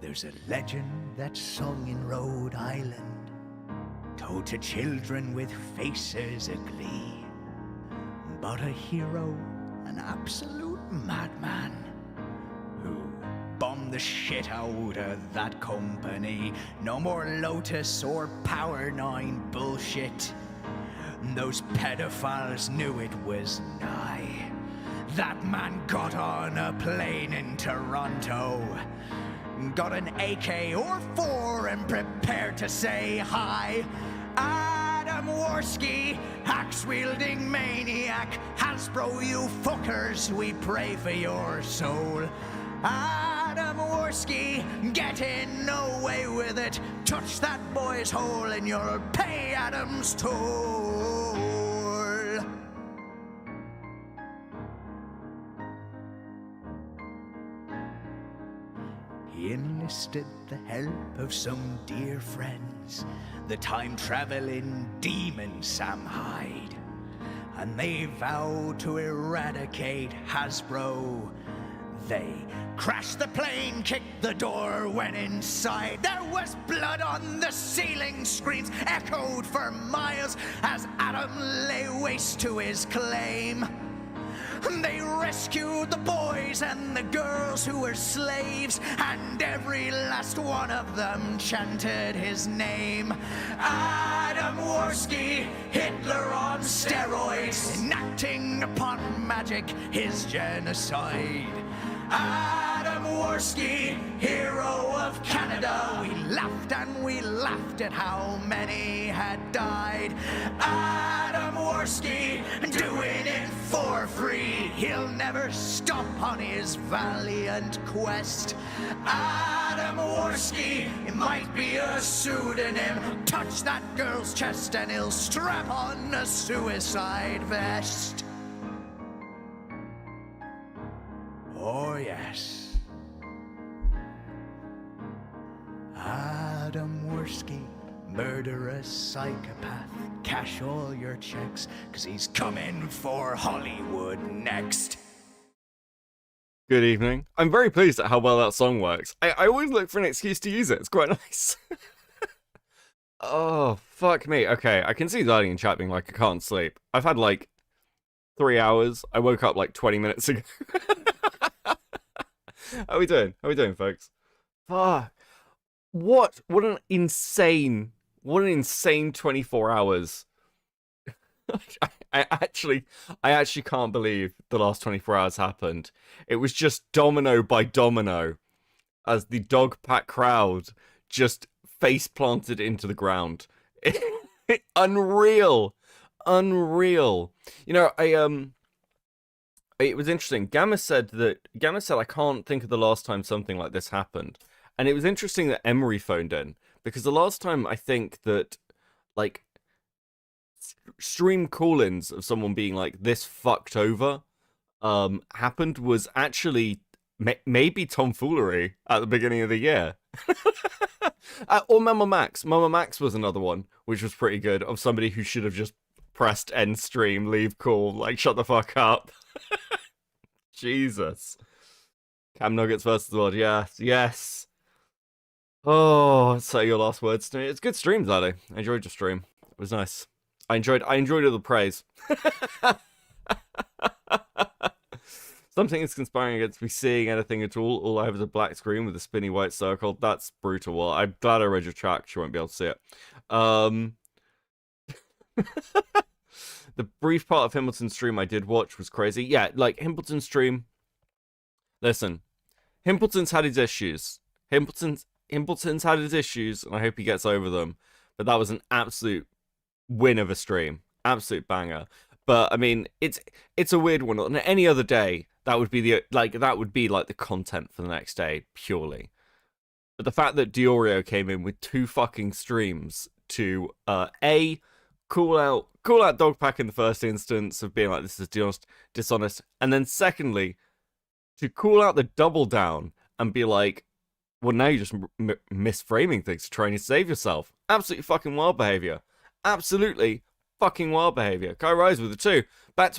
There's a legend that's sung in Rhode Island, told to children with faces aglee, about a hero, an absolute madman, who bombed the shit out of that company. No more Lotus or Power 9 bullshit. Those pedophiles knew it was nigh. That man got on a plane in Toronto, got an AK-4 and prepared to say hi. Adam Worski, axe-wielding maniac. Hasbro, you fuckers, we pray for your soul. Adam Worski, getting away with it. Touch that boy's hole and you'll pay Adam's toll. He enlisted the help of some dear friends, the time-traveling demon Sam Hyde, and they vowed to eradicate Hasbro. They crashed the plane, kicked the door, went inside. There was blood on the ceiling, screams echoed for miles as Adam lay waste to his claim. They rescued the boys and the girls who were slaves, and every last one of them chanted his name. Adam Worski, Hitler on steroids, enacting upon magic his genocide. Adam Worski, hero of Canada. We laughed and we laughed at how many had died. Adam Worski, doing it for free. He'll never stop on his valiant quest. Adam Worski, it might be a pseudonym. Touch that girl's chest and he'll strap on a suicide vest. Oh yes, Adam Worski, murderous psychopath. Cash all your checks, 'cause he's coming for Hollywood next. Good evening. I'm very pleased at how well that song works. I always look for an excuse to use it. It's quite nice. Oh, fuck me. Okay, I can see Darling in chat being like, I can't sleep. I've had like 3 hours. I woke up like 20 minutes ago. How we doing? How we doing, folks? Fuck. What an insane 24 hours. I actually can't believe the last 24 hours happened. It was just domino by domino as the dog pack crowd just face planted into the ground. Unreal. You know, it was interesting. Gamma said I can't think of the last time something like this happened. And it was interesting that Emery phoned in, because the last time I think that like stream call-ins of someone being like this fucked over happened was actually maybe tomfoolery at the beginning of the year. Or Mama Max. Mama Max was another one, which was pretty good, of somebody who should have just pressed end stream, leave call, like shut the fuck up. Jesus. Cam Nuggets versus the world. Yes. Oh, say your last words to me. It's good stream, Zaddy. I enjoyed your stream. It was nice. I enjoyed all the praise. Something is conspiring against me seeing anything at all. All I have is a black screen with a spinny white circle. That's brutal. Well, I'm glad I read your chat. You won't be able to see it. The brief part of Himbleton's stream I did watch was crazy. Yeah, like Himbleton's stream. Listen, Himbleton's had his issues. Himbleton's had his issues, and I hope he gets over them. But that was an absolute win of a stream, absolute banger. But I mean, it's a weird one. On any other day, that would be the content for the next day purely. But the fact that Diorio came in with 2 fucking streams to call out Dogpack in the first instance of being like, this is dishonest, and then secondly to call out the double down and be like, well, now you're just misframing things to try and save yourself. Absolutely fucking wild behavior. Absolutely fucking wild behavior. Kai Rise with the 2. Back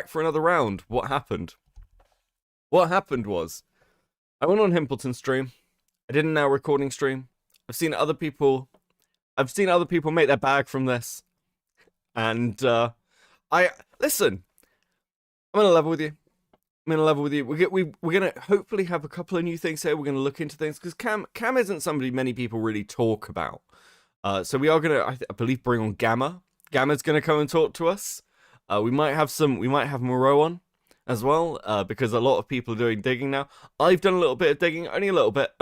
for another round. What happened? What happened was, I went on Himpleton's stream. I did a now recording stream. I've seen other people make their bag from this. And I listen, I'm gonna level with you. We're gonna hopefully have a couple of new things here. We're gonna look into things because Cam isn't somebody many people really talk about. So we are gonna, I believe, bring on Gamma. Gamma's gonna come and talk to us. We might have Moreau on as well, because a lot of people are doing digging now. I've done a little bit of digging, only a little bit.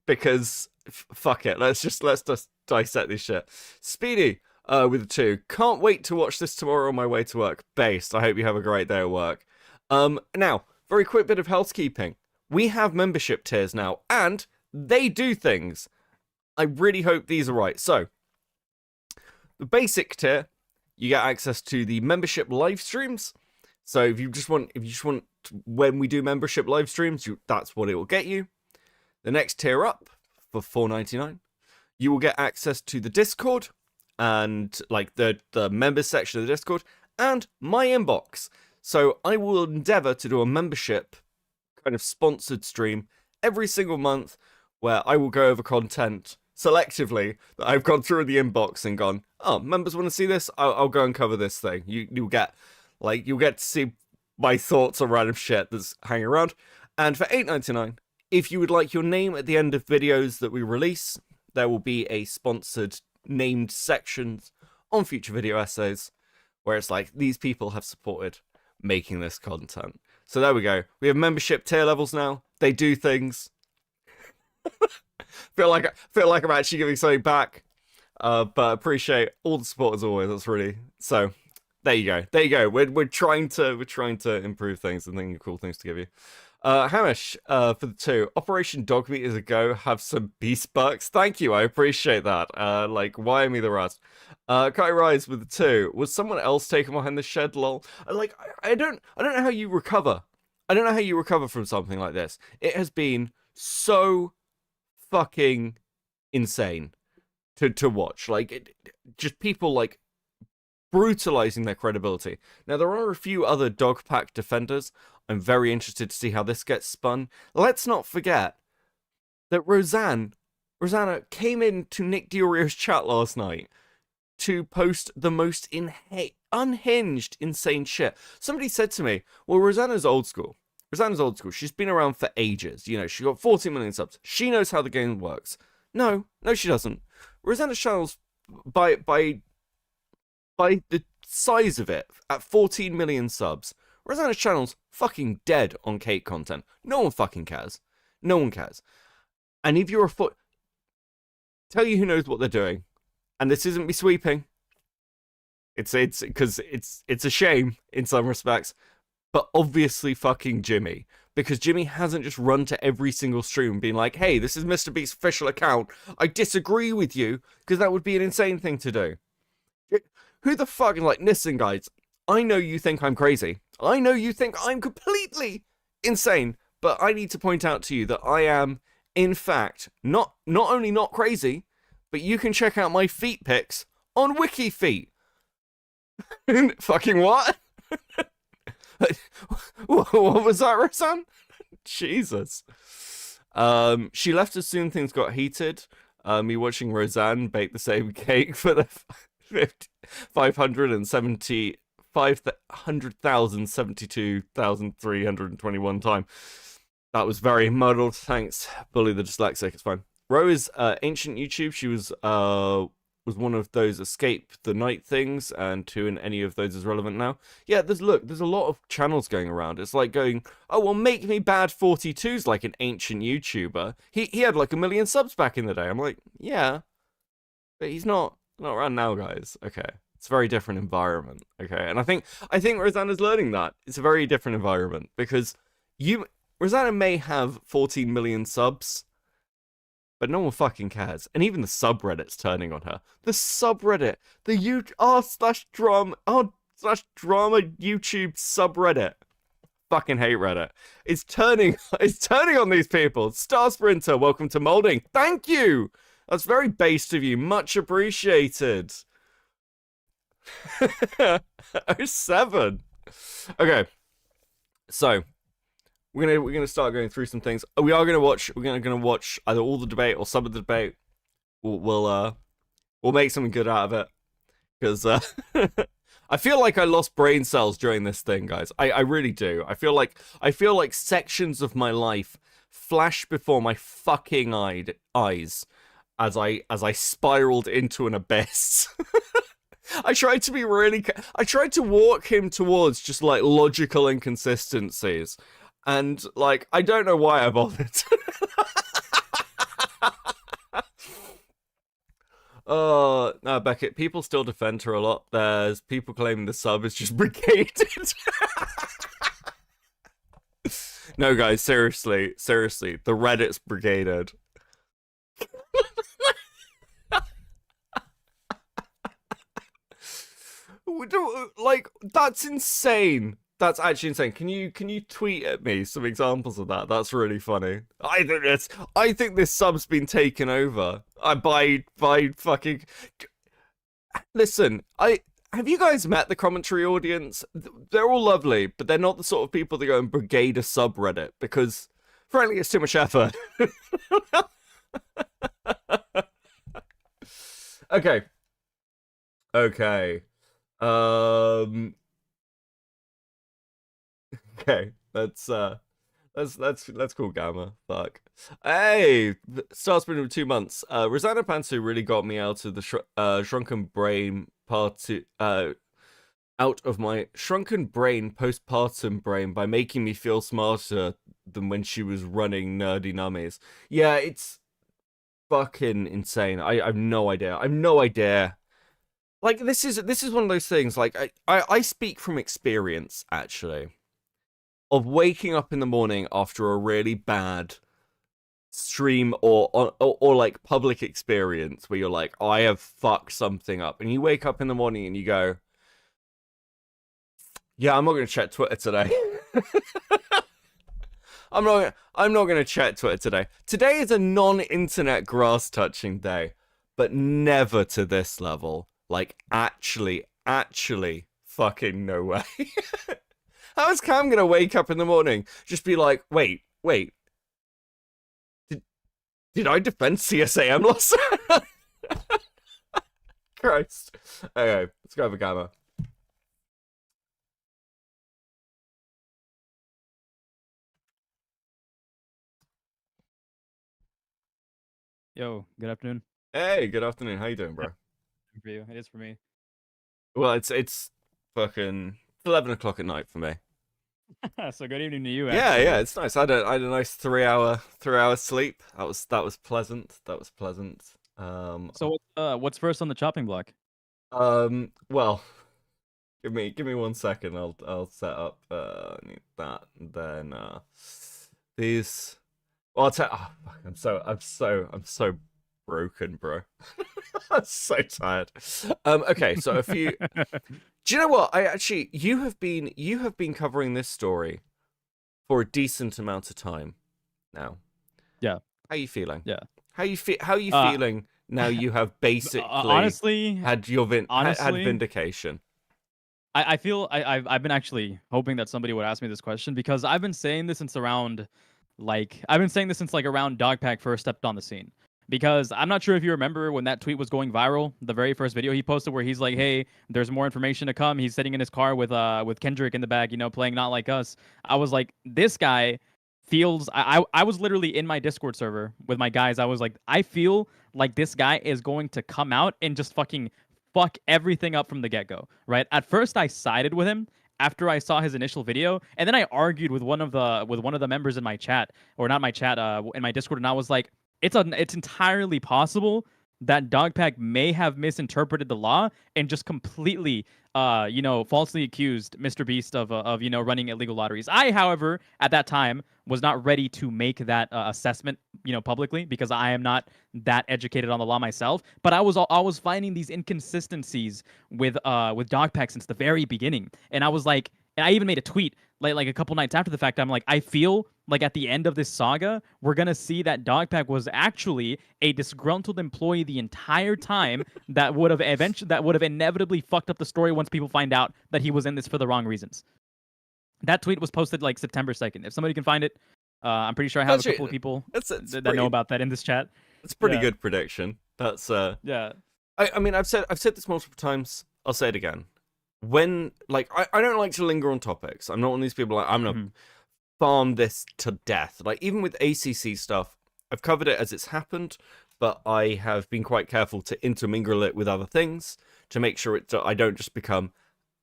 Because fuck it, let's just dissect this shit. Speedy, with the 2. Can't wait to watch this tomorrow on my way to work. Based. I hope you have a great day at work. Now, very quick bit of housekeeping. We have membership tiers now, and they do things. I really hope these are right. So, the basic tier, you get access to the membership live streams. So if you just want when we do membership live streams, that's what it will get you. The next tier up for $4.99, you will get access to the Discord and like the members section of the Discord and my inbox. So I will endeavor to do a membership kind of sponsored stream every single month where I will go over content selectively that I've gone through the inbox and gone, oh, members want to see this? I'll go and cover this thing. You'll get to see my thoughts on random shit that's hanging around. And for $8.99, if you would like your name at the end of videos that we release, there will be a sponsored named sections on future video essays where it's like, these people have supported making this content. So there we go. We have membership tier levels now. They do things. feel like I'm actually giving something back. But appreciate all the support as always. That's really so. There you go. We're trying to improve things and thinking of cool things to give you. Hamish, for the 2, Operation Dog Meat is a go. Have some beast bucks. Thank you, I appreciate that. Like, wire me the rest. Kai Rise with the 2. Was someone else taken behind the shed? Lol. Like, I don't know how you recover. I don't know how you recover from something like this. It has been so fucking insane to watch. Like, just people like brutalizing their credibility. Now, there are a few other dog pack defenders. I'm very interested to see how this gets spun. Let's not forget that Rosanna came into Nick Diorio's chat last night to post the most unhinged, insane shit. Somebody said to me, well, Rosanna's old school. She's been around for ages. You know, she got 14 million subs. She knows how the game works. No, she doesn't. Rosanna's channel's by the size of it, at 14 million subs, Rosanna's channel's fucking dead on Kate content. No one fucking cares. No one cares. And if you're tell you who knows what they're doing. And this isn't me sweeping. It's because it's a shame in some respects. But obviously fucking Jimmy. Because Jimmy hasn't just run to every single stream and been like, hey, this is Mr. Beast's official account. I disagree with you, because that would be an insane thing to do. Who the fuck, like, listen, guys, I know you think I'm crazy. I know you think I'm completely insane, but I need to point out to you that I am, in fact, not only not crazy, but you can check out my feet pics on WikiFeet. Fucking what? What was that, Rosanne? Jesus. She left as soon as things got heated. Me watching Rosanne bake the same cake for the 572,321 time. That was very muddled. Thanks, Bully the Dyslexic. It's fine. Ro is ancient YouTube. She was one of those escape the night things, and who in any of those is relevant now. Yeah, there's a lot of channels going around. It's like going, oh well, Make Me Bad 42's like an ancient YouTuber. He had like 1 million subs back in the day. I'm like, yeah, but he's not around now, guys. Okay, it's a very different environment. Okay, and I think Rosanna's learning that it's a very different environment because Rosanna may have 14 million subs, but no one fucking cares. And even the subreddit's turning on her. The subreddit, the r/drama YouTube subreddit. Fucking hate Reddit. It's turning on these people. Star Sprinter, welcome to molding. Thank you. That's very based of you. Much appreciated. 07. Okay. So, we're gonna start going through some things. We're gonna watch either all the debate or some of the debate. We'll make something good out of it, because I feel like I lost brain cells during this thing, guys. I really do. I feel like sections of my life flash before my fucking eyes as I spiraled into an abyss. I tried to walk him towards just like logical inconsistencies, and like I don't know why I bothered. Oh, no, Beckett, people still defend her a lot. There's people claiming the sub is just brigaded. No, guys, seriously, the Reddit's brigaded. Like, that's insane. That's actually insane. Can you tweet at me some examples of that? That's really funny. I think this sub's been taken over by fucking. Listen, have you guys met the commentary audience? They're all lovely, but they're not the sort of people that go and brigade a subreddit, because frankly it's too much effort. Okay. Okay, that's cool, Gamma. Fuck. Hey, star's been 2 months. Rosanna Pantsu really got me out of the shrunken brain out of my shrunken brain postpartum brain by making me feel smarter than when she was running nerdy nummies. Yeah, it's fucking insane. I have no idea. Like, this is one of those things. Like, I speak from experience, actually, of waking up in the morning after a really bad stream or like public experience where you're like, I have fucked something up, and you wake up in the morning and you go, yeah, I'm not going to check Twitter today. I'm not going to check Twitter today. Today is a non-internet grass touching day, but never to this level. Like, actually, fucking no way. How is Cam gonna wake up in the morning, just be like, wait, did I defend CSAM last night? Christ. Okay, let's go have a Gamma. Yo, good afternoon. Hey, good afternoon. How you doing, bro? For you, it is for me. Well, it's fucking 11 o'clock at night for me. So good evening to you. Yeah, it's nice. I had a nice 3 hour sleep. That was pleasant. So what's first on the chopping block? Well, give me 1 second. I'll set up need that, and then these. Well, I'll tell. Oh, fuck, I'm so broken, bro. I'm so tired. Okay, so a few. Do you know what? You have been covering this story for a decent amount of time now. Yeah. How are you feeling? Yeah. How are you feeling now? You have basically honestly had your had vindication. I feel I've been actually hoping that somebody would ask me this question, because I've been saying this since around Dogpack first stepped on the scene. Because I'm not sure if you remember when that tweet was going viral, the very first video he posted where he's like, hey, there's more information to come. He's sitting in his car with Kendrick in the back, playing Not Like Us. I was like, this guy feels... I was literally in my Discord server with my guys. I was like, I feel like this guy is going to come out and just fucking fuck everything up from the get-go, right? At first, I sided with him after I saw his initial video, and then I argued with one of the members in my chat, or not my chat, in my Discord, and I was like, it's entirely possible that Dogpack may have misinterpreted the law and just completely, falsely accused Mr. Beast of running illegal lotteries. I, however, at that time was not ready to make that assessment, publicly, because I am not that educated on the law myself. But I was finding these inconsistencies with Dogpack since the very beginning, and I was like, and I even made a tweet like a couple nights after the fact. I'm like, I feel like at the end of this saga, we're gonna see that Dogpack was actually a disgruntled employee the entire time that would have inevitably fucked up the story once people find out that he was in this for the wrong reasons. That tweet was posted like September 2nd. If somebody can find it, I'm pretty sure I have a couple of people that know about that in this chat. It's a pretty good prediction. That's yeah. I mean, I've said this multiple times. I'll say it again. When I don't like to linger on topics. I'm not one of these people like I'm gonna farm this to death. Like even with ACC stuff, I've covered it as it's happened, but I have been quite careful to intermingle it with other things to make sure I don't just become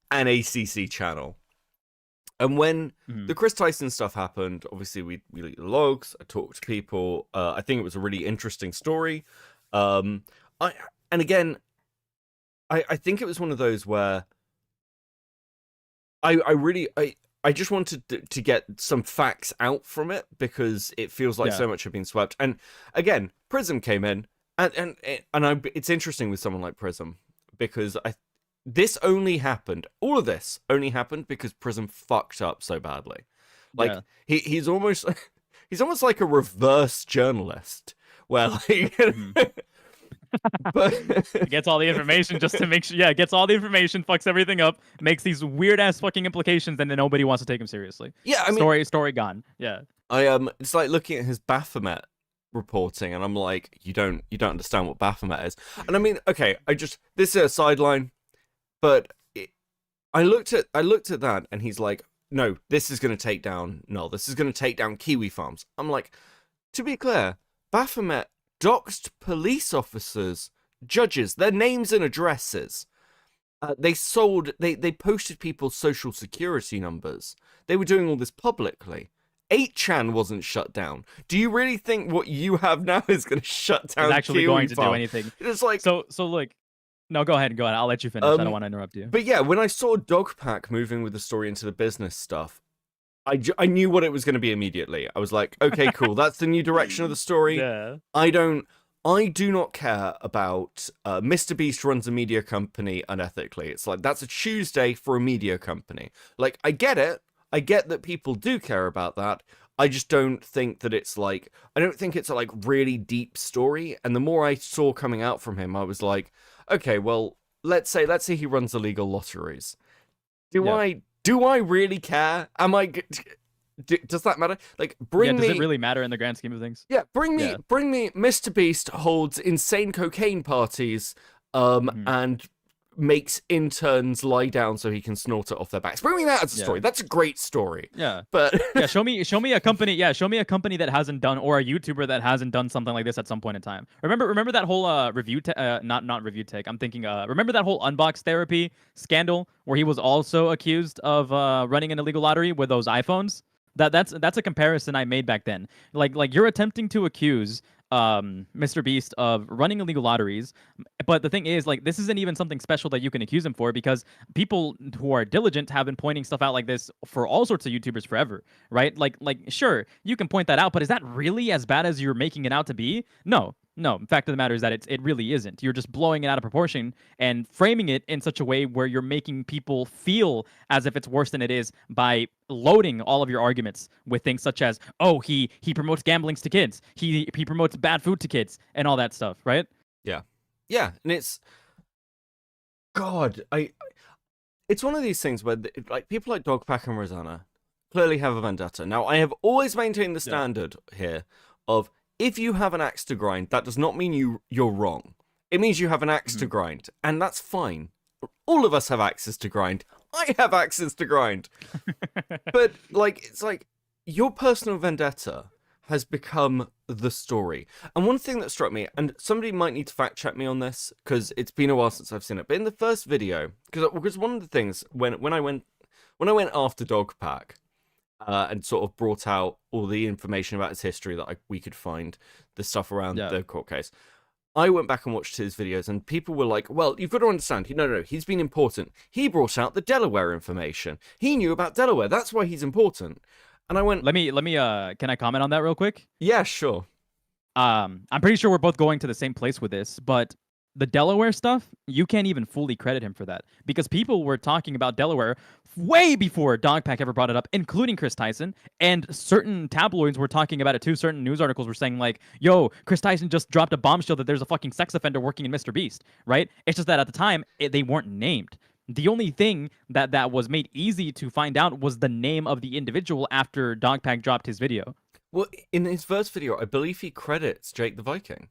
an ACC channel. And when the Chris Tyson stuff happened, obviously we leaked the logs. I talked to people. I think it was a really interesting story. I think it was one of those where I just wanted to get some facts out from it because it feels like so much had been swept. And again, Prism came in, and it's interesting with someone like Prism because this only happened. All of this only happened because Prism fucked up so badly. Like he's almost like a reverse journalist where like. But he gets all the information just to make sure. Yeah, gets all the information, fucks everything up, makes these weird ass fucking implications, and then nobody wants to take him seriously. Yeah, I mean, story gone. Yeah, it's like looking at his Baphomet reporting, and I'm like, you don't understand what Baphomet is. And I mean, okay, this is a sideline, but I looked at that, and he's like, no, this is going to take down Kiwi farms. I'm like, to be clear, Baphomet doxed police officers, judges, their names and addresses. They posted people's social security numbers. They were doing all this publicly. 8chan wasn't shut down. Do you really think what you have now is going to shut down? It's actually going to do anything. It's like so. Look, no, go ahead. I'll let you finish. I don't want to interrupt you. But yeah, when I saw Dogpack moving with the story into the business stuff, I knew what it was going to be immediately. I was like, okay, cool. That's the new direction of the story. Yeah. I do not care about Mr. Beast runs a media company unethically. It's like, that's a Tuesday for a media company. Like, I get it. I get that people do care about that. I just don't think that it's like, I don't think it's a like really deep story. And the more I saw coming out from him, I was like, okay, well, let's say he runs illegal lotteries. Do I really care? Am I? Does that matter? Like, bring me. Does it really matter in the grand scheme of things? Yeah, bring me. Mr. Beast holds insane cocaine parties, and makes interns lie down so he can snort it off their backs. Bring me that as a story. That's a great story. Yeah, but show me a company. Yeah, show me a company that hasn't done, or a YouTuber that hasn't done something like this at some point in time. Remember that whole not review take. I'm thinking. Remember that whole Unbox Therapy scandal where he was also accused of running an illegal lottery with those iPhones. That's a comparison I made back then. Like you're attempting to accuse Mr. Beast of running illegal lotteries, but the thing is, like, this isn't even something special that you can accuse him for, because people who are diligent have been pointing stuff out like this for all sorts of YouTubers forever, right? Like sure, you can point that out, but is that really as bad as you're making it out to be? No. The fact of the matter is that it really isn't. You're just blowing it out of proportion and framing it in such a way where you're making people feel as if it's worse than it is by loading all of your arguments with things such as, oh, he promotes gamblings to kids, he promotes bad food to kids, and all that stuff, right? Yeah, and it's it's one of these things where like people like Dogpack and Rosanna clearly have a vendetta. Now, I have always maintained the standard here of, if you have an axe to grind, that does not mean you're wrong. It means you have an axe to grind, and that's fine. All of us have axes to grind. I have axes to grind. But like, it's like your personal vendetta has become the story. And one thing that struck me, and somebody might need to fact check me on this because it's been a while since I've seen it, but in the first video, because one of the things when I went after Dogpack, and sort of brought out all the information about his history that we could find, the stuff around the court case, I went back and watched his videos, and people were like, well, you've got to understand, no, he's been important. He brought out the Delaware information. He knew about Delaware. That's why he's important. And I went... Let me, can I comment on that real quick? Yeah, sure. I'm pretty sure we're both going to the same place with this, but the Delaware stuff, you can't even fully credit him for that, because people were talking about Delaware way before Dogpack ever brought it up, including Chris Tyson, and certain tabloids were talking about it too. Certain news articles were saying like, yo, Chris Tyson just dropped a bombshell that there's a fucking sex offender working in Mr. Beast, right? It's just that at the time, they weren't named. The only thing that was made easy to find out was the name of the individual after Dogpack dropped his video. Well, in his first video, I believe he credits Jake the Viking.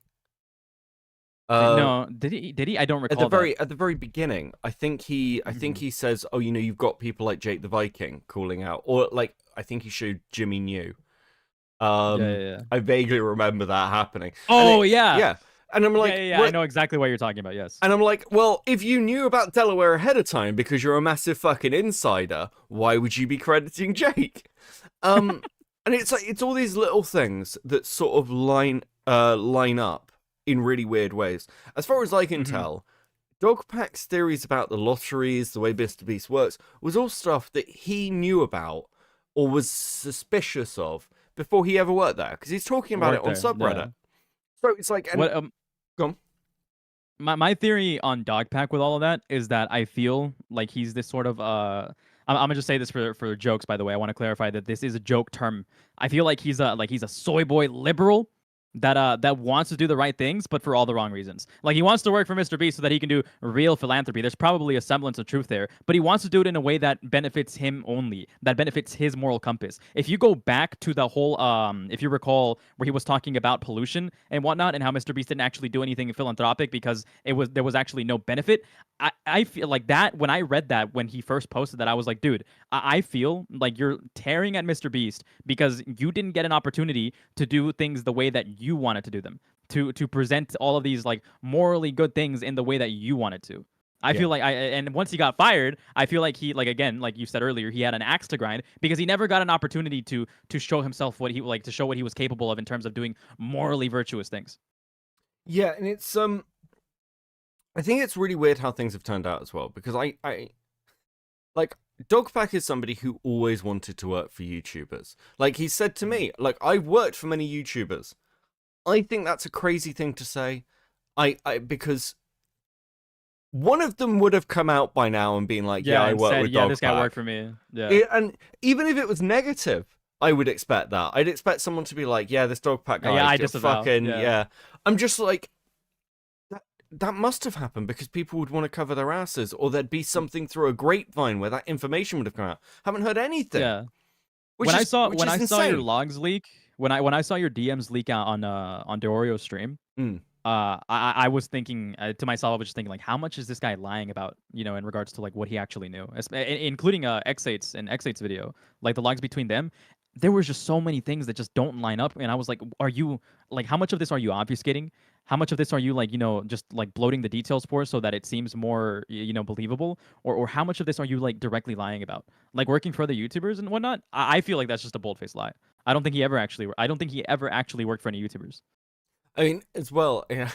No, did he? Did he? I don't recall at the very beginning. I think he says, "Oh, you know, you've got people like Jake the Viking calling out," or like I think he showed Jimmy New. Yeah. I vaguely remember that happening. Oh, yeah. Yeah. And I'm like, yeah, I know exactly what you're talking about, yes. And I'm like, well, if you knew about Delaware ahead of time because you're a massive fucking insider, why would you be crediting Jake? And it's like, it's all these little things that sort of line up in really weird ways. As far as I can tell, Dogpack's theories about the lotteries, the way Mr. Beast works, was all stuff that he knew about or was suspicious of before he ever worked there. Because he's talking about it on subreddit. Yeah. So it's like... Go on. My theory on Dogpack with all of that is that I feel like he's this sort of I'm gonna just say this for jokes, by the way. I want to clarify that this is a joke term. I feel like he's a soy boy liberal that wants to do the right things, but for all the wrong reasons. Like, he wants to work for Mr. Beast so that he can do real philanthropy. There's probably a semblance of truth there, but he wants to do it in a way that benefits him only, that benefits his moral compass. If you go back to the whole, if you recall, where he was talking about pollution and whatnot, and how Mr. Beast didn't actually do anything philanthropic because there was actually no benefit. I feel like that when I read that when he first posted that, I was like, dude, I feel like you're tearing at Mr. Beast because you didn't get an opportunity to do things the way that you wanted to do them, to present all of these like morally good things in the way that you wanted to. I feel like and once he got fired, I feel like he, like, again, like you said earlier, he had an axe to grind because he never got an opportunity to show himself what he to show what he was capable of in terms of doing morally virtuous things. Yeah, and it's I think it's really weird how things have turned out as well, because I like, Dogpack is somebody who always wanted to work for YouTubers. Like, he said to me, like, I've worked for many YouTubers. I think that's a crazy thing to say. Because one of them would have come out by now and been like, I work with Dogpack. This guy worked for me. Yeah. And even if it was negative, I would expect that. I'd expect someone to be like, this Dogpack guy. I just fucking, I'm just like, that must have happened because people would want to cover their asses, or there'd be something through a grapevine where that information would have come out. Haven't heard anything. Yeah. When I saw your logs leak, when I saw your DMs leak out on Deorio's stream, I was thinking to myself, I was just thinking, like, how much is this guy lying about, in regards to like what he actually knew, including X8's and X8's video, like the logs between them. There was just so many things that just don't line up, and I was like, are you, like, how much of this are you obfuscating? How much of this are you, like, just like bloating the details for so that it seems more, believable? Or how much of this are you, like, directly lying about? Like, working for other YouTubers and whatnot? I feel like that's just a bold-faced lie. I don't think he ever actually worked for any YouTubers. I mean, as well, yeah.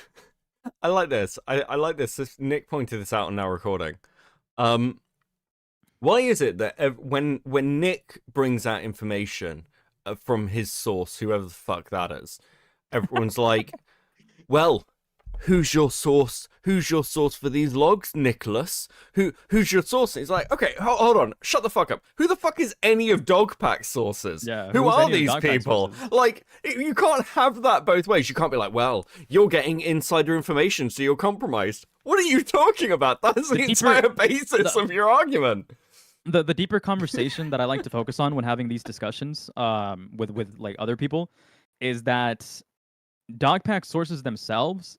I like this. I like this. Nick pointed this out on our recording. Why is it that when Nick brings out information from his source, whoever the fuck that is, everyone's like, well, who's your source? Who's your source for these logs, Nicholas? Who's your source? And he's like, okay, hold on, shut the fuck up. Who the fuck is any of Dogpack's sources? Yeah, who are these people? Like, you can't have that both ways. You can't be like, well, you're getting insider information, so you're compromised. What are you talking about? That's the entire basis of your argument. The deeper conversation that I like to focus on when having these discussions with like other people is that Dogpack sources themselves,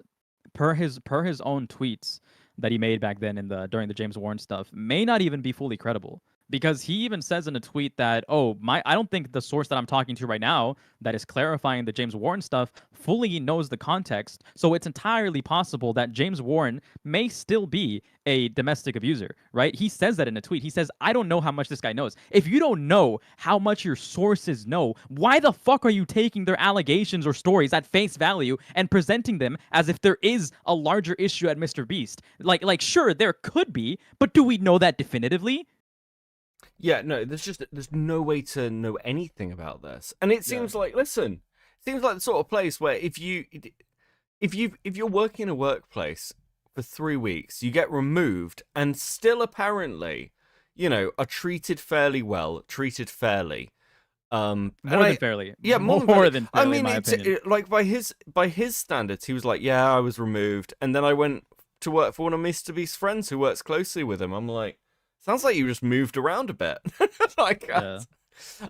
per his own tweets that he made back then during the James Warren stuff, may not even be fully credible. Because he even says in a tweet that, I don't think the source that I'm talking to right now that is clarifying the James Warren stuff fully knows the context. So it's entirely possible that James Warren may still be a domestic abuser, right? He says that in a tweet. He says, I don't know how much this guy knows. If you don't know how much your sources know, why the fuck are you taking their allegations or stories at face value and presenting them as if there is a larger issue at Mr. Beast? Like sure, there could be, but do we know that definitively? Yeah, no, there's no way to know anything about this. And it seems like, listen, it seems like the sort of place where if you're working in a workplace for 3 weeks, you get removed and still apparently, are treated fairly well, treated fairly. More than fairly. Yeah, more than fairly, in my opinion. Like by his standards, he was like, yeah, I was removed, and then I went to work for one of Mr. Beast's friends who works closely with him. I'm like, sounds like you just moved around a bit. Like, Yeah.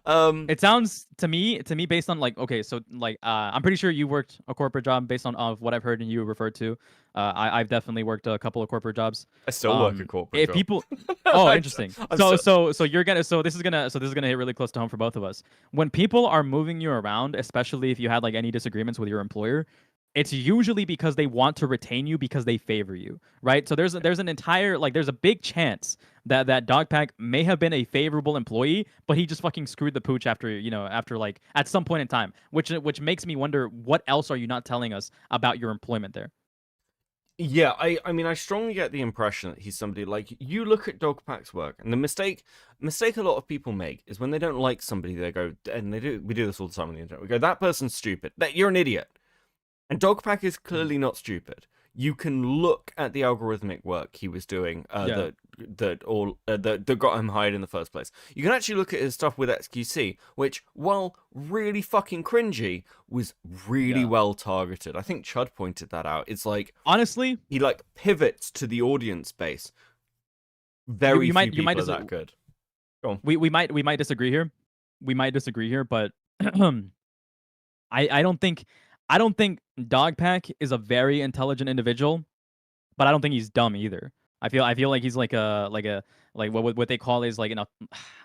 um, It sounds to me based on like, okay, so like I'm pretty sure you worked a corporate job based on of what I've heard and you referred to. I've definitely worked a couple of corporate jobs. I still work a corporate If job. people Oh, I'm interesting. still- So you're gonna so this is gonna hit really close to home for both of us. When people are moving you around, especially if you had like any disagreements with your employer, it's usually because they want to retain you because they favor you, right? So there's an entire like there's a big chance that Dogpack may have been a favorable employee, but he just fucking screwed the pooch after after like at some point in time, which makes me wonder what else are you not telling us about your employment there? Yeah, I mean, I strongly get the impression that he's somebody like you look at Dogpack's work, and the mistake a lot of people make is when they don't like somebody, they go, and we do this all the time on the internet. We go, that person's stupid. That you're an idiot. And Dogpack is clearly not stupid. You can look at the algorithmic work he was doing that got him hired in the first place. You can actually look at his stuff with XQC, which, while really fucking cringy, was really well targeted. I think Chud pointed that out. It's like, honestly, he like pivots to the audience base. Very few people are that good. Go on. We might disagree here. We might disagree here, but I don't think Dogpack is a very intelligent individual, but I don't think he's dumb either. I feel like he's like what they call is like I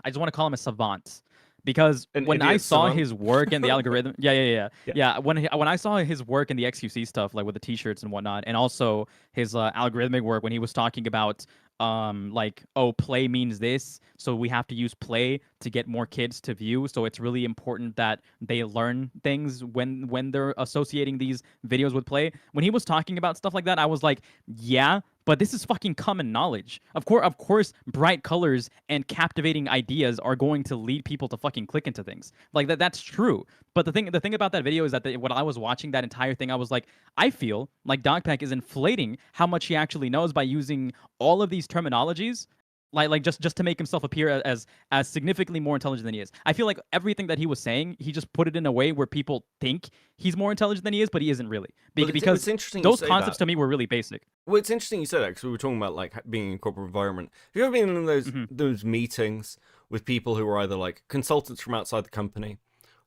just want to call him a savant, because when I saw his work in the algorithm, when I saw his work in the XQC stuff, like with the t-shirts and whatnot, and also his algorithmic work when he was talking about like, oh, play means this, so we have to use play to get more kids to view, so it's really important that they learn things when they're associating these videos with play. When he was talking about stuff like that, I was like, yeah, but this is fucking common knowledge. Of course, bright colors and captivating ideas are going to lead people to fucking click into things. Like that's true. But the thing about that video is that when I was watching that entire thing, I was like, I feel like Dogpack is inflating how much he actually knows by using all of these terminologies, like just to make himself appear as significantly more intelligent than he is. I feel like everything that he was saying, he just put it in a way where people think he's more intelligent than he is, but he isn't really. Because those concepts to me were really basic. Well, it's interesting you say that, because we were talking about like being in a corporate environment. Have you ever been in those meetings with people who are either like consultants from outside the company,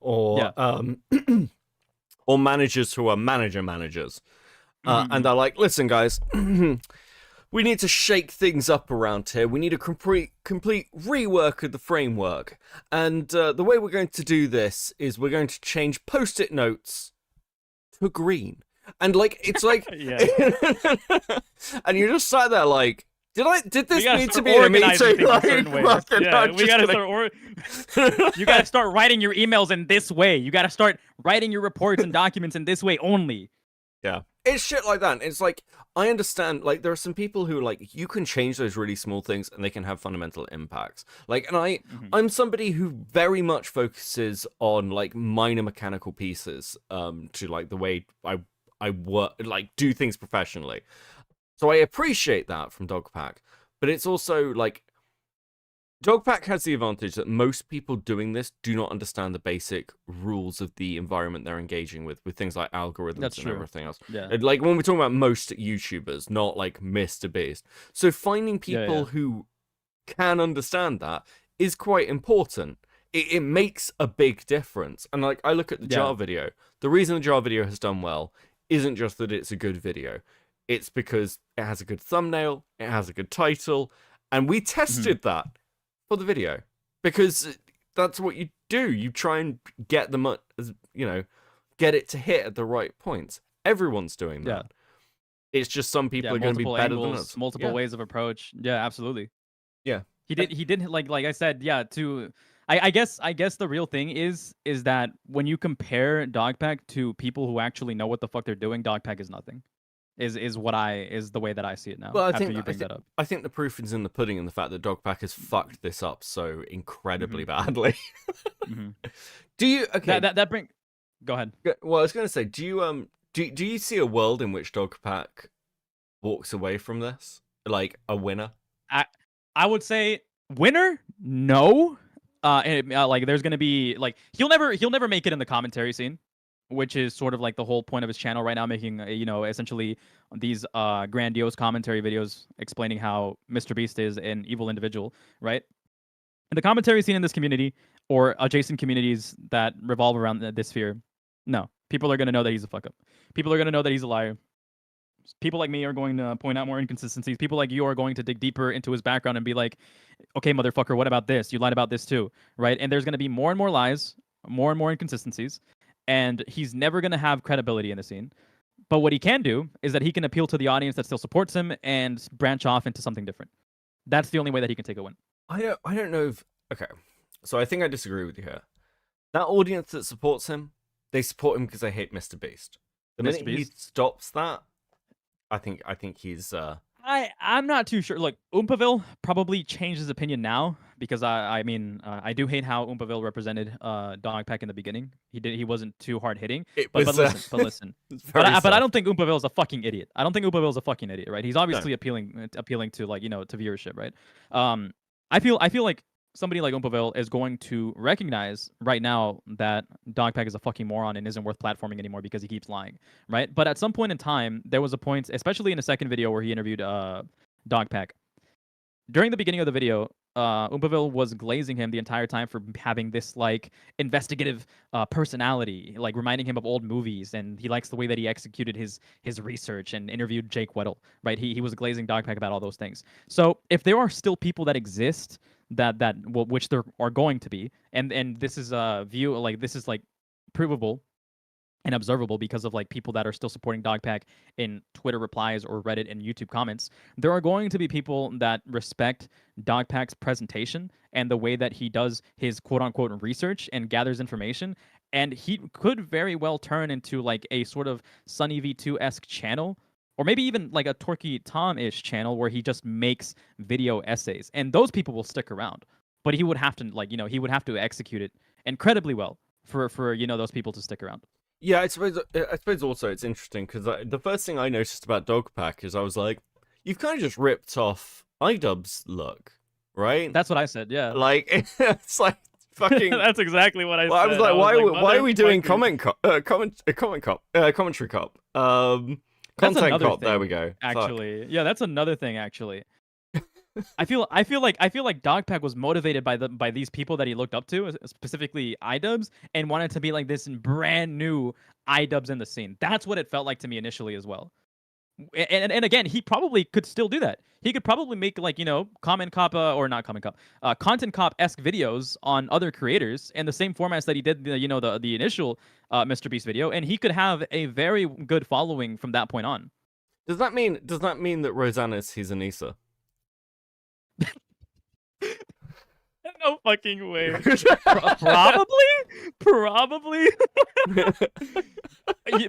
or or managers who are managers, and they're like, listen, guys. We need to shake things up around here. We need a complete rework of the framework. And the way we're going to do this is we're going to change post-it notes to green. And like, it's like, and you're just sat there like, did this need to be in a meeting? Like, we gotta start you gotta start writing your emails in this way. You gotta start writing your reports and documents in this way only. Yeah. It's shit like that. It's like, I understand, like, there are some people who, like, you can change those really small things and they can have fundamental impacts. Like, and I'm somebody who very much focuses on, like, minor mechanical pieces to, like, the way I work, like, do things professionally. So I appreciate that from Dogpack. But it's also, like, Dogpack has the advantage that most people doing this do not understand the basic rules of the environment they're engaging with things like algorithms and everything else. Yeah. Like when we're talking about most YouTubers, not like Mr. Beast. So finding people who can understand that is quite important. It makes a big difference. And like I look at the jar video. The reason the jar video has done well isn't just that it's a good video. It's because it has a good thumbnail, it has a good title, and we tested that for the video, because that's what you do. You try and get them, get it to hit at the right points. Everyone's doing that. It's just some people are going to be better than us. Multiple ways of approach. Yeah, absolutely. Yeah. He did like I said, I guess the real thing is that when you compare Dogpack to people who actually know what the fuck they're doing, Dogpack is nothing. Is the way that I see it now. Well, you bring that up. I think the proof is in the pudding, in the fact that Dogpack has fucked this up so incredibly badly. Do you that bring? Go ahead. Well, I was going to say, do you see a world in which Dogpack walks away from this like a winner? I would say winner. No. Like there's gonna be like he'll never make it in the commentary scene. which is sort of like the whole point of his channel right now, making essentially these grandiose commentary videos explaining how Mr. Beast is an evil individual, right? And the commentary scene in this community or adjacent communities that revolve around this sphere, no, people are going to know that he's a fuck up. People are going to know that he's a liar. People like me are going to point out more inconsistencies. People like you are going to dig deeper into his background and be like, okay, motherfucker, what about this? You lied about this too, right? And there's going to be more and more lies, more and more inconsistencies, and he's never going to have credibility in the scene. But what he can do is that he can appeal to the audience that still supports him and branch off into something different. That's the only way that he can take a win. I don't know if... Okay, so I think I disagree with you here. That audience that supports him, they support him because they hate Mr. Beast. The minute he stops that, I think he's... I'm not too sure. Look, Oompaville probably changed his opinion now because I do hate how Oompaville represented Dogpack in the beginning. He wasn't too hard hitting. But listen. But I don't think Oompaville is a fucking idiot. I don't think Oompaville is a fucking idiot, right? He's obviously appealing to like to viewership, right? I feel like somebody like Oompaville is going to recognize right now that Dogpack is a fucking moron and isn't worth platforming anymore because he keeps lying, right? But at some point in time, there was a point, especially in the second video where he interviewed Dogpack. During the beginning of the video, Oompaville was glazing him the entire time for having this like investigative personality, like reminding him of old movies, and he likes the way that he executed his research and interviewed Jake Weddle, right? He was glazing Dogpack about all those things. So if there are still people that exist which there are going to be, and this is a view like this is like provable and observable because of like people that are still supporting Dogpack in Twitter replies or Reddit and YouTube comments. There are going to be people that respect Dogpack's presentation and the way that he does his quote unquote research and gathers information. And he could very well turn into like a sort of Sunny V2-esque channel, or maybe even like a Torky Tom-ish channel where he just makes video essays. And those people will stick around. But he would have to he would have to execute it incredibly well for those people to stick around. Yeah, I suppose also it's interesting because the first thing I noticed about Dogpack is I was like, you've kind of just ripped off iDubbbz's look, right? That's what I said, yeah. Like, it's like fucking... That's exactly what I said. I was like, why are we doing commentary cop? Content cop, there we go. Actually. Fuck. Yeah, that's another thing, actually. I feel like Dogpack was motivated by these people that he looked up to, specifically iDubbbz, and wanted to be like this brand new iDubbbz in the scene. That's what it felt like to me initially as well. And again, he probably could still do that. He could probably make like content cop-esque videos on other creators in the same formats that he did the initial Mr. Beast video, and he could have a very good following from that point on. Does that mean that Rosanna is his Anissa? No fucking way. Probably.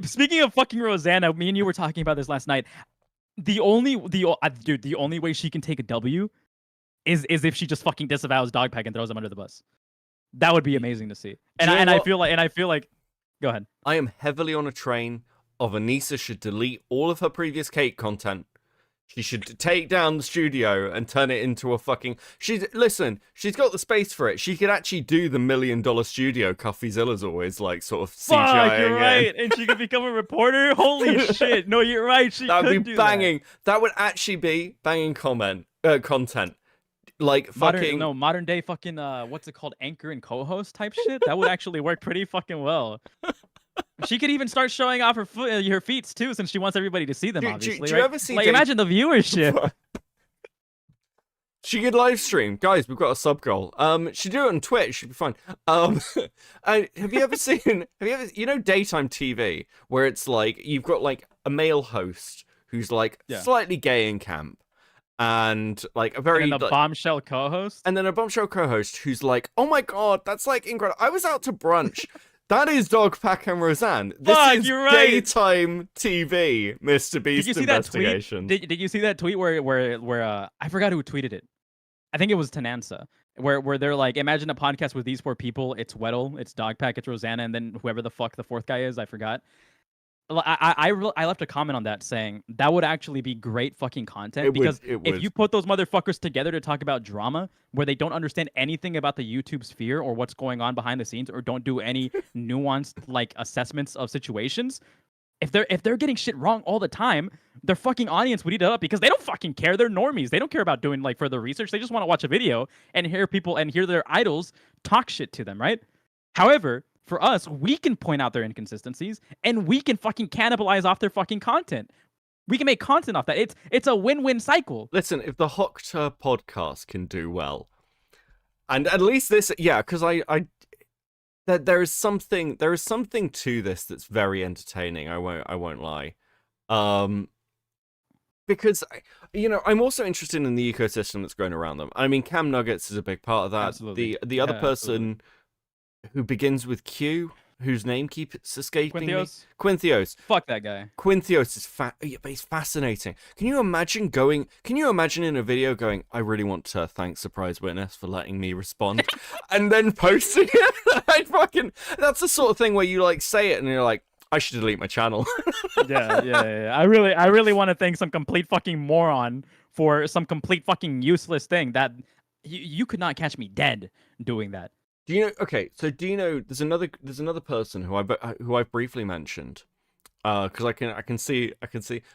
Speaking of fucking Rosanna, me and you were talking about this last night. The only way she can take a W is if she just fucking disavows Dogpack and throws him under the bus. That would be amazing to see. I feel like go ahead. I am heavily on a train of Anissa should delete all of her previous Cake content. She should take down the studio and turn it into a fucking... she's got the space for it. She could actually do the $1 million studio Coffeezilla's always like sort of CGI. Fuck, you're right. And she could become a reporter? Holy shit. No, you're right. That would be banging. That would actually be banging content. Like fucking... modern day fucking, what's it called? Anchor and co-host type shit? That would actually work pretty fucking well. She could even start showing off her feet too, since she wants everybody to see them. Obviously, do you ever see? Like, imagine the viewership. She could live stream, guys. We've got a sub goal. She'd do it on Twitch. She'd be fine. And have you ever seen? Daytime TV where it's like you've got like a male host who's like slightly gay in camp, and like bombshell co-host, and then a bombshell co-host who's like, oh my god, that's like incredible. I was out to brunch. That is Dogpack and Roseanne. This is daytime TV, Mr. Beast investigation. Did you see that tweet where I forgot who tweeted it? I think it was Tanansa, where they're like, imagine a podcast with these four people. It's Weddle, it's Dogpack, it's Rosanna, and then whoever the fuck the fourth guy is, I forgot. I left a comment on that saying that would actually be great fucking content, because it if would. you put those motherfuckers together to talk about drama where they don't understand anything about the YouTube sphere or what's going on behind the scenes, or don't do any nuanced like assessments of situations, if they're getting shit wrong all the time, their fucking audience would eat it up, because they don't fucking care. They're normies. They don't care about doing like further research. They just want to watch a video and hear their idols talk shit to them, right? However, for us, we can point out their inconsistencies and we can fucking cannibalize off their fucking content. We can make content off that. It's a win-win cycle. Listen, if the Hokta podcast can do well, and at least this, yeah, because there is something to this that's very entertaining. I won't lie, because I'm also interested in the ecosystem that's going around them. I mean, Cam Nuggets is a big part of that. Absolutely. The other person absolutely. who begins with Q, whose name keeps escaping me. Quintheos? Fuck that guy. Quintheos is but he's fascinating. Can you imagine in a video going, I really want to thank Surprise Witness for letting me respond, and then posting it? That's the sort of thing where you like say it and you're like, I should delete my channel. yeah. I really want to thank some complete fucking moron for some complete fucking useless thing that you could not catch me dead doing that. Do you know? Okay, so do you know? There's another person who I've briefly mentioned, because I can see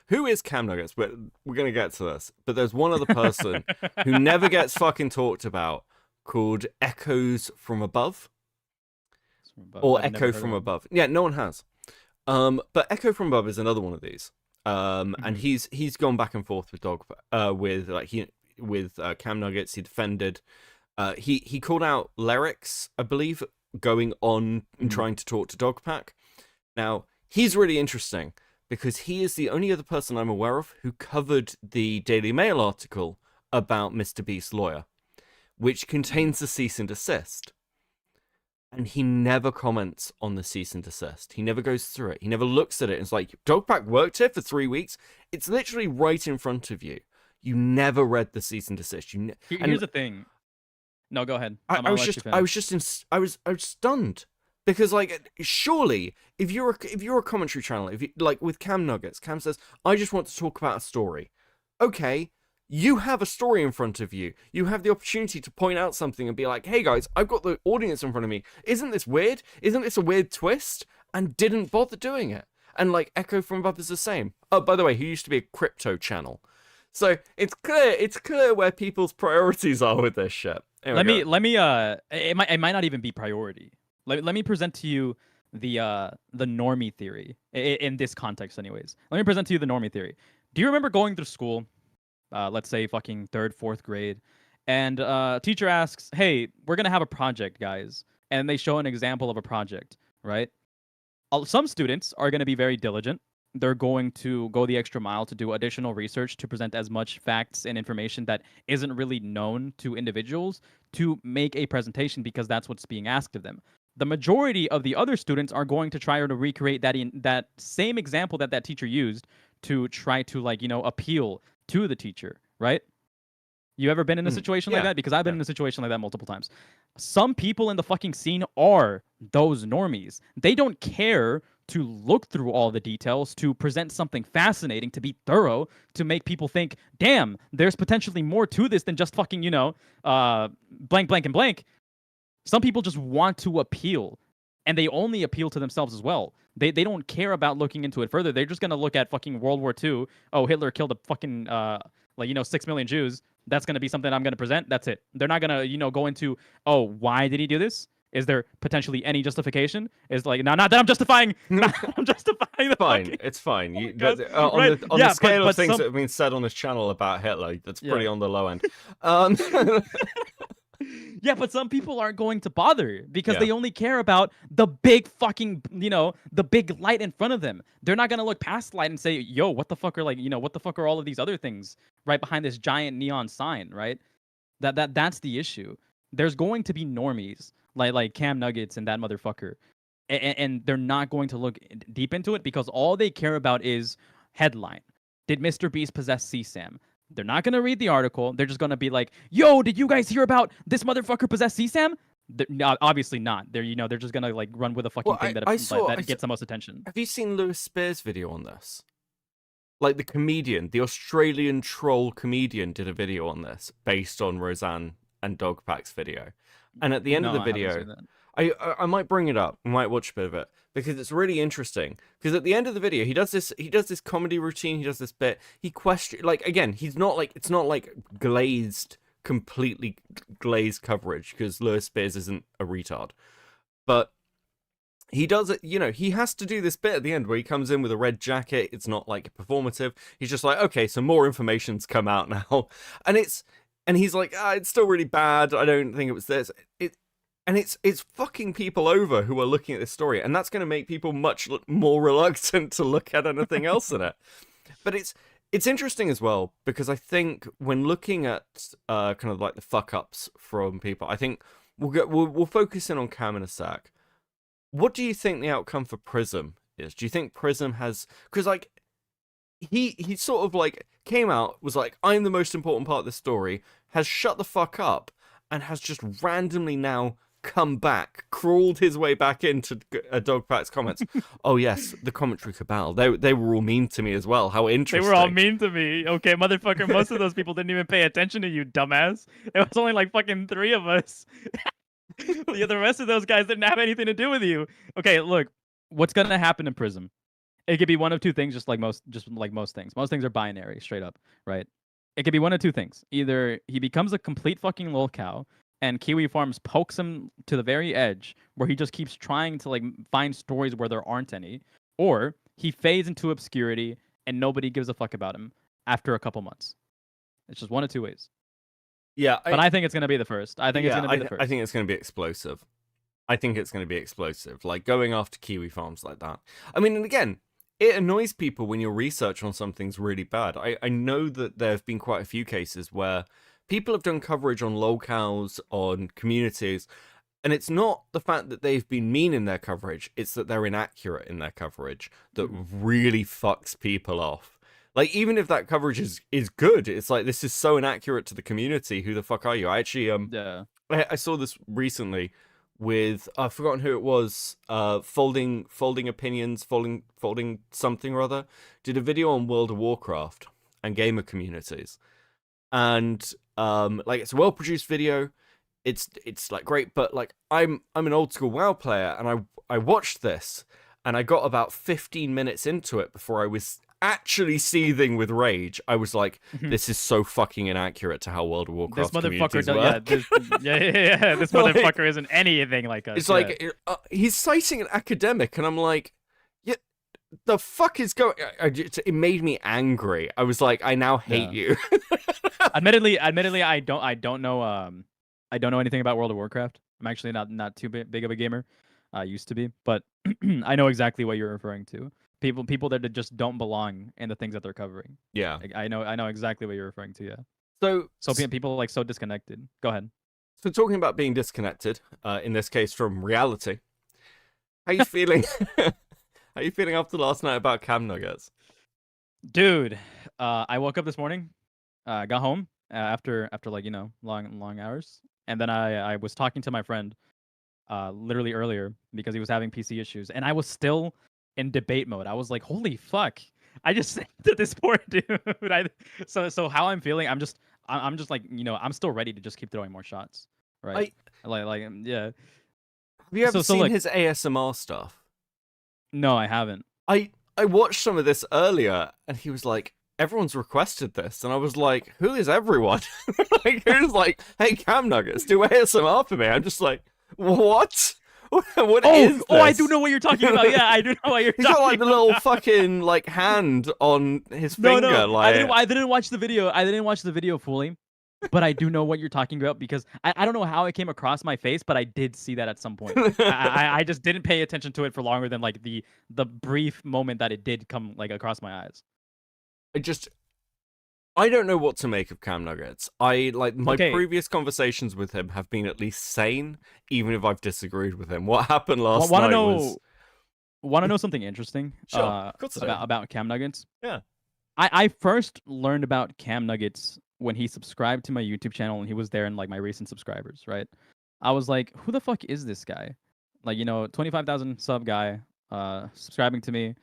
who is Cam Nuggets, but we're gonna get to this. But there's one other person who never gets fucking talked about, called Echoes from Above, or Echo from Above. Yeah, no one has. But Echo from Above is another one of these. And he's gone back and forth with with Cam Nuggets. He defended. He called out lyrics, I believe, going on and trying to talk to Dogpack. Now, he's really interesting because he is the only other person I'm aware of who covered the Daily Mail article about Mr. Beast's lawyer, which contains the cease and desist. And he never comments on the cease and desist. He never goes through it. He never looks at it. It's like, Dogpack worked here for 3 weeks. It's literally right in front of you. You never read the cease and desist. Here's the thing. No, go ahead. I was stunned because, like, surely if you're a commentary channel, if you, like with Cam Nuggets, Cam says, I just want to talk about a story. Okay, you have a story in front of you. You have the opportunity to point out something and be like, hey guys, I've got the audience in front of me. Isn't this weird? Isn't this a weird twist? And didn't bother doing it. And like Echo from Above is the same. Oh, by the way, he used to be a crypto channel. So it's clear where people's priorities are with this shit. Let me it might not even be priority. Let me present to you the normie theory in this context anyways. Let me present to you the normie theory. Do you remember going through school, let's say fucking 3rd, 4th grade, and teacher asks, "Hey, we're going to have a project, guys." And they show an example of a project, right? Some students are going to be very diligent. They're going to go the extra mile to do additional research to present as much facts and information that isn't really known to individuals to make a presentation because that's what's being asked of them. The majority of the other students are going to try to recreate that same example that teacher used to try to, like, appeal to the teacher, right? You ever been in a situation like that? Because I've been in a situation like that multiple times. Some people in the fucking scene are those normies. They don't care to look through all the details, to present something fascinating, to be thorough, to make people think, damn, there's potentially more to this than just fucking, blank, blank, and blank. Some people just want to appeal, and they only appeal to themselves as well. They don't care about looking into it further. They're just going to look at fucking World War II. Oh, Hitler killed a fucking, 6 million Jews. That's going to be something I'm going to present. That's it. They're not going to, go into, oh, why did he do this? Is there potentially any justification? Is like, no, not that I'm justifying. I'm justifying the fine. fucking... It's fine. on The scale of things that have been said on this channel about Hitler, that's pretty on the low end. Yeah, but some people aren't going to bother because they only care about the big fucking, the big light in front of them. They're not going to look past the light and say, yo, what the fuck are what the fuck are all of these other things right behind this giant neon sign, right? That's the issue. There's going to be normies like Cam Nuggets and that motherfucker. And they're not going to look deep into it because all they care about is headline. Did Mr. Beast possess CSAM? They're not going to read the article. They're just going to be like, yo, did you guys hear about this motherfucker possess CSAM? Obviously not. They're just gonna like run with a fucking thing that gets the most attention. Have you seen Lewis Spears' video on this? Like the comedian, the Australian troll comedian, did a video on this based on Roseanne and Dogpack's video. And at the end of the video, I might bring it up. I might watch a bit of it because it's really interesting. Because at the end of the video, he does this comedy routine. He does this bit. He questions, like, again, it's not like completely glazed coverage because Lewis Spears isn't a retard, but he does it. He has to do this bit at the end where he comes in with a red jacket. It's not like performative. He's just like, okay, so more information's come out now, and he's like, it's still really bad. I don't think it was this. It's fucking people over who are looking at this story, and that's going to make people much more reluctant to look at anything else in it. But it's interesting as well because I think when looking at kind of like the fuck ups from people, I think we'll focus in on Cam in a sec. What do you think the outcome for Prism is? Do you think Prism has, because like he sort of like came out, was like, I'm the most important part of the story, has shut the fuck up, and has just randomly now come back, crawled his way back into Dogpack's comments. Oh yes, the commentary cabal. They were all mean to me as well. How interesting. They were all mean to me. Okay, motherfucker, most of those people didn't even pay attention to you, dumbass. It was only like fucking 3 of us. The rest of those guys didn't have anything to do with you. Okay, look, what's gonna happen in Prism? It could be one of two things, just like most things. Most things are binary, straight up, right? It could be one of two things. Either he becomes a complete fucking lolcow, and Kiwi Farms pokes him to the very edge, where he just keeps trying to like find stories where there aren't any, or he fades into obscurity and nobody gives a fuck about him after a couple months. It's just one of two ways. Yeah, but I think it's gonna be the first. I think it's gonna be the first. I think it's gonna be explosive. Like going after Kiwi Farms like that. I mean, and again, it annoys people when your research on something's really bad. I know that there have been quite a few cases where people have done coverage on lolcows, on communities, and it's not the fact that they've been mean in their coverage, it's that they're inaccurate in their coverage that really fucks people off. Like, even if that coverage is good, it's like, this is so inaccurate to the community. Who the fuck are you? I actually, I saw this recently with, I've forgotten who it was, Folding Opinions, Folding something or other, did a video on World of Warcraft and gamer communities. And, like, it's a well-produced video. It's like great, but like, I'm an old school WoW player, and I watched this, and I got about 15 minutes into it before I was actually seething with rage. I was like, this is so fucking inaccurate to how World of Warcraft communities work. This motherfucker isn't anything like us. It's like, he's citing an academic, and I'm like, yeah, the fuck is going... It made me angry. I was like, I now hate you. Admittedly, I don't know anything about World of Warcraft. I'm actually not too big of a gamer. I used to be, but I know exactly what you're referring to. People that just don't belong in the things that they're covering. Yeah, like, I know exactly what you're referring to. Yeah. So people like so disconnected. Go ahead. So talking about being disconnected, in this case from reality, how you feeling? How you feeling after last night about Cam Nuggets? Dude, I woke up this morning, got home after like long hours, and then I was talking to my friend, literally earlier because he was having PC issues, and I was still in debate mode. I was like, holy fuck, I just said to this poor dude. So how I'm feeling, I'm just like, I'm still ready to just keep throwing more shots, right? Yeah. Have you ever seen his ASMR stuff? No, I haven't. I watched some of this earlier, and he was like, everyone's requested this, and I was like, who is everyone? Like, who's like, hey, Cam Nuggets, do ASMR for me? I'm just like, what? What is this? Oh, I do know what you're talking about. Yeah, I do know what you're talking about. He's got like the little fucking like hand on his finger. No, like... I didn't watch the video. I didn't watch the video fully, but I do know what you're talking about because I don't know how it came across my face, but I did see that at some point. I just didn't pay attention to it for longer than like the brief moment that it did come like across my eyes. I don't know what to make of Cam Nuggets. My previous conversations with him have been at least sane, even if I've disagreed with him. What happened last night was... Want to know something interesting? Sure, about Cam Nuggets? Yeah. I first learned about Cam Nuggets when he subscribed to my YouTube channel, and he was there in like my recent subscribers, right? I was like, who the fuck is this guy? Like, 25,000 sub guy, subscribing to me,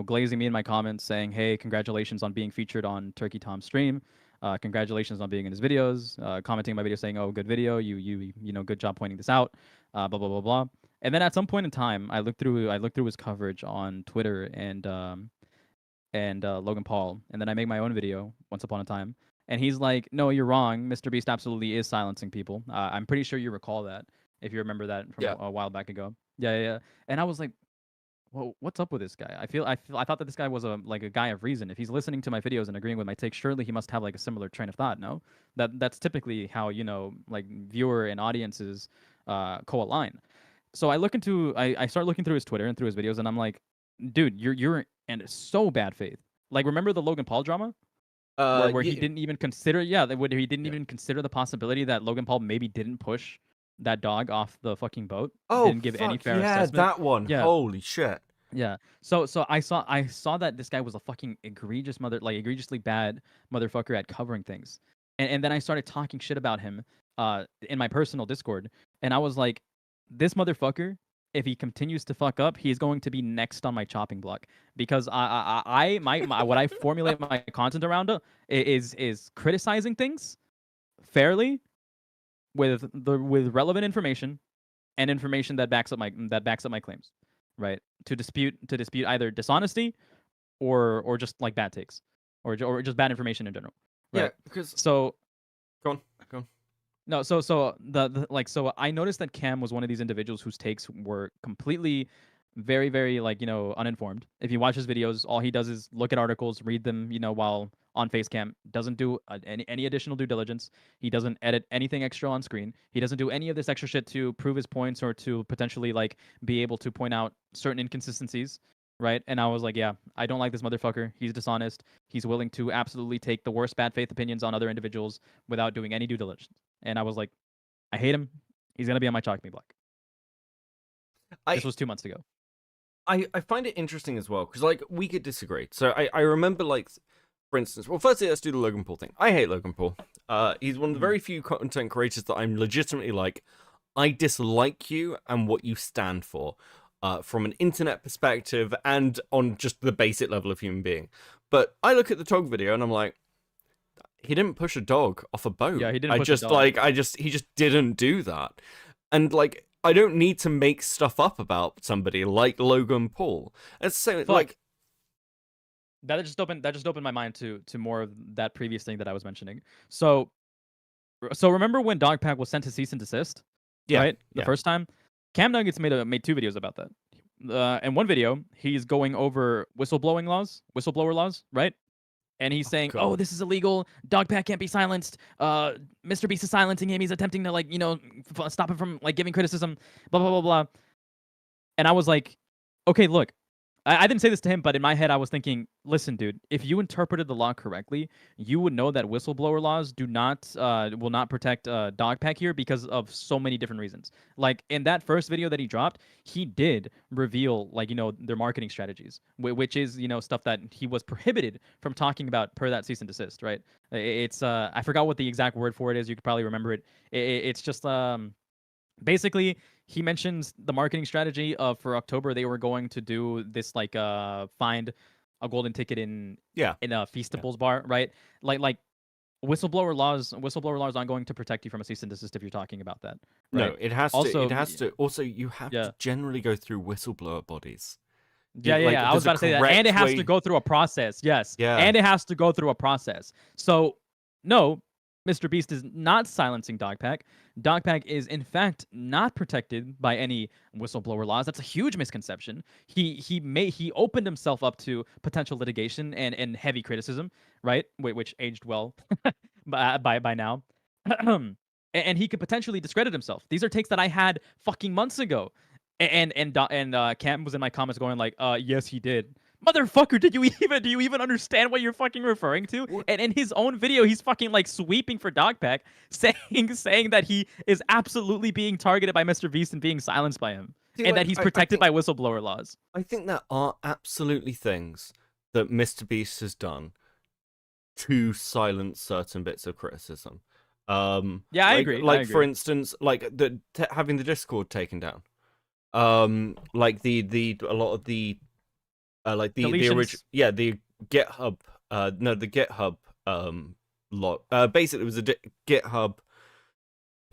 glazing me in my comments saying, hey, congratulations on being featured on Turkey Tom's stream. Congratulations on being in his videos, commenting my video saying, oh, good video. Good job pointing this out, blah, blah, blah, blah. And then at some point in time, I looked through his coverage on Twitter and Logan Paul, and then I make my own video once upon a time, and he's like, "No, you're wrong. Mr. Beast absolutely is silencing people. I'm pretty sure you recall that if you remember that from a while back ago." Yeah. And I was like, "Well, what's up with this guy? I thought that this guy was a guy of reason. If he's listening to my videos and agreeing with my takes, surely he must have like a similar train of thought. No, that's typically how viewer and audiences co-align." So I start looking through his Twitter and through his videos, and I'm like, dude, you're in so bad faith. Like, remember the Logan Paul drama? Where he didn't even consider, he didn't even consider the possibility that Logan Paul maybe didn't push that dog off the fucking boat. Oh, didn't give any fair assessment. That one. Yeah. Holy shit. Yeah. So I saw that this guy was a fucking egregiously bad motherfucker at covering things. And then I started talking shit about him in my personal Discord, and I was like, this motherfucker, if he continues to fuck up, he's going to be next on my chopping block, because what I formulate my content around is criticizing things fairly with relevant information and information that backs up my claims, right? To dispute either dishonesty or just like bad takes or just bad information in general. Right? Yeah, because go on. No, so so I noticed that Cam was one of these individuals whose takes were completely very, very uninformed. If you watch his videos, all he does is look at articles, read them, while on Facecam. Doesn't do any additional due diligence. He doesn't edit anything extra on screen. He doesn't do any of this extra shit to prove his points or to potentially be able to point out certain inconsistencies. Right. And I was like, yeah, I don't like this motherfucker. He's dishonest. He's willing to absolutely take the worst bad faith opinions on other individuals without doing any due diligence. And I was like, I hate him. He's going to be on my chopping block. This was 2 months ago. I find it interesting as well, because we could disagree. So I remember, for instance, well, firstly, let's do the Logan Paul thing. I hate Logan Paul. He's one of the very few content creators that I'm legitimately I dislike you and what you stand for. From an internet perspective and on just the basic level of human being. But I look at the dog video and I'm like, he didn't push a dog off a boat. Yeah, he didn't push a dog. He just didn't do that. And I don't need to make stuff up about somebody like Logan Paul. It's the same, that just opened my mind to more of that previous thing that I was mentioning. So remember when Dogpack was sent to cease and desist? Yeah. Right? The first time? Cam Nuggets made 2 videos about that. In one video, he's going over whistleblower laws, right? And he's saying, God. "Oh, this is illegal. Dogpack can't be silenced. Mr. Beast is silencing him. He's attempting to stop him from giving criticism. Blah blah blah blah." And I was like, "Okay, look, I didn't say this to him, but in my head, I was thinking, listen, dude, if you interpreted the law correctly, you would know that whistleblower laws will not protect Dogpack here because of so many different reasons. Like in that first video that he dropped, he did reveal their marketing strategies, which is stuff that he was prohibited from talking about per that cease and desist, right? It's I forgot what the exact word for it is. You could probably remember it. It's just basically, he mentions the marketing strategy of for October they were going to do this find a golden ticket in a Feastables bar, right? Like whistleblower laws aren't going to protect you from a cease and desist if you're talking about that. Right? No, it has to. Also, you have to generally go through whistleblower bodies. Yeah. I was about to say that, and it has to go through a process. Yes. Yeah. And it has to go through a process. So no. Mr. Beast is not silencing Dogpack. Dogpack is, in fact, not protected by any whistleblower laws. That's a huge misconception. He opened himself up to potential litigation and heavy criticism, right? Which aged well by now. And he could potentially discredit himself. These are takes that I had fucking months ago. And Cam was in my comments going yes, he did. Motherfucker, do you even understand what you're fucking referring to? And in his own video, he's fucking sweeping for Dogpack, saying that he is absolutely being targeted by Mr. Beast and being silenced by him, and that he's protected by whistleblower laws. I think there are absolutely things that Mr. Beast has done to silence certain bits of criticism. Yeah, I like, agree. Like I for agree. instance, like having the Discord taken down. Like the a lot of the like the original, Deletions. yeah, the GitHub, no, the GitHub log. Basically, it was a GitHub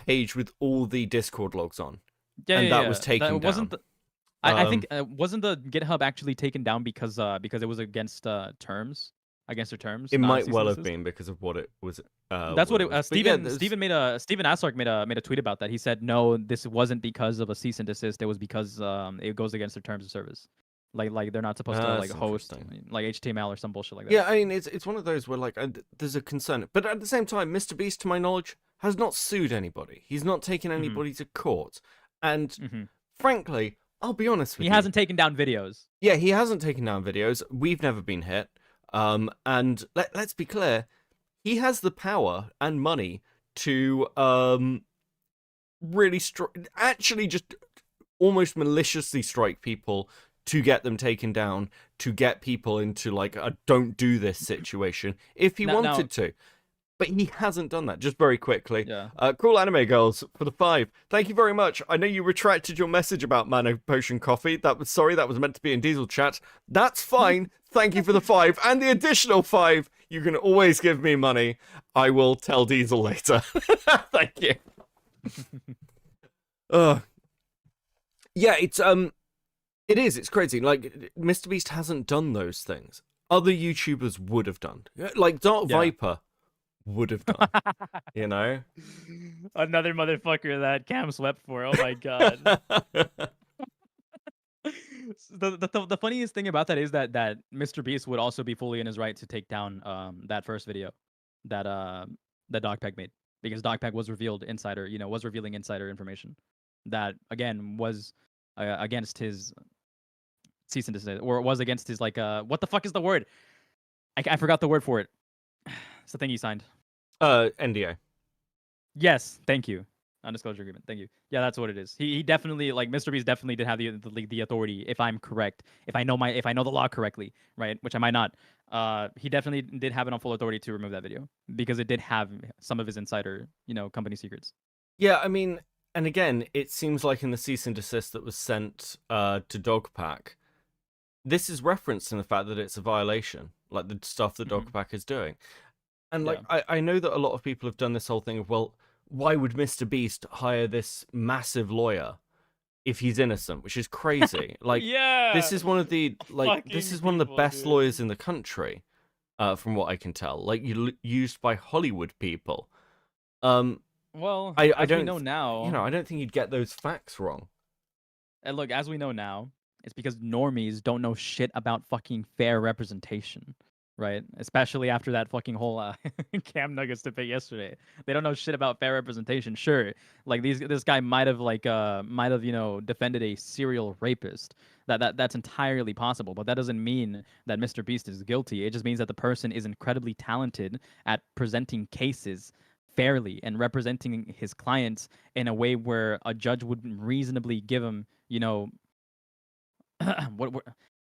page with all the Discord logs on, Yeah, and yeah, that was yeah. taken That wasn't. down. I think Um, wasn't the GitHub actually taken down because it was against terms, against their terms, it not a might cease and well have desist. been because of what it was. That's What what it it. was. But yeah, there's Steven Asark made a tweet about that. He said no, this wasn't because of a cease and desist. It was because it goes against their terms of service. Like they're not supposed to like that's host interesting. like HTML or some bullshit like that. Yeah, I mean, it's one of those where like there's a concern, but at the same time, Mr. Beast, to my knowledge, has not sued anybody. He's not taken Hmm. anybody to court, and Hmm. frankly, I'll be honest He with you. hasn't taken down videos. Yeah, he hasn't taken down videos. We've never been hit. And let's be clear, he has the power and money to really actually just almost maliciously strike people to get them taken down, to get people into like a don't do this situation if he Now, wanted to. But he hasn't done that. Just very quickly. yeah. Cool Anime Girls for the 5. Thank you very much. I know you retracted your message about Mana Potion Coffee. That was meant to be in Diesel chat. That's fine. Thank you for the 5. And the additional 5. You can always give me money. I will tell Diesel later. Thank you. Yeah, it's crazy. Like, Mr. Beast hasn't done those things. Other YouTubers would have done. Like Dark Yeah. Viper would have done. You know? Another motherfucker that Cam swept for. Oh my god. The funniest thing about that is that Mr. Beast would also be fully in his right to take down that first video that Dogpeg made, because Dogpeg was revealing insider information that again was against his cease and desist, or it was against his like what the fuck is the word? I forgot the word for it. It's the thing he signed. NDA. Yes, thank you. Undisclosure agreement. Thank you. Yeah, that's what it is. He definitely, like, Mr. Beast definitely did have the authority, if I'm correct, if I know the law correctly, right? Which I might not. He definitely did have it on full authority to remove that video because it did have some of his insider, company secrets. Yeah, I mean, and again, it seems like in the cease and desist that was sent to Dogpack, this is referenced in the fact that it's a violation, like the stuff that Dogpack is doing. And like, I know that a lot of people have done this whole thing of, well, why would Mr. Beast hire this massive lawyer if he's innocent? Which is crazy. Like, Yeah. this is one of the best dude. lawyers in the country, from what I can tell. Like, used by Hollywood people. Well, I as don't we know now, I don't think you'd get those facts wrong. and look, as we know now, it's because normies don't know shit about fucking fair representation, right? Especially after that fucking whole Cam Nuggets debate yesterday. They don't know shit about fair representation. Sure, like this guy might have defended a serial rapist. That's entirely possible, but that doesn't mean that Mr. Beast is guilty. It just means that the person is incredibly talented at presenting cases fairly and representing his clients in a way where a judge would reasonably give him, what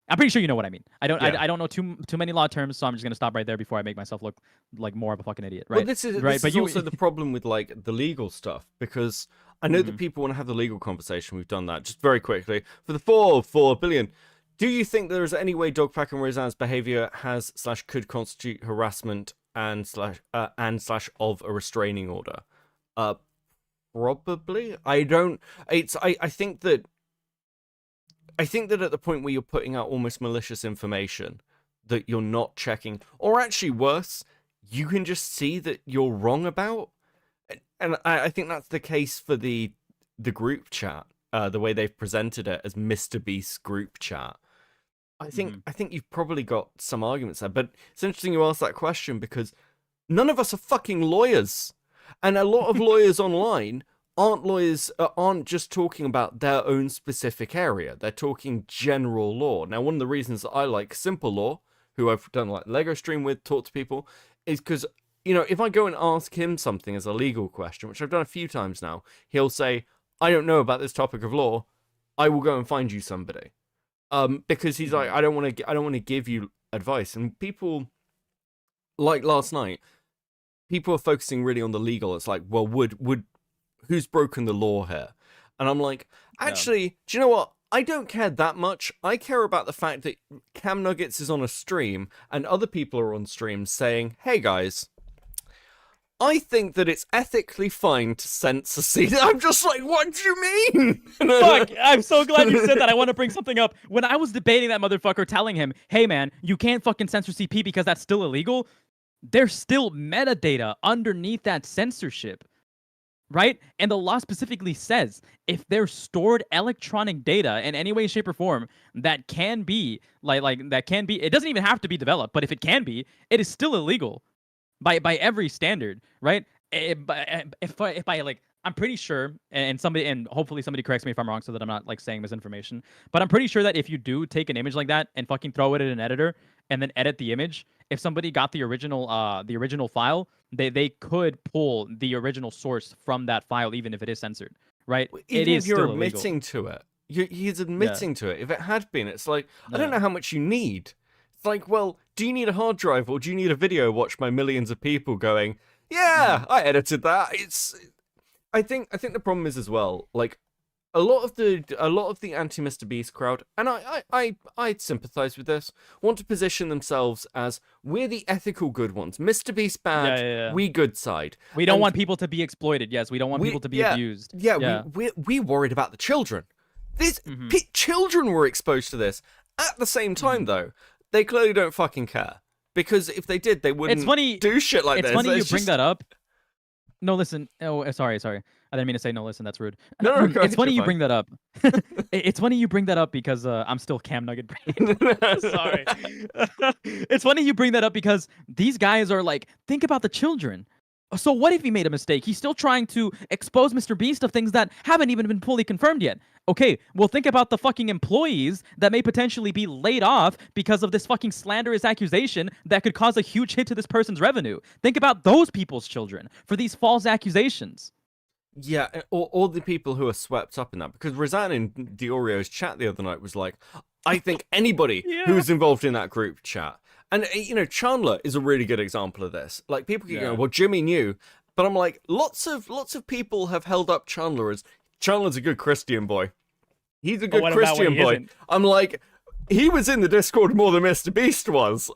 I'm pretty sure you know what I mean. I don't know too many law terms, so I'm just gonna stop right there before I make myself look like more of a fucking idiot, right? Well, this is also the problem with like the legal stuff, because I know that people want to have the legal conversation. We've done that. Just very quickly for the 4 billion. Do you think there is any way Dogpack and Roseanne's behavior has / could constitute harassment and / of a restraining order? Probably. I don't. I think that at the point where you're putting out almost malicious information that you're not checking, or actually worse, you can just see that you're wrong about. And I think that's the case for the group chat, the way they've presented it as Mr. Beast's group chat. I think you've probably got some arguments there, but it's interesting you asked that question because none of us are fucking lawyers, and a lot of lawyers online aren't just talking about their own specific area. They're talking general law. Now, one of the reasons that I like Simple Law, who I've done like Lego stream with, talk to people, is because, if I go and ask him something as a legal question, which I've done a few times now, he'll say, I don't know about this topic of law. I will go and find you somebody. Because he's like, I don't want to give you advice. And people, like last night, people are focusing really on the legal. It's like, well, would who's broken the law here? And I'm like, actually, do you know what? I don't care that much. I care about the fact that Cam Nuggets is on a stream and other people are on stream saying, hey guys, I think that it's ethically fine to censor scenes. I'm just like, what do you mean? Fuck, I'm so glad you said that. I want to bring something up. When I was debating that motherfucker, telling him, hey man, you can't fucking censor CP because that's still illegal, there's still metadata underneath that censorship, right? And the law specifically says if there's stored electronic data in any way, shape, or form that can be, it doesn't even have to be developed, but if it can be, it is still illegal. By every standard, right? I'm pretty sure, and hopefully somebody corrects me if I'm wrong, so that I'm not like saying misinformation. But I'm pretty sure that if you do take an image like that and fucking throw it in an editor and then edit the image, if somebody got the original file, they could pull the original source from that file, even if it is censored, right? Even it is if you're still admitting illegal. to it, he's admitting to it. If it had been, it's like I don't know how much you need. It's like, well, do you need a hard drive or do you need a video watched by millions of people going, yeah, I edited that? I think the problem is as well, like a lot of the anti-Mr. Beast crowd, and I sympathize with this, want to position themselves as we're the ethical good ones. Mr. Beast bad, we good side. We don't want people to be exploited. Yes, we don't want people to be abused. Yeah, we worried about the children. Children were exposed to this. At the same time, though, they clearly don't fucking care. Because if they did, they wouldn't do shit like this. It's funny you bring that up. No, listen. Oh, sorry. I didn't mean to say no, listen. That's rude. No, it's funny you bring that up. It's funny you bring that up because I'm still Cam Nugget brain. Sorry. It's funny you bring that up because these guys are like, think about the children. So what if he made a mistake? He's still trying to expose Mr. Beast of things that haven't even been fully confirmed yet. Okay, well, think about the fucking employees that may potentially be laid off because of this fucking slanderous accusation that could cause a huge hit to this person's revenue. Think about those people's children for these false accusations. Yeah, or the people who are swept up in that. Because Razan in Diorio's chat the other night was like, I think anybody who's involved in that group chat. And, Chandler is a really good example of this. Like, people keep going, well, Jimmy knew. But I'm like, lots of people have held up Chandler as, Chandler's a good Christian boy. He's a good Christian boy. Isn't? I'm like, he was in the Discord more than Mr. Beast was.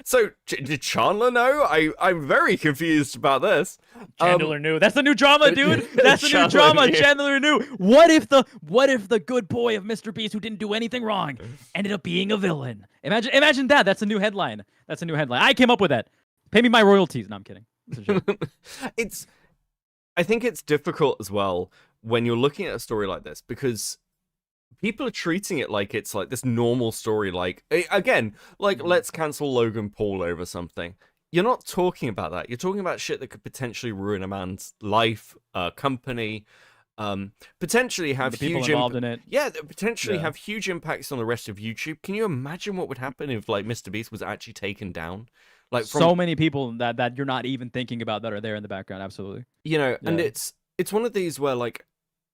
So, did Chandler know? I'm very confused about this. Chandler knew. That's the new drama, dude. That's the new drama. Chandler knew. What if the good boy of Mr. Beast who didn't do anything wrong ended up being a villain? Imagine that. That's a new headline. I came up with that. Pay me my royalties. No, I'm kidding. I think it's difficult as well when you're looking at a story like this because people are treating it like it's like this normal story. Like, again, like let's cancel Logan Paul over something. You're not talking about that. You're talking about shit that could potentially ruin a man's life, company, potentially have the people huge involved in it. Yeah, potentially have huge impacts on the rest of YouTube. Can you imagine what would happen if like Mr. Beast was actually taken down? Like so many people that you're not even thinking about that are there in the background. Absolutely. And it's one of these where like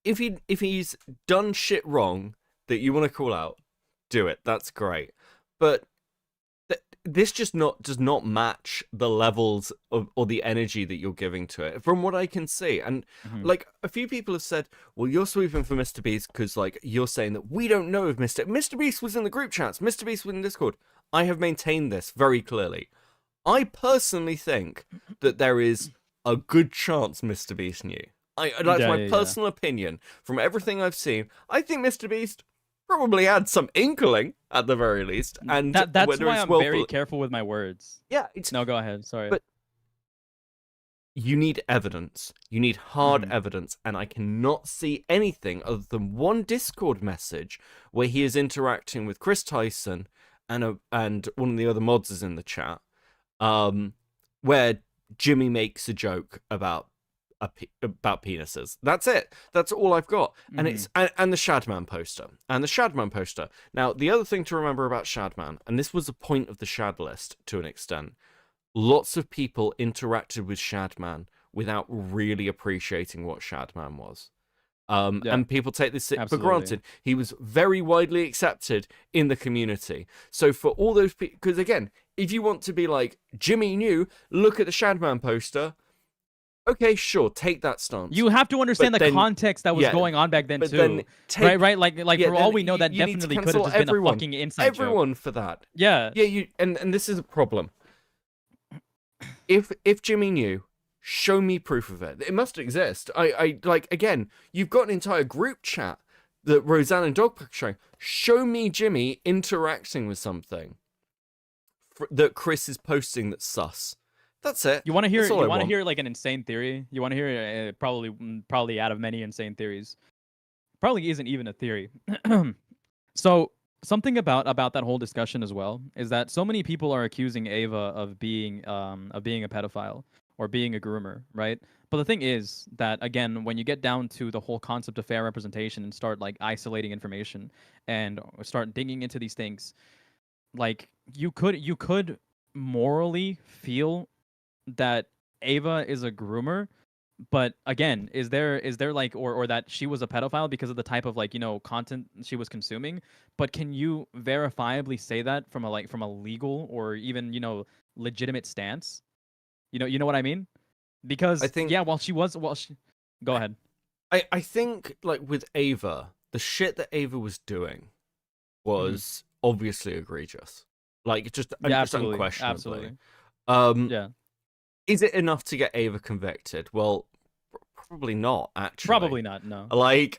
if he's done shit wrong that you want to call out, do it. That's great. But this just does not match the levels or the energy that you're giving to it, from what I can see. And like a few people have said, well, you're sweeping for Mr. Beast because like you're saying that we don't know if Mr. Beast was in the group chats, Mr. Beast was in Discord. I have maintained this very clearly. I personally think that there is a good chance Mr. Beast knew. That's my personal opinion. From everything I've seen, I think Mr. Beast probably had some inkling at the very least. And that's why I'm very careful with my words. Yeah. No, go ahead. Sorry. But you need evidence. You need hard evidence. And I cannot see anything other than one Discord message where he is interacting with Chris Tyson and one of the other mods is in the chat. Where Jimmy makes a joke about penises. That's it. That's all I've got. And it's and the Shadman poster. Now, the other thing to remember about Shadman, and this was the point of the Shad list to an extent, lots of people interacted with Shadman without really appreciating what Shadman was. And people take this for granted. He was very widely accepted in the community. So for all those people, because again, if you want to be like, Jimmy knew, look at the Shadman poster. Okay, sure, take that stance. You have to understand the context that was yeah, going on back then but too. then Right? Like yeah, for all we know, that definitely could have just been a fucking inside joke. Everyone for that. Yeah. Yeah, and this is a problem. If Jimmy knew, show me proof of it. It must exist. I like, again, you've got an entire group chat that Roseanne and Dogpack are showing. Show me Jimmy interacting with something that Chris is posting that's sus. That's it. You want to hear? You want to hear like an insane theory? You want to hear probably out of many insane theories. Probably isn't even a theory. So something about that whole discussion as well is that so many people are accusing Ava of being a pedophile or being a groomer, right? But the thing is that, again, when you get down to the whole concept of fair representation and start like isolating information and start digging into these things, like you could morally feel that Ava is a groomer, but again, is there like or that she was a pedophile because of the type of like, content she was consuming? But can you verifiably say that from a legal or even, legitimate stance? You know what I mean? Because I think, yeah, go ahead. I think like with Ava, the shit that Ava was doing was obviously egregious. Like just unquestionably. Yeah. Is it enough to get Ava convicted? Well, probably not, actually. Probably not, no. Like,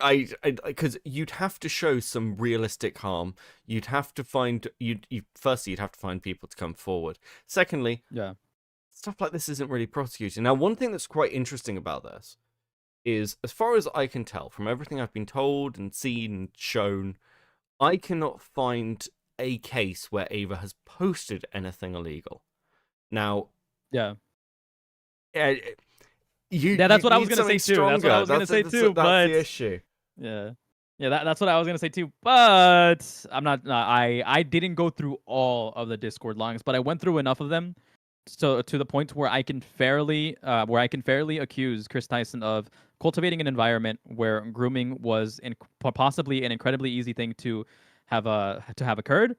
because you'd have to show some realistic harm. You'd have to find, firstly, you'd have to find people to come forward. Secondly, yeah, stuff like this isn't really prosecuted. Now, one thing that's quite interesting about this is, as far as I can tell, from everything I've been told and seen and shown, I cannot find a case where Ava has posted anything illegal. Now, yeah. That's what I was gonna say too. That's what I was gonna say too. But that's the issue. Yeah, that's what I was gonna say too. But I'm not. I didn't go through all of the Discord logs, but I went through enough of them, so to the point where I can fairly accuse Chris Tyson of cultivating an environment where grooming was possibly an incredibly easy thing to have occurred,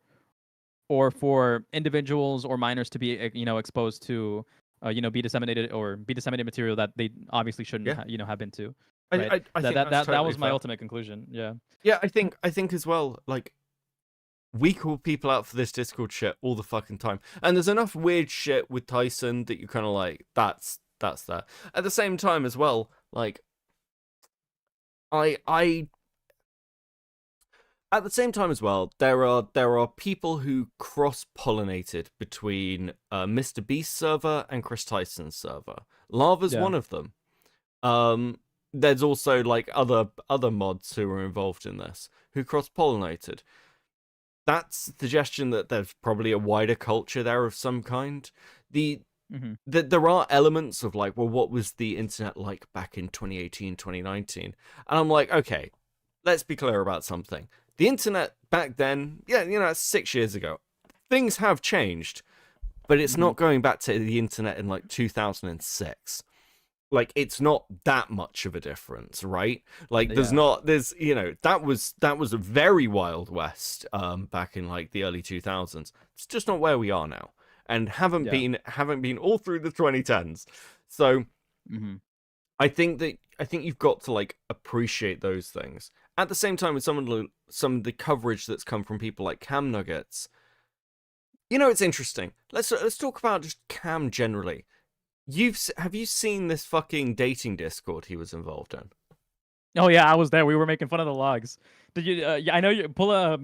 or for individuals or minors to be exposed to. Be disseminated material that they obviously shouldn't, have been to. Right? I think that was my ultimate conclusion. Yeah. Yeah, I think as well. Like, we call people out for this Discord shit all the fucking time, and there's enough weird shit with Tyson that you kind of like. That's that. At the same time as well, like, At the same time as well, there are people who cross-pollinated between Mr. Beast server and Chris Tyson's server. Lava's one of them. There's also like other mods who were involved in this who cross-pollinated. That's a suggestion that there's probably a wider culture there of some kind. There are elements of like, well, what was the internet like back in 2018, 2019? And I'm like, okay, let's be clear about something. The internet back then, it's 6 years ago. Things have changed, but it's not going back to the internet in like 2006. Like, it's not that much of a difference, right? Like, that was a very Wild West back in like the early 2000s. It's just not where we are now, and haven't been all through the 2010s. So, I think you've got to like appreciate those things. At the same time, with some of the coverage that's come from people like Cam Nuggets, it's interesting. Let's talk about just Cam generally. Have you seen this fucking dating Discord he was involved in? Oh yeah, I was there. We were making fun of the logs. Did you? I know you pull up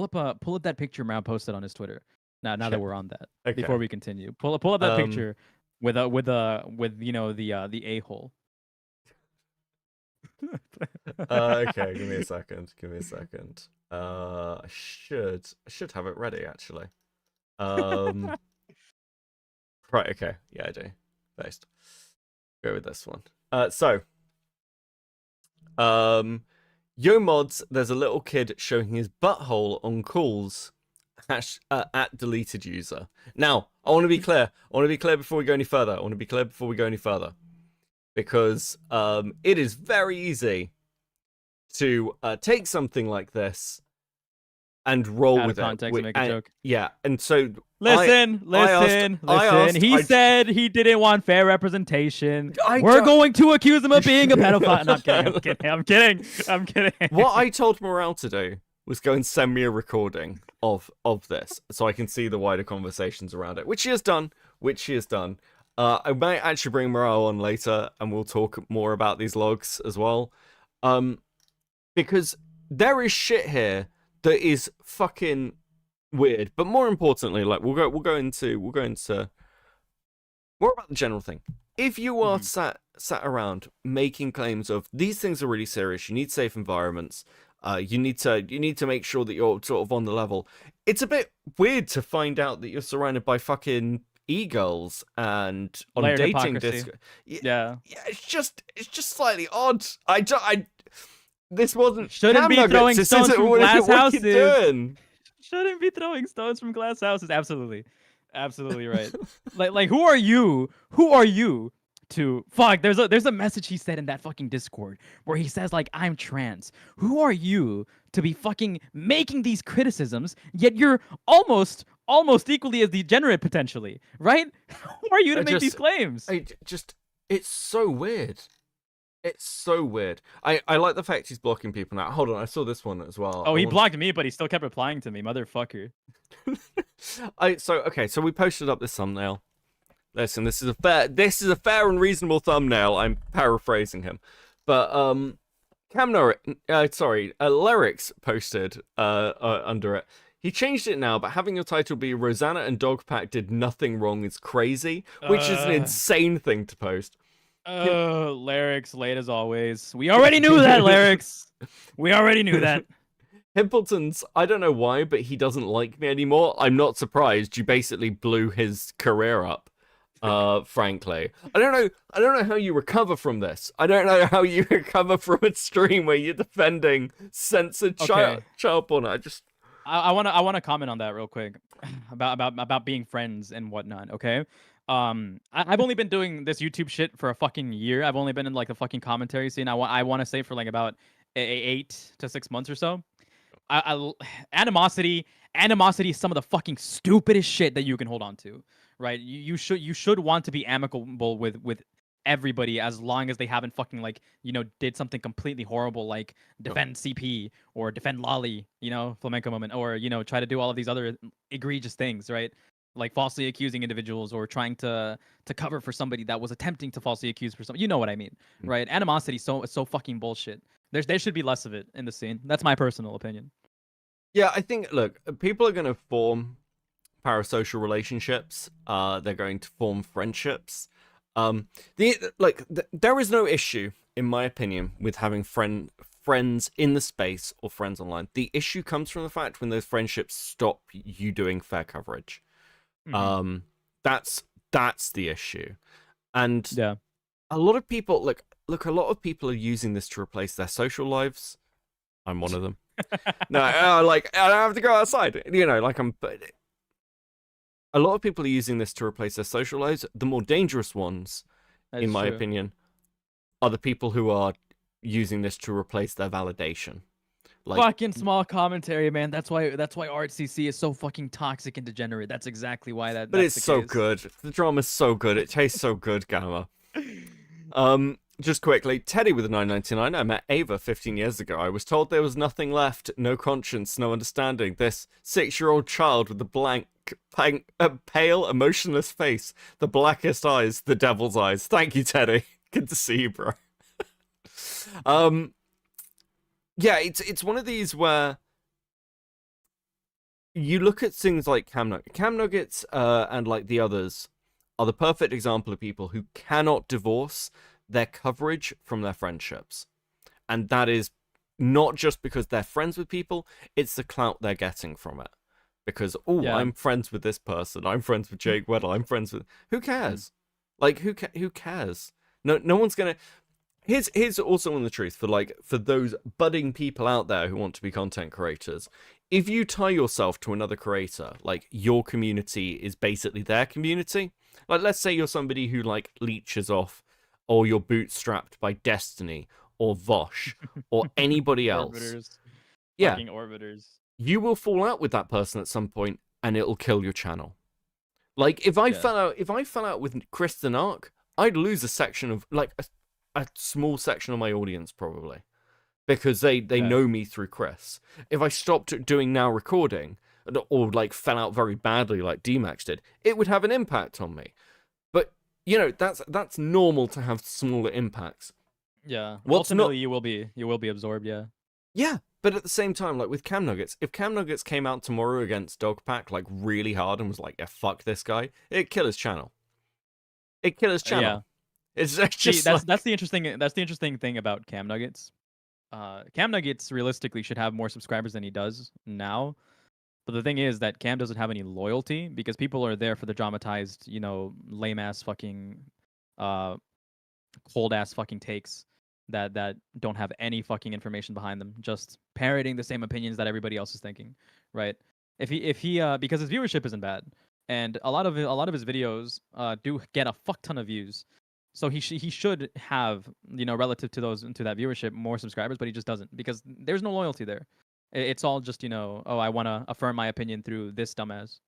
that picture Mao posted on his Twitter. Now that we're on that, okay. Before we continue, pull up that picture with the a-hole. Okay, give me a second. I should have it ready actually. Right, okay, yeah, I do. Based. Go with this one. Yo mods, there's a little kid showing his butthole on calls. At deleted user. Now, I want to be clear. Before we go any further. Because it is very easy to take something like this and roll out with of context it. And make a joke. Yeah, and so Listen. He said he didn't want fair representation. I We're don't- going to accuse him of being a pedophile. No, I'm kidding. What I told Morale to do was go and send me a recording of this, so I can see the wider conversations around it, which she has done. I might actually bring Morale on later, and we'll talk more about these logs as well. Because there is shit here that is fucking weird. But more importantly, like we'll go into more about the general thing. If you are sat around making claims of these things are really serious, you need safe environments. You need to make sure that you're sort of on the level. It's a bit weird to find out that you're surrounded by fucking e-girls and on Layered dating hypocrisy. disc. Yeah. It's just slightly odd. This wasn't Shouldn't be Ham Nuggets. throwing This stones isn't from what glass you're houses. doing. Shouldn't be throwing stones from glass houses. Absolutely right. like who are you to fuck? There's a message he said in that fucking Discord where he says like, I'm trans. Who are you to be fucking making these criticisms, yet you're almost equally as degenerate potentially, right? Who are you to make these claims? It's so weird. It's so weird. I like the fact he's blocking people now. Hold on, I saw this one as well. Oh, he blocked me, but he still kept replying to me, motherfucker. So we posted up this thumbnail. Listen, this is a fair and reasonable thumbnail. I'm paraphrasing him, but Lyrics posted under it. He changed it now, but having your title be Rosanna and Dogpack did nothing wrong is crazy, which is an insane thing to post. Lyrics, late as always. We already knew that, Lyrics. We already knew that. Himpleton's, I don't know why, but he doesn't like me anymore. I'm not surprised. You basically blew his career up. Frankly, I don't know how you recover from this. I don't know how you recover from a stream where you're defending censored child porn. I want to comment on that real quick about being friends and whatnot. Okay. I've only been doing this YouTube shit for a fucking year. I've only been in like the fucking commentary scene. I want to say for like about 8 to 6 months or so. Animosity is some of the fucking stupidest shit that you can hold on to, right? You should want to be amicable with everybody as long as they haven't fucking like, did something completely horrible like defend CP or defend Lolly, flamenco moment, or try to do all of these other egregious things, right? Like falsely accusing individuals or trying to cover for somebody that was attempting to falsely accuse for something. You know what I mean, right? Animosity is so fucking bullshit. There should be less of it in the scene. That's my personal opinion. Yeah, I think, look, people are going to form parasocial relationships. They're going to form friendships. There is no issue, in my opinion, with having friends in the space or friends online. The issue comes from the fact when those friendships stop you doing fair coverage. Mm-hmm. That's the issue. And yeah, a lot of people look, a lot of people are using this to replace their social lives. I'm one of them. No, I don't have to go outside. A lot of people are using this to replace their social lives. The more dangerous ones, in my opinion, are the people who are using this to replace their validation. Fucking small commentary, man. That's why ArtCC is so fucking toxic and degenerate. That's exactly why that. But it's so good. The drama's so good. It tastes so good, Gamma. Just quickly, Teddy with a 9.99. I met Ava 15 years ago. I was told there was nothing left, no conscience, no understanding. This 6-year-old child with the pale, emotionless face, the blackest eyes, the devil's eyes. Thank you, Teddy. Good to see you, bro. Yeah, it's one of these where you look at things like Cam Nuggets, and like the others are the perfect example of people who cannot divorce their coverage from their friendships. And that is not just because they're friends with people, it's the clout they're getting from it. Because, I'm friends with this person, I'm friends with Jake Weddle, I'm friends with... Who cares? Like, who cares? No one's gonna... Here's also one of the truth for those budding people out there who want to be content creators. If you tie yourself to another creator, like your community is basically their community. Like, let's say you're somebody who like leeches off, or you're bootstrapped by Destiny or Vosh or anybody else. Orbiters. Yeah, fucking orbiters. You will fall out with that person at some point, and it'll kill your channel. Like if I Yeah. fell out with Kristen Ark, I'd lose a section of like a small section of my audience probably, because they Yeah. know me through Chris. If I stopped doing Now Recording, or like fell out very badly like D-Max did, it would have an impact on me. But you know, that's normal to have smaller impacts. Yeah. What's Ultimately, you will be absorbed. Yeah. Yeah, but at the same time, like with Cam Nuggets, if Cam Nuggets came out tomorrow against Dogpack like really hard and was like, "Yeah, fuck this guy," it'd kill his channel. It'd kill his channel. Yeah. It's See, just that's the interesting thing about Cam Nuggets. Cam Nuggets realistically should have more subscribers than he does now. But the thing is that Cam doesn't have any loyalty because people are there for the dramatized, lame ass fucking, uh, cold ass fucking takes that don't have any fucking information behind them, just parroting the same opinions that everybody else is thinking, right? If he because his viewership isn't bad, and a lot of his videos do get a fuck ton of views, so he should have, relative to that viewership, more subscribers, but he just doesn't because there's no loyalty there. It's all just, oh, I want to affirm my opinion through this dumbass.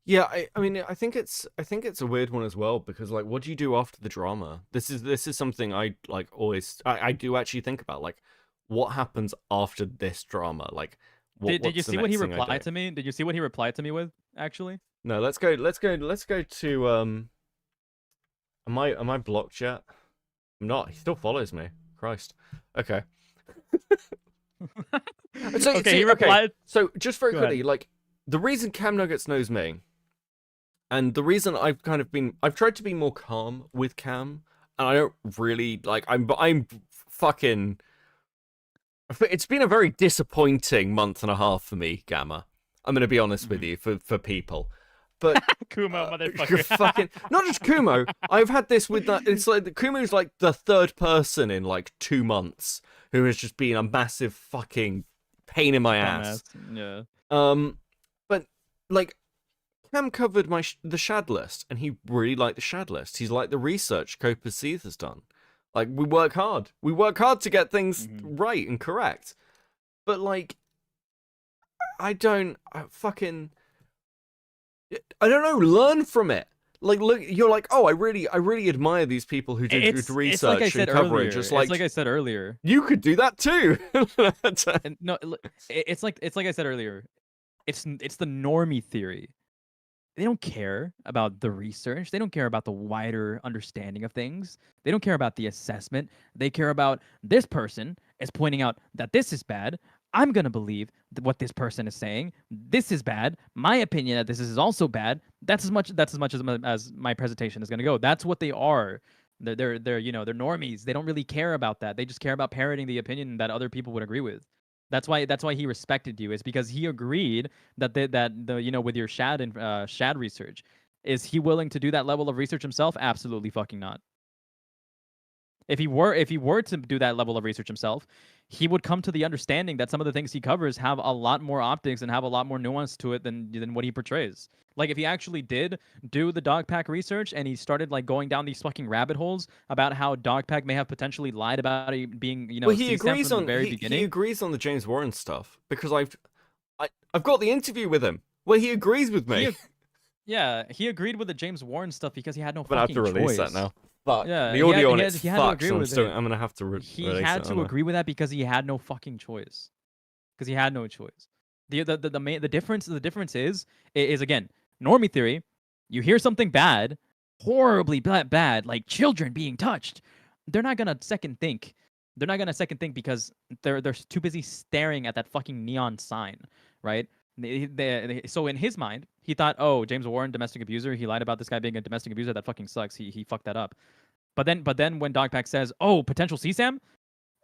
yeah. I mean, I think it's a weird one as well because like, what do you do after the drama? This is something I like always. I do actually think about like, what happens after this drama? Like, Did you what's the see what he next thing I replied do? to me? Did you see what he replied to me with, actually? No, let's go to Am I blocked yet? I'm not. He still follows me. Christ. Okay. So, Okay, see, he replied. So just very Go ahead. quickly, like the reason Cam Nuggets knows me, and the reason I've tried to be more calm with Cam, and I don't really like. I'm fucking. It's been a very disappointing month and a half for me, Gamma. I'm gonna be honest with you for people. But Kumo, motherfucker. fucking not just Kumo. I've had this with that. It's like Kumo's like the third person in like 2 months who has just been a massive fucking pain in my ass. Yeah. But like Cam covered the shad list, and he really liked the shad list. He's like the research Copecast has done. Like we work hard. We work hard to get things right and correct. But like, I don't know. Learn from it. Like, look, you're like, oh, I really admire these people who do good research like I said and coverage. earlier. It's like I said earlier. you could do that too. And no, it's like I said earlier. It's the normie theory. They don't care about the research. They don't care about the wider understanding of things. They don't care about the assessment. They care about this person is pointing out that this is bad. I'm going to believe what this person is saying. This is bad. My opinion that this is also bad. That's as much as my presentation is going to go. That's what they are. They're they're normies. They don't really care about that. They just care about parroting the opinion that other people would agree with. That's why he respected you, is because he agreed that with your shad and shad research. Is he willing to do that level of research himself? Absolutely fucking not. If he were to do that level of research himself, he would come to the understanding that some of the things he covers have a lot more optics and have a lot more nuance to it than what he portrays. Like if he actually did do the Dogpack research and he started like going down these fucking rabbit holes about how Dogpack may have potentially lied about it being, well, he CSAM agrees from on the very beginning. He agrees on the James Warren stuff because I've got the interview with him where he agrees with me. He agreed with the James Warren stuff because he had no But I have fucking to release choice. that now. Fuck. Yeah, The audio on it's he had to fucked, agree so with it. I'm gonna have to He release had it, to aren't I? agree with that because he had no fucking choice. Because he had no choice. The difference is again, normie theory. You hear something bad, horribly bad, like children being touched. They're not gonna second think. They're not gonna second think because they're too busy staring at that fucking neon sign, right? So in his mind, he thought, oh, James Warren, domestic abuser. He lied about this guy being a domestic abuser. That fucking sucks. He fucked that up. But then when Dogpack says, oh, potential CSAM,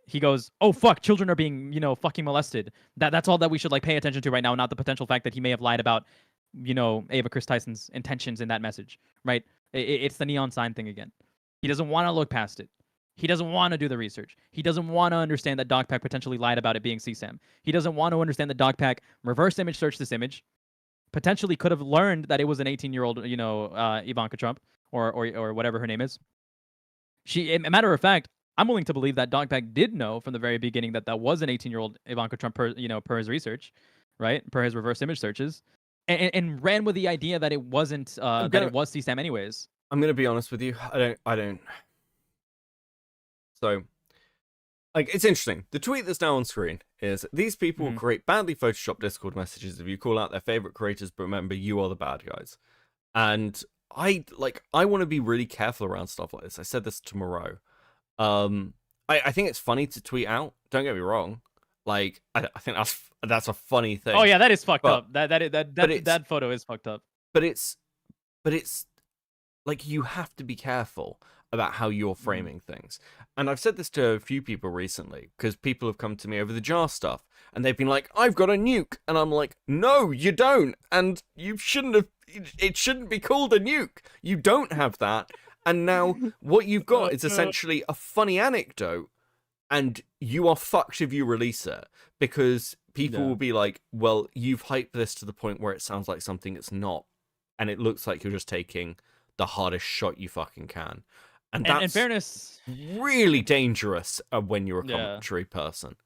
he goes, oh fuck, children are being, fucking molested. That's all that we should like pay attention to right now, not the potential fact that he may have lied about, Ava Chris Tyson's intentions in that message, right? It's the neon sign thing again. He doesn't want to look past it. He doesn't want to do the research. He doesn't want to understand that Dogpack potentially lied about it being CSAM. He doesn't want to understand that Dogpack reverse image searched this image, potentially could have learned that it was an 18-year-old, Ivanka Trump or whatever her name is. A matter of fact, I'm willing to believe that Dogpack did know from the very beginning that was an 18-year-old Ivanka Trump per his research, right? Per his reverse image searches. and ran with the idea that it wasn't that it was CSAM anyways. I'm gonna be honest with you. I don't. So, like, it's interesting. The tweet that's now on screen is these people will create badly photoshopped Discord messages if you call out their favorite creators, but remember, you are the bad guys. And I want to be really careful around stuff like this. I said this to Moreau. I think it's funny to tweet out. Don't get me wrong. Like, I think that's a funny thing. Oh yeah, that is fucked up. That photo is fucked up. But it's like, you have to be careful about how you're framing things. And I've said this to a few people recently, because people have come to me over the jar stuff, and they've been like, I've got a nuke. And I'm like, no, you don't. And you shouldn't have, it shouldn't be called a nuke. You don't have that. And now what you've got is essentially a funny anecdote, and you are fucked if you release it, because people will be like, well, you've hyped this to the point where it sounds like something it's not. And it looks like you're just taking the hardest shot you fucking can. And that's in fairness, really dangerous when you're a commentary person.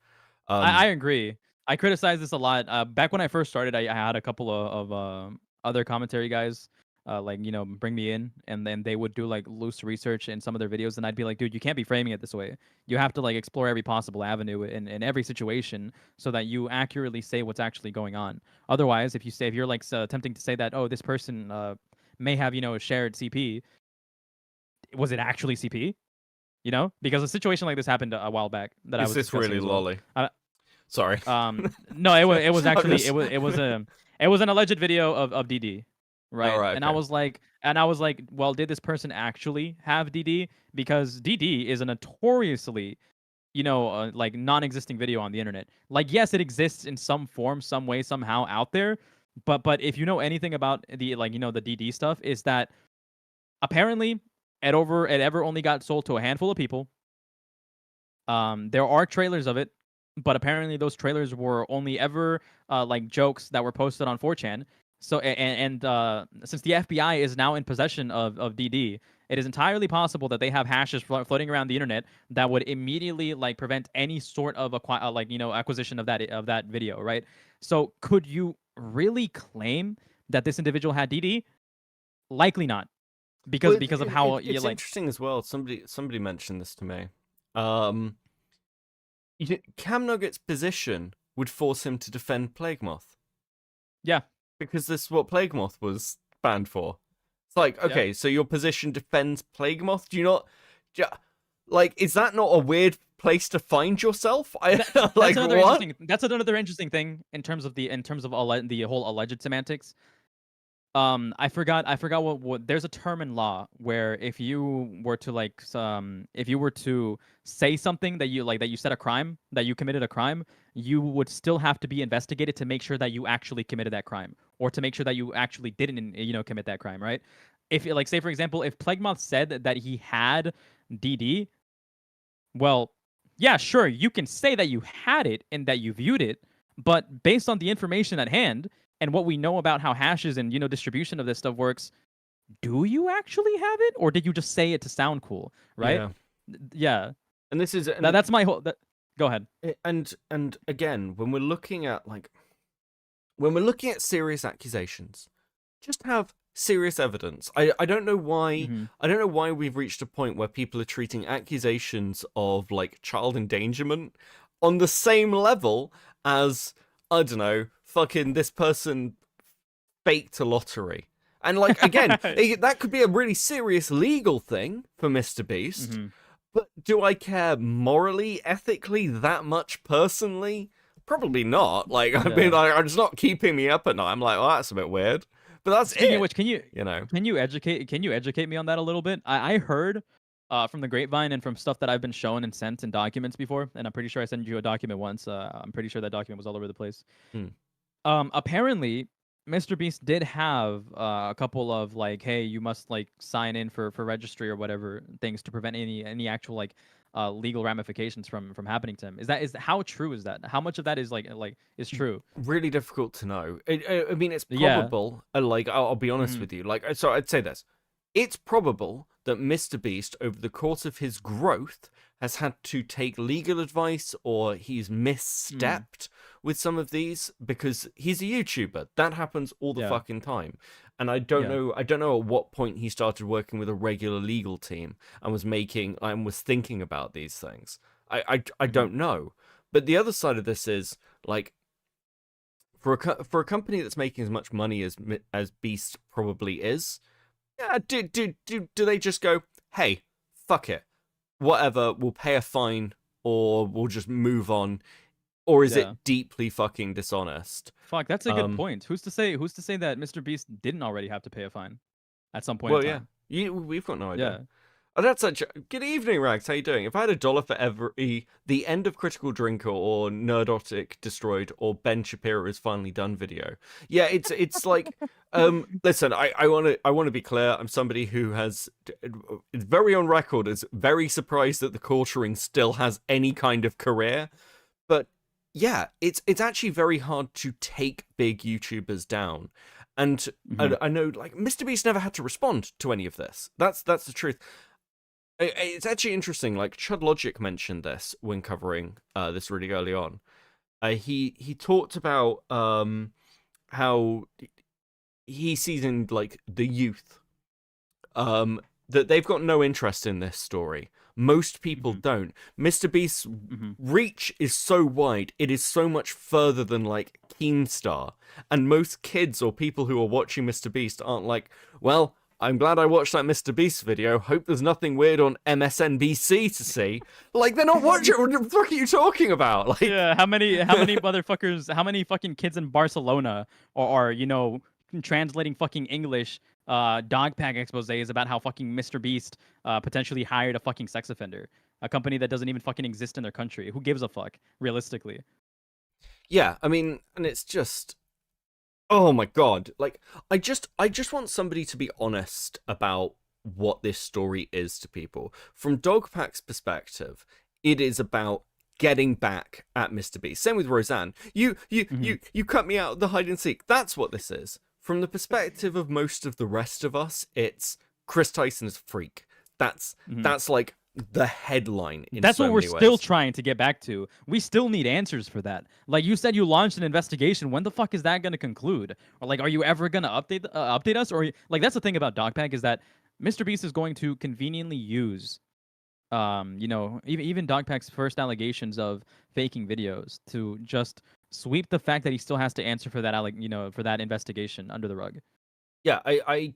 I agree. I criticize this a lot. Back when I first started, I had a couple of other commentary guys, like, you know, bring me in, and then they would do like loose research in some of their videos, and I'd be like, dude, you can't be framing it this way. You have to like explore every possible avenue in every situation so that you accurately say what's actually going on. Otherwise, if you're like attempting to say that, oh, this person may have, you know, shared CP. Was it actually CP? You know, because a situation like this happened a while back. That is this really lolly? Sorry. No, it was actually it was an alleged video of DD, right? Oh, right, and okay. I was like, well, did this person actually have DD? Because DD is a notoriously, you know, like non-existing video on the internet. Like, yes, it exists in some form, some way, somehow out there, but if you know anything about the, like, you know, the DD stuff, is that apparently it ever only got sold to a handful of people. There are trailers of it, but apparently those trailers were only ever like jokes that were posted on 4chan. So and since the FBI is now in possession of DD, it is entirely possible that they have hashes floating around the internet that would immediately like prevent any sort of like, you know, acquisition of that video, right? So could you really claim that this individual had DD? Likely not. Because of how it's like interesting as well. Somebody mentioned this to me. Cam Nugget's position would force him to defend Plague Moth. Yeah, because this is what Plague Moth was banned for. It's like, okay, so your position defends Plague Moth. Do you not, like, is that not a weird place to find yourself? Like, what? That's another interesting thing in terms of the whole alleged semantics. I forgot what there's a term in law where if you were to say something that you said a crime, that you committed a crime, you would still have to be investigated to make sure that you actually committed that crime, or to make sure that you actually didn't, you know, commit that crime, right? If, like, say for example, if Plaguemoth said that he had DD, well, yeah, sure, you can say that you had it and that you viewed it, but based on the information at hand and what we know about how hashes and, you know, distribution of this stuff works, do you actually have it, or did you just say it to sound cool, right? Yeah. And this is that's my whole. Go ahead. And again, when we're looking at serious accusations, just have serious evidence. I don't know why. I don't know why we've reached a point where people are treating accusations of like child endangerment on the same level as, I don't know, fucking this person faked a lottery. And like, again, that could be a really serious legal thing for Mr. Beast. But do I care morally, ethically, that much personally? Probably not. Like, I mean, like, it's not keeping me up at night. I'm like, well, that's a bit weird. But that's Speaking it. of which, can you educate me on that a little bit? I heard from the grapevine and from stuff that I've been shown and sent in documents before, and I'm pretty sure I sent you a document once. I'm pretty sure that document was all over the place. Apparently, Mr. Beast did have a couple of like, hey, you must like sign in for registry or whatever things to prevent any actual like legal ramifications from happening to him. How true is that? How much of that is like is true? Really difficult to know. I mean, it's probable. Like, I'll be honest with you. Like, so I'd say this: it's probable that Mr. Beast, over the course of his growth, has had to take legal advice, or he's misstepped with some of these because he's a YouTuber. That happens all the fucking time. And I don't know at what point he started working with a regular legal team and was thinking about these things. I don't know. But the other side of this is like, for a company that's making as much money as Beast probably is, yeah, do they just go, hey, fuck it, whatever, we'll pay a fine or we'll just move on? Or is it deeply fucking dishonest? Fuck, that's a good point. Who's to say that Mr. Beast didn't already have to pay a fine at some point in time? Yeah. We've got no idea. Yeah. Oh, that's such. Good evening, Rags. How you doing? If I had $1 for every the end of Critical Drinker or Nerdotic Destroyed or Ben Shapiro is finally done video, yeah, it's like, listen, I want to be clear. I'm somebody who is very on record as very surprised that the Quartering still has any kind of career, but yeah, it's actually very hard to take big YouTubers down. And I know, like, Mr. Beast never had to respond to any of this. That's the truth. It's actually interesting. Like, Chud Logic mentioned this when covering this really early on. He talked about how he sees in like the youth that they've got no interest in this story. Most people don't. Mr. Beast's reach is so wide, it is so much further than like Keemstar. And most kids or people who are watching Mr. Beast aren't like, well, I'm glad I watched that Mr. Beast video. Hope there's nothing weird on MSNBC to see. Like, they're not watching. What the fuck are you talking about? Like, yeah, how many motherfuckers, how many fucking kids in Barcelona are translating fucking English dog pack exposés about how fucking Mr. Beast potentially hired a fucking sex offender, a company that doesn't even fucking exist in their country. Who gives a fuck, realistically? Yeah, I mean, and it's just, oh my god, like, I just want somebody to be honest about what this story is to people. From Dogpack's perspective, it is about getting back at Mr. Beast. Same with Roseanne. You cut me out of the hide and seek. That's what this is. From the perspective of most of the rest of us, it's Chris Tyson is a freak. That's like the headline. That's what we're still trying to get back to. We still need answers for that. Like you said, you launched an investigation. When the fuck is that going to conclude? Or like, are you ever going to update us? Or like, that's the thing about Dogpack is that Mr. Beast is going to conveniently use, even Dogpack's first allegations of faking videos to just sweep the fact that he still has to answer for that, for that investigation under the rug. Yeah, I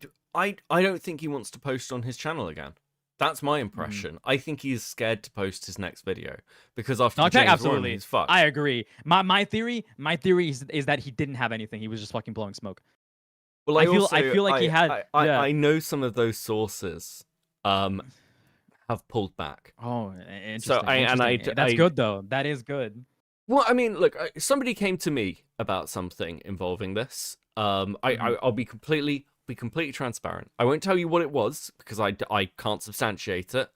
don't think he wants to post on his channel again. That's my impression. I think he's scared to post his next video because after Dogpack, James absolutely, Warren, he's fucked. I agree. My theory is that he didn't have anything. He was just fucking blowing smoke. Well, I feel like he had. I know some of those sources have pulled back. Oh, interesting. So that's good though. That is good. Well, I mean, look, somebody came to me about something involving this. I'll be completely transparent. I won't tell you what it was because I can't substantiate it,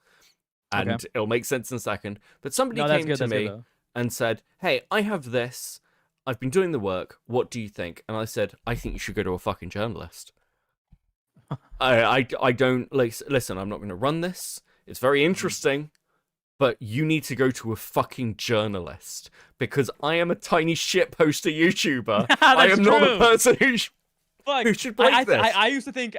and it'll make sense in a second. But somebody came to me and said, "Hey, I have this. I've been doing the work. What do you think?" And I said, "I think you should go to a fucking journalist." I don't listen. I'm not going to run this. It's very interesting. But you need to go to a fucking journalist because I am a tiny shitposter YouTuber. I am not a person who should break this. I used to think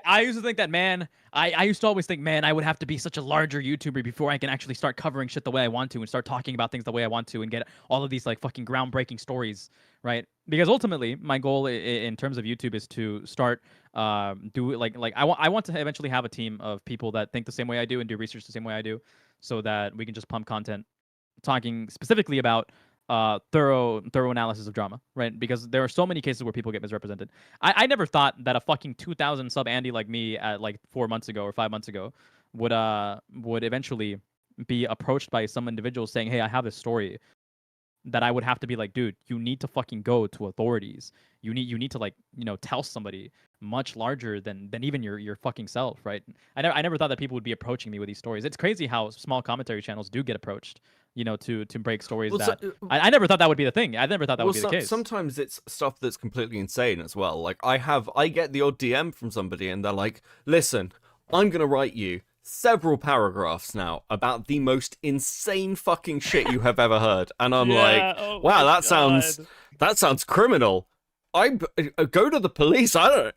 that, man. I used to always think, man, I would have to be such a larger YouTuber before I can actually start covering shit the way I want to and start talking about things the way I want to and get all of these like fucking groundbreaking stories, right? Because ultimately, my goal in terms of YouTube is to start I want to eventually have a team of people that think the same way I do and do research the same way I do, so that we can just pump content talking specifically about thorough analysis of drama, right? Because there are so many cases where people get misrepresented. I never thought that a fucking 2,000 sub Andy like me at like 4 months ago or 5 months ago would eventually be approached by some individual saying, "Hey, I have this story," that I would have to be like, "Dude, you need to fucking go to authorities. You need to tell somebody much larger than even your fucking self," right? I never thought that people would be approaching me with these stories. It's crazy how small commentary channels do get approached, to break stories I never thought that would be the thing. I never thought that would be the case. Sometimes it's stuff that's completely insane as well. Like I get the odd DM from somebody and they're like, "Listen, I'm gonna write you several paragraphs now about the most insane fucking shit you have ever heard," and I'm wow, that sounds That sounds criminal. I go to the police. I don't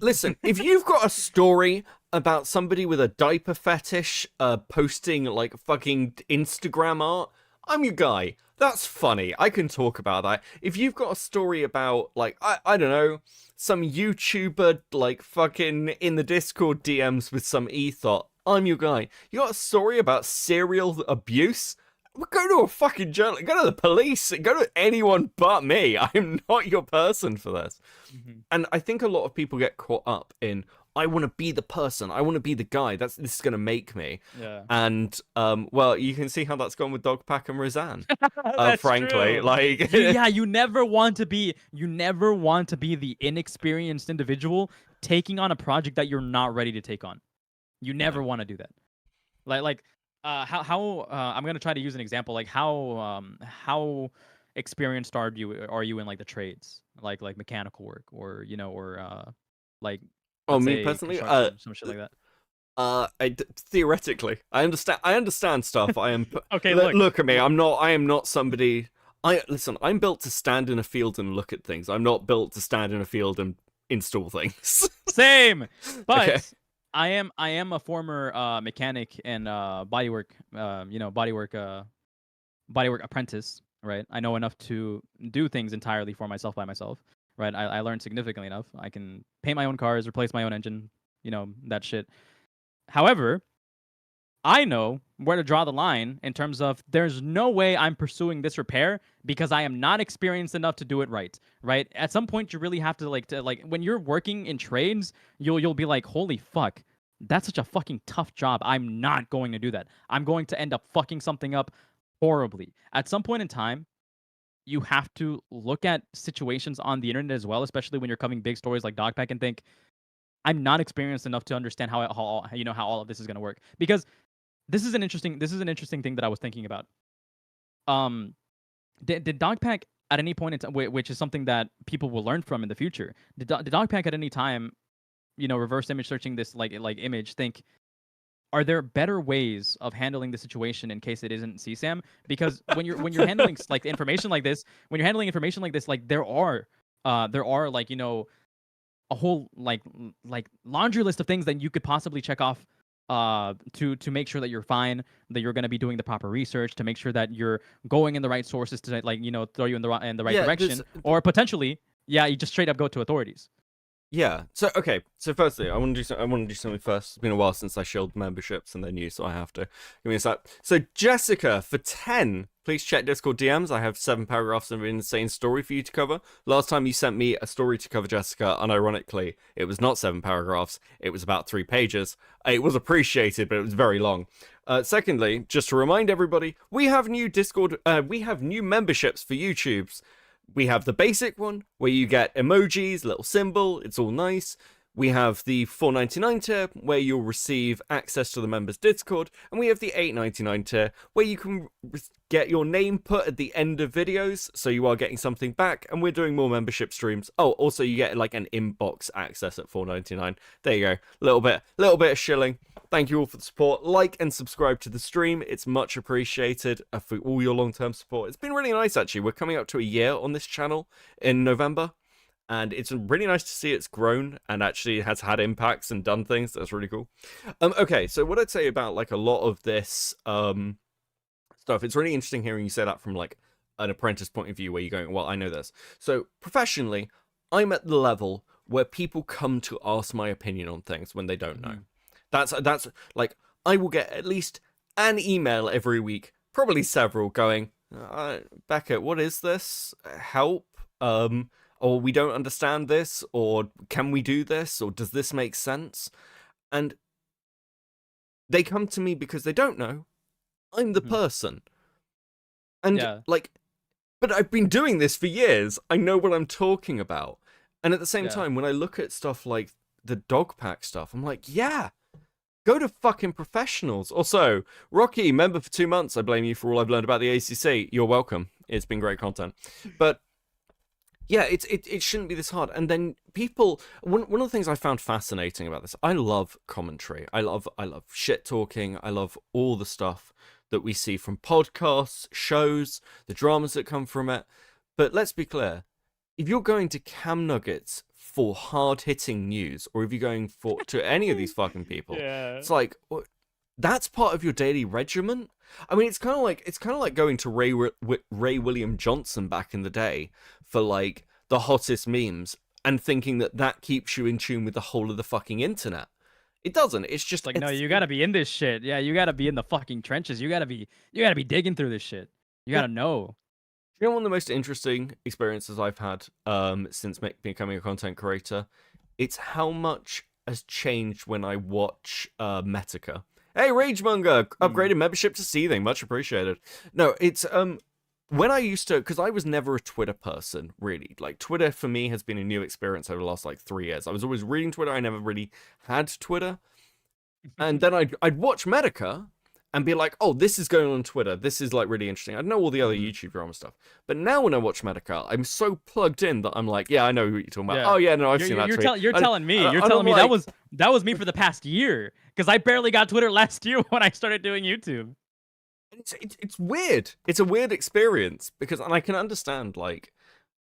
listen. If you've got a story about somebody with a diaper fetish, posting like fucking Instagram art, I'm your guy. That's funny. I can talk about that. If you've got a story about like I don't know, some YouTuber like fucking in the Discord DMs with some ethos, I'm your guy. You got a story about serial abuse? Go to a fucking journal. Go to the police. Go to anyone but me. I'm not your person for this. Mm-hmm. And I think a lot of people get caught up in, I want to be the person. I want to be the guy. This is going to make me. Yeah. And well, you can see how that's gone with Dogpack and Roseanne. That's frankly, true. like Yeah, you never want to be the inexperienced individual taking on a project that you're not ready to take on. You never want to do that. How I'm gonna try to use an example. Like how experienced are you in like the trades, like mechanical work, or like let's me say personally, construction, some shit like that. theoretically, I understand stuff. I am Okay, look at me. I am not somebody. I'm built to stand in a field and look at things. I'm not built to stand in a field and install things. Same, but Okay. I am a former mechanic and bodywork apprentice, right? I know enough to do things entirely for myself by myself, right? I learned significantly enough. I can paint my own cars, replace my own engine, that shit. However, I know where to draw the line in terms of there's no way I'm pursuing this repair because I am not experienced enough to do it right. Right? At some point, you really have to when you're working in trades, you'll be like, holy fuck, that's such a fucking tough job. I'm not going to do that. I'm going to end up fucking something up horribly. At some point in time, you have to look at situations on the internet as well, especially when you're covering big stories like Dogpack, and think, I'm not experienced enough to understand how all of this is going to work. Because this is an interesting thing that I was thinking about. Did Dogpack at any point in time, which is something that people will learn from in the future, did Dogpack at any time, reverse image searching this like image, think, are there better ways of handling the situation in case it isn't CSAM? Because when you're handling like information like this, like there are like a whole like laundry list of things that you could possibly check off to make sure that you're fine, that you're going to be doing the proper research, to make sure that you're going in the right sources to throw you in the right direction, or potentially you just straight up go to authorities. Yeah. So okay. So firstly, I want to do something first. It's been a while since I shilled memberships, and they're new, so I have to. Give me a sec. So Jessica for 10. Please check Discord DMs. I have 7 paragraphs of an insane story for you to cover. Last time you sent me a story to cover, Jessica, unironically, it was not 7 paragraphs. It was about 3 pages. It was appreciated, but it was very long. Secondly, just to remind everybody, we have new Discord. We have new memberships for YouTube's. We have the basic one, where you get emojis, little symbol, it's all nice. We have the $4.99 tier, where you'll receive access to the members' Discord. And we have the $8.99 tier, where you can get your name put at the end of videos, so you are getting something back. And we're doing more membership streams. Oh, also you get like an inbox access at $4.99. There you go, little bit of shilling. Thank you all for the support. Like and subscribe to the stream. It's much appreciated for all your long-term support. It's been really nice, actually. We're coming up to a year on this channel in November, and it's really nice to see it's grown and actually has had impacts and done things. That's really cool. Okay, so what I'd say about like a lot of this stuff, it's really interesting hearing you say that from like an apprentice point of view, where you're going, well, I know this. So professionally, I'm at the level where people come to ask my opinion on things when they don't know. That's like, I will get at least an email every week, probably several, going, Beckett, what is this? Help? Or we don't understand this, or can we do this, or does this make sense? And they come to me because they don't know. I'm the person. And like, but I've been doing this for years. I know what I'm talking about. And at the same time, when I look at stuff like the Dogpack stuff, I'm like, go to fucking professionals. Also, Rocky, member for 2 months. I blame you for all I've learned about the ACC. You're welcome. It's been great content. But yeah, it shouldn't be this hard. And then people, one of the things I found fascinating about this, I love commentary. I love shit talking. I love all the stuff that we see from podcasts, shows, the dramas that come from it. But let's be clear. If you're going to Cam Nuggets for hard-hitting news, or if you're going to any of these fucking people, it's like, that's part of your daily regimen. I mean, it's kind of like going to Ray William Johnson back in the day for like the hottest memes and thinking that keeps you in tune with the whole of the fucking internet. It doesn't. It's just like, no, you gotta be in this shit. Yeah, you gotta be in the fucking trenches. You gotta be digging through this shit. You gotta know. You know, one of the most interesting experiences I've had since becoming a content creator, it's how much has changed when I watch Metica. Hey, Ragemonger, upgraded membership to Seething, much appreciated. No, it's when I used to, because I was never a Twitter person, really. Like, Twitter for me has been a new experience over the last, like, 3 years. I was always reading Twitter, I never really had Twitter. And then I'd watch Medica and be like, oh, this is going on Twitter. This is, like, really interesting. I know all the other YouTube drama stuff. But now when I watch Medica, I'm so plugged in that I'm like, yeah, I know what you're talking about. Yeah. Oh, yeah, no, I've seen that tweet. You're telling me that was me for the past year. Because I barely got Twitter last year when I started doing YouTube. It's weird. It's a weird experience and I can understand like,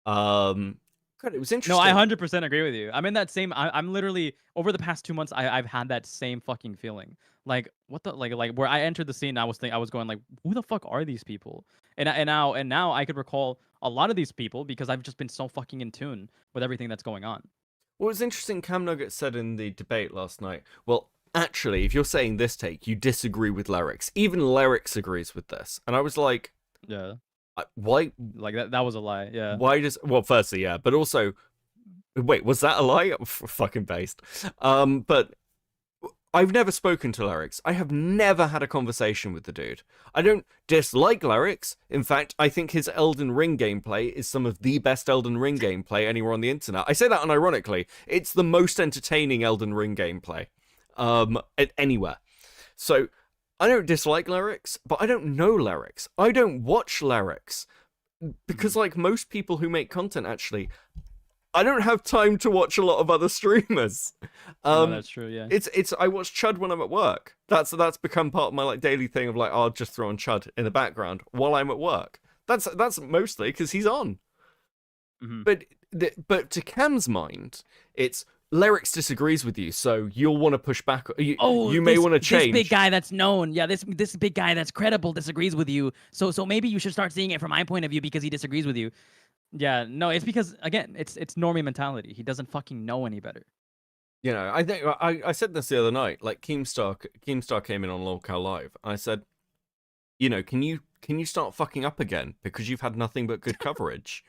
God, it was interesting. No, I 100% agree with you. I'm in that same. I'm literally over the past 2 months. I've had that same fucking feeling. Like what the like where I entered the scene, I was going like, who the fuck are these people? And now I could recall a lot of these people because I've just been so fucking in tune with everything that's going on. What was interesting, Cam Nugget said in the debate last night. Well, actually, if you're saying this take, you disagree with Lyrics. Even Lyrics agrees with this. And I was like, yeah. Why? Like, that was a lie, yeah. Why does... Well, firstly, yeah. But also... Wait, was that a lie? Fucking based. But I've never spoken to Lyrics. I have never had a conversation with the dude. I don't dislike Lyrics. In fact, I think his Elden Ring gameplay is some of the best Elden Ring gameplay anywhere on the internet. I say that unironically. It's the most entertaining Elden Ring gameplay. Anywhere. So I don't dislike Lyrics, but I don't know Lyrics. I don't watch Lyrics because, like most people who make content, actually, I don't have time to watch a lot of other streamers. No, that's true. Yeah, it's I watch Chud when I'm at work. That's become part of my like daily thing of like, I'll just throw on Chud in the background while I'm at work. That's mostly because he's on. Mm-hmm. But to Cam's mind, it's Lyrics disagrees with you, so you'll want to push back. You may want to change. This big guy that's known, yeah, this big guy that's credible disagrees with you. So maybe you should start seeing it from my point of view because he disagrees with you. Yeah, no, it's because again, it's normie mentality. He doesn't fucking know any better. You know, I think I said this the other night. Like Keemstar came in on Lolcow Live. I said, you know, can you start fucking up again because you've had nothing but good coverage.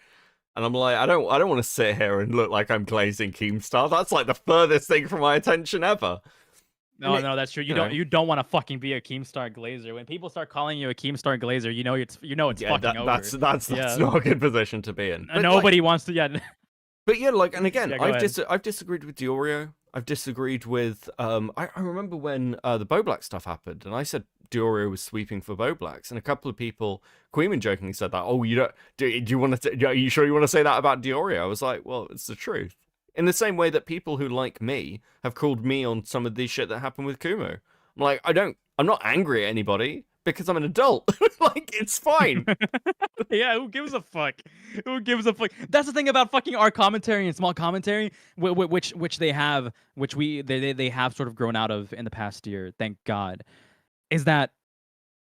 And I'm like, I don't want to sit here and look like I'm glazing Keemstar. That's like the furthest thing from my attention ever. No, that's true. You don't want to fucking be a Keemstar glazer. When people start calling you a Keemstar glazer, you know it's fucking over. That's not a good position to be in. Nobody wants to. Yeah. But yeah, like, and again, I've disagreed with Diorio. I've disagreed with. I remember when the Boblack stuff happened, and I said Diorio was sweeping for Boblacks, and a couple of people, Queeman jokingly said that. Oh, you don't? Do you want to? Are you sure you want to say that about Diorio? I was like, well, it's the truth. In the same way that people who like me have called me on some of the shit that happened with Kumo. I'm like, I'm not angry at anybody because I'm an adult. Like, it's fine. Yeah, who gives a fuck? Who gives a fuck? That's the thing about fucking our commentary and small commentary, which they have sort of grown out of in the past year, thank God, is that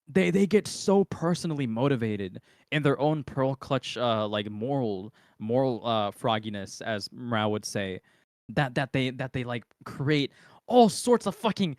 they get so personally motivated in their own pearl clutch like moral frogginess, as Mrao would say, that they like create all sorts of fucking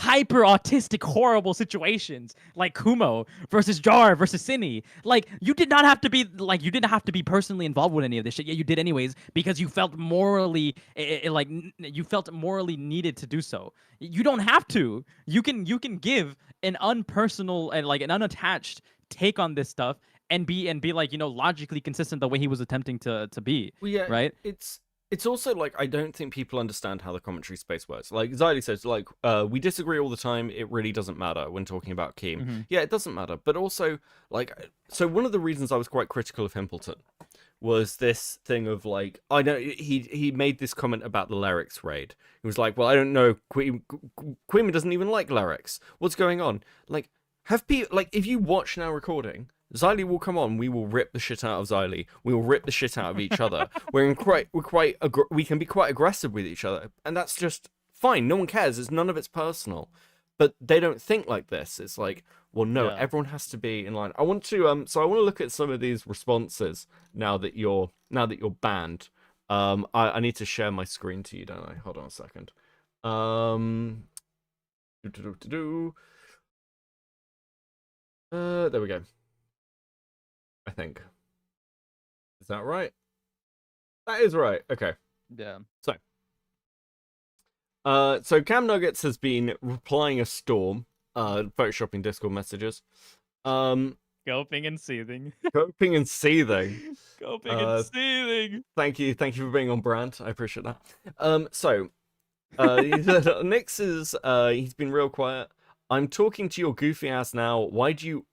hyper autistic horrible situations like Kumo versus Jar versus Cine. Like you didn't have to be personally involved with any of this shit, yet you did anyways because you felt morally needed to do so. You don't have to. You can give an unpersonal and like an unattached take on this stuff and be like, you know, logically consistent the way he was attempting to be. Well, yeah, right? It's also like, I don't think people understand how the commentary space works. Like Zylie says, like, we disagree all the time. It really doesn't matter when talking about Keem. Mm-hmm. Yeah, it doesn't matter. But also, like, so one of the reasons I was quite critical of Himpleton was this thing of like, I know he made this comment about the Lyrics raid. He was like, well, I don't know, Queeman doesn't even like Lyrics. What's going on? Like, have people, like, if you watch now recording, Xylee will come on. We will rip the shit out of Xylee. We will rip the shit out of each other. We can be quite aggressive with each other, and that's just fine. No one cares. It's personal. But they don't think like this. It's like, well, no, everyone has to be in line. I want to look at some of these responses now that you're banned. I need to share my screen to you, don't I? Hold on a second. There we go. I think. Is that right? That is right. Okay. Yeah. So Cam Nuggets has been replying a storm, photoshopping Discord messages. Coping and seething. Coping and seething. Coping and seething. Thank you for being on brand. I appreciate that. Nix is he's been real quiet. I'm talking to your goofy ass now. Why do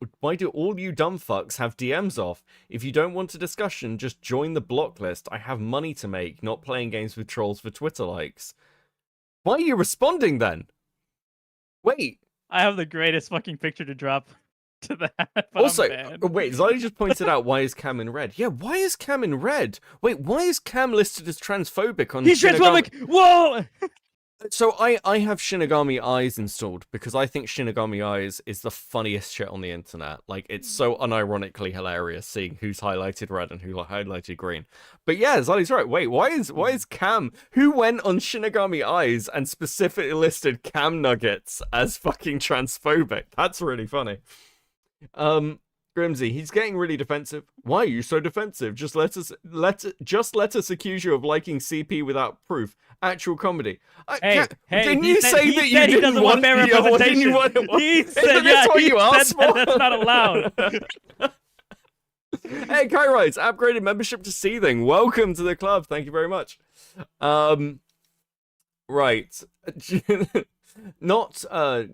all you dumb fucks have DMs off? If you don't want a discussion, just join the block list. I have money to make, not playing games with trolls for Twitter likes. Why are you responding then? Wait. I have the greatest fucking picture to drop to that. Also, wait, Zali just pointed out, why is Cam in red? Yeah, why is Cam in red? Wait, why is Cam listed as transphobic on He's transphobic! Whoa! So I have Shinigami Eyes installed because I think Shinigami Eyes is the funniest shit on the internet. Like, it's so unironically hilarious seeing who's highlighted red and who highlighted green. But yeah, Zali's right. Wait, why is Cam, who went on Shinigami Eyes and specifically listed Cam Nuggets as fucking transphobic? That's really funny. Grimsy, he's getting really defensive. Why are you so defensive? Just let us accuse you of liking CP without proof. Actual comedy. Didn't you say that you didn't want fair representation? He said, yeah, what you asked for? That's not allowed. Hey, Kairos, upgraded membership to Seething. Welcome to the club. Thank you very much. Right. Not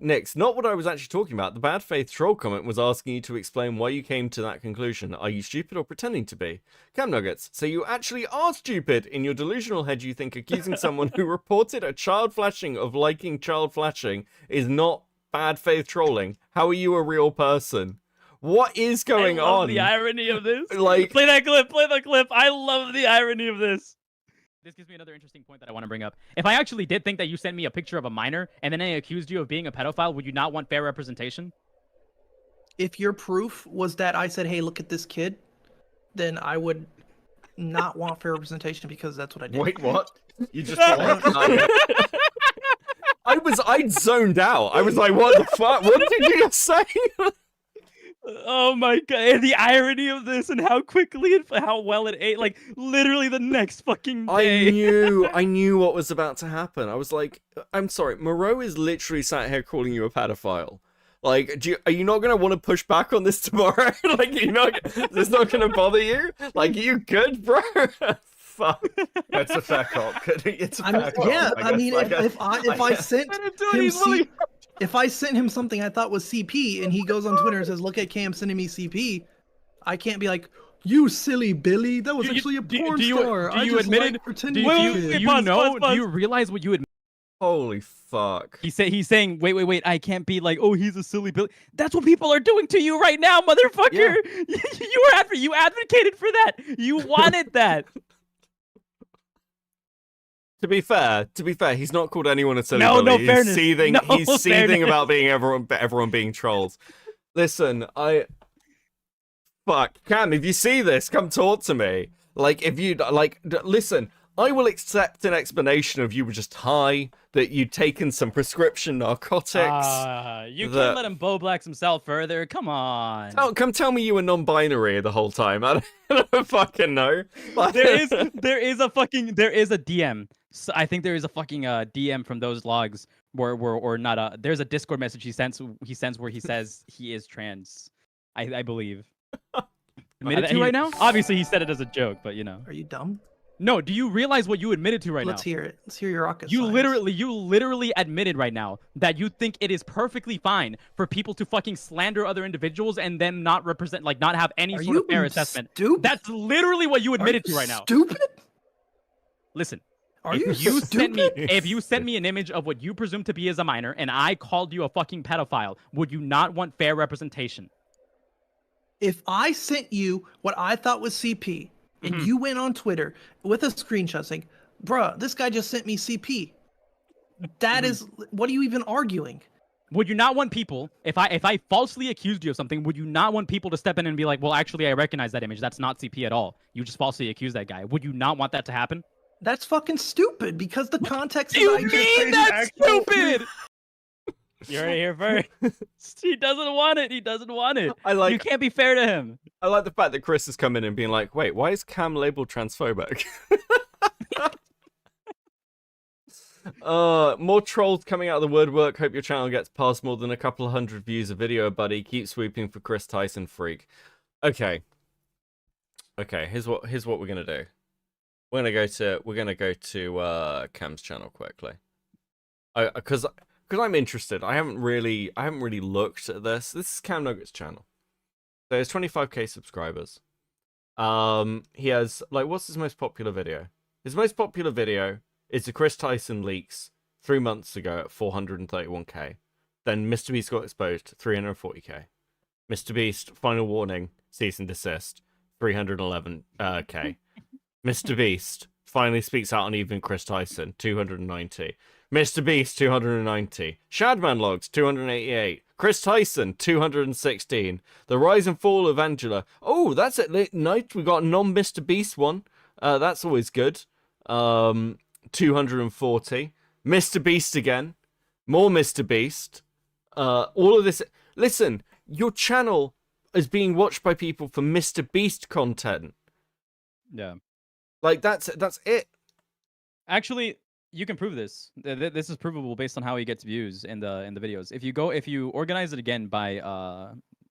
Nix, not what I was actually talking about. The bad faith troll comment was asking you to explain why you came to that conclusion. Are you stupid or pretending to be? Cam Nuggets, so you actually are stupid. In your delusional head, you think accusing someone who reported a child flashing of liking child flashing is not bad faith trolling. How are you a real person? What is going on? The irony of this. Like, play that clip. Play the clip. I love the irony of this. This gives me another interesting point that I want to bring up. If I actually did think that you sent me a picture of a minor and then I accused you of being a pedophile, would you not want fair representation? If your proof was that I said, hey, look at this kid, then I would not want fair representation because that's what I did. Wait, what? You just I zoned out. I was like, what the fuck? What did you just say? Oh my god, and the irony of this and how quickly and how well it ate, like literally the next fucking day. I knew what was about to happen. I was like, I'm sorry, Moreau is literally sat here calling you a pedophile. Like, are you not going to want to push back on this tomorrow? Like, this not going to bother you? Like, are you good, bro? Fuck. That's a fair cop. It's a fair cop. Yeah, I mean, if I sent him if I sent him something I thought was CP and he goes on Twitter and says, look at Cam sending me CP, I can't be like, you silly Billy, that was actually a porn star. Do you admit it? Do you realize what you admit? Holy fuck. He's saying, wait, I can't be like, oh, he's a silly Billy. That's what people are doing to you right now, motherfucker. Yeah. You advocated for that. You wanted that. To be fair, he's not called anyone a silly Billy. No fairness. He's seething about being everyone being trolls. Listen, fuck, Cam, if you see this, come talk to me. Like, if you listen, I will accept an explanation of you were just high, that you'd taken some prescription narcotics. You can't let him Bo Blacks himself further. Come on. Come tell me you were non-binary the whole time. I don't fucking know. There is a DM. So I think there is a fucking DM from those logs or not. There's a Discord message he sends where he says he is trans. I believe. Admitted to right now? Obviously, he said it as a joke, but you know. Are you dumb? No, do you realize what you admitted to right now? Let's hear it. Let's hear your rocket you science. You literally admitted right now that you think it is perfectly fine for people to fucking slander other individuals and then not represent, like, not have any sort of fair assessment. Stupid? That's literally what you admitted to right now. Stupid? Listen. If you sent me an image of what you presume to be as a minor and I called you a fucking pedophile, would you not want fair representation? If I sent you what I thought was CP, and you went on Twitter with a screenshot saying, "Bruh, this guy just sent me CP," that is, what are you even arguing? Would you not want people, if I falsely accused you of something, would you not want people to step in and be like, well, actually, I recognize that image. That's not CP at all. You just falsely accused that guy. Would you not want that to happen? That's fucking stupid because the context You is I just mean said that's actual- stupid? You heard it here first. He doesn't want it. He doesn't want it. You can't be fair to him. I like the fact that Chris has come in and been like, wait, why is Cam labeled transphobic? More trolls coming out of the woodwork. Hope your channel gets past more than a couple of hundred views a video, buddy. Keep sweeping for Chris Tyson freak. Okay. Here's what we're gonna do. We're gonna go to Cam's channel quickly. Because I'm interested. I haven't really looked at this. This is Cam Nugget's channel. So there's 25k subscribers. He has, like, what's his most popular video? His most popular video is the Chris Tyson leaks 3 months ago at 431k. Then Mr. Beast got exposed, 340k. Mr. Beast, final warning, cease and desist, 311k. Mr. Beast finally speaks out on even Chris Tyson, 290. Mr. Beast, 290. Shadman Logs, 288. Chris Tyson, 216. The Rise and Fall of Angela. Oh, that's it. Night. We got a non-Mr. Beast one. That's always good. 240. Mr. Beast again. More Mr. Beast. All of this. Listen, your channel is being watched by people for Mr. Beast content. Yeah. Like, that's it. Actually, you can prove this. This is provable based on how he gets views in the videos. If you organize it again by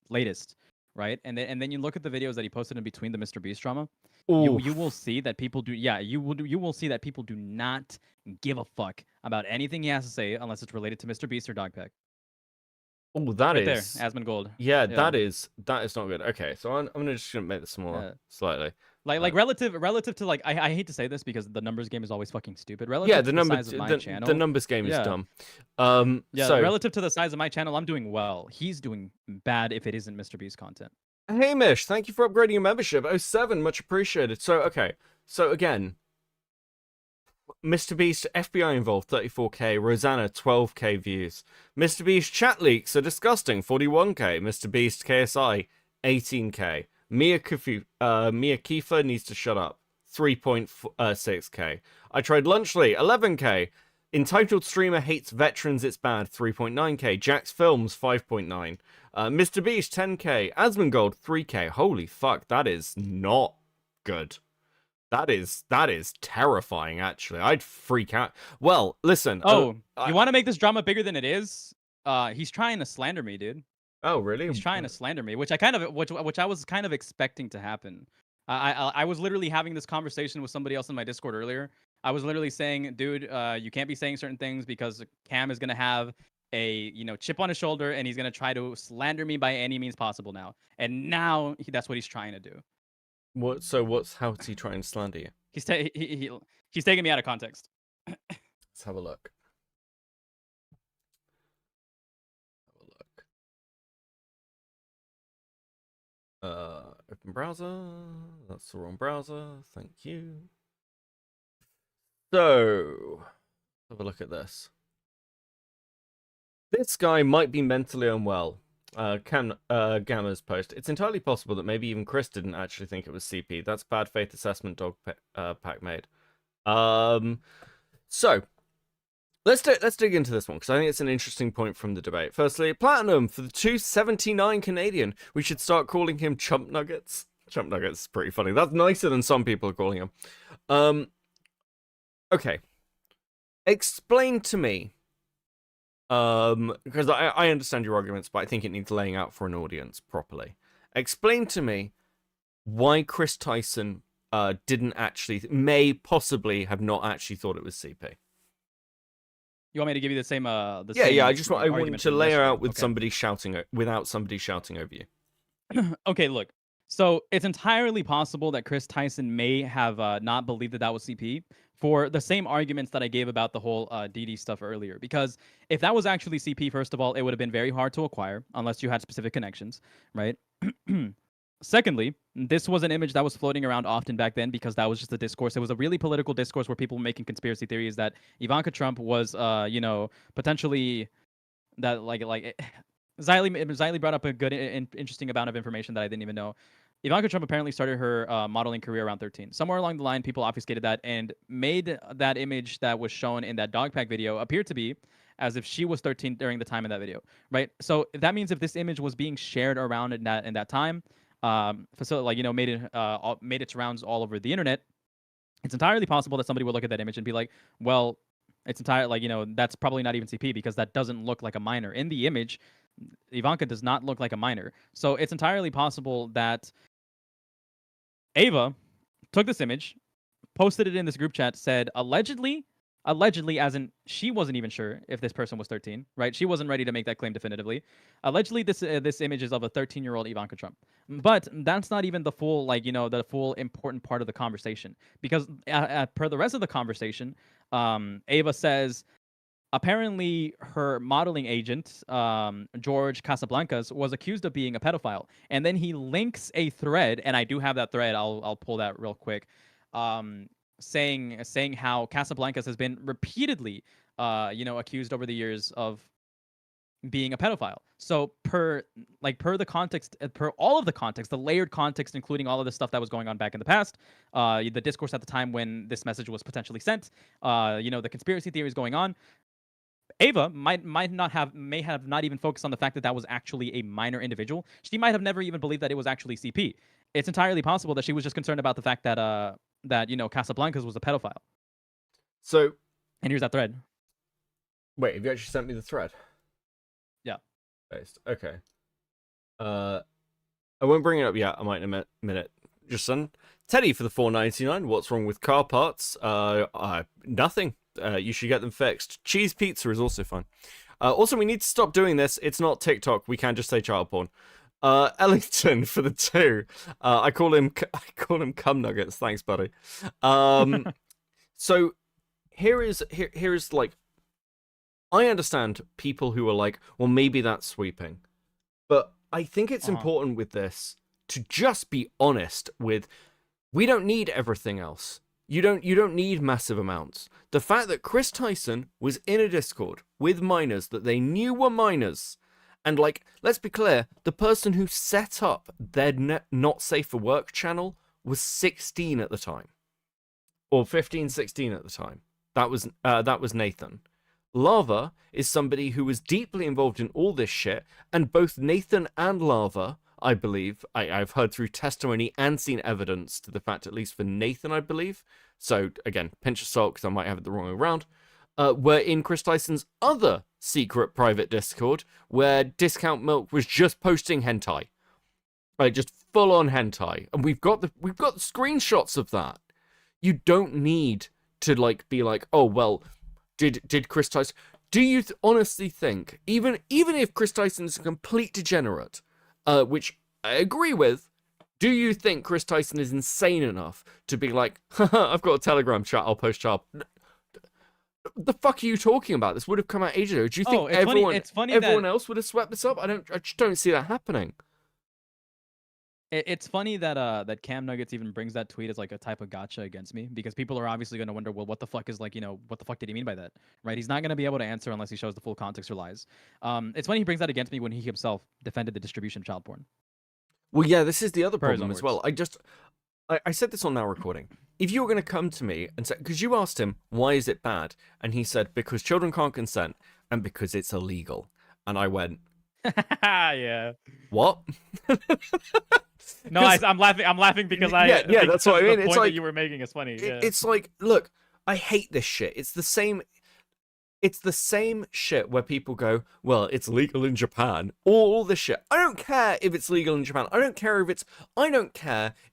latest, right, and then you look at the videos that he posted in between the Mr. Beast drama, you will see that people do. Yeah, you will see that people do not give a fuck about anything he has to say unless it's related to Mr. Beast or Dogpack. Oh, that Right is there, Asmon Gold. Yeah, Yeah. that is not good. Okay, so I'm gonna just make this smaller slightly. Like relative to, like, I hate to say this because the numbers game is always fucking stupid. Relative to the size of my channel, the numbers game is dumb. So relative to the size of my channel, I'm doing well. He's doing bad if it isn't Mr. Beast content. Hamish, thank you for upgrading your membership. 07, much appreciated. So again, Mr. Beast FBI involved, 34k. Rosanna, 12k views. Mr. Beast chat leaks are disgusting, 41k. Mr. Beast KSI, 18k. Mia Kiefer needs to shut up, 3.6k. I tried Lunchly, 11k. Entitled streamer hates veterans, it's bad, 3.9k. Jack's Films, 5.9. Mr. Beast, 10k. Asmongold, 3k. Holy fuck, that is not good. That is terrifying, actually. I'd freak out. Well, listen. You want to make this drama bigger than it is? He's trying to slander me, dude. Oh, really? He's trying to slander me, which I was kind of expecting to happen. I was literally having this conversation with somebody else in my Discord earlier. I was literally saying, dude, you can't be saying certain things because Cam is gonna have a chip on his shoulder and he's gonna try to slander me by any means possible now. And now that's what he's trying to do. How's he trying to slander you? He's taking me out of context. Let's have a look. Open browser. That's the wrong browser. Thank you. So, have a look at this. This guy might be mentally unwell. Gamma's post. It's entirely possible that maybe even Chris didn't actually think it was CP. That's bad faith assessment Dogpack made. So, let's dig into this one because I think it's an interesting point from the debate. Firstly, Platinum for the 279 Canadian. We should start calling him Chump Nuggets. Chump Nuggets is pretty funny. That's nicer than some people are calling him. Okay. Explain to me. Because I understand your arguments, but I think it needs laying out for an audience properly. Explain to me why Chris Tyson may possibly have not actually thought it was CP. You want me to give you the same? I want to lay out with somebody shouting without somebody shouting over you. Okay, look. So it's entirely possible that Chris Tyson may have not believed that was CP for the same arguments that I gave about the whole DD stuff earlier. Because if that was actually CP, first of all, it would have been very hard to acquire unless you had specific connections, right? Secondly, this was an image that was floating around often back then because that was just a discourse. It was a really political discourse where people were making conspiracy theories that Ivanka Trump was, potentially that Xylee brought up a good, interesting amount of information that I didn't even know. Ivanka Trump apparently started her modeling career around 13. Somewhere along the line, people obfuscated that and made that image that was shown in that dog pack video appear to be as if she was 13 during the time in that video, right? So that means if this image was being shared around in that time, made its rounds all over the internet, it's entirely possible that somebody would look at that image and be like, well, it's that's probably not even CP because that doesn't look like a minor. In the image, Ivanka does not look like a minor. So it's entirely possible that Ava took this image, posted it in this group chat, said allegedly, as in she wasn't even sure if this person was 13, right? She wasn't ready to make that claim definitively. Allegedly, this image is of a 13-year-old Ivanka Trump, but that's not even the full the full important part of the conversation because per the rest of the conversation, Ava says apparently her modeling agent, George Casablancas, was accused of being a pedophile. And then he links a thread, and I do have that thread. I'll pull that real quick. Saying how Casablancas has been repeatedly, accused over the years of being a pedophile. So per the context, per all of the context, the layered context, including all of the stuff that was going on back in the past, the discourse at the time when this message was potentially sent, the conspiracy theories going on. Ava may have not even focused on the fact that was actually a minor individual. She might have never even believed that it was actually CP. It's entirely possible that she was just concerned about the fact that Casablancas was a pedophile. So, and here's that thread. Wait, have you actually sent me the thread? Yeah. Based. Okay. I won't bring it up yet. I might in a minute. Just son. Teddy for the $4.99. What's wrong with car parts? Nothing. You should get them fixed. Cheese pizza is also fine. Also, we need to stop doing this. It's not TikTok. We can't just say child porn. Ellington for the 2. I call him cum nuggets. Thanks, buddy. So here is like, I understand people who are like, well, maybe that's sweeping, but I think it's important with this to just be honest with. We don't need everything else. You don't need massive amounts. The fact that Chris Tyson was in a Discord with minors that they knew were minors, and let's be clear, the person who set up their Not Safe for Work channel was 16 at the time, or 15, 16 at the time. That was Nathan. Lava is somebody who was deeply involved in all this shit, and both Nathan and Lava, I believe, I've heard through testimony and seen evidence to the fact, at least for Nathan, I believe. So again, pinch of salt because I might have it the wrong way around. Were in Chris Tyson's other secret private Discord where Discount Milk was just posting hentai, just full on hentai, and we've got the screenshots of that. You don't need to be like, oh well, did Chris Tyson? Do you honestly think even if Chris Tyson is a complete degenerate? Which I agree with, do you think Chris Tyson is insane enough to be like, haha, I've got a Telegram chat, I'll post child? The fuck are you talking about? This would have come out ages ago. Do you think everyone else would have swept this up? I just don't see that happening. It's funny that Cam Nuggets even brings that tweet as like a type of gotcha against me, because people are obviously going to wonder, well, what the fuck is what the fuck did he mean by that, right? He's not going to be able to answer unless he shows the full context or lies. It's funny he brings that against me when he himself defended the distribution of child porn. Well, yeah, this is the other problem as well. I said this on Now Recording. If you were going to come to me and say, because you asked him, why is it bad? And he said, because children can't consent and because it's illegal. And I went, yeah. What? No, I'm laughing because that's what I mean. The point that you were making is funny. It's like, look, I hate this shit. It's the same shit where people go, well, it's legal in Japan. All this shit. I don't care if it's legal in Japan. I don't care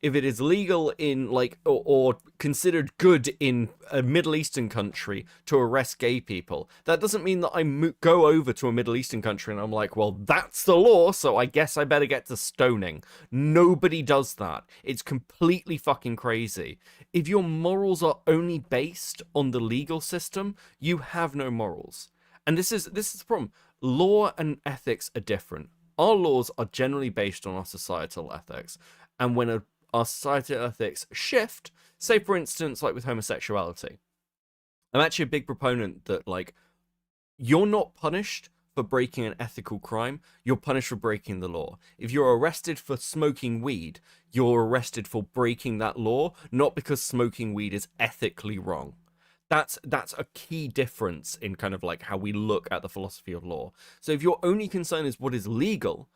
if it is legal in or considered good in a Middle Eastern country to arrest gay people. That doesn't mean that I go over to a Middle Eastern country and I'm like, well, that's the law, so I guess I better get to stoning. Nobody does that. It's completely fucking crazy. If your morals are only based on the legal system, you have no morals. And this is the problem. Law and ethics are different. our laws are generally based on our societal ethics. And when our societal ethics shift, say for instance, like with homosexuality, I'm actually a big proponent that, like, you're not punished for breaking an ethical crime, you're punished for breaking the law. If you're arrested for smoking weed, you're arrested for breaking that law, not because smoking weed is ethically wrong. That's a key difference in kind of like how we look at the philosophy of law. So if your only concern is what is legal,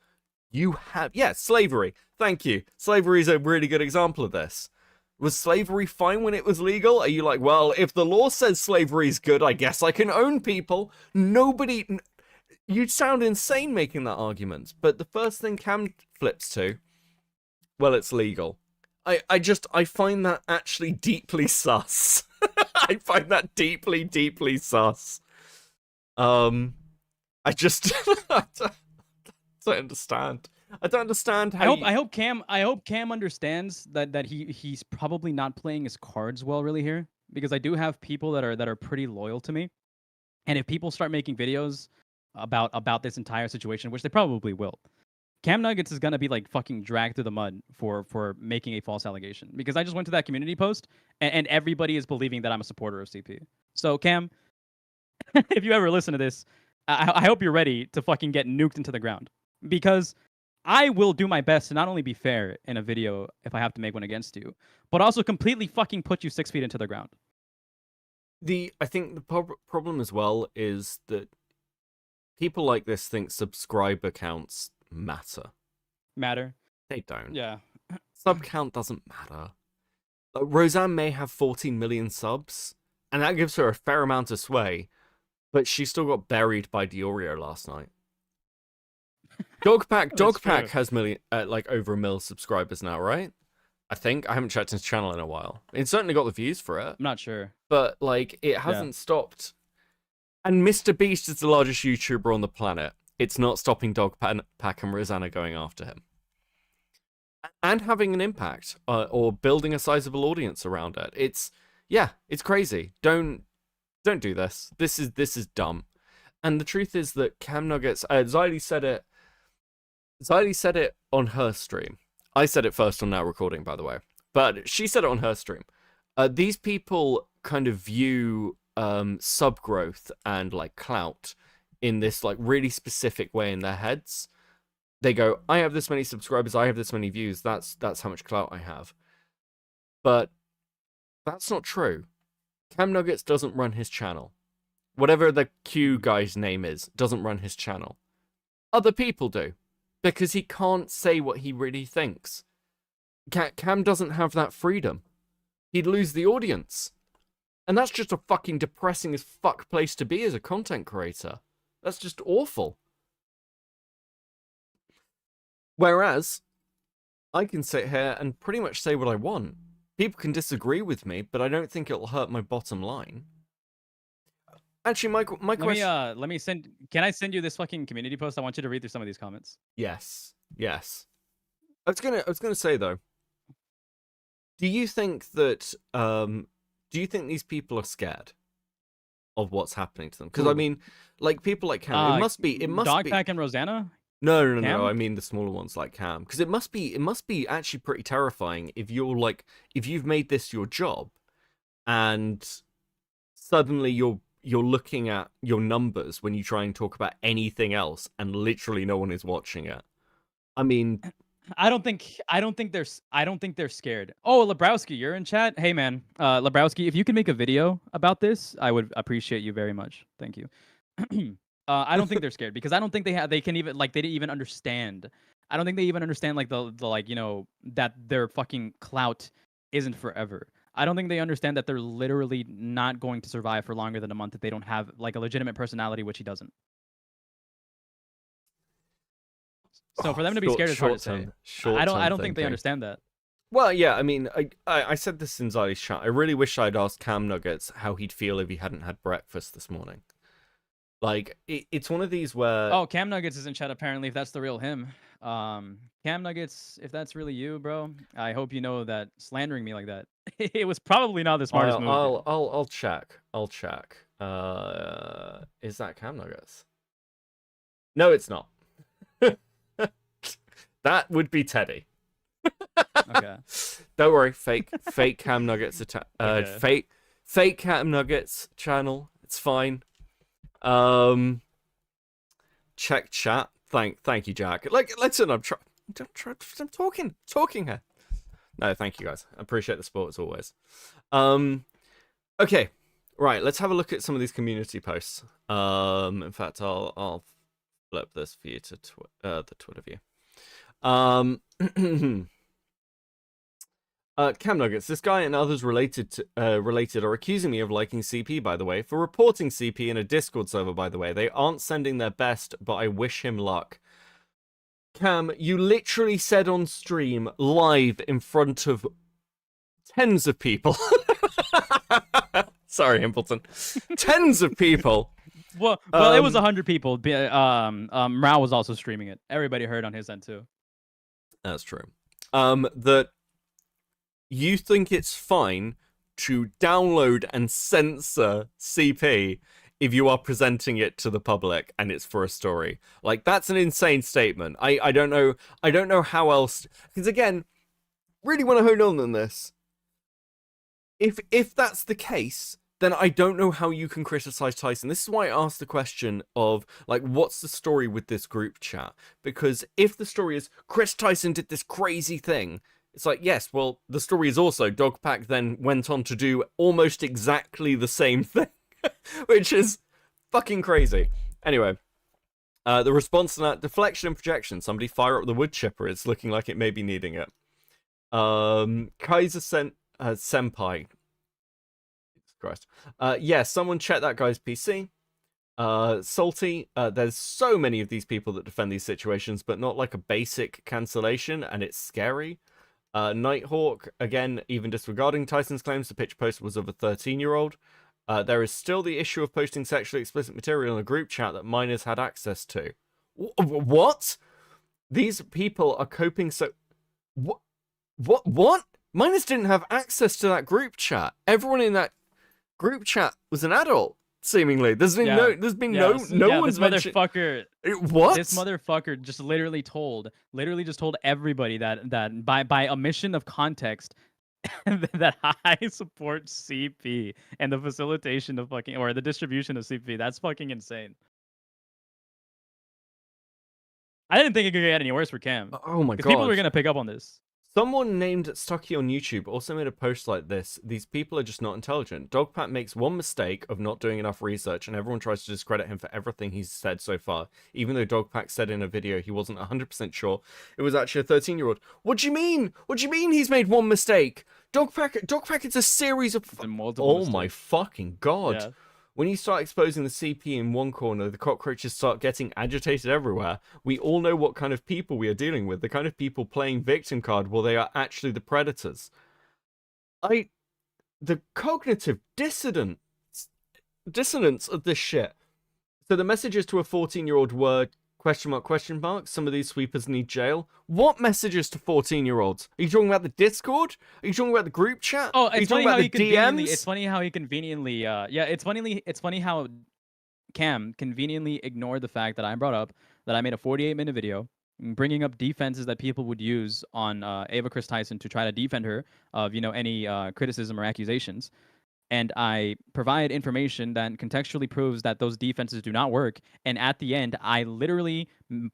you have, slavery. Thank you. Slavery is a really good example of this. Was slavery fine when it was legal? Are you like, well, if the law says slavery is good, I guess I can own people? You'd sound insane making that argument. But the first thing Cam flips to, well, it's legal. I find that actually deeply sus. I find that deeply, deeply sus. I just I don't understand. I don't understand how. I hope Cam understands that he's probably not playing his cards well really here, because I do have people that are pretty loyal to me, and if people start making videos about this entire situation, which they probably will, Cam Nuggets is gonna be like fucking dragged through the mud for making a false allegation, because I just went to that community post and everybody is believing that I'm a supporter of CP. So Cam, if you ever listen to this, I hope you're ready to fucking get nuked into the ground, because I will do my best to not only be fair in a video if I have to make one against you, but also completely fucking put you 6 feet into the ground. I think the problem as well is that people like this think subscriber counts matter. They don't. Yeah. Sub count doesn't matter. Roseanne may have 14 million subs, and that gives her a fair amount of sway, but she still got buried by Diorio last night. Dogpack has like over 1 million subscribers now, right? I think. I haven't checked his channel in a while. It's certainly got the views for it. I'm not sure. But like it hasn't stopped. And Mr. Beast is the largest YouTuber on the planet. It's not stopping Dogpack and Rosanna going after him. And having an impact, or building a sizable audience around it. It's crazy. Don't do this. This is dumb. And the truth is that Cam Nuggets, Xylee said it on her stream. I said it first on Now Recording, by the way. But she said it on her stream. These people kind of view sub growth and like clout in this like really specific way in their heads. They go, I have this many subscribers, I have this many views, that's how much clout I have. But that's not true. Cam Nuggets doesn't run his channel. Whatever the Q guy's name is, doesn't run his channel. Other people do. Because he can't say what he really thinks. Cam doesn't have that freedom. He'd lose the audience. And that's just a fucking depressing as fuck place to be as a content creator. That's just awful. Whereas, I can sit here and pretty much say what I want. People can disagree with me, but I don't think it'll hurt my bottom line. Actually, my question... Let me send... Can I send you this fucking community post? I want you to read through some of these comments. Yes. I was gonna say, though, do you think that... do you think these people are scared of what's happening to them? Because, I mean, like, people like Cam, it must be... Dogpack and Rosanna? No, I mean the smaller ones like Cam. Because it must be actually pretty terrifying if you've made this your job, and suddenly you're looking at your numbers when you try and talk about anything else, and literally no one is watching it. I mean, I don't think they're scared. Oh, Lebrowski, you're in chat. Hey man, Lebrowski, if you can make a video about this, I would appreciate you very much. Thank you. I don't think they're scared, because I don't think they didn't even understand. I don't think they even understand like the like, you know, that their fucking clout isn't forever. I don't think they understand that they're literally not going to survive for longer than a month if they don't have like a legitimate personality, which he doesn't. So for them to be scared is hard to say. I don't think they understand that. Well, yeah, I mean, I said this in Xylie's chat. I really wish I'd asked Cam Nuggets how he'd feel if he hadn't had breakfast this morning. Like, it's one of these where... Oh, Cam Nuggets is in chat, apparently, if that's the real him. Cam Nuggets, if that's really you, bro, I hope you know that slandering me like that, it was probably not the smartest move. I'll check. Is that Cam Nuggets? No, it's not. That would be Teddy. Okay. Don't worry, fake Cam Nuggets Okay. fake Cam Nuggets channel. It's fine. Check chat. Thank you, Jack. Like, listen, I'm talking here. No, thank you guys. I appreciate the support as always. Okay, right. Let's have a look at some of these community posts. In fact, I'll flip this for you to the Twitter view. Cam Nuggets, this guy and others related are accusing me of liking CP, by the way, for reporting CP in a Discord server, by the way. They aren't sending their best, but I wish him luck. Cam, you literally said on stream, live in front of tens of people. Sorry, Himpleton. Tens of people. Well, it was 100 people. Rao was also streaming it. Everybody heard on his end too. That's true. That you think it's fine to download and censor CP if you are presenting it to the public and it's for a story. Like, that's an insane statement. I don't know how else, because again, really want to hone in on this. If that's the case, then I don't know how you can criticize Tyson. This is why I asked the question of, like, what's the story with this group chat? Because if the story is Chris Tyson did this crazy thing, it's like, yes, well, the story is also Dogpack then went on to do almost exactly the same thing, which is fucking crazy. Anyway, the response to that, deflection and projection. Somebody fire up the wood chipper. It's looking like it may be needing it. Kaiser Senpai. Jesus Christ. Yeah, someone check that guy's PC. Salty, there's so many of these people that defend these situations, but not like a basic cancellation, and it's scary. Nighthawk, again, even disregarding Tyson's claims, the picture posted was of a 13-year-old. There is still the issue of posting sexually explicit material in a group chat that minors had access to. What? These people are coping so... What? Minors didn't have access to that group chat. Everyone in that group chat was an adult, seemingly. There's been no one's mentioned... Motherfucker... What? This motherfucker just literally just told everybody that by omission of context that I support CP and the facilitation of fucking, or the distribution of CP. That's fucking insane. I didn't think it could get any worse for Cam. Oh my god. People are gonna pick up on this. Someone named Stucky on YouTube also made a post like this. These people are just not intelligent. Dogpat makes one mistake of not doing enough research, and everyone tries to discredit him for everything he's said so far, even though Dogpack said in a video he wasn't 100% sure it was actually a 13-year-old. What do you mean? What do you mean he's made one mistake? Dogpack is a series of... Oh my fucking god. Yeah. When you start exposing the CP in one corner, the cockroaches start getting agitated everywhere. We all know what kind of people we are dealing with. The kind of people playing victim card while they are actually the predators. The cognitive dissonance of this shit. So the messages to a 14-year-old were ... Some of these sweepers need jail. What messages to 14-year-olds? Are you talking about the Discord? Are you talking about the group chat? Oh, it's funny how he conveniently. It's funny how he conveniently. It's funny how Cam conveniently ignored the fact that I brought up that I made a 48-minute video bringing up defenses that people would use on Ava Chris Tyson to try to defend her of any criticism or accusations. And I provide information that contextually proves that those defenses do not work. And at the end, I literally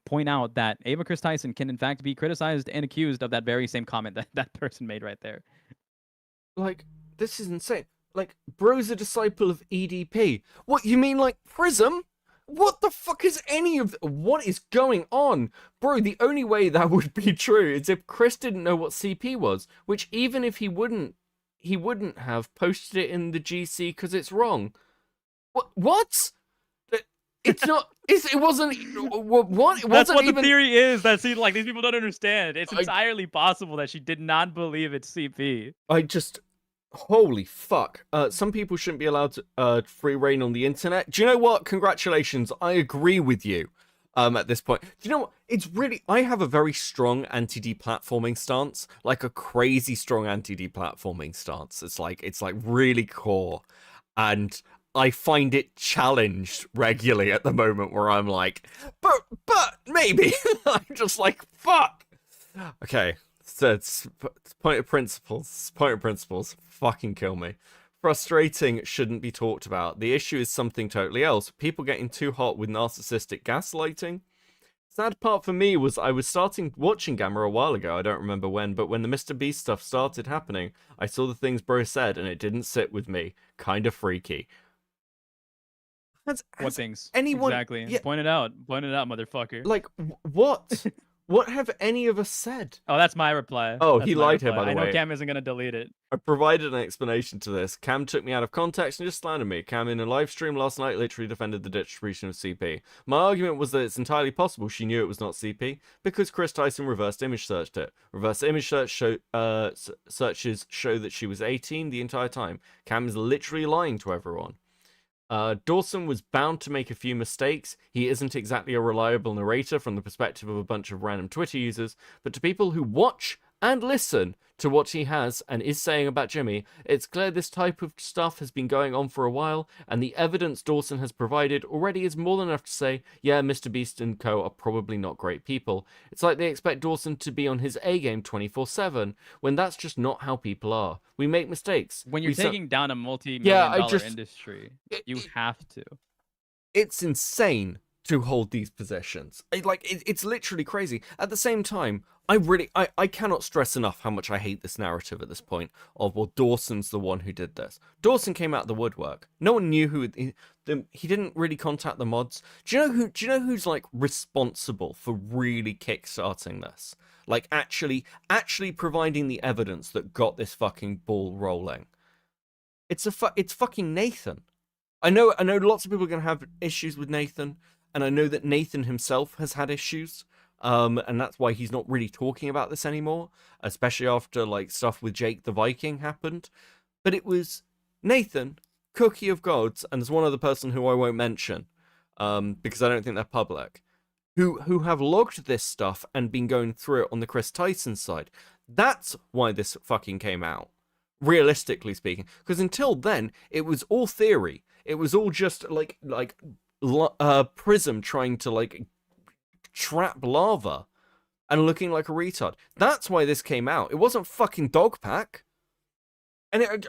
point out that Ava Chris Tyson can, in fact, be criticized and accused of that very same comment that that person made right there. Like, this is insane. Like, bro's a disciple of EDP. What, you mean like Prism? What the fuck is any of... What is going on? Bro, the only way that would be true is if Chris didn't know what CP was, which even if he wouldn't have posted it in the GC because it's wrong. What? It's not. It wasn't. What? It That's wasn't what even... the theory is. That these people don't understand. It's entirely possible that she did not believe it's CP. Holy fuck. Some people shouldn't be allowed to free reign on the internet. Do you know what? Congratulations. I agree with you. At this point, do you know what? It's really, I have a very strong anti-deplatforming stance, like a crazy strong anti-deplatforming stance. It's like really core, and I find it challenged regularly at the moment where I'm like, but maybe I'm just like, fuck. Okay, so it's point of principles. Point of principles. Fucking kill me. Frustrating shouldn't be talked about. The issue is something totally else. People getting too hot with narcissistic gaslighting. Sad part for me was I was starting watching Gamma a while ago, I don't remember when, but when the Mr. Beast stuff started happening, I saw the things bro said and it didn't sit with me. Kind of freaky. What things? Anyone, Exactly. yeah, Point it out. Point it out, motherfucker. like, what? What have any of us said? Oh, that's my reply. Oh, That's he my lied here, reply. by the I way. know Cam isn't gonna delete it. I provided an explanation to this. Cam took me out of context and just slandered me. Cam, in a live stream last night, literally defended the distribution of CP. My argument was that it's entirely possible she knew it was not CP because Chris Tyson reversed image searched it. Reverse image searches show that she was 18 the entire time. Cam is literally lying to everyone. Dawson was bound to make a few mistakes. He isn't exactly a reliable narrator from the perspective of a bunch of random Twitter users, but to people who watch and listen to what he has and is saying about Jimmy, it's clear this type of stuff has been going on for a while, and the evidence Dawson has provided already is more than enough to say, yeah, Mr. Beast and co are probably not great people. It's like they expect Dawson to be on his A-game 24/7, when that's just not how people are. We make mistakes. When you're We taking down a multi-million dollar industry, you have to. It's insane to hold these positions. It's literally crazy. At the same time, I cannot stress enough how much I hate this narrative at this point of, well, Dawson's the one who did this. Dawson came out of the woodwork. No one knew who he didn't really contact the mods. Do you know who's like responsible for really kickstarting this? Like actually providing the evidence that got this fucking ball rolling. It's fucking Nathan. I know lots of people are going to have issues with Nathan, and I know that Nathan himself has had issues, and that's why he's not really talking about this anymore, especially after like stuff with Jake the Viking happened. But it was Nathan, Cookie of Gods, and there's one other person who I won't mention, because I don't think they're public, who have logged this stuff and been going through it on the Chris Tyson side. That's why this fucking came out, realistically speaking, because until then it was all theory. It was all just like Prism trying to like trap lava and looking like a retard. That's why this came out. It wasn't fucking Dogpack. And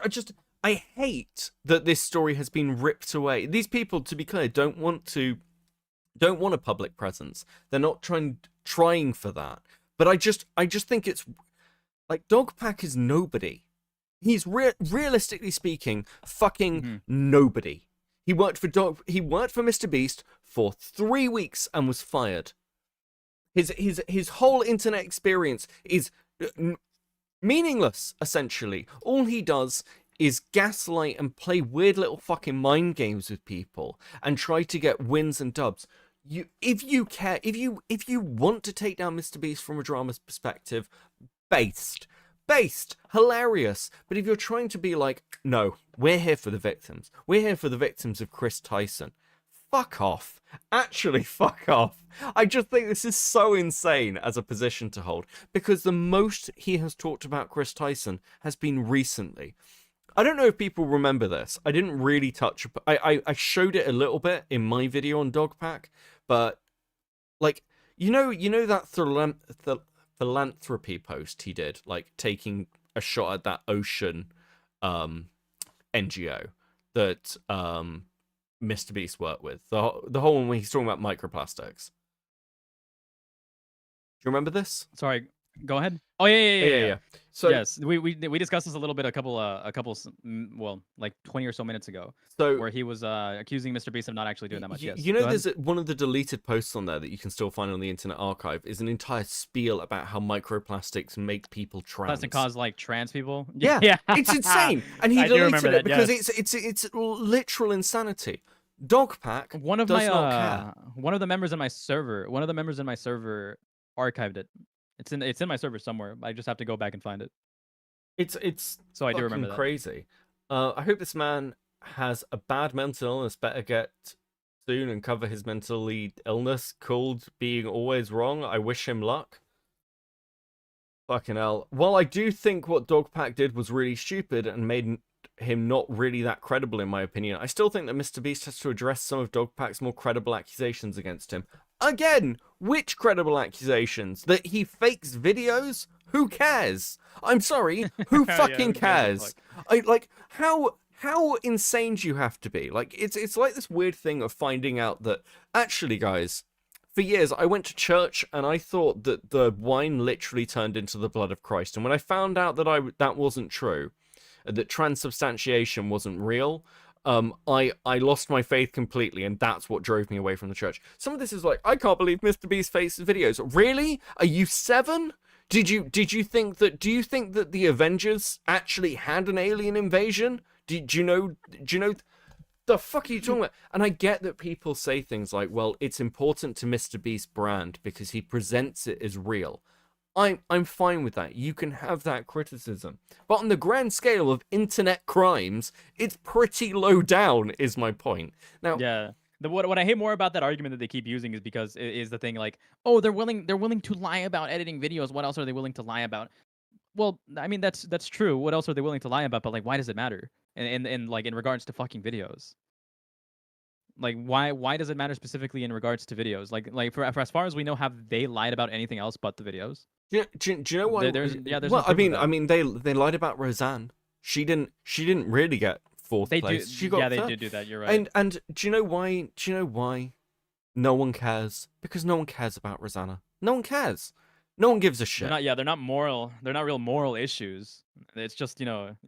I hate that this story has been ripped away. These people, to be clear, don't want a public presence. They're not trying for that. But I just think it's like Dogpack is nobody. He's realistically speaking, fucking nobody. He worked for Mr. Beast for 3 weeks and was fired. His whole internet experience is meaningless, essentially. All he does is gaslight and play weird little fucking mind games with people and try to get wins and dubs. If you want to take down Mr. Beast from a drama's perspective, based, hilarious. But if you're trying to be like, no, we're here for the victims. We're here for the victims of Chris Tyson. Fuck off. Actually, fuck off. I just think this is so insane as a position to hold, because the most he has talked about Chris Tyson has been recently. I don't know if people remember this. I didn't really touch... I showed it a little bit in my video on Dogpack, but, like, you know that philanthropy post he did, like, taking a shot at that ocean NGO that Mr. Beast worked with? The whole one when he's talking about microplastics. Do you remember this? Sorry, go ahead. Oh yeah. So yes, we discussed this a little bit like 20 or so minutes ago. So where he was accusing Mr. Beast of not actually doing that much. Yes. You know, there's one of the deleted posts on there that you can still find on the Internet Archive is an entire spiel about how microplastics make people trans. Plastic cause like trans people. Yeah, it's insane, and he deleted it because yes. it's literal insanity. Dogpack. One of does not care. One of the members in my server archived it. It's in my server somewhere. I just have to go back and find it. It's so I do remember that. Crazy. I hope this man has a bad mental illness. Better get soon and cover his mental illness called being always wrong. I wish him luck. Fucking hell. While I do think what Dogpack did was really stupid and made him not really that credible in my opinion, I still think that Mr. Beast has to address some of Dogpack's more credible accusations against him. Again, which credible accusations? That he fakes videos? Who cares? I'm sorry, who fucking who gives a cares? How insane do you have to be? Like, it's like this weird thing of finding out that, actually, guys, for years I went to church and I thought that the wine literally turned into the blood of Christ. And when I found out that that wasn't true, that transubstantiation wasn't real, I lost my faith completely, and that's what drove me away from the church. Some of this is like, I can't believe Mr. Beast fakes videos. Really? Are you 7? Do you think that the Avengers actually had an alien invasion? Do you know the fuck are you talking about? And I get that people say things like, well, it's important to Mr. Beast's brand because he presents it as real. I'm fine with that. You can have that criticism. But on the grand scale of internet crimes, it's pretty low down, is my point. Now, Yeah. What I hate more about that argument that they keep using is because is the thing like, oh, they're willing to lie about editing videos. What else are they willing to lie about? Well, I mean that's true. What else are they willing to lie about? But like, why does it matter? And like in regards to fucking videos. Like why does it matter specifically in regards to videos? Like for as far as we know, have they lied about anything else but the videos? do you know why? There's well, no proof of I that. mean, they lied about Roseanne. She didn't really get fourth They place. do. She got They third. did do that. You're right. And do you know why? Do you know why? No one cares. Because no one cares about Rosanna. No one cares. No one gives a shit. They're not moral. They're not real moral issues. It's just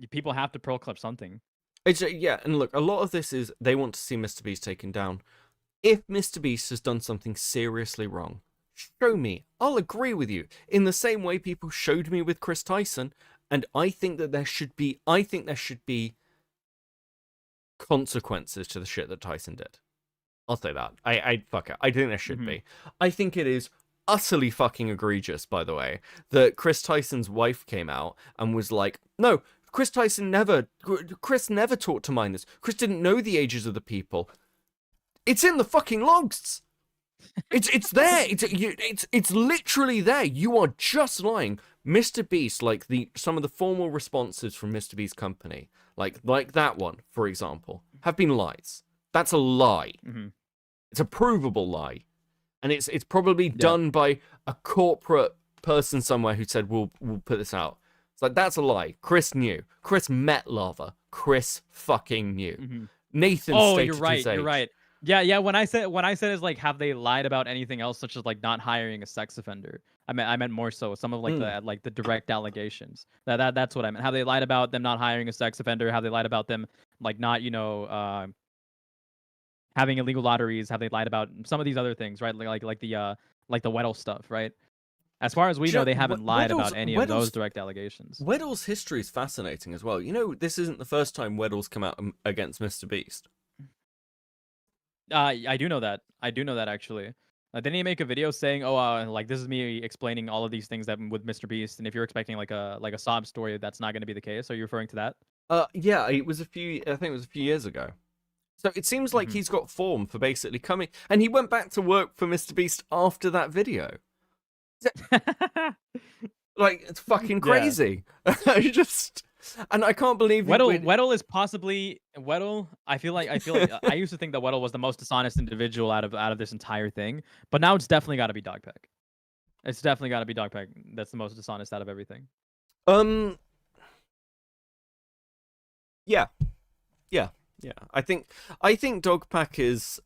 people have to proclaim something. It's yeah, and look, a lot of this is they want to see Mr. Beast taken down. If Mr. Beast has done something seriously wrong, show me. I'll agree with you. In the same way people showed me with Chris Tyson, and I think there should be consequences to the shit that Tyson did. I'll say that. I fuck it. I think there should be. I think it is utterly fucking egregious, by the way, that Chris Tyson's wife came out and was like, no, Chris never taught to minors. Chris didn't know the ages of the people. It's in the fucking logs. It's there. It's literally there. You are just lying. Mr. Beast, like some of the formal responses from Mr. Beast's company, like that one, for example, have been lies. That's a lie. Mm-hmm. It's a provable lie. And it's probably done by a corporate person somewhere who said, we'll put this out. It's like, that's a lie. Chris knew. Chris met Lava. Chris fucking knew. Mm-hmm. Nathan stated you're right. his age. You're right. Yeah. When I said is like, have they lied about anything else, such as like not hiring a sex offender? I meant more so some of like the direct allegations. That's what I meant. Have they lied about them not hiring a sex offender? Have they lied about them like not having illegal lotteries? Have they lied about some of these other things, right? Like the Weddle stuff, right? As far as we know, they haven't lied about any of those direct allegations. Weddle's history is fascinating as well. You know, this isn't the first time Weddle's come out against Mr. Beast. I do know that. Actually. Didn't he make a video saying, "Oh, like this is me explaining all of these things that with Mr. Beast, and if you're expecting like a sob story, that's not going to be the case." Are you referring to that? Yeah, I think it was a few years ago. So it seems like he's got form for basically coming, and he went back to work for Mr. Beast after that video. Like, it's fucking crazy. And I can't believe Weddle is possibly Weddle. I feel like I used to think that Weddle was the most dishonest individual out of this entire thing, but now it's definitely got to be Dogpack. It's definitely got to be Dogpack. That's the most dishonest out of everything. Yeah. I think Dogpack is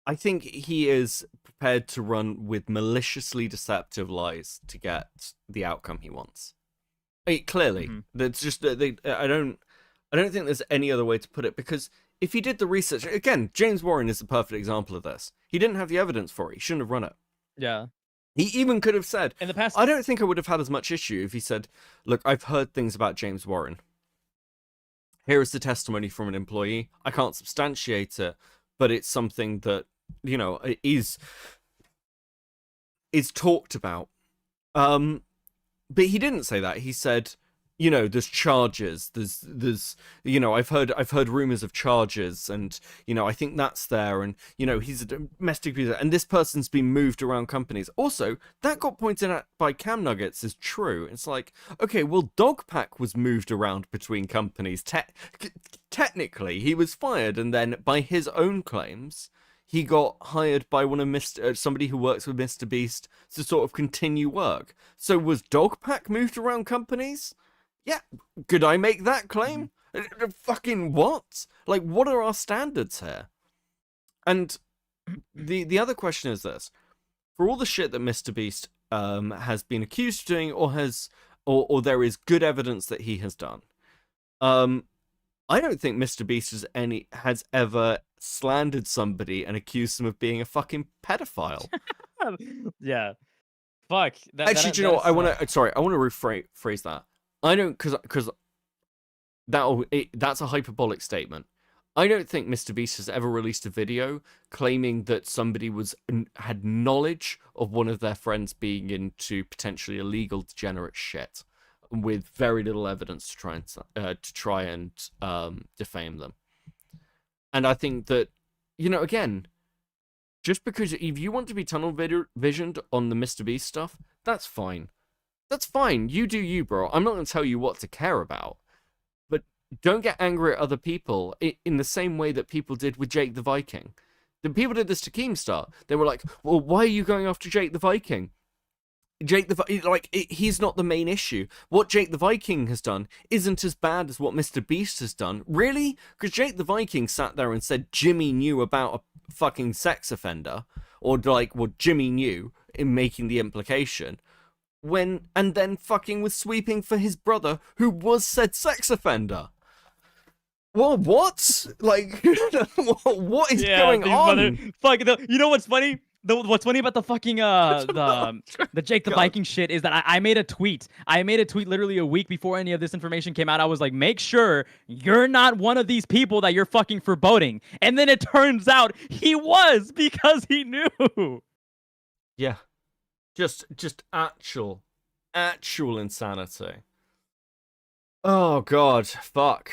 I think he is prepared to run with maliciously deceptive lies to get the outcome he wants. Clearly, that's just I don't think there's any other way to put it, because if he did the research again, James Warren is the perfect example of this. He didn't have the evidence for it. He shouldn't have run it. Yeah. He even could have said, in the past, I don't think I would have had as much issue if he said, look, I've heard things about James Warren. Here is the testimony from an employee. I can't substantiate it, but it's something that, is talked about. But he didn't say that. He said, there's charges. There's I've heard rumors of charges, and I think that's there, and he's a domestic abuser, and this person's been moved around companies. Also, that got pointed at by Cam Nuggets is true. It's like, okay, well, Dogpack was moved around between companies. Technically, he was fired, and then by his own claims, he got hired by one of somebody who works with Mr. Beast to sort of continue work. So was Dogpack moved around companies? Yeah, could I make that claim? Fucking what? Like, what are our standards here? And the other question is this: for all the shit that Mr. Beast has been accused of doing, or there is good evidence that he has done, I don't think Mr. Beast has ever slandered somebody and accused them of being a fucking pedophile. Yeah. Fuck. Actually, do you know what? I want to rephrase that. I don't, because that's a hyperbolic statement. I don't think Mr. Beast has ever released a video claiming that somebody had knowledge of one of their friends being into potentially illegal, degenerate shit, with very little evidence to try and defame them. And I think that, again, just because if you want to be tunnel visioned on the Mr. Beast stuff, that's fine. That's fine. You do you, bro. I'm not going to tell you what to care about. But don't get angry at other people in the same way that people did with Jake the Viking. The people did this to Keemstar. They were like, well, why are you going after Jake the Viking? He's not the main issue. What Jake the Viking has done isn't as bad as what Mr. Beast has done. Really? Because Jake the Viking sat there and said Jimmy knew about a fucking sex offender, or Jimmy knew in making the implication, and then fucking was sweeping for his brother who was said sex offender. Well, what? Like, what is going on? You know what's funny? What's funny about the fucking the Jake the Viking shit is that I made a tweet. I made a tweet literally a week before any of this information came out. I was like, make sure you're not one of these people that you're fucking foreboding. And then it turns out he was, because he knew. Yeah. Just actual insanity. Oh god, fuck.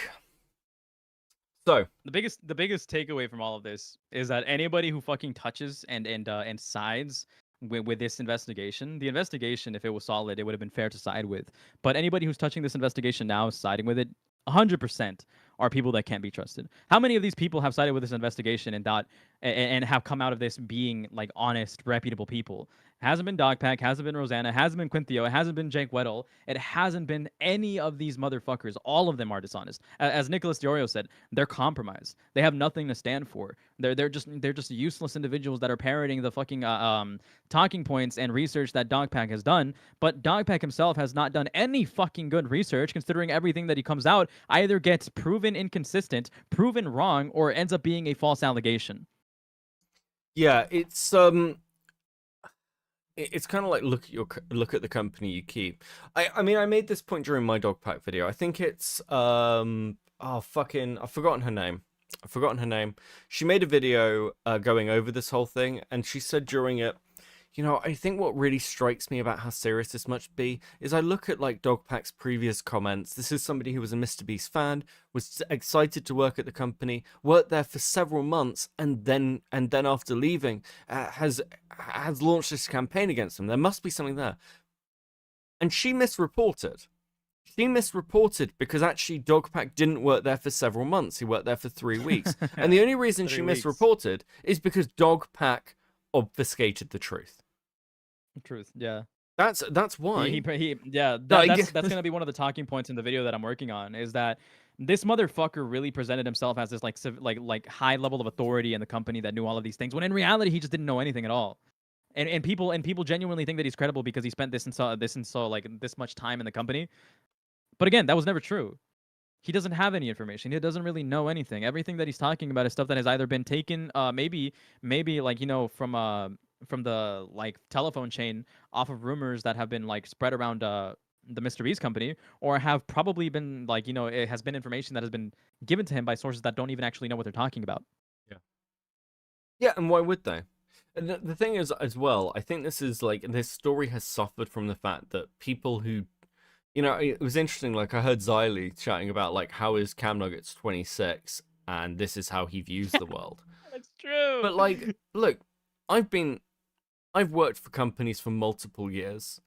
So the biggest takeaway from all of this is that anybody who fucking touches and sides with this investigation, the investigation, if it was solid, it would have been fair to side with. But anybody who's touching this investigation now, siding with it, 100% are people that can't be trusted. How many of these people have sided with this investigation and have come out of this being like honest, reputable people? Hasn't been Dogpack, hasn't been Rosanna, hasn't been Quinthio, it hasn't been Jake Weddle, it hasn't been any of these motherfuckers. All of them are dishonest. As Nicholas Diorio said, they're compromised. They have nothing to stand for. They're just useless individuals that are parroting the fucking talking points and research that Dogpack has done. But Dogpack himself has not done any fucking good research, considering everything that he comes out either gets proven inconsistent, proven wrong, or ends up being a false allegation. Yeah, it's kind of like look at the company you keep. I mean, I made this point during my Dogpack video. I think it's I've forgotten her name. She made a video going over this whole thing, and she said during it, I think what really strikes me about how serious this must be is I look at like Dogpack's previous comments. This is somebody who was a Mr. Beast fan, was excited to work at the company, worked there for several months, and then after leaving, has launched this campaign against them. There must be something there. And she misreported. She misreported because actually Dogpack didn't work there for several months. He worked there for 3 weeks. And the only reason she misreported is because Dogpack obfuscated the truth. Truth, yeah. That's why. That's gonna be one of the talking points in the video that I'm working on, is that this motherfucker really presented himself as this like high level of authority in the company that knew all of these things, when in reality he just didn't know anything at all. And people genuinely think that he's credible because he spent this much time in the company. But again, that was never true. He doesn't have any information. He doesn't really know anything. Everything that he's talking about is stuff that has either been taken, maybe like from the like telephone chain off of rumors that have been like spread around the Mr. Beast company, or have probably been like it has been information that has been given to him by sources that don't even actually know what they're talking about. Yeah, and why would they? And the thing is, as well, I think this story has suffered from the fact that people who, it was interesting. Like I heard Xylee chatting about like how is Cam Nuggets 26, and this is how he views the world. That's true. But like, look, I've worked for companies for multiple years,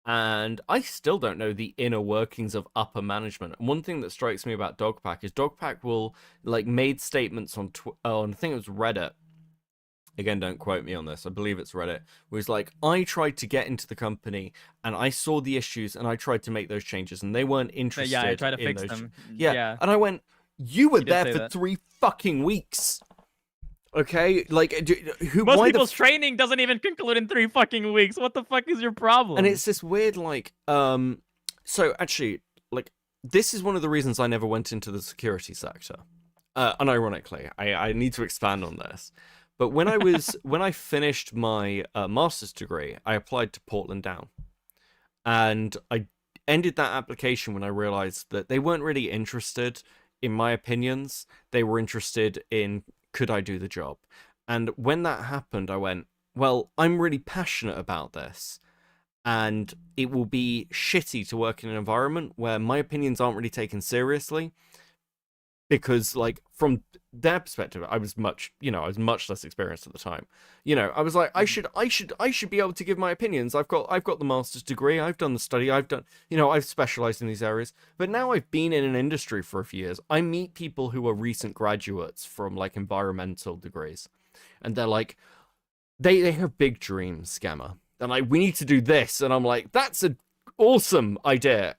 and I still don't know the inner workings of upper management. And one thing that strikes me about Dogpack is Dogpack will like made statements on I think it was Reddit, again, don't quote me on this, I believe it's Reddit, was like, I tried to get into the company and I saw the issues and I tried to make those changes and they weren't interested Yeah, I try to in fix those. them. Yeah. And I went, you were did there say for that. 3 fucking weeks. Okay, like Most people's training doesn't even conclude in 3 fucking weeks. What the fuck is your problem? And it's this weird, like, so actually, like, this is one of the reasons I never went into the security sector. Unironically, I need to expand on this. But when I finished my master's degree, I applied to Portland Down, and I ended that application when I realized that they weren't really interested in my opinions. They were interested in, could I do the job? And when that happened, I went, well, I'm really passionate about this, and it will be shitty to work in an environment where my opinions aren't really taken seriously, because, like, from their perspective, I was much less experienced at the time. I was like, I should be able to give my opinions. I've got the master's degree. I've done the study. I've specialized in these areas. But now I've been in an industry for a few years. I meet people who are recent graduates from, like, environmental degrees, and they're like, they have big dreams, Scammer. And like, we need to do this. And I'm like, that's an awesome idea.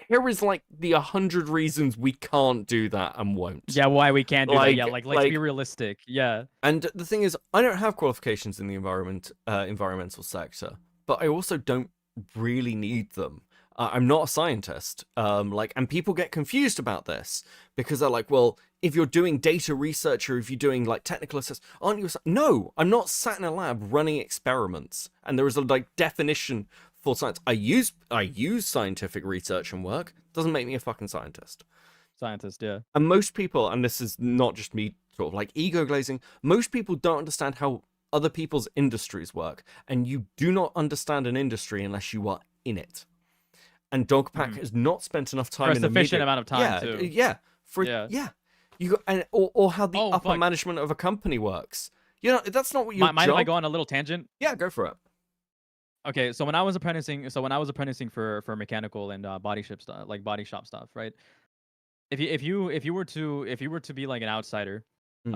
Here is, like, the 100 reasons we can't do that and won't. Yeah, why we can't do that. Yeah, like, let's be realistic. Yeah. And the thing is, I don't have qualifications in the environmental sector, but I also don't really need them. I'm not a scientist. And people get confused about this because they're like, well, if you're doing data research or if you're doing, like, technical assessment, aren't you? No, I'm not sat in a lab running experiments. And there is a, like, definition for science. I use scientific research and work. Doesn't make me a fucking scientist. Yeah. And most people, and this is not just me sort of like ego glazing, most people don't understand how other people's industries work. And you do not understand an industry unless you are in it. And Dogpack has not spent enough time for a in the sufficient media. amount of time too. Or how the upper management of a company works. That's not what your Mind job. if I go on a little tangent? Yeah, go for it. Okay, so when I was apprenticing for mechanical and body shop stuff, right? If you were to be like an outsider, who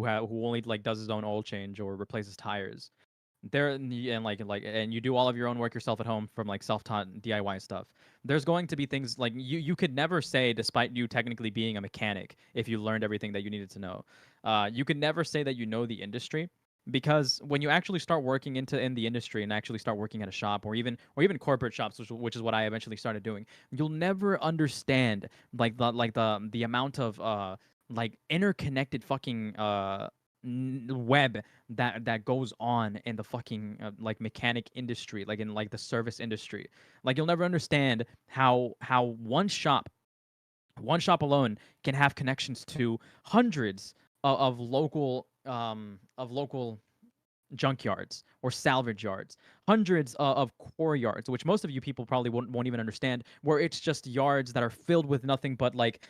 only, like, does his own oil change or replaces tires, and you do all of your own work yourself at home from, like, self-taught DIY stuff, there's going to be things like you could never say, despite you technically being a mechanic, if you learned everything that you needed to know, you could never say that you know the industry. Because when you actually start working in the industry and actually start working at a shop or even corporate shops, which is what I eventually started doing, you'll never understand the amount of like interconnected fucking web that goes on in the fucking like mechanic industry, like in, like, the service industry. Like, you'll never understand how one shop alone can have connections to hundreds of local junkyards or salvage yards, hundreds of core yards, which most of you people probably won't even understand, where it's just yards that are filled with nothing but like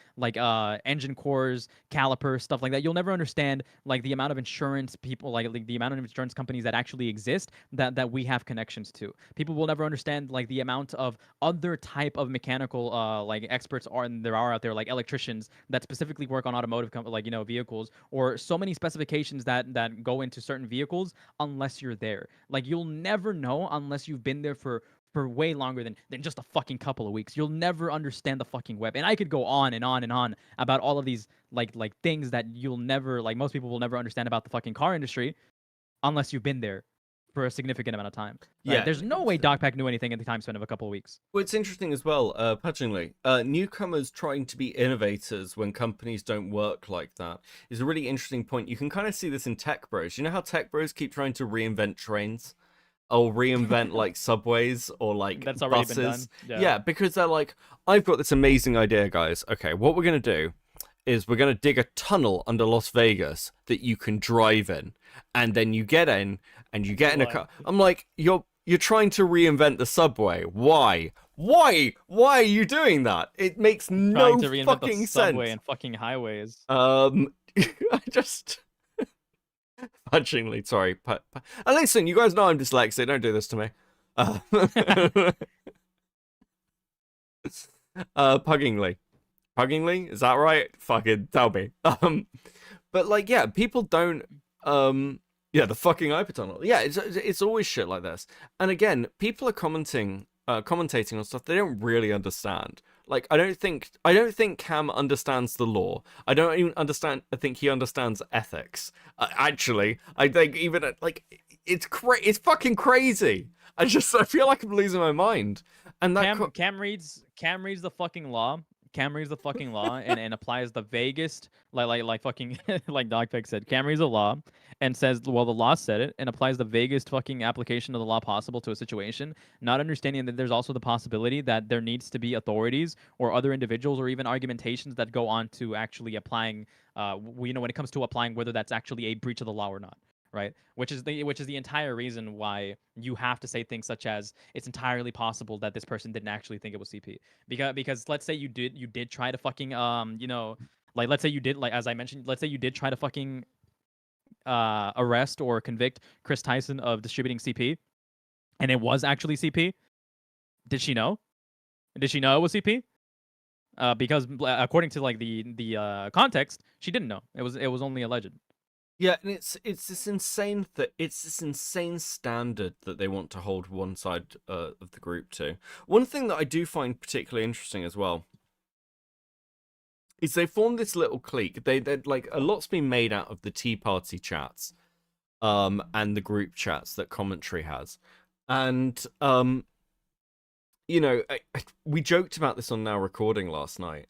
engine cores, calipers, stuff like that. You'll never understand, like, the amount of insurance people, like the amount of insurance companies that actually exist that we have connections to. People will never understand, like, the amount of other type of mechanical like experts there are out there, like electricians that specifically work on automotive vehicles, or so many specifications that go into certain vehicles, unless you're there. Like, you'll never know unless you've been there for way longer than just a fucking couple of weeks. You'll never understand the fucking web. And I could go on and on and on about all of these like things that you'll never, like, most people will never understand about the fucking car industry unless you've been there for a significant amount of time. Right? Yeah. There's no way Dogpack knew anything in the time span of a couple of weeks. Well, it's interesting as well, Pudgingly. Newcomers trying to be innovators when companies don't work like that is a really interesting point. You can kind of see this in tech bros. You know how tech bros keep trying to reinvent trains? Or reinvent, like, subways or, like, That's already buses? been done. Yeah, because they're like, I've got this amazing idea, guys. Okay, what we're going to do is we're going to dig a tunnel under Las Vegas that you can drive in. And then you get in and you get in a car. I'm like, you're trying to reinvent the subway. Why? Why are you doing that? It makes no Trying to reinvent fucking the sense. subway and fucking highways. I just Punchingly, sorry. And listen, you guys know I'm dyslexic. Don't do this to me. Puggingly. Puggingly? Is that right? Fucking tell me. But, like, yeah, people don't Yeah, the fucking IP tunnel. Yeah, it's always shit like this. And again, people are commentating on stuff they don't really understand. Like, I don't think Cam understands the law. I don't even I think he understands ethics. Actually, I think even like it's fucking crazy. I feel like I'm losing my mind. And that Cam reads the fucking law. Cam reads the fucking law and applies the vaguest like fucking like Dogpeg said. Cam reads the law and says, well, the law said it, and applies the vaguest fucking application of the law possible to a situation, not understanding that there's also the possibility that there needs to be authorities or other individuals or even argumentations that go on to actually applying when it comes to applying whether that's actually a breach of the law or not. Right, which is the entire reason why you have to say things such as it's entirely possible that this person didn't actually think it was CP, because let's say you did try to fucking like let's say you did, like as I mentioned, let's say you did try to fucking arrest or convict Chris Tyson of distributing CP, and it was actually CP. Did she know? Did she know it was CP? Because according to like the context, she didn't know. It was only alleged. Yeah, and it's this insane standard that they want to hold one side of the group to. One thing that I do find particularly interesting as well is they formed this little clique. They like a lot's been made out of the Tea Party chats, and the group chats that Commentary has, and we joked about this on Now Recording last night.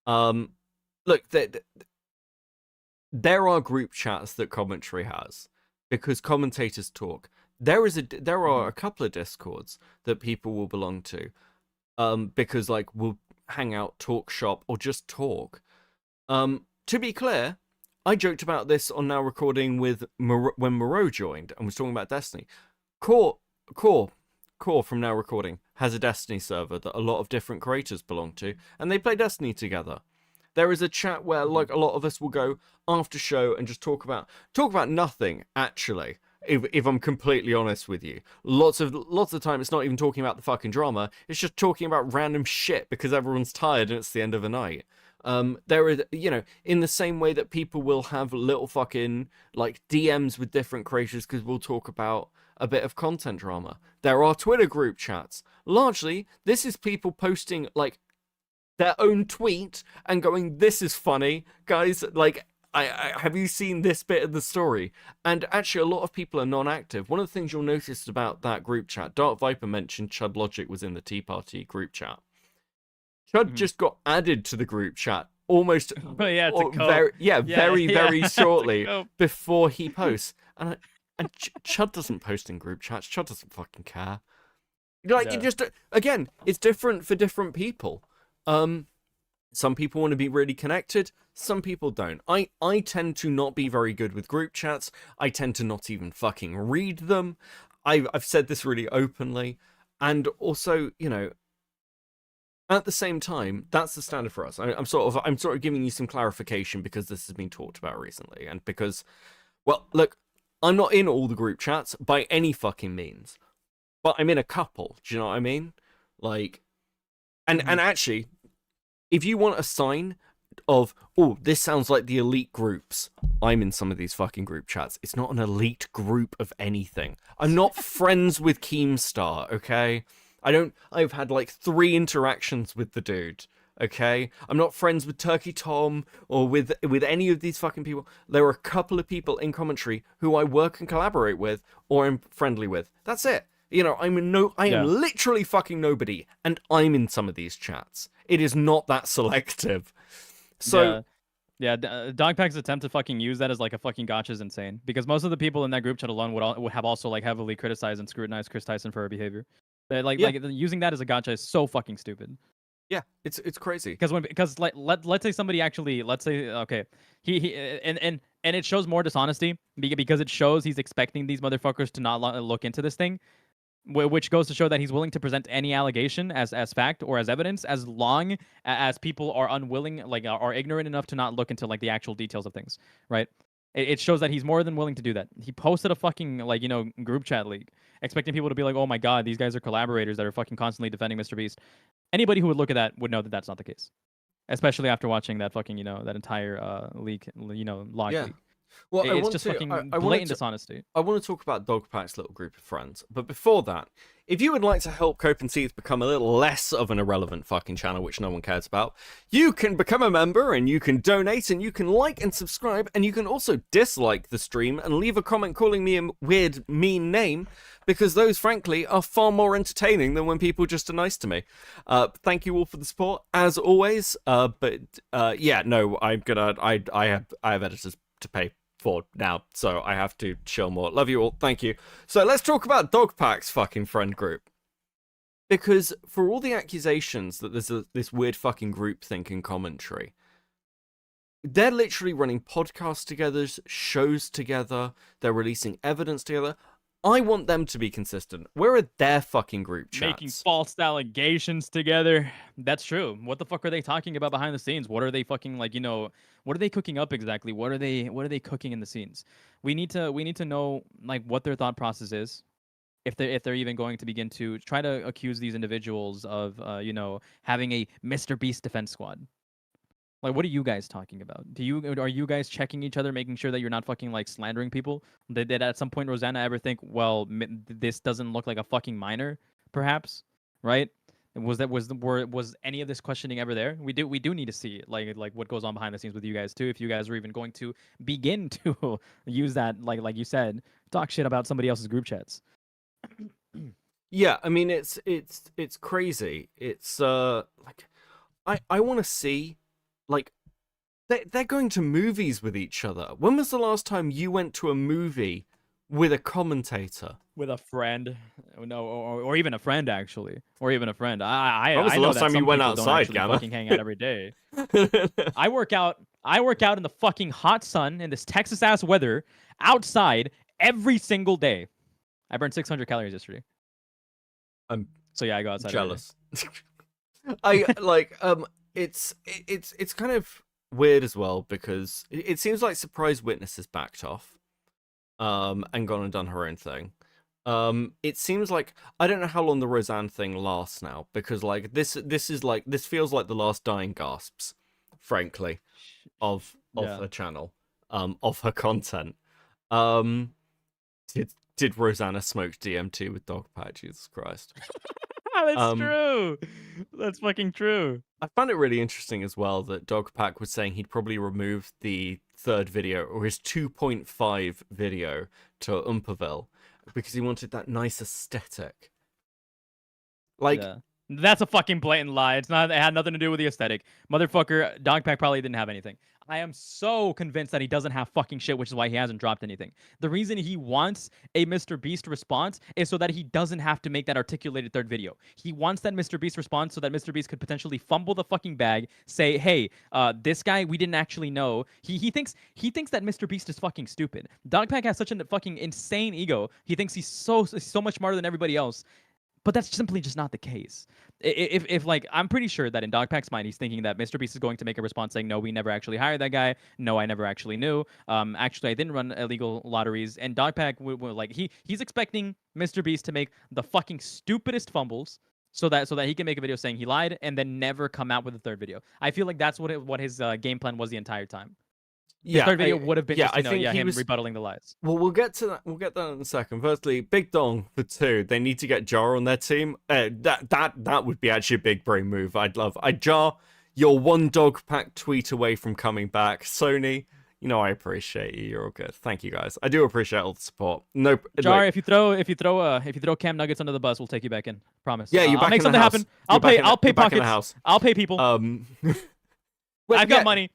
Look, there are group chats that Commentary has because commentators talk. There are a couple of Discords that people will belong to, because like we'll hang out, talk shop, or just talk. To be clear, I joked about this on Now Recording with when Moreau joined and was talking about Destiny. Core from Now Recording has a Destiny server that a lot of different creators belong to, and they play Destiny together. There is a chat where like a lot of us will go after show and just talk about nothing, actually. If I'm completely honest with you, lots of the time it's not even talking about the fucking drama. It's just talking about random shit because everyone's tired and it's the end of the night. There is, in the same way that people will have little fucking like DMs with different creators because we'll talk about a bit of content drama. There are Twitter group chats. Largely, this is people posting like their own tweet and going, "This is funny, guys." Like, I have you seen this bit of the story? And actually, a lot of people are non-active. One of the things you'll notice about that group chat, Dark Viper mentioned Chud Logic was in the Tea Party group chat. Chud just got added to the group chat almost very shortly before he posts. And Chud doesn't post in group chats. Chud doesn't fucking care. Like, it just, again, it's different for different people. Some people want to be really connected, some people don't. I tend to not be very good with group chats. I tend to not even fucking read them. I've said this really openly, and also, at the same time, that's the standard for us. I'm sort of giving you some clarification because this has been talked about recently, and because, well, look, I'm not in all the group chats by any fucking means, but I'm in a couple. Do you know what I mean? Like, and actually, if you want a sign of, oh, this sounds like the elite groups, I'm in some of these fucking group chats. It's not an elite group of anything. I'm not friends with Keemstar, okay? I've had like 3 interactions with the dude, okay? I'm not friends with Turkey Tom or with any of these fucking people. There are a couple of people in Commentary who I work and collaborate with or I'm friendly with. That's it. I am literally fucking nobody, and I'm in some of these chats. It is not that selective. So, Dogpack's attempt to fucking use that as like a fucking gotcha is insane, because most of the people in that group chat alone would have also like heavily criticized and scrutinized Chris Tyson for her behavior. Like using that as a gotcha is so fucking stupid. Yeah, it's crazy. Because let's say somebody actually, let's say, okay, he and it shows more dishonesty because it shows he's expecting these motherfuckers to not look into this thing. Which goes to show that he's willing to present any allegation as fact or as evidence, as long as people are unwilling, like are ignorant enough to not look into like the actual details of things, right? It shows that he's more than willing to do that. He posted a fucking group chat leak, expecting people to be like, "Oh my god, these guys are collaborators that are fucking constantly defending Mr. Beast." Anybody who would look at that would know that that's not the case, especially after watching that fucking that entire leak, log leak. Well, I It's want just to, fucking I wanted blatant to, dishonesty. I want to talk about Dogpack's little group of friends, but before that, if you would like to help Cope and Teeth become a little less of an irrelevant fucking channel which no one cares about, you can become a member and you can donate and you can like and subscribe and you can also dislike the stream and leave a comment calling me a weird, mean name, because those, frankly, are far more entertaining than when people just are nice to me. Thank you all for the support, as always. Yeah, no, I have editors to pay for now, so I have to chill more. Love you all. Thank you. So let's talk about Dogpack's fucking friend group. Because for all the accusations that there's this weird fucking group thinking commentary, they're literally running podcasts together, shows together, they're releasing evidence together. I want them to be consistent. Where are their fucking group chats? Making false allegations together. That's true. What the fuck are they talking about behind the scenes? What are they fucking like, what are they cooking up exactly? What are they cooking in the scenes? We need to know like what their thought process is. If they're even going to begin to try to accuse these individuals of having a Mr. Beast defense squad. Like, what are you guys talking about? Are you guys checking each other, making sure that you're not fucking like slandering people? Did at some point Rosanna ever think, well, this doesn't look like a fucking minor, perhaps, right? Was any of this questioning ever there? We do need to see like what goes on behind the scenes with you guys too. If you guys are even going to begin to use that, like you said, talk shit about somebody else's group chats. Yeah, I mean it's crazy. It's like I want to see. Like, they're going to movies with each other. When was the last time you went to a movie with a commentator? With a friend, no, or even a friend actually, or even a friend. When was I the know last that time some you went people don't outside, actually Gamma? fucking hang out every day. I work out in the fucking hot sun in this Texas ass weather outside every single day. I burned 600 calories yesterday. I'm So yeah, I go outside. jealous. I like it's kind of weird as well because it seems like Surprise Witness has backed off and gone and done her own thing. It seems like I don't know how long the Roseanne thing lasts now, because like this feels like the last dying gasps, frankly, of her channel, of her content. Did Rosanna smoke DMT with Dogpack? Jesus Christ. That's true. That's fucking true. I found it really interesting as well that Dogpack was saying he'd probably remove the third video, or his 2.5 video, to Umpaville because he wanted that nice aesthetic. Like, yeah. That's a fucking blatant lie. It had nothing to do with the aesthetic. Motherfucker, Dogpack probably didn't have anything. I am so convinced that he doesn't have fucking shit, which is why he hasn't dropped anything. The reason he wants a Mr. Beast response is so that he doesn't have to make that articulated third video. He wants that Mr. Beast response so that Mr. Beast could potentially fumble the fucking bag, say, hey, this guy we didn't actually know. He thinks that Mr. Beast is fucking stupid. Dogpack has such a fucking insane ego. He thinks he's so much smarter than everybody else. But that's simply just not the case. If like, I'm pretty sure that in Dogpack's mind, he's thinking that Mr. Beast is going to make a response saying, no, we never actually hired that guy. No, I never actually knew. Actually, I didn't run illegal lotteries. And Dogpack, like, he's expecting Mr. Beast to make the fucking stupidest fumbles so that he can make a video saying he lied and then never come out with a third video. I feel like that's what his game plan was the entire time. The third video would have been just, him rebuttaling the lies. Well, we'll get to that. We'll get that in a second. Firstly, Big Dong for 2. They need to get Jar on their team. That would be actually a big brain move. Jar, you're one Dogpack tweet away from coming back. Sony, I appreciate you. You're all good. Thank you guys. I do appreciate all the support. No, Jar, if you throw Cam Nuggets under the bus, we'll take you back in. Promise. Yeah, I'll make something happen. I'll pay pockets. I'll pay people. I've got money.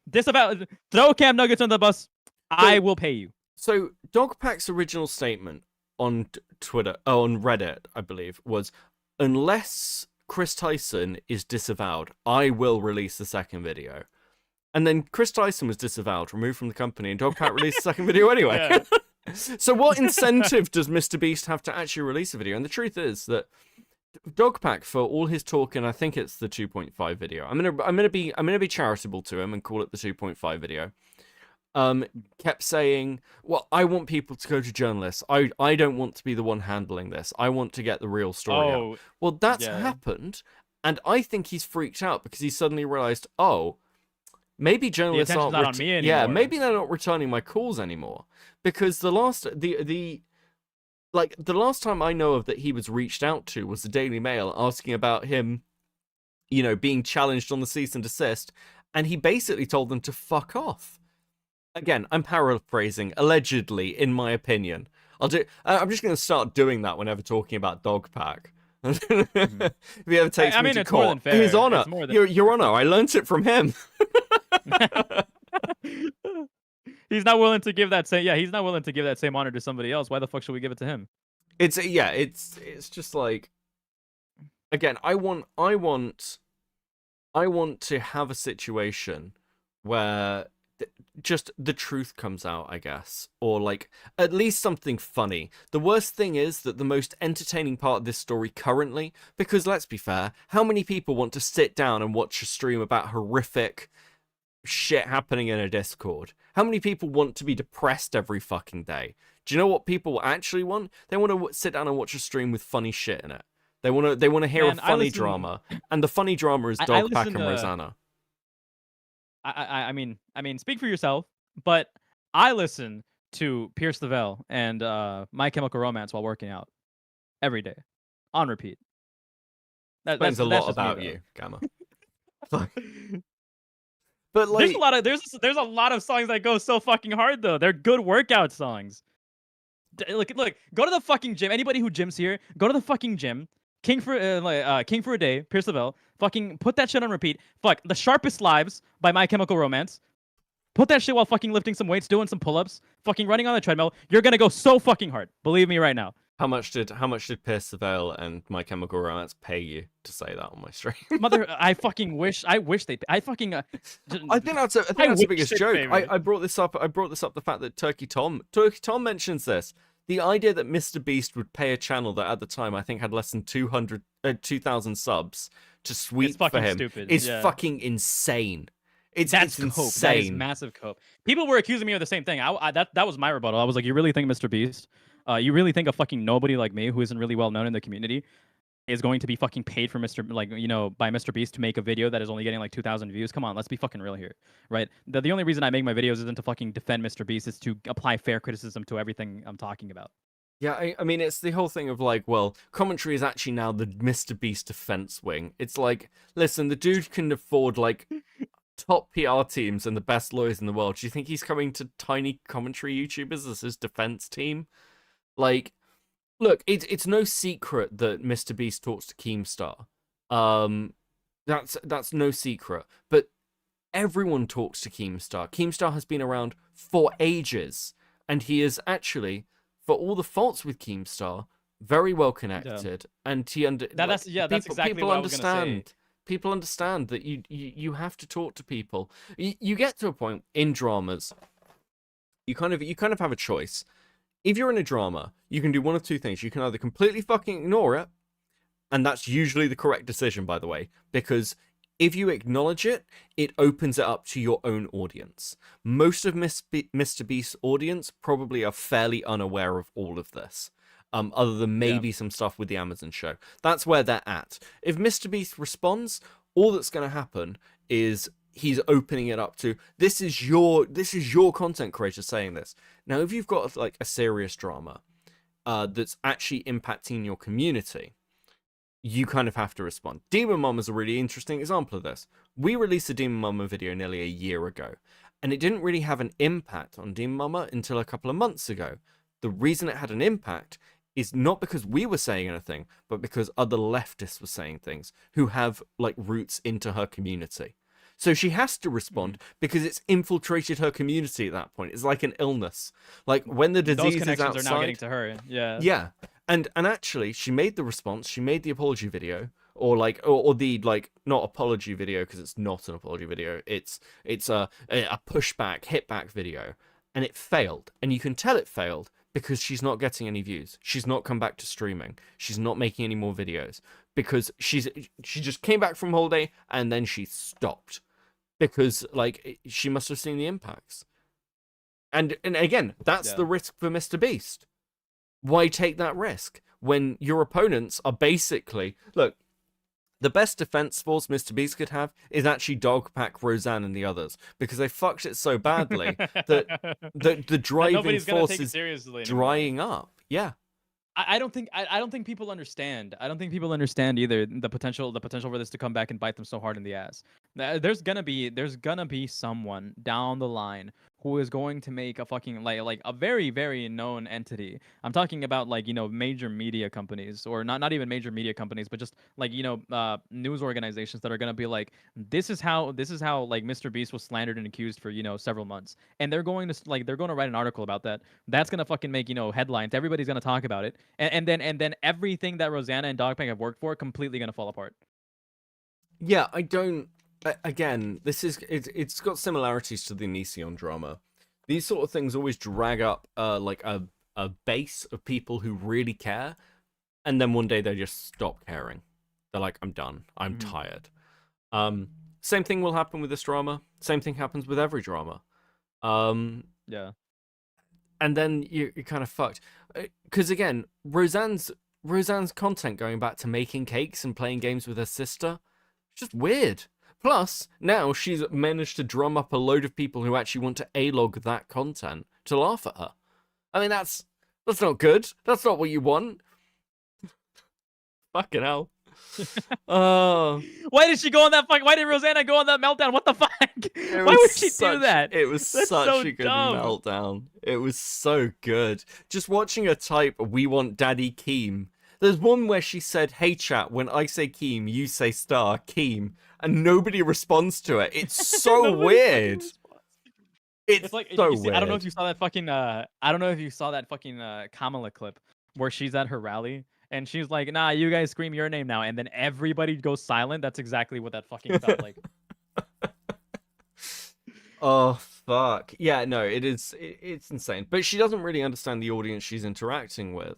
Throw Cam Nuggets on the bus. I will pay you. So Dogpack's original statement on Twitter, on Reddit, I believe, was, unless Chris Tyson is disavowed, I will release the second video. And then Chris Tyson was disavowed, removed from the company, and Dogpack released the second video anyway. So what incentive does Mr. Beast have to actually release a video? And the truth is that Dogpack, for all his talk, and I think it's the 2.5 video. I'm gonna be charitable to him and call it the 2.5 video. Kept saying, well, I want people to go to journalists. I don't want to be the one handling this. I want to get the real story out. Well, that's happened, and I think he's freaked out because he suddenly realized, oh, maybe journalists attention's aren't not on me anymore. yeah, maybe they're not returning my calls anymore, because the last time I know of that he was reached out to was the Daily Mail asking about him, being challenged on the cease and desist, and he basically told them to fuck off. Again, I'm paraphrasing, allegedly, in my opinion. I'm just going to start doing that whenever talking about Dogpack. If he ever takes me to it's court, more than fair. His Honor, It's more than... Your Honor, I learnt it from him. He's not willing to give that same. Yeah, he's not willing to give that same honor to somebody else. Why the fuck should we give it to him? It's just like, again, I want to have a situation where just the truth comes out, I guess, or like at least something funny. The worst thing is that the most entertaining part of this story currently, because let's be fair, how many people want to sit down and watch a stream about horrific shit happening in a Discord? How many people want to be depressed every fucking day? Do you know what people actually want? They want to sit down and watch a stream with funny shit in it. They want to hear a funny drama, and the funny drama is Dogpack and Rosanna. I mean, speak for yourself, but I listen to Pierce the Veil and My Chemical Romance while working out every day, on repeat. Explains a lot about you, Gamma. But like, there's a lot of songs that go so fucking hard though. They're good workout songs. Look, go to the fucking gym. Anybody who gyms here, go to the fucking gym. King for a Day, Pierce the Veil. Fucking put that shit on repeat. Fuck, The Sharpest Lives by My Chemical Romance. Put that shit while fucking lifting some weights, doing some pull-ups, fucking running on the treadmill. You're gonna go so fucking hard. Believe me right now. How much did Pierce the Veil and My Chemical Romance pay you to say that on my stream? I fucking wish. I think that's the biggest joke. I brought this up. The fact that Turkey Tom mentions this. The idea that Mr. Beast would pay a channel that at the time I think had less than 2,000 subs to sweep for him is fucking insane. That's cope. Insane. That is massive cope. People were accusing me of the same thing. That was my rebuttal. I was like, you really think Mr. Beast? You really think a fucking nobody like me who isn't really well known in the community is going to be fucking paid for by Mr. Beast to make a video that is only getting like 2,000 views? Come on, let's be fucking real here, right? The only reason I make my videos isn't to fucking defend Mr. Beast, is to apply fair criticism to everything I'm talking about. Yeah, I mean, it's the whole thing of like, well, commentary is actually now the Mr. Beast defense wing. It's like, listen, the dude can afford like top PR teams and the best lawyers in the world. Do you think he's coming to tiny commentary YouTubers as his defense team? Like, look, it's no secret that Mr. Beast talks to Keemstar. That's no secret. But everyone talks to Keemstar. Keemstar has been around for ages, and he is actually, for all the faults with Keemstar, very well connected. Yeah. And that's exactly what I was gonna say. People understand that you have to talk to people. You get to a point in dramas. You kind of have a choice. If you're in a drama, you can do one of two things. You can either completely fucking ignore it, and that's usually the correct decision, by the way, because if you acknowledge it, it opens it up to your own audience. Most of Mr. Beast's audience probably are fairly unaware of all of this, other than maybe some stuff with the Amazon show. That's where they're at. If Mr. Beast responds, all that's going to happen is he's opening it up to, this is your content creator saying this. Now, if you've got like a serious drama that's actually impacting your community, you kind of have to respond. Demon Mama is a really interesting example of this. We released a Demon Mama video nearly a year ago, and it didn't really have an impact on Demon Mama until a couple of months ago. The reason it had an impact is not because we were saying anything, but because other leftists were saying things who have like roots into her community. So she has to respond because it's infiltrated her community at that point. It's like an illness. Like when the disease is outside, are now getting to her. Yeah. Yeah. And actually she made the response, she made the apology video, or the not apology video because it's not an apology video. It's a pushback, hit back video, and it failed. And you can tell it failed because she's not getting any views. She's not come back to streaming. She's not making any more videos because she just came back from holiday and then she stopped because like she must have seen the impacts. And again, that's the risk for Mr. Beast. Why take that risk when your opponents are basically, look, The best defense force Mr. Beast could have is actually Dogpack, Roseanne, and the others, because they fucked it so badly that the driving nobody's gonna force take it is seriously anymore. drying up. Yeah. I don't think people understand. I don't think people understand either the potential for this to come back and bite them so hard in the ass. There's gonna be someone down the line who is going to make a fucking like a very, very known entity. I'm talking about like, you know, major media companies, or not even major media companies, but just like, you know, news organizations that are gonna be like, this is how like Mr. Beast was slandered and accused for, you know, several months, and they're going to write an article about that. That's gonna fucking make, you know, headlines. Everybody's gonna talk about it, and then everything that Rosanna and Dogpack have worked for completely gonna fall apart. Yeah, I don't. Again, it's got similarities to the Onision drama. These sort of things always drag up like a base of people who really care, and then one day they just stop caring. They're like, I'm done. I'm tired. Same thing will happen with this drama. Same thing happens with every drama. Yeah. And then you're kind of fucked. Because again, Roseanne's content going back to making cakes and playing games with her sister, it's just weird. Plus, now she's managed to drum up a load of people who actually want to A-log that content to laugh at her. I mean, that's not good. That's not what you want. Fucking hell. Why did she go on that fuck? Why did Rosanna go on that meltdown? What the fuck? Why would she do that? It was That's such so a good dumb. meltdown. It was so good. Just watching her type, "We want Daddy Keem." There's one where she said, "Hey chat, when I say Keem, you say star Keem," and nobody responds to it. It's so weird. It's like so you see, weird. I don't know if you saw that fucking Kamala clip where she's at her rally and she's like, "Nah, you guys scream your name now," and then everybody goes silent. That's exactly what that fucking felt like. Oh fuck. Yeah, no, it's insane. But she doesn't really understand the audience she's interacting with.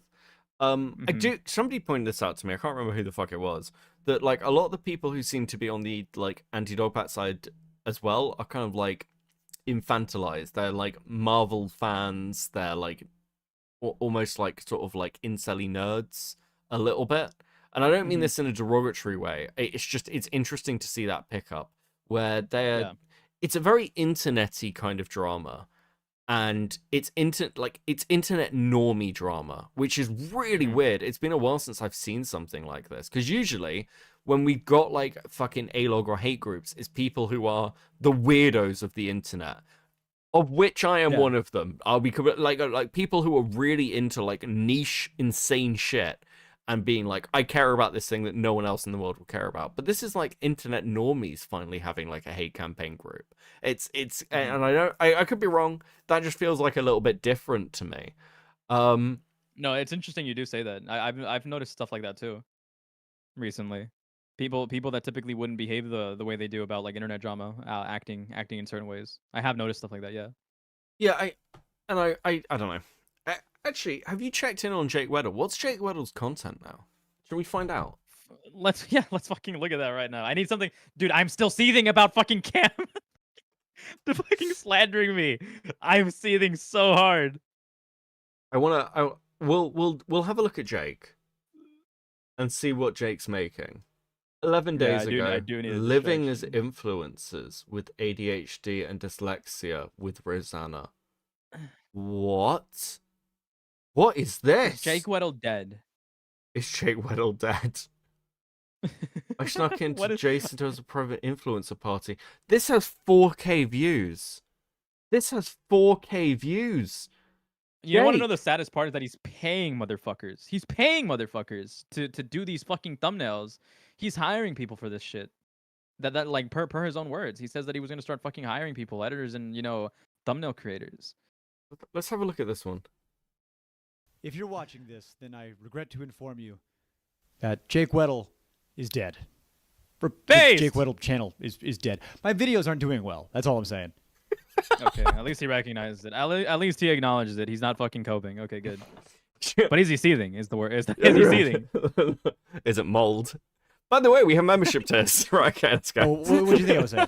I do. Somebody pointed this out to me. I can't remember who the fuck it was. That like a lot of the people who seem to be on the like anti-Dogpat side as well are kind of like infantilized. They're like Marvel fans. They're like almost like sort of like incel-y nerds a little bit. And I don't mean this in a derogatory way. It's interesting to see that pickup where they're. Yeah. It's a very internet-y kind of drama. And it's internet normie drama, which is really weird. It's been a while since I've seen something like this. Because usually, when we've got like fucking A-log or hate groups, it's people who are the weirdos of the internet, of which I am one of them. I'll be like people who are really into like niche, insane shit, and being like, I care about this thing that no one else in the world will care about. But this is like internet normies finally having like a hate campaign group. It's and I could be wrong. That just feels like a little bit different to me. No, it's interesting you do say that. I've noticed stuff like that too recently. People that typically wouldn't behave the way they do about like internet drama, acting in certain ways. I have noticed stuff like that. Yeah. Yeah, I don't know. Actually, have you checked in on Jake Weddle? What's Jake Weddle's content now? Should we find out? Let's fucking look at that right now. I need something, dude. I'm still seething about fucking Cam. They're fucking slandering me. I'm seething so hard. We'll have a look at Jake and see what Jake's making. 11 days ago, I do need a living as distraction. influencers with ADHD and dyslexia with Rosanna. What? What is this? Is Jake Weddle dead? Is Jake Weddle dead? I snuck into Jason does a private influencer party. This has 4K views. This has 4K views. You want to know the saddest part is that he's paying motherfuckers. He's paying motherfuckers to do these fucking thumbnails. He's hiring people for this shit. That like per his own words, he says that he was gonna start fucking hiring people, editors, and thumbnail creators. Let's have a look at this one. If you're watching this, then I regret to inform you that Jake Weddle is dead. The Jake Weddle channel is dead. My videos aren't doing well. That's all I'm saying. Okay, at least he recognizes it. At least he acknowledges it. He's not fucking coping. Okay, good. But is he seething? Is the word? Is he seething? Is it mold? By the way, we have membership tests. Right, okay, let's go. Well, what do you think I was saying?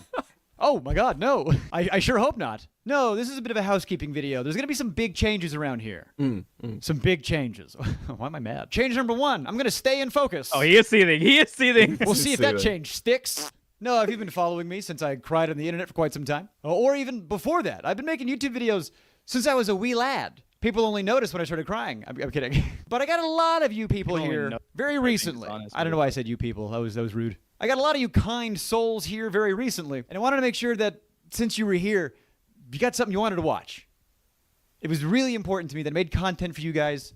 Oh my God, no. I sure hope not. No, this is a bit of a housekeeping video. There's going to be some big changes around here. Some big changes. Why am I mad? Change number 1, I'm going to stay in focus. Oh, he is seething. He is seething. We'll see if that change sticks. No, if you've been following me since I cried on the internet for quite some time, or even before that, I've been making YouTube videos since I was a wee lad. People only noticed when I started crying. I'm kidding. But I got a lot of you people here very recently. I don't know why I said you people. That was rude. I got a lot of you kind souls here very recently, and I wanted to make sure that since you were here, you got something you wanted to watch. It was really important to me that I made content for you guys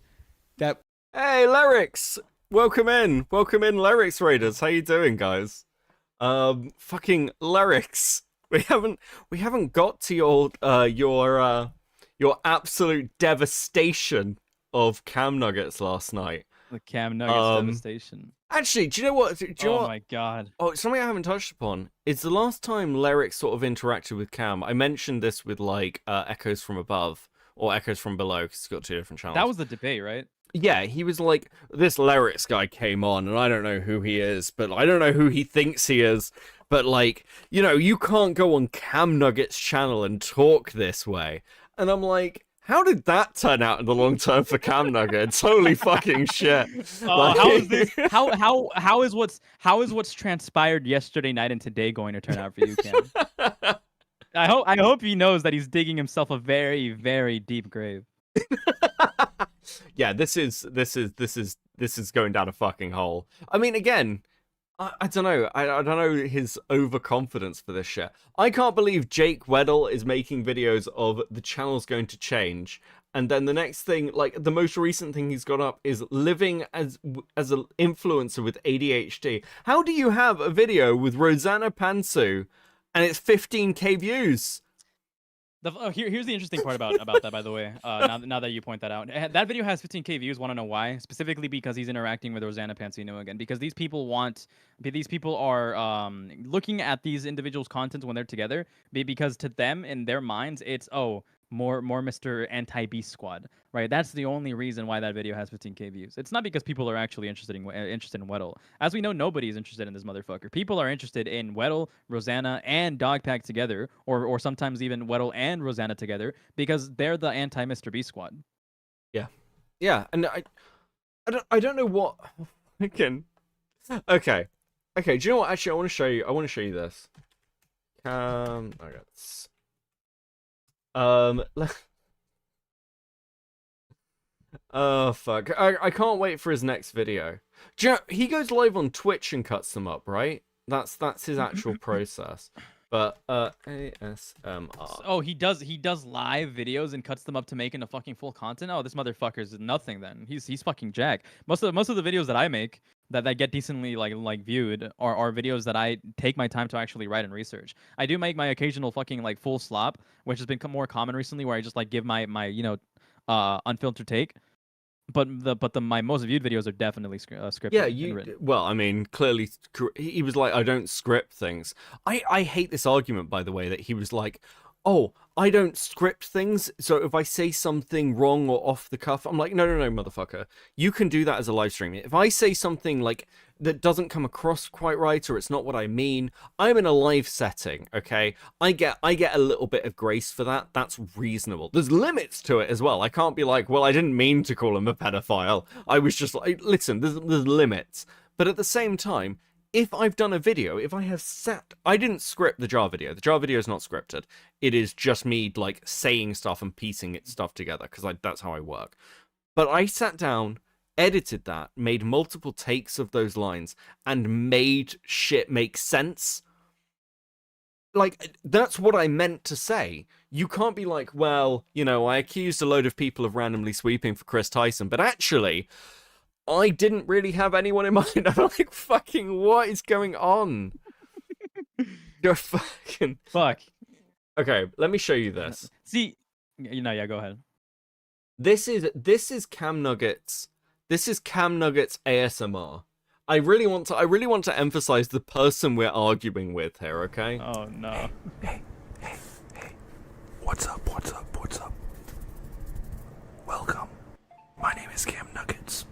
that... Hey, Lyrics! Welcome in, Lyrics Raiders. How you doing, guys? Fucking Lyrics. We haven't got to your absolute devastation of Cam Nuggets last night. The Cam Nuggets devastation. Actually, do you know what? Oh my God. Oh, something I haven't touched upon is the last time Lyric sort of interacted with Cam. I mentioned this with like Echoes from Above or Echoes from Below because it's got 2 different channels. That was the debate, right? Yeah, he was like, this Lyrics guy came on, and I don't know who he is, but I don't know who he thinks he is. But like, you know, you can't go on Cam Nuggets' channel and talk this way. And I'm like, how did that turn out in the long term for Cam Nuggets? Holy fucking shit! Like... How is this? How is what's transpired yesterday night and today going to turn out for you, Cam? I hope he knows that he's digging himself a very, very deep grave. Yeah, this is going down a fucking hole. I mean, again, I don't know. I don't know his overconfidence for this shit. I can't believe Jake Weddle is making videos of the channel's going to change, and then the next thing, like the most recent thing he's got up is living as an influencer with ADHD. How do you have a video with Rosanna Pantsu and it's 15k views? Here's the interesting part about that, by the way. Now that you point that out, that video has 15k views. Want to know why? Specifically because he's interacting with Rosanna Pansino again. Because these people are looking at these individuals' content when they're together. Because to them, in their minds, it's more Mr. Anti-Beast Squad, right? That's the only reason why that video has 15k views. It's not because people are actually interested in Weddle. As we know, nobody is interested in this motherfucker. People are interested in Weddle, Rosanna, and Dogpack together, or sometimes even Weddle and Rosanna together, because they're the anti-Mr. Beast Squad. Yeah, and I don't know what again. Okay. Do you know what? Actually, I want to show you this. I got this. Oh fuck! I can't wait for his next video. Do you know, he goes live on Twitch and cuts them up, right? That's his actual process. But ASMR. Oh, he does live videos and cuts them up to make into fucking full content. Oh, this motherfucker's nothing then. He's fucking jack. Most of the videos that I make that get decently like viewed are videos that I take my time to actually write and research. I do make my occasional fucking like full slop, which has become more common recently, where I just like give my unfiltered take. But my most viewed videos are definitely scripted. Yeah, well, I mean, clearly he was like, I don't script things. I hate this argument, by the way, that he was like, oh, I don't script things, so if I say something wrong or off the cuff, I'm like, no, motherfucker. You can do that as a live stream. If I say something like that doesn't come across quite right or it's not what I mean, I'm in a live setting, okay? I get a little bit of grace for that. That's reasonable. There's limits to it as well. I can't be like, well, I didn't mean to call him a pedophile. I was just like, listen, there's limits. But at the same time, if I've done a video, if I have I didn't script the jar video. The jar video is not scripted. It is just me like saying stuff and piecing stuff together because that's how I work. But I sat down, edited that, made multiple takes of those lines, and made shit make sense. Like, that's what I meant to say. You can't be like, well, I accused a load of people of randomly sweeping for Chris Tyson, but actually, I didn't really have anyone in mind. I'm like, fucking, what is going on? You're fucking... Fuck. Okay, let me show you this. See, yeah, go ahead. This is Cam Nuggets. This is Cam Nuggets ASMR. I really want to emphasize the person we're arguing with here, okay? Oh no. Hey. What's up? Welcome. My name is Cam Nuggets.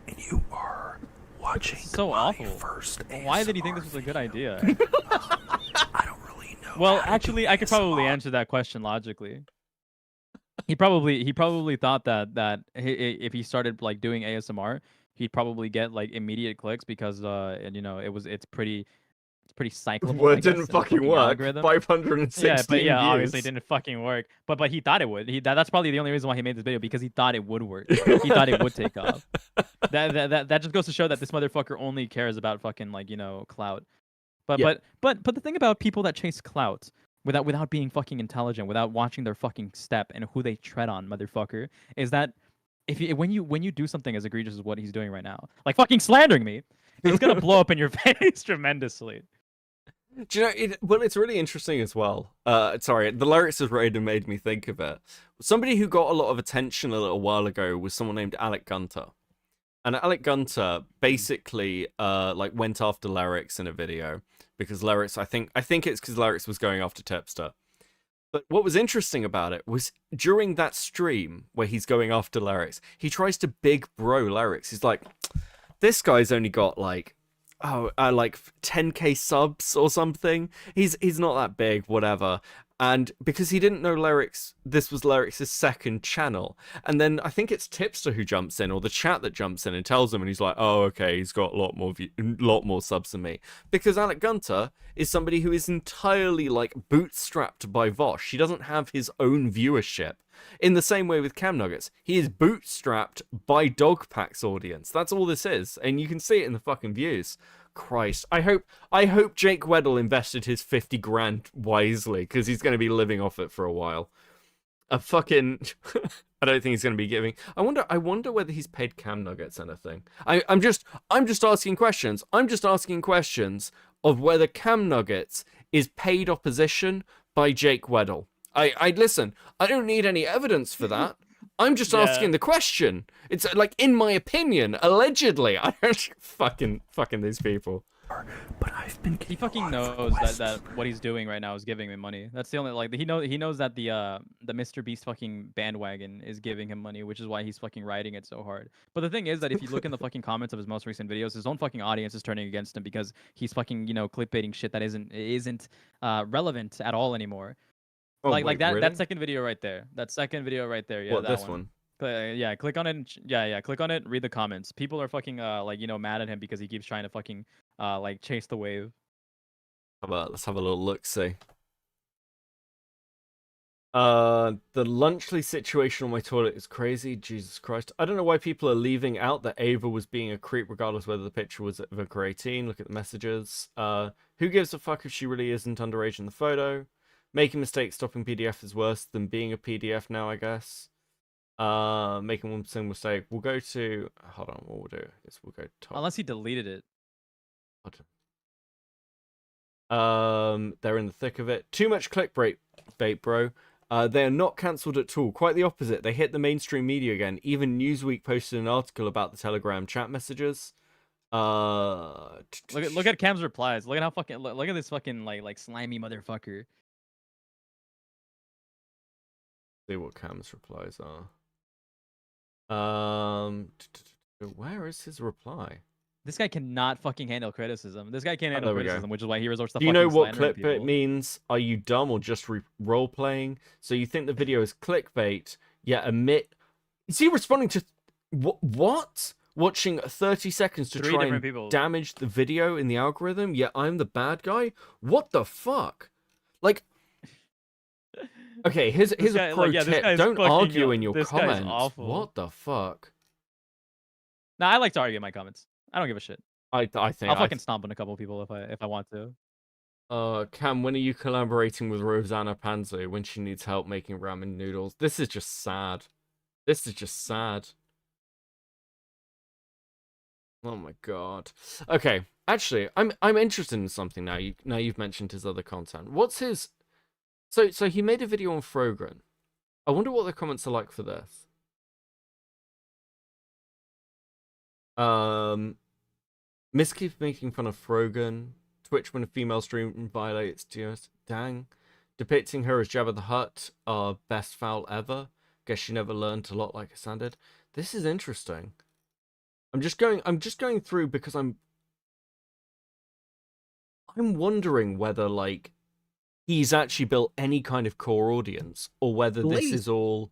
And you are watching so my awful. first ASMR Why did he think this was a good idea? I don't Well, actually, I could probably answer that question logically. He probably thought that if he started like doing ASMR, he'd probably get like immediate clicks because and you know it's pretty cyclable. Well, I it didn't guess, in the fucking fucking work. algorithm. 516 Yeah, but yeah, obviously it views. didn't fucking work. But he thought it would. That's probably the only reason why he made this video, because he thought it would work. He thought it would take off. That just goes to show that this motherfucker only cares about fucking like, you know, clout. But Yeah. but the thing about people that chase clout without being fucking intelligent, without watching their fucking step and who they tread on, motherfucker, is that when you do something as egregious as what he's doing right now, like fucking slandering me, it's gonna blow up in your face tremendously. Do you know, well, it's really interesting as well. Sorry, the lyrics of Raiden made me think of it. Somebody who got a lot of attention a little while ago was someone named Alec Gunter. And Alec Gunter basically like went after Lyrics in a video because Lyrics, I think it's because Lyrics was going after Tipster. But what was interesting about it was during that stream where he's going after Lyrics, he tries to big bro Lyrics. He's like, this guy's only got like 10k subs or something. He's not that big, whatever. And because he didn't know Lyrics, this was Lyrics' second channel. And then I think it's Tipster who jumps in, or the chat that jumps in and tells him, and he's like, oh, okay, he's got a lot more subs than me. Because Alec Gunter is somebody who is entirely like bootstrapped by Vosh. He doesn't have his own viewership. In the same way with Cam Nuggets, he is bootstrapped by Dogpack's audience. That's all this is, and you can see it in the fucking views. Christ, I hope Jake Weddle invested his 50 grand wisely, because he's going to be living off it for a while. I don't think he's going to be giving. I wonder whether he's paid Cam Nuggets anything. I'm just asking questions. I'm just asking questions of whether Cam Nuggets is paid opposition by Jake Weddle. I listen, I don't need any evidence for that. I'm just asking the question. It's like, in my opinion, allegedly. I don't fucking these people. But I've been. He fucking knows that what he's doing right now is giving him money. That's the only, like, he knows that the Mr. Beast fucking bandwagon is giving him money, which is why he's fucking riding it so hard. But the thing is that if you look in the fucking comments of his most recent videos, his own fucking audience is turning against him because he's fucking, you know, clickbaiting shit that isn't relevant at all anymore. Oh, like that really? that second video right there. That second video right there. Yeah, What, that this one? Yeah, click on it. Click on it. Read the comments. People are fucking like, you know, mad at him because he keeps trying to fucking like chase the wave. Let's have a little look. See. The Lunchley situation on my toilet is crazy. Jesus Christ. I don't know why people are leaving out that Ava was being a creep regardless whether the picture was of a 18. Look at the messages. Who gives a fuck if she really isn't underage in the photo? Making mistakes stopping PDF is worse than being a PDF now, I guess. Making one single mistake. We'll go to... Hold on, what we'll do is we'll go top. Unless he deleted it. They're in the thick of it. Too much clickbait, bro. They are not cancelled at all. Quite the opposite. They hit the mainstream media again. Even Newsweek posted an article about the Telegram chat messages. Look at Cam's replies. Look at how fucking look at this fucking like slimy motherfucker. See what Cam's replies are. Where is his reply? This guy cannot fucking handle criticism. This guy can't handle criticism, which is why he resorts to. Do you know what clickbait means? Are you dumb or just role playing? So you think the video is clickbait? Yeah, admit. Is he responding to what? Watching 30 seconds to try and damage the video in the algorithm? Yeah, I'm the bad guy. What the fuck? Like. Okay, here's a pro tip. Don't argue in your comments. What the fuck? Nah, I like to argue in my comments. I don't give a shit. I think I'll fucking stomp on a couple people if I want to. Cam, when are you collaborating with Rosanna Panzo when she needs help making ramen noodles? This is just sad. Oh my god. Okay, actually, I'm interested in something now. Now you've mentioned his other content. What's his? So he made a video on Frogren. I wonder what the comments are like for this. Miss keeps making fun of Frogren. Twitch when a female stream violates GS. Dang. Depicting her as Jabba the Hutt, our best foul ever. Guess she never learned a lot like her son did. This is interesting. I'm just going through because I'm wondering whether like he's actually built any kind of core audience, or whether this Blaze. is all,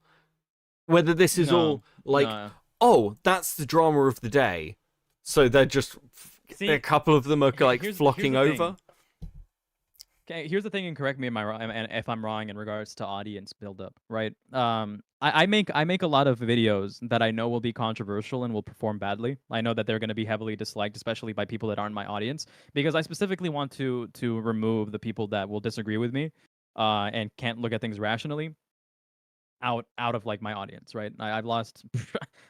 whether this is all like, no. oh, that's the drama of the day, so they're just See, a couple of them are like here's flocking the thing. over. Okay, here's the thing, and correct me if I'm wrong in regards to audience buildup, right? I make a lot of videos that I know will be controversial and will perform badly. I know that they're going to be heavily disliked, especially by people that aren't my audience, because I specifically want to remove the people that will disagree with me, and can't look at things rationally, out of like my audience, right? I've lost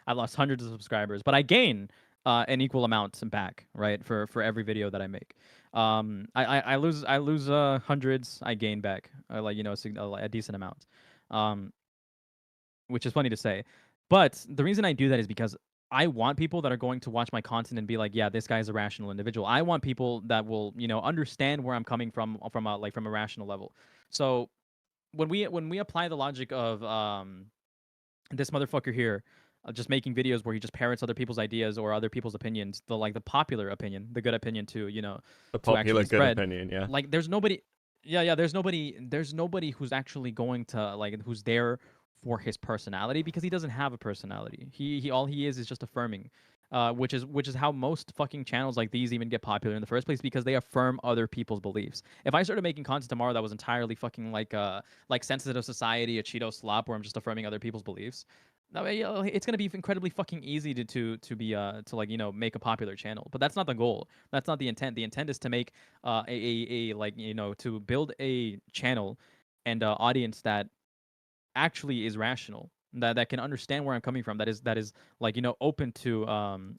I've lost hundreds of subscribers, but I gain an equal amount back, right? For every video that I make. I lose hundreds, I gain back, like, you know, a decent amount, which is funny to say. But the reason I do that is because I want people that are going to watch my content and be like, yeah, this guy's a rational individual. I want people that will, you know, understand where I'm coming from a rational level. So when we apply the logic of this motherfucker here, just making videos where he just parrots other people's ideas or other people's opinions, the popular opinion, the good opinion to, you know, The to popular actually good spread. opinion, yeah. Like there's nobody, there's nobody who's actually going to, like, who's there for his personality, because he doesn't have a personality. He all he is just affirming. Which is how most fucking channels like these even get popular in the first place, because they affirm other people's beliefs. If I started making content tomorrow that was entirely fucking like Sensitive Society, a Cheeto slop, where I'm just affirming other people's beliefs, it's gonna be incredibly fucking easy to like, you know, make a popular channel. But that's not the goal. That's not the intent. The intent is to make a like, you know, to build a channel and audience that actually is rational, that can understand where I'm coming from, that is like, you know, open to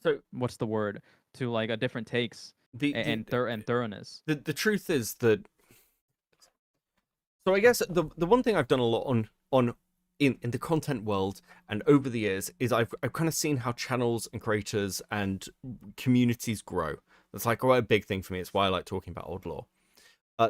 So what's the word, to like a different takes and thoroughness. the truth is that, so I guess the one thing I've done a lot on in the content world and over the years is I've kind of seen how channels and creators and communities grow. That's like quite a big thing for me. It's why I like talking about Old Law.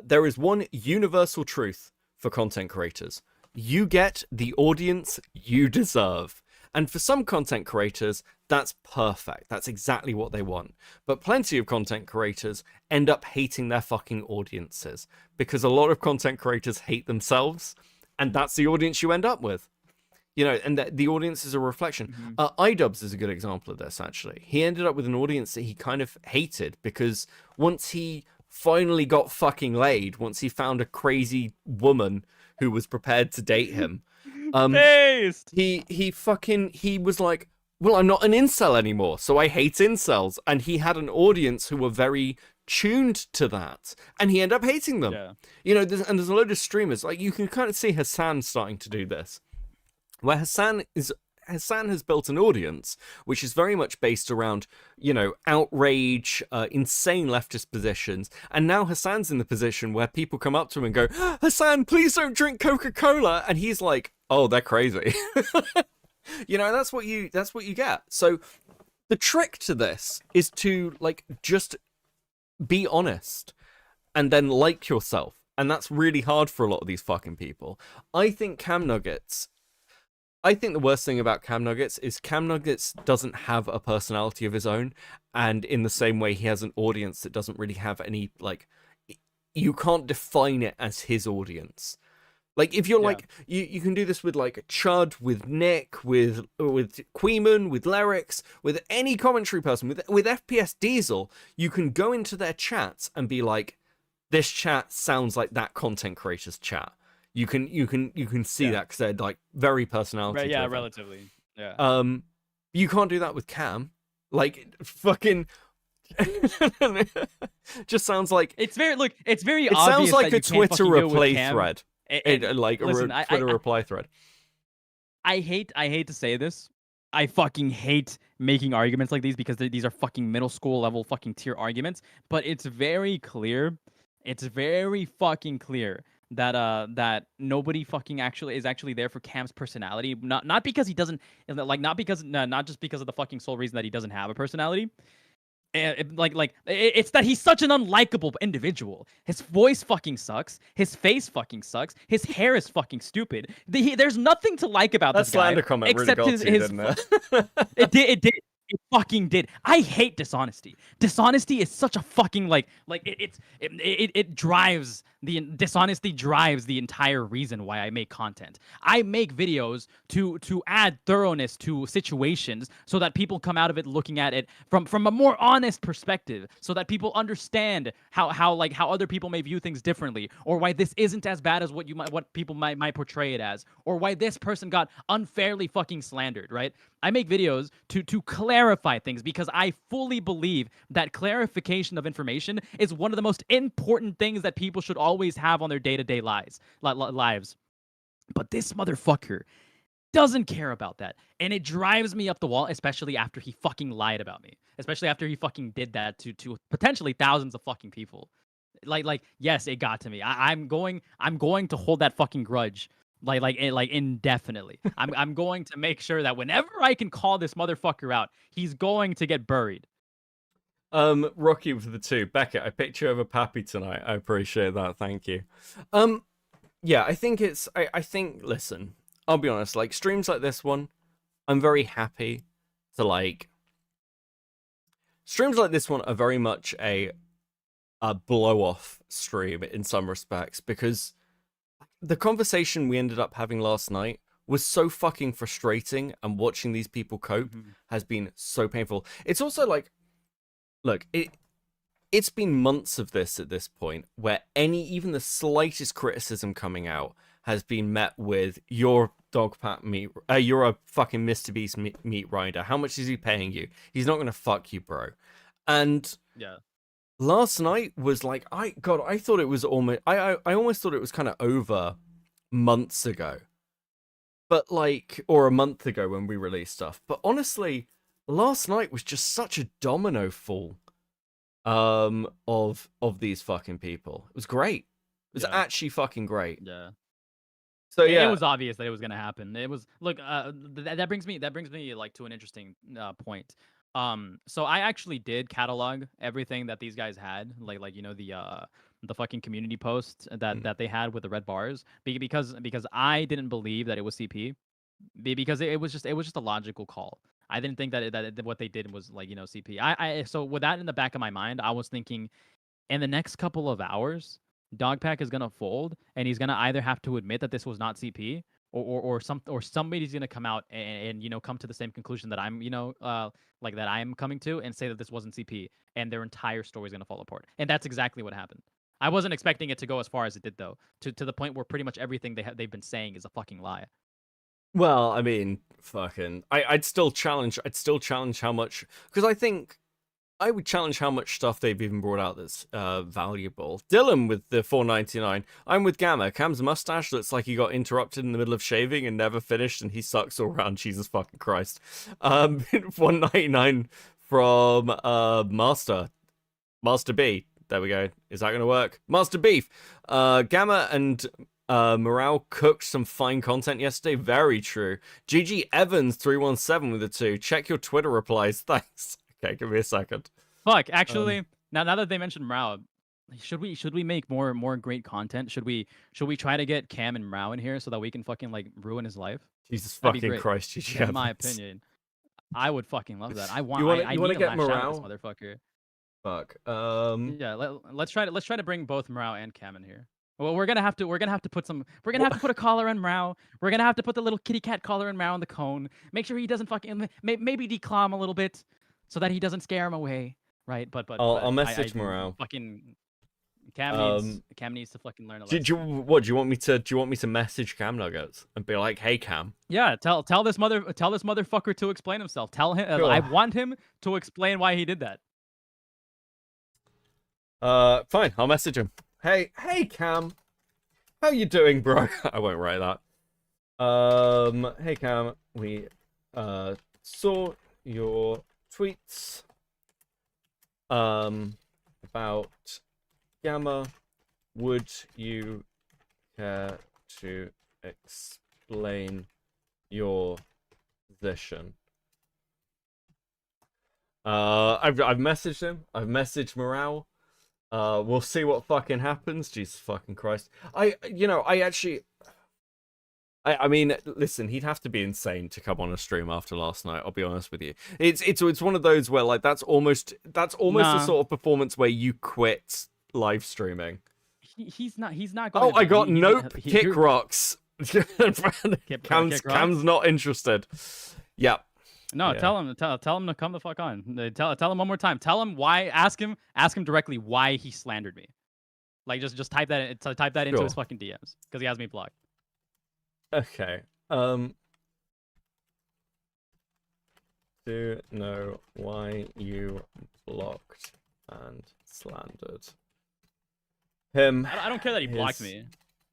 There is one universal truth for content creators: you get the audience you deserve. And for some content creators, that's perfect. That's exactly what they want. But plenty of content creators end up hating their fucking audiences, because a lot of content creators hate themselves, and that's the audience you end up with. You know, and the audience is a reflection. iDubbbz is a good example of this, actually. He ended up with an audience that he kind of hated, because once he finally got fucking laid, once he found a crazy woman who was prepared to date him, he was like, well, I'm not an incel anymore, so I hate incels. And he had an audience who were very tuned to that, and he ended up hating them. Yeah. You know, there's a load of streamers, like, you can kind of see Hassan starting to do this, where Hassan has built an audience which is very much based around, you know, outrage, insane leftist positions. And now Hassan's in the position where people come up to him and go, Hassan, please don't drink Coca-Cola. And he's like, oh, they're crazy. You know, that's what you get. So the trick to this is to, like, just be honest and then like yourself. And that's really hard for a lot of these fucking people. I think the worst thing about Cam Nuggets is Cam Nuggets doesn't have a personality of his own, and in the same way he has an audience that doesn't really have any, like, you can't define it as his audience. Like, if you're like, you can do this with like Chud, with Nick, with Queeman, with Lyrics, with any commentary person, with FPS Diesel, you can go into their chats and be like, this chat sounds like that content creator's chat. You can see that, because they're like very personality. Right, yeah, driven. relatively. Yeah. You can't do that with Cam. Like, fucking just sounds like It's very it obvious. sounds like that a you can't Twitter fucking go with replay Cam. thread. Listen, Twitter reply thread. I hate to say this. I fucking hate making arguments like these, because these are fucking middle school level fucking tier arguments. But it's very clear. It's very fucking clear that nobody fucking is actually there for Cam's personality. Not because he doesn't, like, not just because of the fucking sole reason that he doesn't have a personality. It's that he's such an unlikable individual. His voice fucking sucks. His face fucking sucks. His hair is fucking stupid. There's nothing to like about That this guy. slander comment except really got to you, didn't it? It did. It fucking did. I hate dishonesty. Dishonesty is such a fucking it drives the dishonesty drives the entire reason why I make content. I make videos to add thoroughness to situations so that people come out of it looking at it from a more honest perspective, so that people understand how other people may view things differently, or why this isn't as bad as what people might portray it as, or why this person got unfairly fucking slandered, right? I make videos to clarify things because I fully believe that clarification of information is one of the most important things that people should always have on their day-to-day lives. But this motherfucker doesn't care about that, and it drives me up the wall, especially after he fucking lied about me, especially after he fucking did that to potentially thousands of fucking people. Yes, it got to me. I'm going to hold that fucking grudge indefinitely. I'm going to make sure that whenever I can call this motherfucker out, he's going to get buried. Rocky with the 2. Beckett, I picked you over Pappy tonight. I appreciate that. Thank you. Yeah, I think listen, I'll be honest, like streams like this one, I'm very happy to streams like this one are very much a blow off stream in some respects, because the conversation we ended up having last night was so fucking frustrating, and watching these people cope has been so painful. It's also like, look, it's been months of this at this point, where even the slightest criticism coming out has been met with, you're dog pat meat, you're a fucking Mr. Beast meat rider. How much is he paying you? He's not gonna fuck you, bro. And yeah. Last night was like, I thought it was almost, I almost thought it was kind of over months ago, but or a month ago when we released stuff. But honestly, last night was just such a domino fall, of these fucking people. It was great. It was actually fucking great. Yeah. So yeah, it was obvious that it was gonna happen. It was that brings me to an interesting point. So I actually did catalog everything that these guys had, the fucking community posts that they had with the red bars, because I didn't believe that it was CP, because it was just a logical call. I didn't think that what they did was CP. So with that in the back of my mind, I was thinking, in the next couple of hours, Dogpack is gonna fold, and he's gonna either have to admit that this was not CP, or somebody's gonna come out and come to the same conclusion that I'm that I'm coming to, and say that this wasn't CP, and their entire story is gonna fall apart. And that's exactly what happened. I wasn't expecting it to go as far as it did, though, to the point where pretty much everything they've been saying is a fucking lie. Well, I mean, fucking, I'd still challenge how much, because I would challenge how much stuff they've even brought out that's valuable. Dylan with the 4.99. I'm with Gamma. Cam's mustache looks like he got interrupted in the middle of shaving and never finished, and he sucks all around. Jesus fucking Christ. 1.99 from Master B. There we go. Is that gonna work? Master Beef. Gamma and Morale cooked some fine content yesterday. Very true. GG Evans 317 with the 2. Check your Twitter replies. Thanks. Okay, give me a second. Fuck, actually, now that they mentioned Mrao, should we make more great content? Should we try to get Cam and Mrao in here so that we can fucking ruin his life? Jesus fucking Christ, GG. In my opinion, I would fucking love that. I want. You want to get Morale, this motherfucker. Fuck. Yeah, let's try to bring both Mrao and Cam in here. Well, we're gonna have to put a collar on Mrao. We're gonna have to put the little kitty cat collar on Mrao on the cone. Make sure he doesn't fucking maybe declaw him a little bit, so that he doesn't scare him away, right? But I'll message Morale. Fucking Cam needs to fucking learn a lesson. Do you want me to message Cam Nuggets and be like, hey Cam? Yeah, tell this motherfucker to explain himself. Tell him I want him to explain why he did that. Fine, I'll message him. Hey Cam, how you doing, bro? I won't write that. Hey Cam, we saw your tweets about Gamma. Would you care to explain your position? I've messaged him. I've messaged Morale. We'll see what fucking happens. Jesus fucking Christ. I I mean, listen, he'd have to be insane to come on a stream after last night. I'll be honest with you. It's one of those where like that's almost the sort of performance where you quit live streaming. He's not going. Oh, I got kick rocks. Cam's not interested. Yeah. No, yeah. Tell him to come the fuck on. Tell him one more time. Tell him why. Ask him directly why he slandered me. Like just type that into his fucking DMs because he has me blocked. Okay. To know why you blocked and slandered him. I don't care that he blocked me.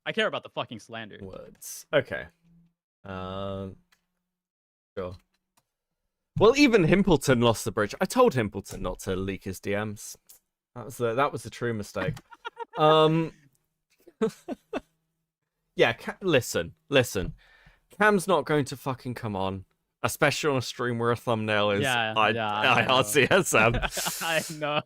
I care about the fucking slander. Words. Okay. Sure. Well, even Himpleton lost the bridge. I told Himpleton not to leak his DMs. That was a true mistake. Yeah, listen. Cam's not going to fucking come on, especially on a stream where a thumbnail is IRCSM. I know.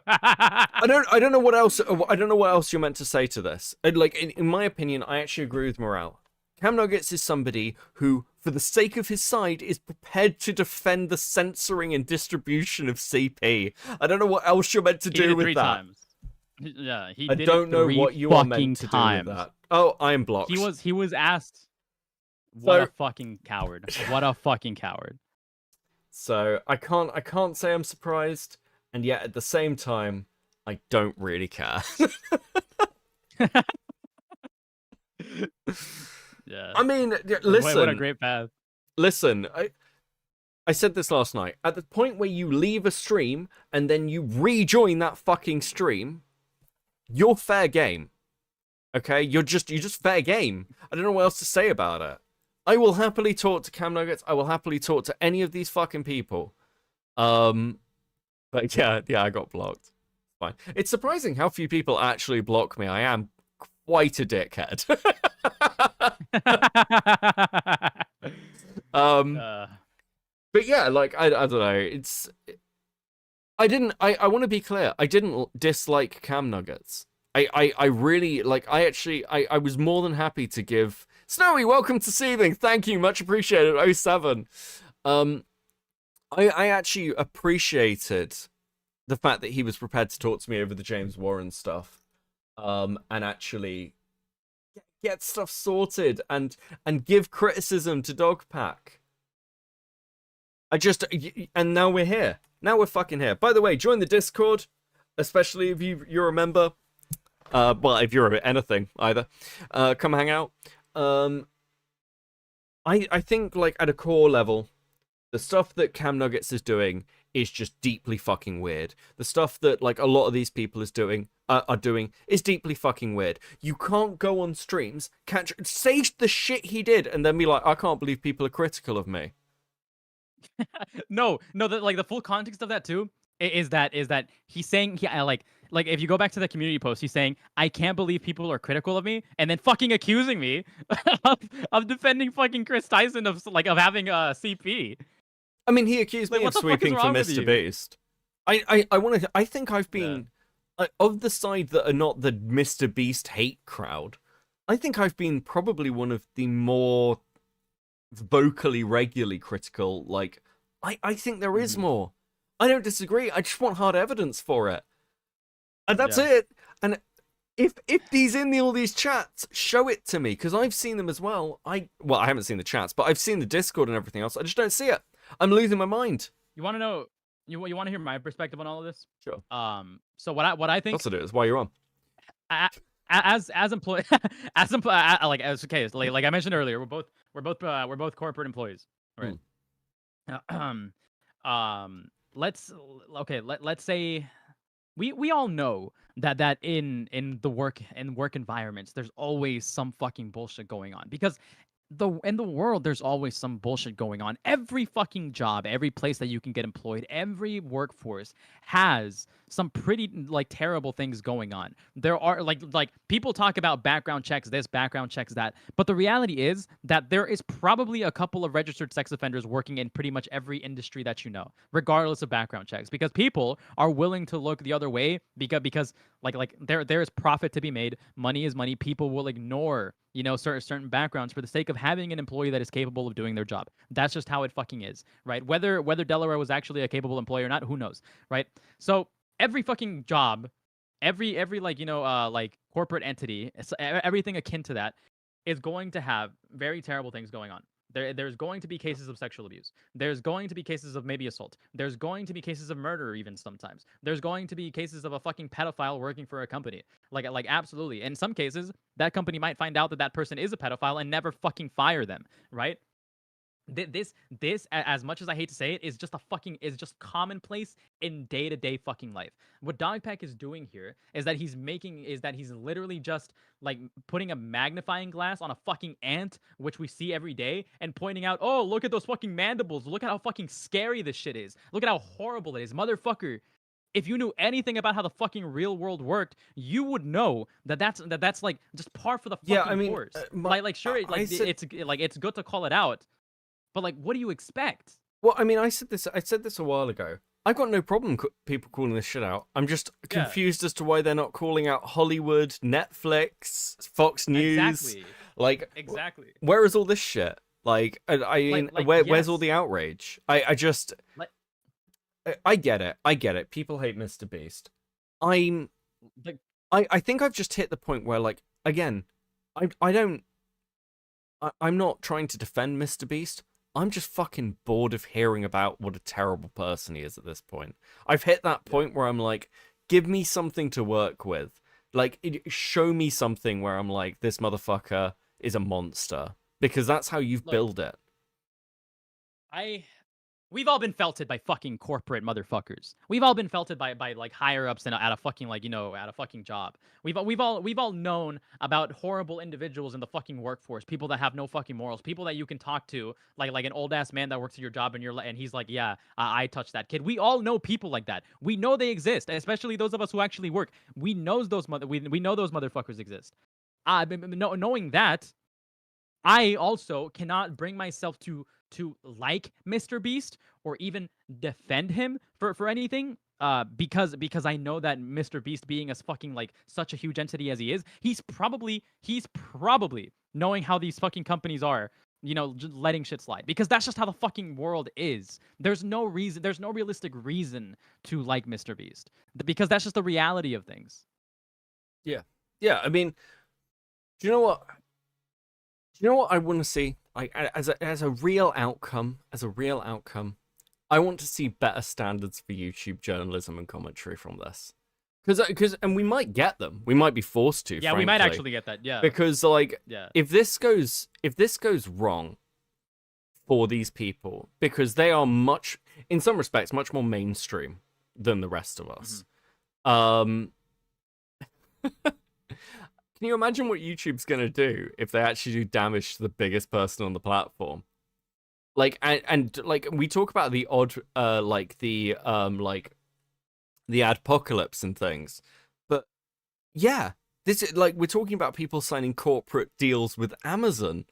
I don't know what else. I don't know what else you're meant to say to this. Like, in my opinion, I actually agree with Morale. Cam Nuggets is somebody who, for the sake of his side, is prepared to defend the censoring and distribution of CP. I don't know what else you're meant to do with that. Times. Yeah, he I did don't know what you are meant to times. do with that. Oh, I am blocked. He was asked. What a fucking coward! What a fucking coward! So I can't say I'm surprised, and yet at the same time, I don't really care. Yeah. I mean, listen. What a great path. Listen, I said this last night. At the point where you leave a stream and then you rejoin that fucking stream, you're fair game. Okay? You're just fair game. I don't know what else to say about it. I will happily talk to Cam Nuggets. I will happily talk to any of these fucking people. But yeah, I got blocked. Fine. It's surprising how few people actually block me. I am quite a dickhead. But yeah, like I don't know. I want to be clear. I didn't dislike Cam Nuggets. I really like. I was more than happy to give Snowy. Welcome to Seething. Thank you, much appreciated. 07. I actually appreciated the fact that he was prepared to talk to me over the James Warren stuff, and actually get stuff sorted and give criticism to Dogpack. And now we're here. Now we're fucking here. By the way, join the Discord, especially if you're a member. Well, if you're anything either, come hang out. I think like at a core level, the stuff that Cam Nuggets is doing is just deeply fucking weird. The stuff that like a lot of these people are doing is deeply fucking weird. You can't go on streams, say the shit he did, and then be like, I can't believe people are critical of me. No, the full context of that too is that he's saying like if you go back to the community post, he's saying I can't believe people are critical of me, and then fucking accusing me of defending fucking Chris Tyson of having a CP. I mean, he accused me of sweeping for Mr. Beast. I think I've been of the side that are not the Mr. Beast hate crowd. I think I've been probably one of the more vocally, regularly critical. Like, I think there is more. I don't disagree. I just want hard evidence for it, and that's it. And if he's in all these chats, show it to me, because I've seen them as well. I haven't seen the chats, but I've seen the Discord and everything else. I just don't see it. I'm losing my mind. You want to know? You want to hear my perspective on all of this? Sure. So what I think. That's what it is. Why you're on. As employee, like I mentioned earlier, we're both corporate employees, right? Let's say we all know that in work environments there's always some fucking bullshit going on, because in the world there's always some bullshit going on. Every fucking job, every place that you can get employed, every workforce has some pretty terrible things going on. There are like people talk about background checks this, background checks that, but the reality is that there is probably a couple of registered sex offenders working in pretty much every industry that you know, regardless of background checks, because people are willing to look the other way because Like there is profit to be made. Money is money. People will ignore, certain backgrounds for the sake of having an employee that is capable of doing their job. That's just how it fucking is, right? Whether Delaware was actually a capable employee or not, who knows, right? So every fucking job, every like corporate entity, everything akin to that, is going to have very terrible things going on. There's going to be cases of sexual abuse. There's going to be cases of maybe assault. There's going to be cases of murder even sometimes. There's going to be cases of a fucking pedophile working for a company. Like absolutely. In some cases, that company might find out that that person is a pedophile and never fucking fire them, right? This, as much as I hate to say it, is just commonplace in day-to-day fucking life. What Dogpack is doing here is that he's literally just like putting a magnifying glass on a fucking ant, which we see every day, and pointing out, oh, look at those fucking mandibles. Look at how fucking scary this shit is. Look at how horrible it is. Motherfucker, if you knew anything about how the fucking real world worked, you would know that's like just par for the fucking course. It's good to call it out. But like, what do you expect? Well, I mean, I said this a while ago. I've got no problem people calling this shit out. I'm just confused as to why they're not calling out Hollywood, Netflix, Fox News. Exactly. Like, exactly. Where is all this shit? Like, where's all the outrage? I get it. I get it. People hate Mr. Beast. I think I've just hit the point where, like, again, I'm not trying to defend Mr. Beast. I'm just fucking bored of hearing about what a terrible person he is at this point. I've hit that point where I'm like, give me something to work with. Like, show me something where I'm like, this motherfucker is a monster. Because that's how you've built it. We've all been felted by fucking corporate motherfuckers. We've all been felted by like higher ups at a fucking at a fucking job. We've all known about horrible individuals in the fucking workforce. People that have no fucking morals. People that you can talk to like an old ass man that works at your job and he's like, yeah, I touched that kid. We all know people like that. We know they exist, especially those of us who actually work. We know those motherfuckers exist. Knowing that, I also cannot bring myself to like Mr. Beast or even defend him for anything, because I know that Mr. Beast, being as fucking like such a huge entity as he is, he's probably knowing how these fucking companies are, just letting shit slide, because that's just how the fucking world is. There's no realistic reason to like Mr. Beast, because that's just the reality of things. Yeah. I mean, do you know what I want to see? Like, as a real outcome, I want to see better standards for YouTube journalism and commentary from this. And we might get them. We might be forced to. Yeah, frankly. We might actually get that. Yeah. Because if this goes wrong for these people, because they are in some respects, much more mainstream than the rest of us. Mm-hmm. Can you imagine what YouTube's gonna do if they actually do damage to the biggest person on the platform? Like, and like, we talk about the odd, the adpocalypse and things, but yeah, this is like, we're talking about people signing corporate deals with Amazon.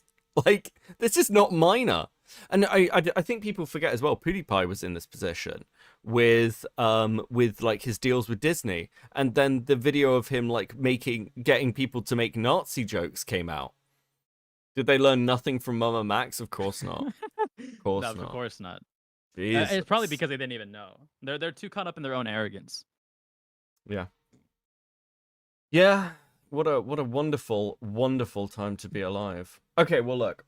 Like, this is not minor. And I think people forget as well, PewDiePie was in this position with like his deals with Disney, and then the video of him like getting people to make Nazi jokes came out. Did they learn nothing from Mama Max? Of course not. Of course not. It's probably because they didn't even know. They're too caught up in their own arrogance. Yeah. What a wonderful, wonderful time to be alive. Okay, well, look.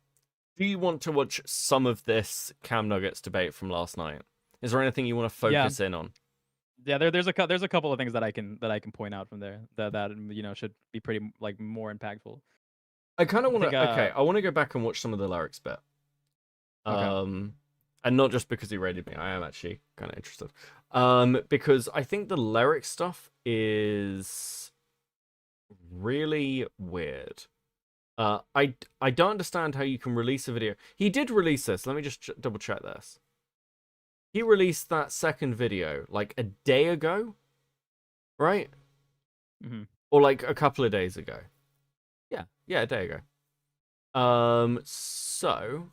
Do you want to watch some of this Cam Nuggets debate from last night? Is there anything you want to focus in on? Yeah, there's a couple of things that I can point out from there that should be pretty like more impactful. I kind of want to. I want to go back and watch some of the lyrics bit. Okay. And not just because he rated me. I am actually kind of interested. Because I think the lyric stuff is really weird. I don't understand how you can release a video. He did release this. Let me just double check this. He released that second video like a day ago, right? Mm-hmm. Or like a couple of days ago. Yeah, a day ago. So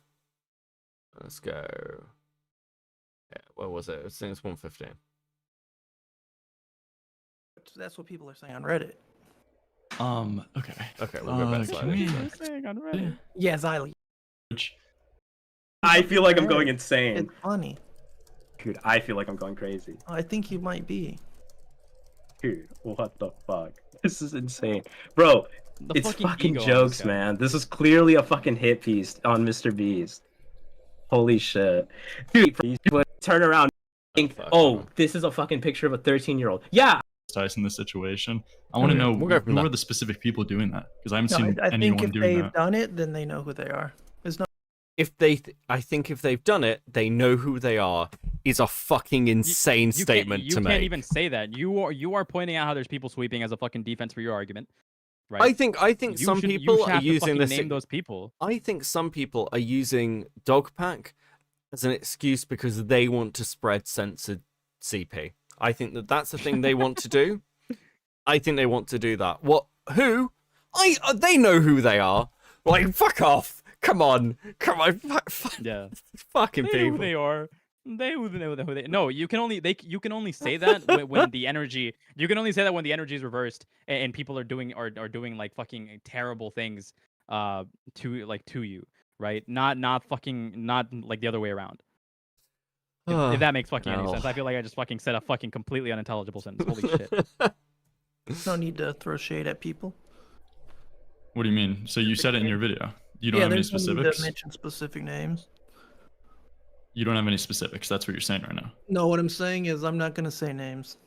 let's go. Yeah, where was it? I think it's 1:15. That's what people are saying on Reddit. Okay. Okay, we'll go back Can slightly. we? Yeah, Xylee. I feel like I'm Reddit. going insane. It's funny. Dude, I feel like I'm going crazy. I think you might be. Dude, what the fuck? This is insane. Bro, The it's fucking ego on this jokes, guy. man. This is clearly a fucking hit piece on Mr. Beast. Holy shit. Dude, turn around and think, fuck, oh, this is a fucking picture of a 13-year-old. Yeah! In this situation, I want to know We'll go from who there. are the specific people doing that, because I haven't No, seen I think anyone if doing they've that. done it, then they know who they are. There's no. I think if they've done it, they know who they are. Is a fucking insane statement you to can't make. even say that. You are pointing out how there's people sweeping as a fucking defense for your argument, right? I think You some should- people you should are have to using fucking this. Name those people. I think some people are using Dogpack as an excuse because they want to spread censored CP. I think that that's the thing they want to do. I think they want to do that. What? Who? They know who they are. Like, fuck off. Come on. Yeah. Fucking They know who people. they are. They know who they. No, you can only say that when the energy. You can only say that when the energy is reversed and people are doing like fucking terrible things to you, right? Not like the other way around. If that makes fucking any No. sense. I feel like I just fucking said a fucking completely unintelligible sentence. Holy shit. No need to throw shade at people. What do you mean? So you said it in your video. You don't have any there's no need specifics. to mention specific names. You don't have any specifics. That's what you're saying right now. No, what I'm saying is I'm not gonna say names.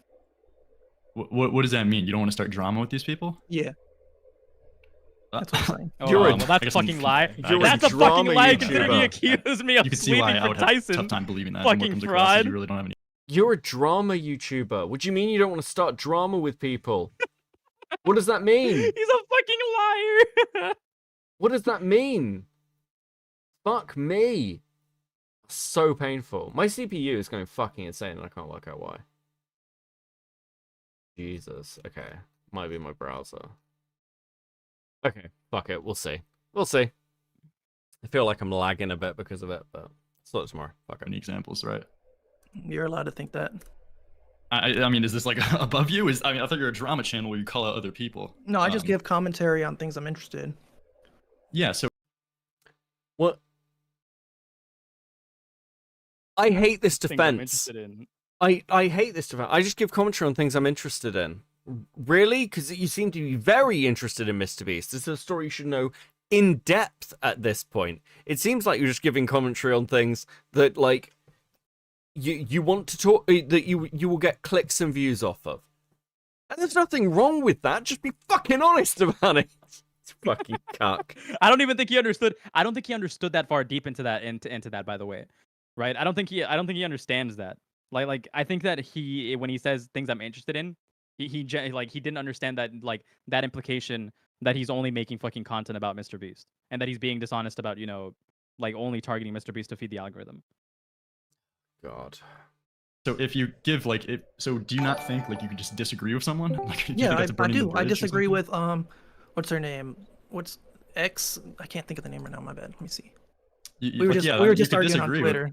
What does that mean? You don't want to start drama with these people? Yeah, that's what I'm saying. Oh, You're a- well, I that's a guess I'm fucking lie. you're a That's a fucking drama lie. Considering he YouTuber. accuses me of You can see why sweeping I for would have a Tyson. tough time believing that. Fucking When it comes across as fraud. you really don't have any. You're a drama YouTuber. What do you mean you don't want to start drama with people? What does that mean? He's a fucking liar. What does that mean? Fuck me. So painful. My CPU is going fucking insane and I can't work out why. Jesus. Okay. Might be my browser. Okay. Fuck it. We'll see. We'll see. I feel like I'm lagging a bit because of it, but it's not tomorrow. Fuck it. Any examples, right? You're allowed to think that. I mean, is this like above you? I thought you're a drama channel where you call out other people. No, I just give commentary on things I'm interested in. Yeah. So What? I hate this Things I'm defense. interested in. I hate this defense. I just give commentary on things I'm interested in. Really? Because you seem to be very interested in Mr. Beast. This is a story you should know in depth at this point. It seems like you're just giving commentary on things that, like, you want to talk, that you will get clicks and views off of. And there's nothing wrong with that. Just be fucking honest about it. It's fucking cuck. I don't even think he understood. I don't think he understood that far deep into that. Into that, by the way, right? I don't think he understands that. Like I think that when he says things I'm interested in, he didn't understand that, like, that implication that he's only making fucking content about Mr. Beast and that he's being dishonest about, like, only targeting Mr. Beast to feed the algorithm. God. So if you give so do you not think like you could just disagree with someone? Like, do you Yeah, think that's I burning the do. I bridge or disagree something? with what's her name? What's X? I can't think of the name right now. My bad. Let me see. We We were just arguing on Twitter.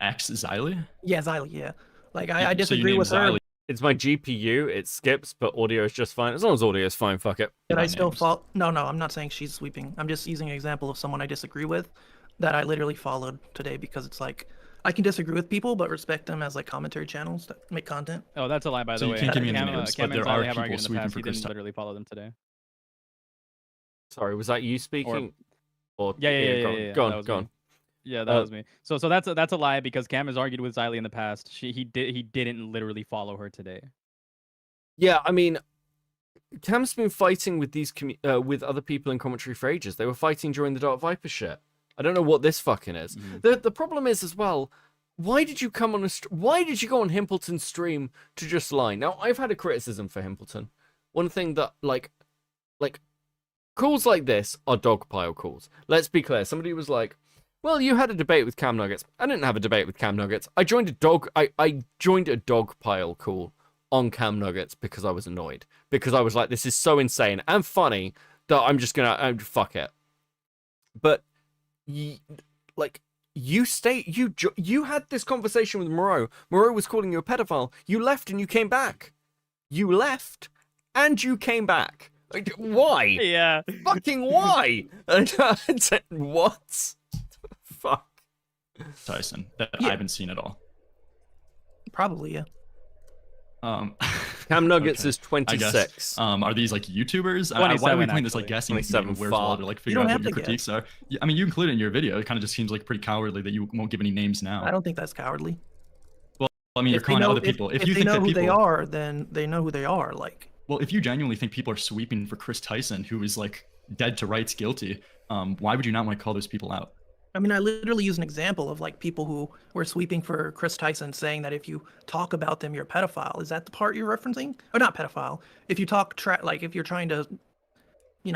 X Xylee? Yeah, Xylee. Yeah, like So I you disagree named with her. Xylee It's my GPU. It skips, but audio is just fine. As long as audio is fine, fuck it. But my I still names. fall. No, I'm not saying she's sweeping. I'm just using an example of someone I disagree with that I literally followed today because it's like I can disagree with people but respect them as like commentary channels that make content. Oh, that's a lie, by So the you way. can't give me any Cam, names, Cam but and there are Xylee have people argued in the sweeping past. for He didn't Chris literally follow them today. Sorry, was that you speaking? Or Yeah. Go that on, was go me. on. Yeah, that was me. So that's a lie because Cam has argued with Xylee in the past. He didn't literally follow her today. Yeah, I mean, Cam's been fighting with these with other people in commentary for ages. They were fighting during the Dark Viper shit. I don't know what this fucking is. The problem is as well. Why did you come on why did you go on Himpleton's stream to just lie? Now I've had a criticism for Himpleton. One thing that like calls like this are dogpile calls. Let's be clear. Somebody was like, "Well, you had a debate with Cam Nuggets." I didn't have a debate with Cam Nuggets. I joined a dogpile call on Cam Nuggets because I was annoyed. Because I was like, this is so insane and funny that I'm just gonna fuck it. But you had this conversation with Moreau. Moreau was calling you a pedophile. You left and you came back. you left, and you came back. Like, why? Yeah. Fucking why? What? Fuck. Tyson, that Yeah. I haven't seen at all. Probably, yeah. Cam Nuggets okay. is I guess. 26. Are these like YouTubers? Why are we 27, playing this like actually. guessing 27 game? Where's all to like figure don't out have what your to critiques are? Yeah, I mean, you include it in your video. It kind of just seems like pretty cowardly that you won't give any names now. I don't think that's cowardly. I mean, you're If they calling out know, other people. If you they think know that who people, they are, then they know who they are. Like, well, if you genuinely think people are sweeping for Chris Tyson, who is like dead to rights guilty, why would you not want to call those people out? I mean, I literally use an example of like people who were sweeping for Chris Tyson, saying that if you talk about them, you're a pedophile. Is that the part you're referencing? Or not pedophile? If you talk like if you're trying to,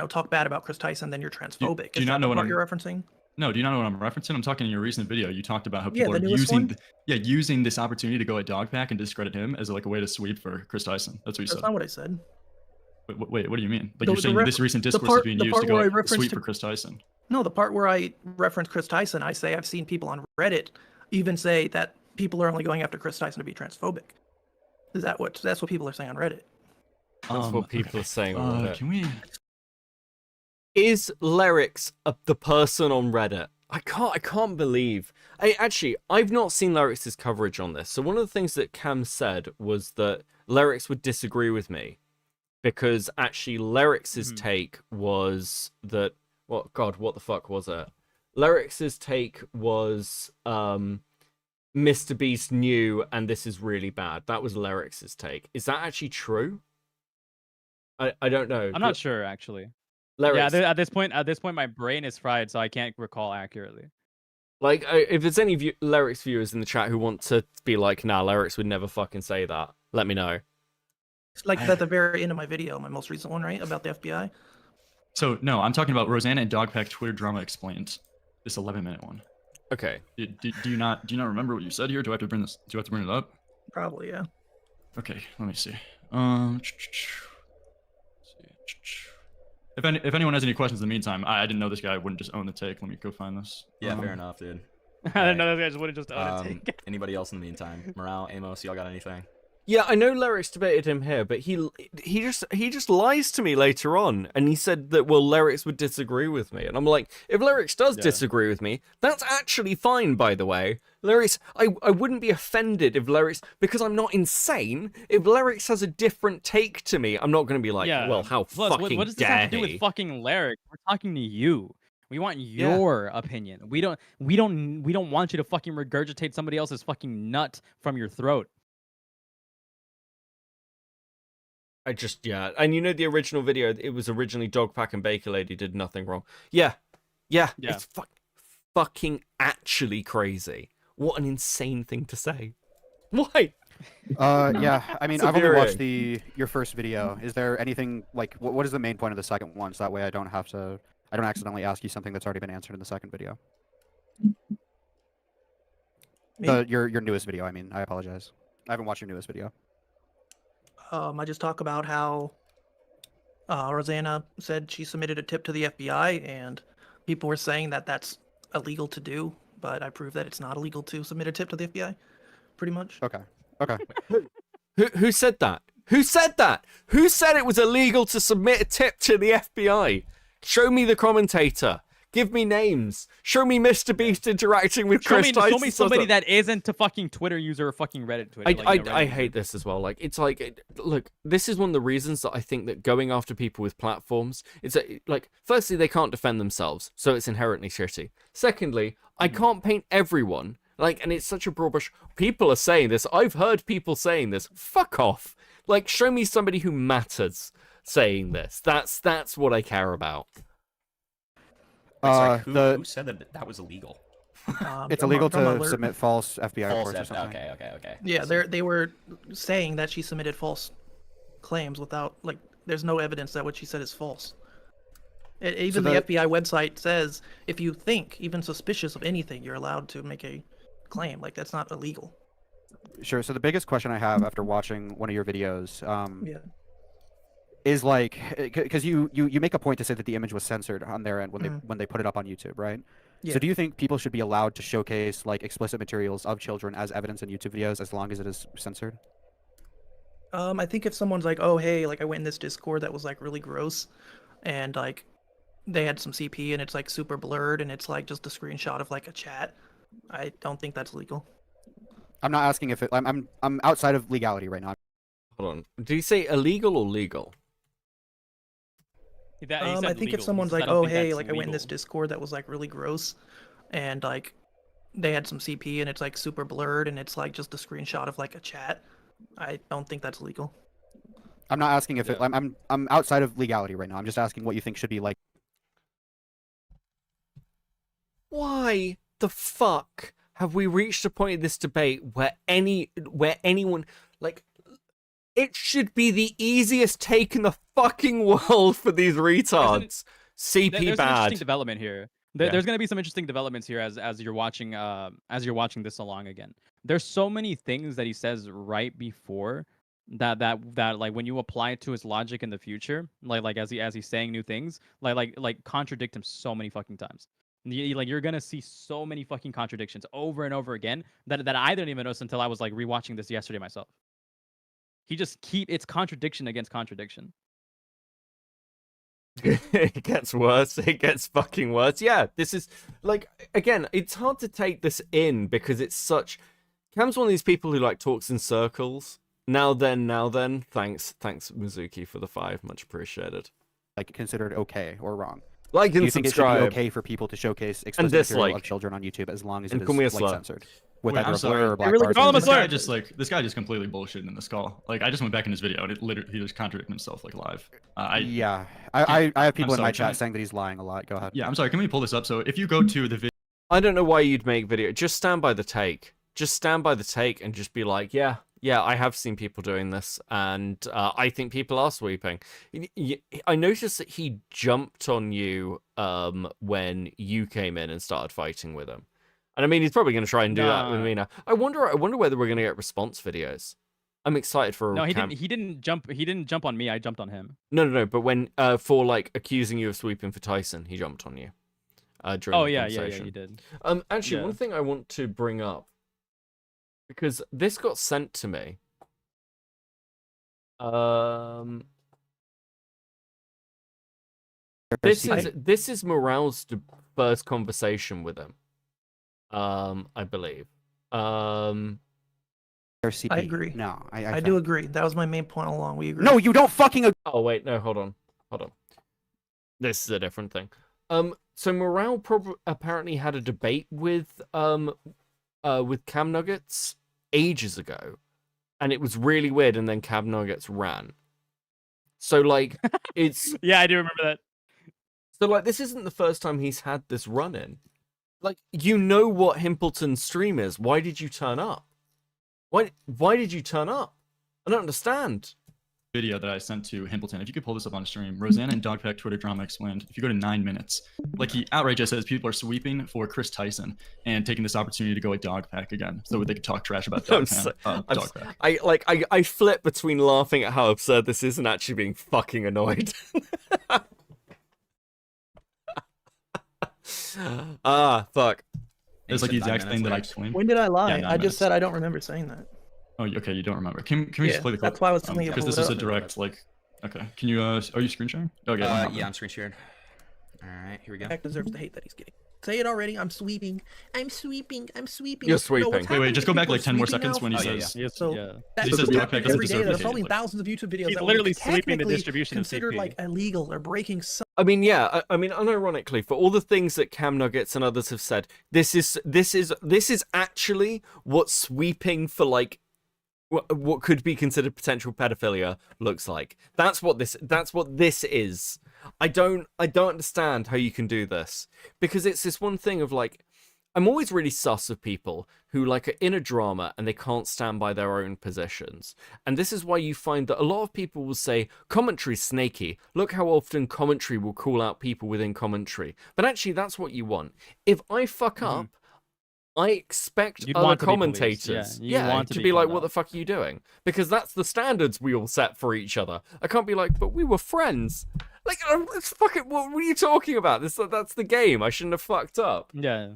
talk bad about Chris Tyson, then you're transphobic. do you Is not that know the what part I'm- you're referencing? No, do you not know what I'm referencing? I'm talking in your recent video. You talked about how Yeah, people the are newest using, one? using this opportunity to go at Dogpack and discredit him as like a way to sweep for Chris Tyson. That's what you That's said. not what I said. Wait, what do you mean? Like The- you're the saying ref- this recent the discourse part- is being the used part to go where I at referenced sweep to- for Chris Tyson. No, the part where I reference Chris Tyson, I say I've seen people on Reddit even say that people are only going after Chris Tyson to be transphobic. That's what people are saying on Reddit? That's what people are saying on Reddit. Can we? Is Lyrics the person on Reddit? I can't believe. I've not seen Lyrics' coverage on this. So one of the things that Cam said was that Lyrics would disagree with me because actually Lyrics' take was that what the fuck was it? Lyrics' take was Mr. Beast knew and this is really bad. That was Lyrics' take. Is that actually true? I don't know. I'm not sure actually. Lyrics, Yeah, at this point, my brain is fried, so I can't recall accurately. like, if there's any Lyrics viewers in the chat who want to be like, nah, Lyrics would never fucking say that, let me know. It's like at the very end of my video, my most recent one, right, about the FBI. So no, I'm talking about Rosanna and Dogpack Twitter drama explained. This 11-minute one. Okay. Do you not remember what you said here? Do I have to bring this? Do I have to bring it up? Probably, yeah. Okay, let me see. If anyone has any questions in the meantime, I didn't know this guy wouldn't just own the take. Let me go find this. Yeah, fair enough, dude. I didn't know those guys would have just owned a take. Anybody else in the meantime? Morale, Amos, y'all got anything? Yeah, I know Lyrics debated him here, but he just lies to me later on, and he said that Lyrics would disagree with me, and I'm like, if Lyrics does disagree with me, that's actually fine, by the way. Lyrics, I wouldn't be offended if Lyrics, because I'm not insane. If Lyrics has a different take to me, I'm not going to be like, well, how Plus, fucking what does this dare have to do he? with fucking Lyric? We're talking to you. We want your opinion. We don't want you to fucking regurgitate somebody else's fucking nut from your throat. And you know the original video, it was originally Dogpack and Baker Lady did nothing wrong. Yeah. It's fucking actually crazy. What an insane thing to say. Why? Yeah, I mean, It's I've only watched infuriating. your first video. Is there anything, like, what is the main point of the second one? So that way I don't accidentally ask you something that's already been answered in the second video. Your newest video, I mean, I apologize. I haven't watched your newest video. I just talk about how Rosanna said she submitted a tip to the FBI, and people were saying that that's illegal to do, but I proved that it's not illegal to submit a tip to the FBI, pretty much. Okay. Who said that? Who said that? Who said it was illegal to submit a tip to the FBI? Show me the commentator. Give me names. Show me Mr. Beast interacting with Chris Tyson. Show me somebody that isn't a fucking Twitter user or fucking Reddit Twitter. I hate this as well. Like, it's like, look, this is one of the reasons that I think that going after people with platforms, it's like, firstly, they can't defend themselves, so it's inherently shitty. Secondly, I can't paint everyone. Like, and it's such a broad brush. People are saying this. I've heard people saying this. Fuck off. Like, show me somebody who matters saying this. That's what I care about. Wait, sorry, who said that was illegal? It's illegal to submit false FBI False reports or something. Okay. Yeah, they were saying that she submitted false claims without, like, there's no evidence that what she said is false. Even the FBI website says if you think even suspicious of anything, you're allowed to make a claim. Like, that's not illegal. Sure. So the biggest question I have after watching one of your videos, Yeah. is like, because you make a point to say that the image was censored on their end when they put it up on YouTube, right? Yeah. So do you think people should be allowed to showcase like explicit materials of children as evidence in YouTube videos as long as it is censored? I think if someone's like, oh hey, like I went in this Discord that was like really gross, and like they had some CP and it's like super blurred and it's like just a screenshot of like a chat, I don't think that's legal. I'm not asking if it. I'm outside of legality right now. Hold on. Did you say illegal or legal? I think if someone's like, oh hey, like I went in this Discord that was like really gross, and like they had some CP and it's like super blurred and it's like just a screenshot of like a chat, I don't think that's legal. I'm not asking if it. I'm outside of legality right now. I'm just asking what you think should be like. Why the fuck have we reached a point in this debate where anyone like it should be the easiest take in the fucking world for these retards. CP there's bad. An interesting development here. There's going to be some interesting developments here as you're watching this along again. There's so many things that he says right before that like when you apply it to his logic in the future, like as he's saying new things, like contradict him so many fucking times. You're gonna see so many fucking contradictions over and over again that I didn't even notice until I was like rewatching this yesterday myself. It's contradiction against contradiction. It gets worse. It gets fucking worse. Yeah, this is like, again, it's hard to take this in because it's such. Cam's one of these people who like talks in circles. Now then. Thanks Mizuki for the 5, much appreciated. Like considered okay or wrong. Like and Do you think it should subscribe. be okay for people to showcase explicit material of children on YouTube as long as it is like censored? With Wait, either I'm a sorry. blur or black Really bars? call him a This guy just completely bullshitted in this call. Like I just went back in his video and he just contradicted himself like live. Yeah, I have people in my sorry, chat saying that he's lying a lot. Go ahead. Yeah, I'm sorry. Can we pull this up? So if you go to the video. I don't know why you'd make video. Just stand by the take. Just stand by the take and just be like, yeah, I have seen people doing this, and I think people are sweeping. I noticed that he jumped on you when you came in and started fighting with him. And I mean, he's probably going to try and do that with me now. I wonder whether we're going to get response videos. I'm excited for. No, he didn't jump. He didn't jump on me. I jumped on him. No. But when for like accusing you of sweeping for Tyson, he jumped on you. During the conversation. He did. Actually, one thing I want to bring up, because this got sent to me. This is Morale's first conversation with him. I believe. I agree. No, I do agree. That was my main point all along. We agree. No, you don't fucking agree. Oh wait, no, hold on. This is a different thing. So Morale apparently had a debate with Cam Nuggets ages ago, and it was really weird. And then Cam Nuggets ran. So like, it's yeah, I do remember that. So like, this isn't the first time he's had this run in. Like, you know what Himpleton's stream is. Why did you turn up? Why did you turn up? I don't understand. Video that I sent to Himpleton. If you could pull this up on stream, Rosanna and Dogpack Twitter drama explained. If you go to 9 minutes, like he outright just says people are sweeping for Chris Tyson and taking this opportunity to go at Dogpack again, so they could talk trash about Dogpack. I flip between laughing at how absurd this is and actually being fucking annoyed. Fuck. It's like the exact thing that I claimed. When did I lie? I just said I don't remember saying that. Oh, okay, you don't remember. Can we just play the clip? That's why I was telling you. Because this is a direct, like, okay. Can you, are you screen sharing? Okay. Yeah, I'm screen sharing. All right, here we go. Jack deserves the hate that he's getting. Say it already. I'm sweeping. I'm sweeping. You're sweeping. Wait, just go back like 10 more seconds when he says. Yeah. So he says Dogpack doesn't every day deserve there's the probably hate. thousands of YouTube videos He's that literally would sweeping the technically distribution of considered CP. like illegal or breaking some. I mean, yeah. I mean, unironically, for all the things that Cam Nuggets and others have said, this is actually what sweeping for like what could be considered potential pedophilia looks like. That's what this is. I don't understand how you can do this, because it's this one thing of like, I'm always really sus of people who like are in a drama and they can't stand by their own positions. And this is why you find that a lot of people will say commentary's snaky. Look how often commentary will call out people within commentary. But actually that's what you want. If I fuck up, I expect other commentators to be like, what the fuck are you doing? Because that's the standards we all set for each other. I can't be like, but we were friends. Like, it's fucking, what are you talking about? That's the game. I shouldn't have fucked up. Yeah.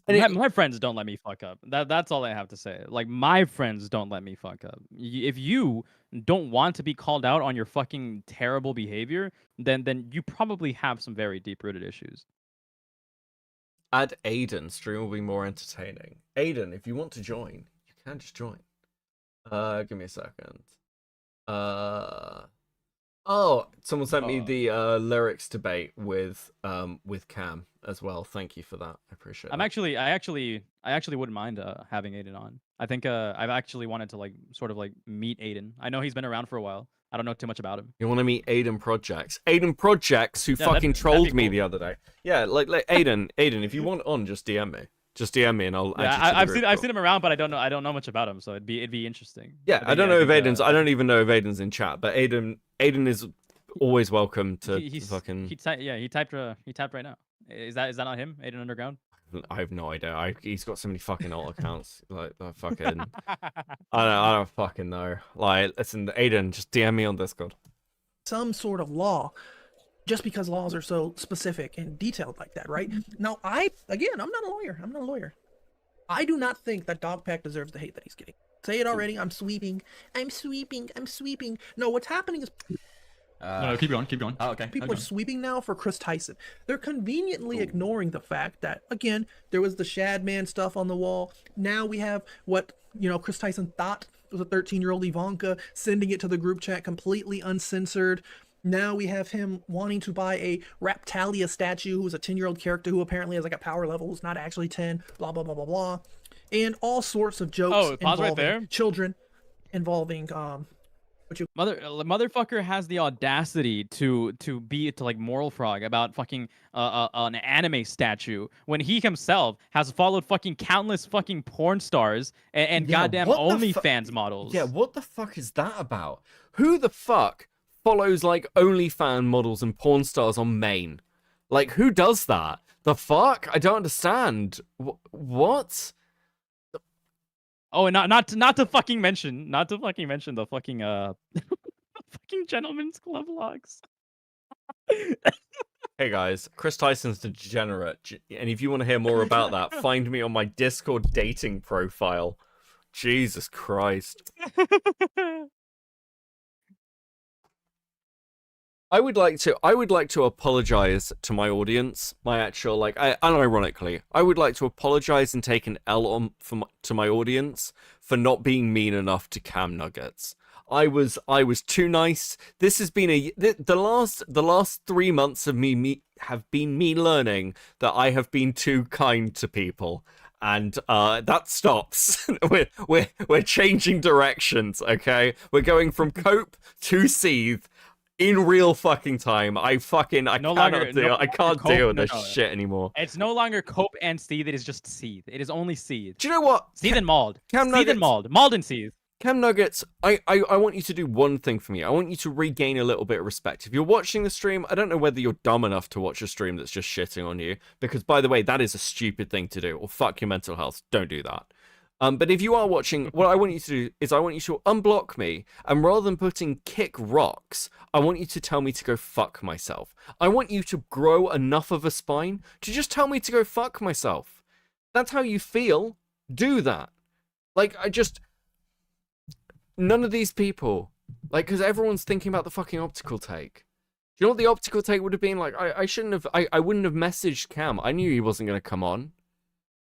My friends don't let me fuck up. That's all I have to say. Like, my friends don't let me fuck up. If you don't want to be called out on your fucking terrible behavior, then you probably have some very deep-rooted issues. Add Aiden. Stream will be more entertaining. Aiden, if you want to join, you can just join. Give me a second. Oh, someone sent me the lyrics debate with Cam as well. Thank you for that. I appreciate it. I actually wouldn't mind having Aiden on. I think I've actually wanted to sort of meet Aiden. I know he's been around for a while. I don't know too much about him. You want to meet Aiden Projects? Aiden Projects, who fucking trolled me the other day. Yeah, like Aiden, if you want on, just DM me. Just DM me and I'll. Yeah, I've seen him around, but I don't know much about him, so it'd be interesting. Yeah, I don't know if Aiden's. I don't even know if Aiden's in chat, but Aiden is always welcome to fucking. He typed right now. Is that not him? Aiden Underground. I have no idea. He's got so many fucking alt accounts. Like fucking. I don't fucking know. Like, listen, Aiden, just DM me on Discord. Some sort of law, just because laws are so specific and detailed like that, right? Now, I'm not a lawyer. I do not think that Dogpack deserves the hate that he's getting. Say it already. I'm sweeping. No, what's happening is. No, keep going. Oh, okay. People are sweeping now for Chris Tyson. They're conveniently ignoring the fact that, again, there was the Shadman stuff on the wall. Now we have what, Chris Tyson thought was a 13-year-old Ivanka, sending it to the group chat completely uncensored. Now we have him wanting to buy a Raptalia statue, who's a 10-year-old character who apparently has a power level who's not actually 10, blah, blah, blah, blah, blah. And all sorts of jokes involving children, involving motherfucker has the audacity to moral frog about fucking an anime statue when he himself has followed fucking countless fucking porn stars and goddamn OnlyFans models. Yeah, what the fuck is that about? Who the fuck follows OnlyFans models and porn stars on Maine? Like, who does that? The fuck? I don't understand. What? Oh, and not to fucking mention the fucking fucking Gentlemen's Club logs. Hey guys, Chris Tyson's degenerate, and if you want to hear more about that, find me on my Discord dating profile. Jesus Christ. I would like to apologize to my audience, my actual unironically, I would like to apologize and take an L to my audience for not being mean enough to Cam Nuggets. I was too nice. This has been the last 3 months of me have been me learning that I have been too kind to people. And that stops. we're changing directions, okay? We're going from cope to seethe. In real fucking time. I can't deal with this shit anymore. It's no longer cope and seethe, it is just seethe. It is only seethe. Do you know what? Seethe and mauled. Seethe and mauled. Mauled and seethe. Cam Nuggets, I want you to do one thing for me. I want you to regain a little bit of respect. If you're watching the stream, I don't know whether you're dumb enough to watch a stream that's just shitting on you. Because, by the way, that is a stupid thing to do. Or fuck your mental health. Don't do that. But if you are watching, what I want you to do is I want you to unblock me, and rather than putting kick rocks, I want you to tell me to go fuck myself. I want you to grow enough of a spine to just tell me to go fuck myself. That's how you feel. Do that. None of these people, because everyone's thinking about the fucking optical take. Do you know what the optical take would have been? I wouldn't have messaged Cam. I knew he wasn't going to come on.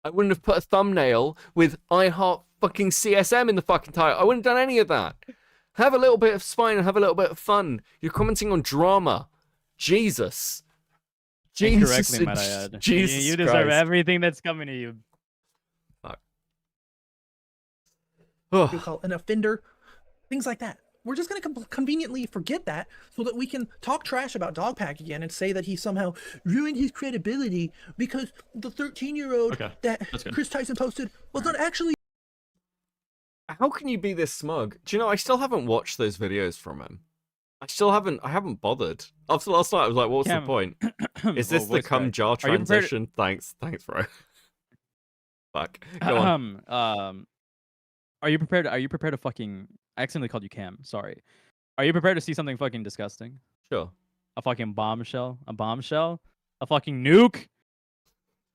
I wouldn't have put a thumbnail with I heart fucking CSM in the fucking title. I wouldn't have done any of that. Have a little bit of spine and have a little bit of fun. You're commenting on drama. Jesus. Incorrectly, might I add. Jesus you deserve everything that's coming to you. Fuck. You call an offender, things like that. We're just going to conveniently forget that so that we can talk trash about Dogpack again and say that he somehow ruined his credibility because the 13-year-old that Chris Tyson posted was not actually. How can you be this smug? Do you know, I still haven't watched those videos from him. I haven't bothered. After last night, I was like, what's the point? Is this the cum jar transition? Thanks, bro. Fuck. Go on. Are you prepared to fucking... I accidentally called you Cam. Sorry. Are you prepared to see something fucking disgusting? Sure. A fucking bombshell? A bombshell? A fucking nuke?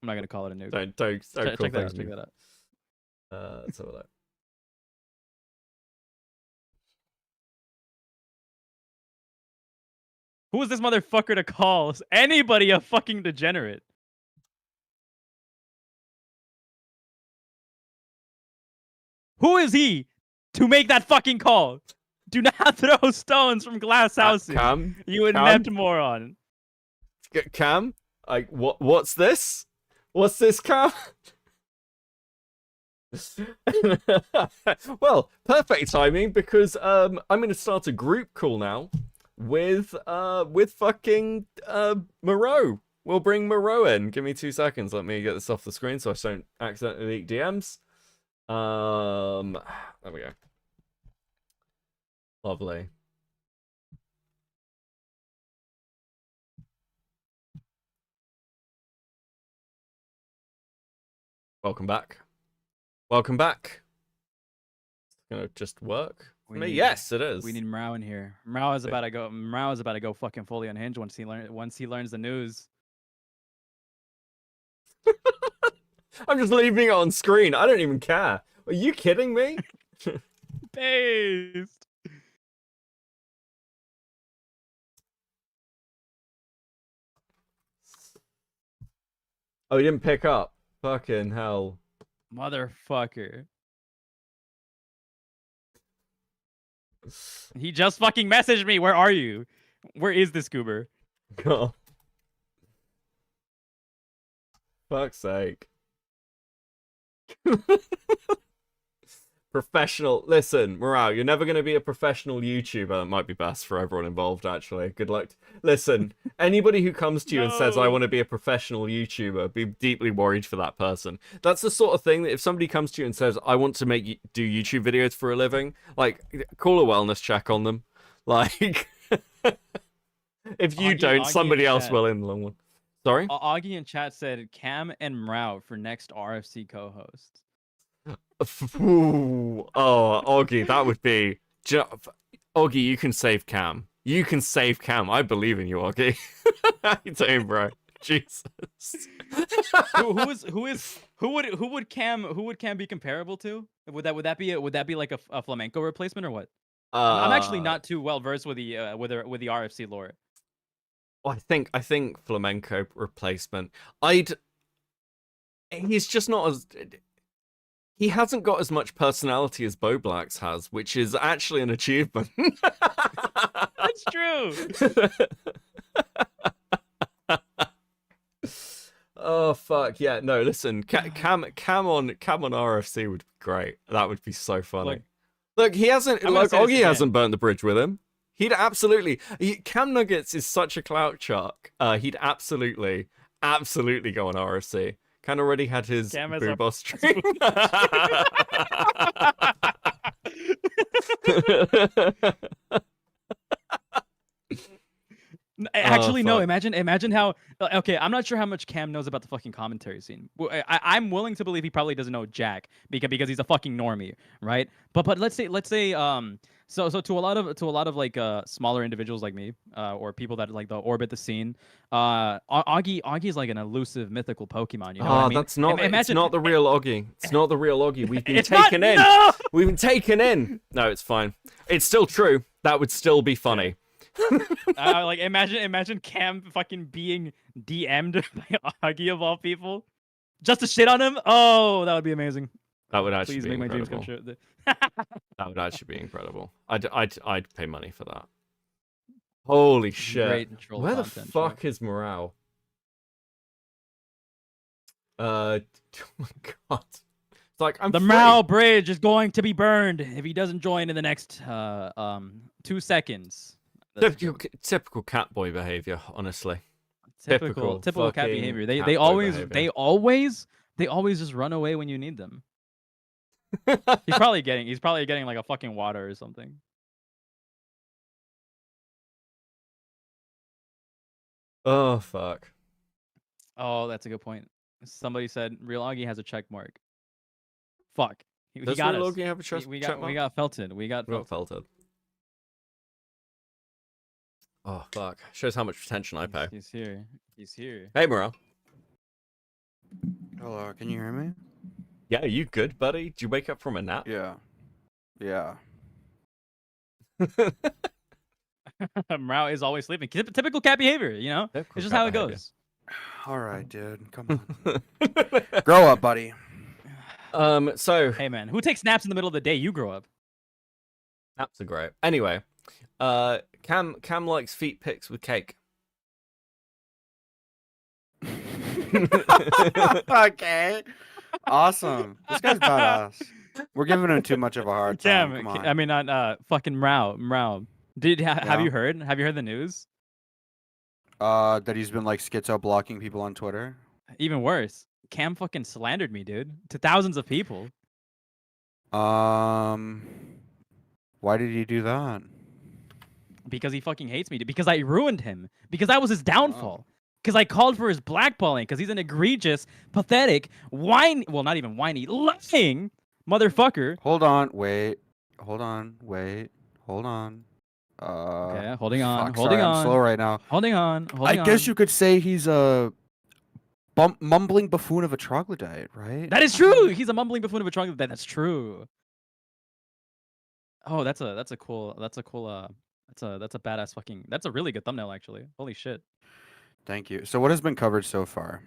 I'm not gonna call it a nuke. Don't Check call that out. things Check nuke. that out. Let's have a look. Who is this motherfucker to call anybody a fucking degenerate? Who is he to make that fucking call? Do not throw stones from glass houses. Cam, You Cam? inept moron. Cam, like what's this? What's this, Cam? Well, perfect timing because I'm gonna start a group call now with fucking Moreau. We'll bring Moreau in. Give me 2 seconds. Let me get this off the screen so I don't accidentally leak DMs. There we go. Lovely. Welcome back. Welcome back. It's gonna just work for me. Yes, it is. We need Mrao in here. Mrao is about to go. Mrao is about to go fucking fully unhinged once he learns the news. I'm just leaving it on screen. I don't even care. Are you kidding me? Based. Oh, he didn't pick up. Fucking hell. Motherfucker. He just fucking messaged me. Where are you? Where is this goober? God. Fuck's sake. Professional. Listen, Morale, you're never going to be a professional YouTuber. That might be best for everyone involved, actually. Good luck. Listen, anybody who comes to you and says, I want to be a professional YouTuber, be deeply worried for that person. That's the sort of thing that if somebody comes to you and says, I want to do YouTube videos for a living, like, call a wellness check on them. Like, if you don't, somebody else will in the long run. Sorry? Augie in chat said Cam and Mrao for next RFC co-hosts. Ooh, oh, Augie, that would be... Augie, you can save Cam. You can save Cam. I believe in you, Augie. How you doing, bro? Jesus. Who would Cam be comparable to? Would that be like a flamenco replacement or what? I'm actually not too well versed with the RFC lore. I think flamenco replacement. He's just not as... He hasn't got as much personality as Boblax has, which is actually an achievement. That's true. Oh fuck yeah! No, listen, Cam on RFC would be great. That would be so funny. Look, he hasn't. Like Augie hasn't burnt the bridge with him. He'd absolutely. Cam Nuggets is such a clout shark. He'd absolutely go on RFC. Ken already had his boo boss stream. Actually, no. Imagine how. Okay, I'm not sure how much Cam knows about the fucking commentary scene. I'm willing to believe he probably doesn't know jack because he's a fucking normie, right? But let's say so to a lot of like smaller individuals like me or people that like orbit the scene, Augie is like an elusive mythical Pokemon. You know what I mean? That's not. It's not the real Augie. It's not the real Augie. We've been taken in. No! We've been taken in. No, it's fine. It's still true. That would still be funny. Like imagine Cam fucking being DM'd by Augie of all people, just to shit on him. Oh, that would be amazing. That would actually Please be make incredible. my dreams come true. That would actually be incredible. I'd pay money for that. Holy shit! Where the fuck is Morale? Oh my god! It's like the Mrao Bridge is going to be burned if he doesn't join in the next 2 seconds. Typical catboy behavior, honestly. Typical cat behavior. They always just run away when you need them. He's probably getting like a fucking water or something. Oh fuck. Oh, that's a good point. Somebody said Real Augie has a check mark. Fuck. He Does got Real us. Augie have a check mark? We got felted. We got felted. Oh fuck! Shows how much attention I pay. He's here. Hey, Morale. Hello, can you hear me? Yeah, are you good, buddy? Did you wake up from a nap? Yeah. Yeah. Mao is always sleeping. Typical cat behavior, you know? Typical It's just cat how it behavior. goes. All right, dude. Come on. Grow up, buddy. So Hey, man, who takes naps in the middle of the day? You grow up. naps are great. Anyway, Cam likes feet pics with cake. Okay. Awesome. This guy's badass. We're giving him too much of a hard time. Damn, Come on. I mean, not fucking Mrao. Have you heard? Have you heard the news? That he's been like schizo blocking people on Twitter. Even worse, Cam fucking slandered me, dude, to thousands of people. Why did he do that? Because he fucking hates me, dude. Because I ruined him. Because I was his downfall. Because I called for his blackballing. Because he's an egregious, pathetic, not even whiny, lying motherfucker. Hold on, wait. Hold on, wait. Hold on. Okay, holding on, fuck, holding sorry, on. I'm slow right now. Holding on, holding on. I guess you could say he's a mumbling buffoon of a troglodyte, right? That is true. He's a mumbling buffoon of a troglodyte. That's true. Oh, that's a badass fucking. That's a really good thumbnail, actually. Holy shit. Thank you. So what has been covered so far?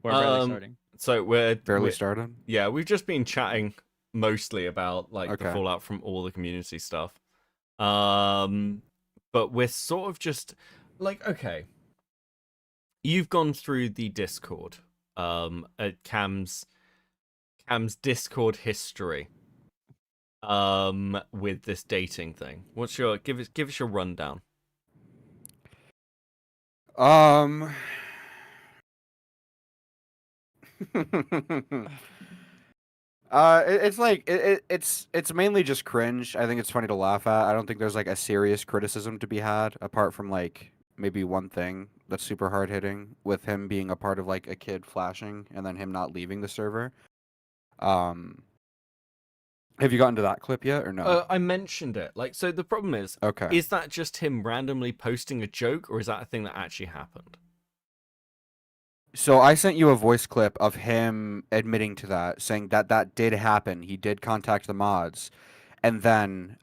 We're barely starting. So we're Barely started? Yeah, we've just been chatting mostly about like the Okay. fallout from all the community stuff. But we're sort of just like, okay, you've gone through the Discord, at Cam's Discord history, with this dating thing. What's your give us your rundown? It's mainly just cringe. I think it's funny to laugh at. I don't think there's like a serious criticism to be had apart from like maybe one thing that's super hard hitting with him being a part of like a kid flashing and then him not leaving the server. Have you gotten to that clip yet or no? I mentioned it. Like, so the problem is, Okay. is that just him randomly posting a joke, or is that a thing that actually happened? So I sent you a voice clip of him admitting to that, saying that that did happen. He did contact the mods, and then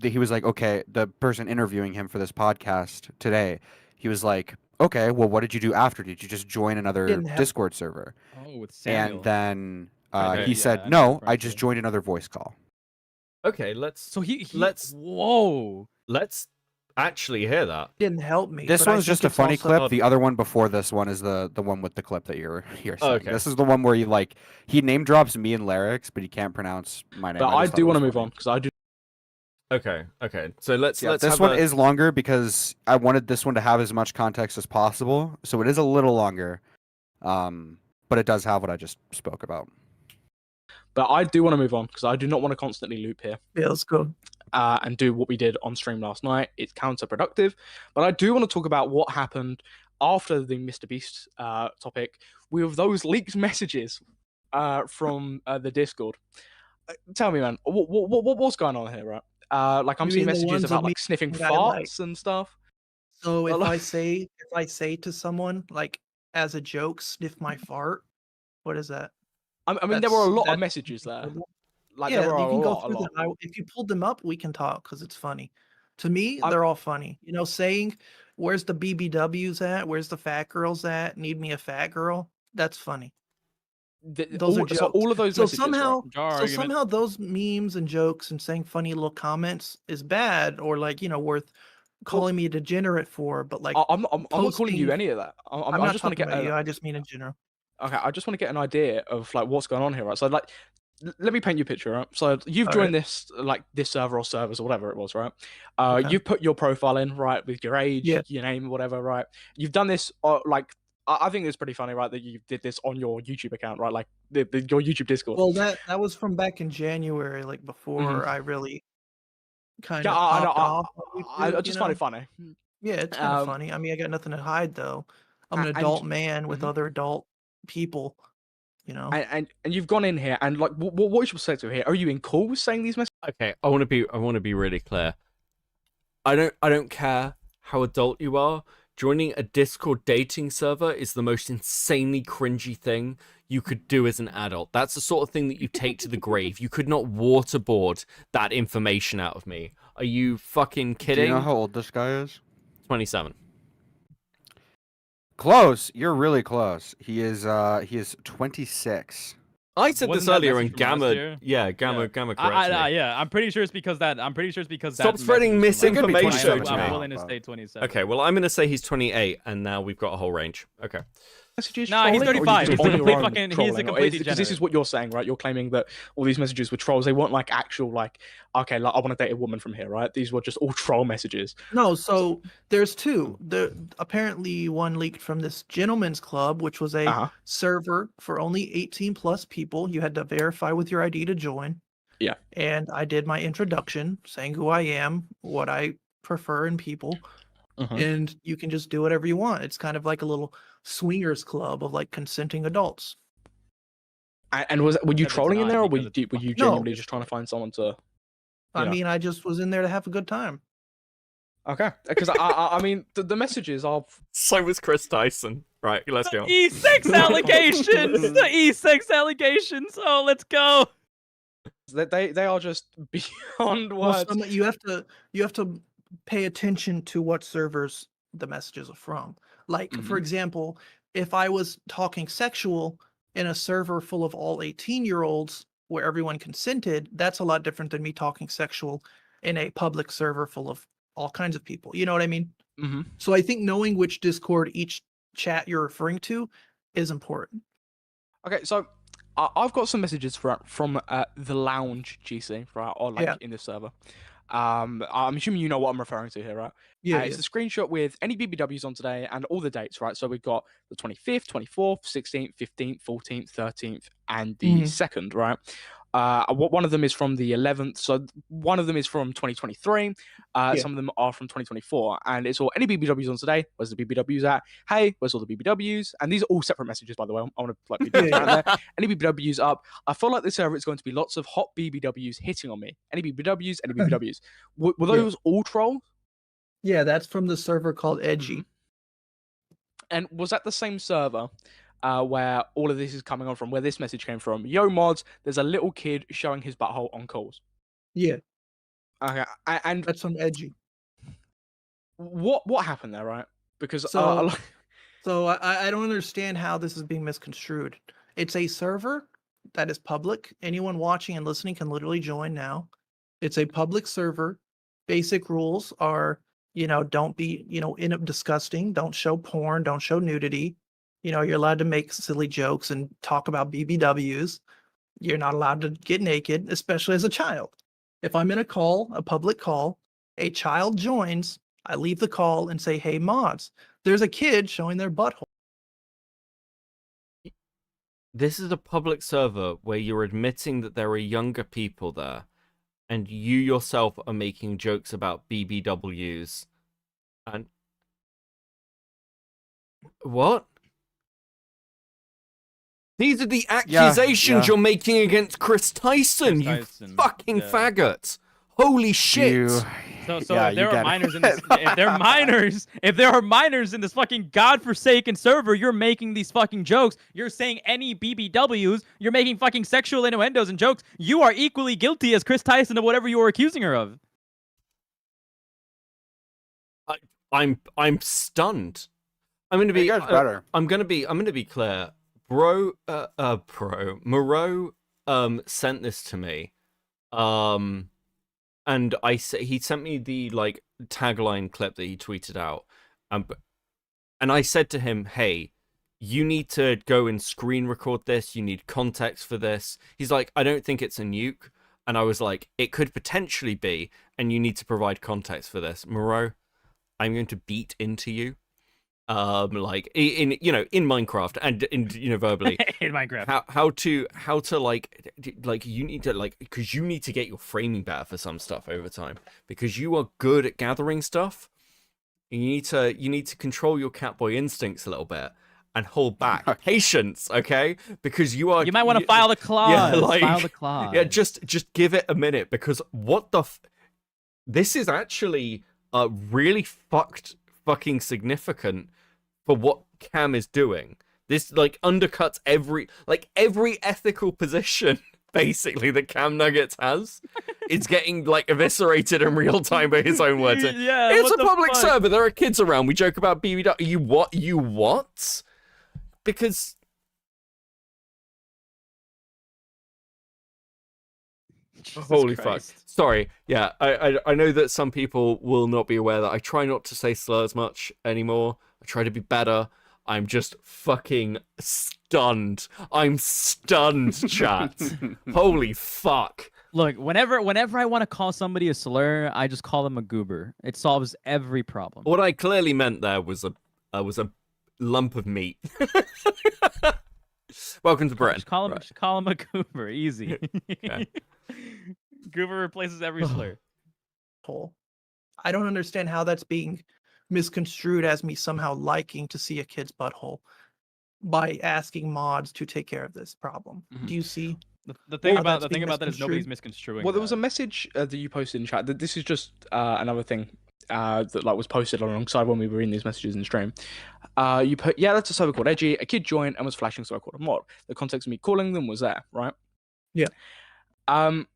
he was like, "Okay." The person interviewing him for this podcast today, he was like, "Okay, well, what did you do after? Did you just join another Didn't have- Discord server?" Oh, with Samuel. And then Okay. he Yeah, I said, know "No, what I you're just referring joined another voice call." Okay, let's So he let's whoa. actually hear that. Didn't help me. This but I one's just think a it's funny also- clip. The other one before this one is the one with the clip that you're saying. Okay. This is the one where he name drops me and Larix, but he can't pronounce my name. But I just thought do it want to was move funny. on because I do. Okay. So let's Yeah, let's this have one a- is longer because I wanted this one to have as much context as possible. So it is a little longer, but it does have what I just spoke about. But I do want to move on because I do not want to constantly loop here Yeah, let's go. and do what we did on stream last night. It's counterproductive. But I do want to talk about what happened after the Mr. Beast topic with those leaked messages from the Discord. Tell me, man, what's going on here, right? Like I'm You seeing mean the messages ones about of me like sniffing that I farts like? and stuff. So Well, if I say to someone like as a joke, sniff my fart, what is that? I mean, there were a lot of that's- messages there. Like yeah, there were you a can go lot, a through lot. them. If you pulled them up, we can talk because it's funny. To me, I'm- they're all funny. You know, saying "Where's the BBWs at? Where's the fat girls at? Need me a fat girl." That's funny. Those are jokes. So all of those So messages, right? somehow those memes and jokes and saying funny little comments is bad or like worth calling me a degenerate for. But like I'm not calling you posting- any of that. I'm I not just want to talking get about you. I just mean in general. okay. I just want to get an idea of like what's going on here, right? So like, let me paint you a picture, right? So you've All joined this like this server or servers or whatever it was, right? Okay. You've put your profile in, right, with your age, Yeah. your name, whatever, right? You've done this like. I think it's pretty funny, right, that you did this on your YouTube account, right? Like your YouTube Discord. Well, that was from back in January, like before I really kind Yeah, of I know. popped off. on I YouTube, just you find know? it funny. Yeah, it's kind of Um, funny. I mean, I got nothing to hide though. I'm an and- adult man with Mhm. other adult people. You know. And you've gone in here and like what is your perspective here? Are you in calls saying these messages? Okay, I want to be really clear. I don't care how adult you are. joining a Discord dating server is the most insanely cringy thing you could do as an adult. That's the sort of thing that you take to the grave. You could not waterboard that information out of me. Are you fucking kidding? Do you know how old this guy is? 27. Close. You're really close. He is 26. I said this Wasn't that earlier message in from last Gamma. year? Yeah, Gamma corrected me. Yeah, I'm pretty sure it's because that. Stop spreading misinformation. I'm willing to say 27. Okay, well, I'm going to say he's 28, and now we've got a whole range. Okay. Messages Nah, he's trolling, or 35. you He's just a on your complete own fucking- he's a trolling? Or complete because this is degenerate. what you're saying, right? You're claiming that all these messages were trolls. They weren't like actual, like, okay, like, I want to date a woman from here, right? These were just all troll messages. No, so there's two. Apparently one leaked from this gentleman's club, which was a server for only 18 plus people. You had to verify with your ID to join. Yeah. And I did my introduction, saying who I am, what I prefer in people. And you can just do whatever you want. It's kind of like a little swingers club of like consenting adults. And were you trolling in there, or were you genuinely just trying to find someone to? I mean, I just was in there to have a good time. Okay, because I mean, the messages are. So was Chris Tyson. Right, let's go. E6 allegations. The E6 allegations. Oh, let's go. They are just beyond words. Well, you have to pay attention to what servers the messages are from. Like, for example, if I was talking sexual in a server full of all 18-year-olds where everyone consented, that's a lot different than me talking sexual in a public server full of all kinds of people. You know what I mean? So I think knowing which Discord each chat you're referring to is important. Okay, so I've got some messages from the Lounge GC, right, or like in this server. I'm assuming you know what I'm referring to here, right? Yeah. It's a screenshot with any BBWs on today and all the dates, right? So we've got the 25th, 24th, 16th, 15th, 14th, 13th, and the 2nd, right? One of them is from the 11th. So one of them is from 2023. Some of them are from 2024. And it's all any BBWs on today. Where's the BBWs at? Hey, where's all the BBWs? And these are all separate messages, by the way. I want to like be transparent there. Any BBWs up? I feel like this server is going to be lots of hot BBWs hitting on me. Any BBWs? Any BBWs? Were those all trolls? Yeah, that's from the server called Edgy. And was that the same server where all of this is coming on from, where this message came from? Yo, mods, there's a little kid showing his butthole on calls. Yeah. Okay, and that's from Edgy. What happened there, right? Because so I don't understand how this is being misconstrued. It's a server that is public. Anyone watching and listening can literally join now. It's a public server. Basic rules are, don't be, disgusting. Don't show porn. Don't show nudity. You're allowed to make silly jokes and talk about BBWs. You're not allowed to get naked, especially as a child. If I'm in a public call, a child joins, I leave the call and say, hey, mods, there's a kid showing their butthole. This is a public server where you're admitting that there are younger people there, and you yourself are making jokes about BBWs. And what? These are the accusations you're making against Chris Tyson, you fucking faggot. Holy shit. So if there are minors in this, if there are minors in this fucking godforsaken server, you're making these fucking jokes. You're saying any BBWs. You're making fucking sexual innuendos and jokes. You are equally guilty as Chris Tyson of whatever you were accusing her of. I'm stunned. I'm gonna be better. I'm gonna be clear. Moreau sent this to me. And he sent me the tagline clip that he tweeted out. And I said to him, hey, you need to go and screen record this. You need context for this. He's like, I don't think it's a nuke. And I was like, it could potentially be, and you need to provide context for this. Moreau, I'm going to beat into you. In Minecraft and in verbally in Minecraft. How to you need to because you need to get your framing better for some stuff over time, because you are good at gathering stuff. And you need to control your catboy instincts a little bit and hold back patience, okay? Because you might want to file the clause. File the clause. Yeah, just give it a minute, because what the this is actually really fucked fucking significant for what Cam is doing. This like undercuts every ethical position basically that Cam Nuggets has. It's getting like eviscerated in real time by his own words. Yeah, it's what a the public fuck? server. There are kids around. We joke about BBW. You what? You what? Because Jesus holy Christ. fuck. Sorry. Yeah, I know that some people will not be aware that I try not to say slurs much anymore. I try to be better. I'm just fucking stunned. I'm stunned, chat. Holy fuck. Look, whenever I want to call somebody a slur, I just call them a goober. It solves every problem. What I clearly meant there was a lump of meat. Welcome to Britain. Just call him a goober. Easy. Okay. Goober replaces every slur. I don't understand how that's being misconstrued as me somehow liking to see a kid's butthole by asking mods to take care of this problem. Do you see? The thing how about that's being that is nobody's misconstrued? misconstruing. Well, there was a that. message that you posted in chat. That this is just another thing that like was posted alongside when we were in these messages in stream. You put, yeah, that's a server called Edgy. A kid joined and was flashing, so I called a mod. The context of me calling them was there, right? Yeah. And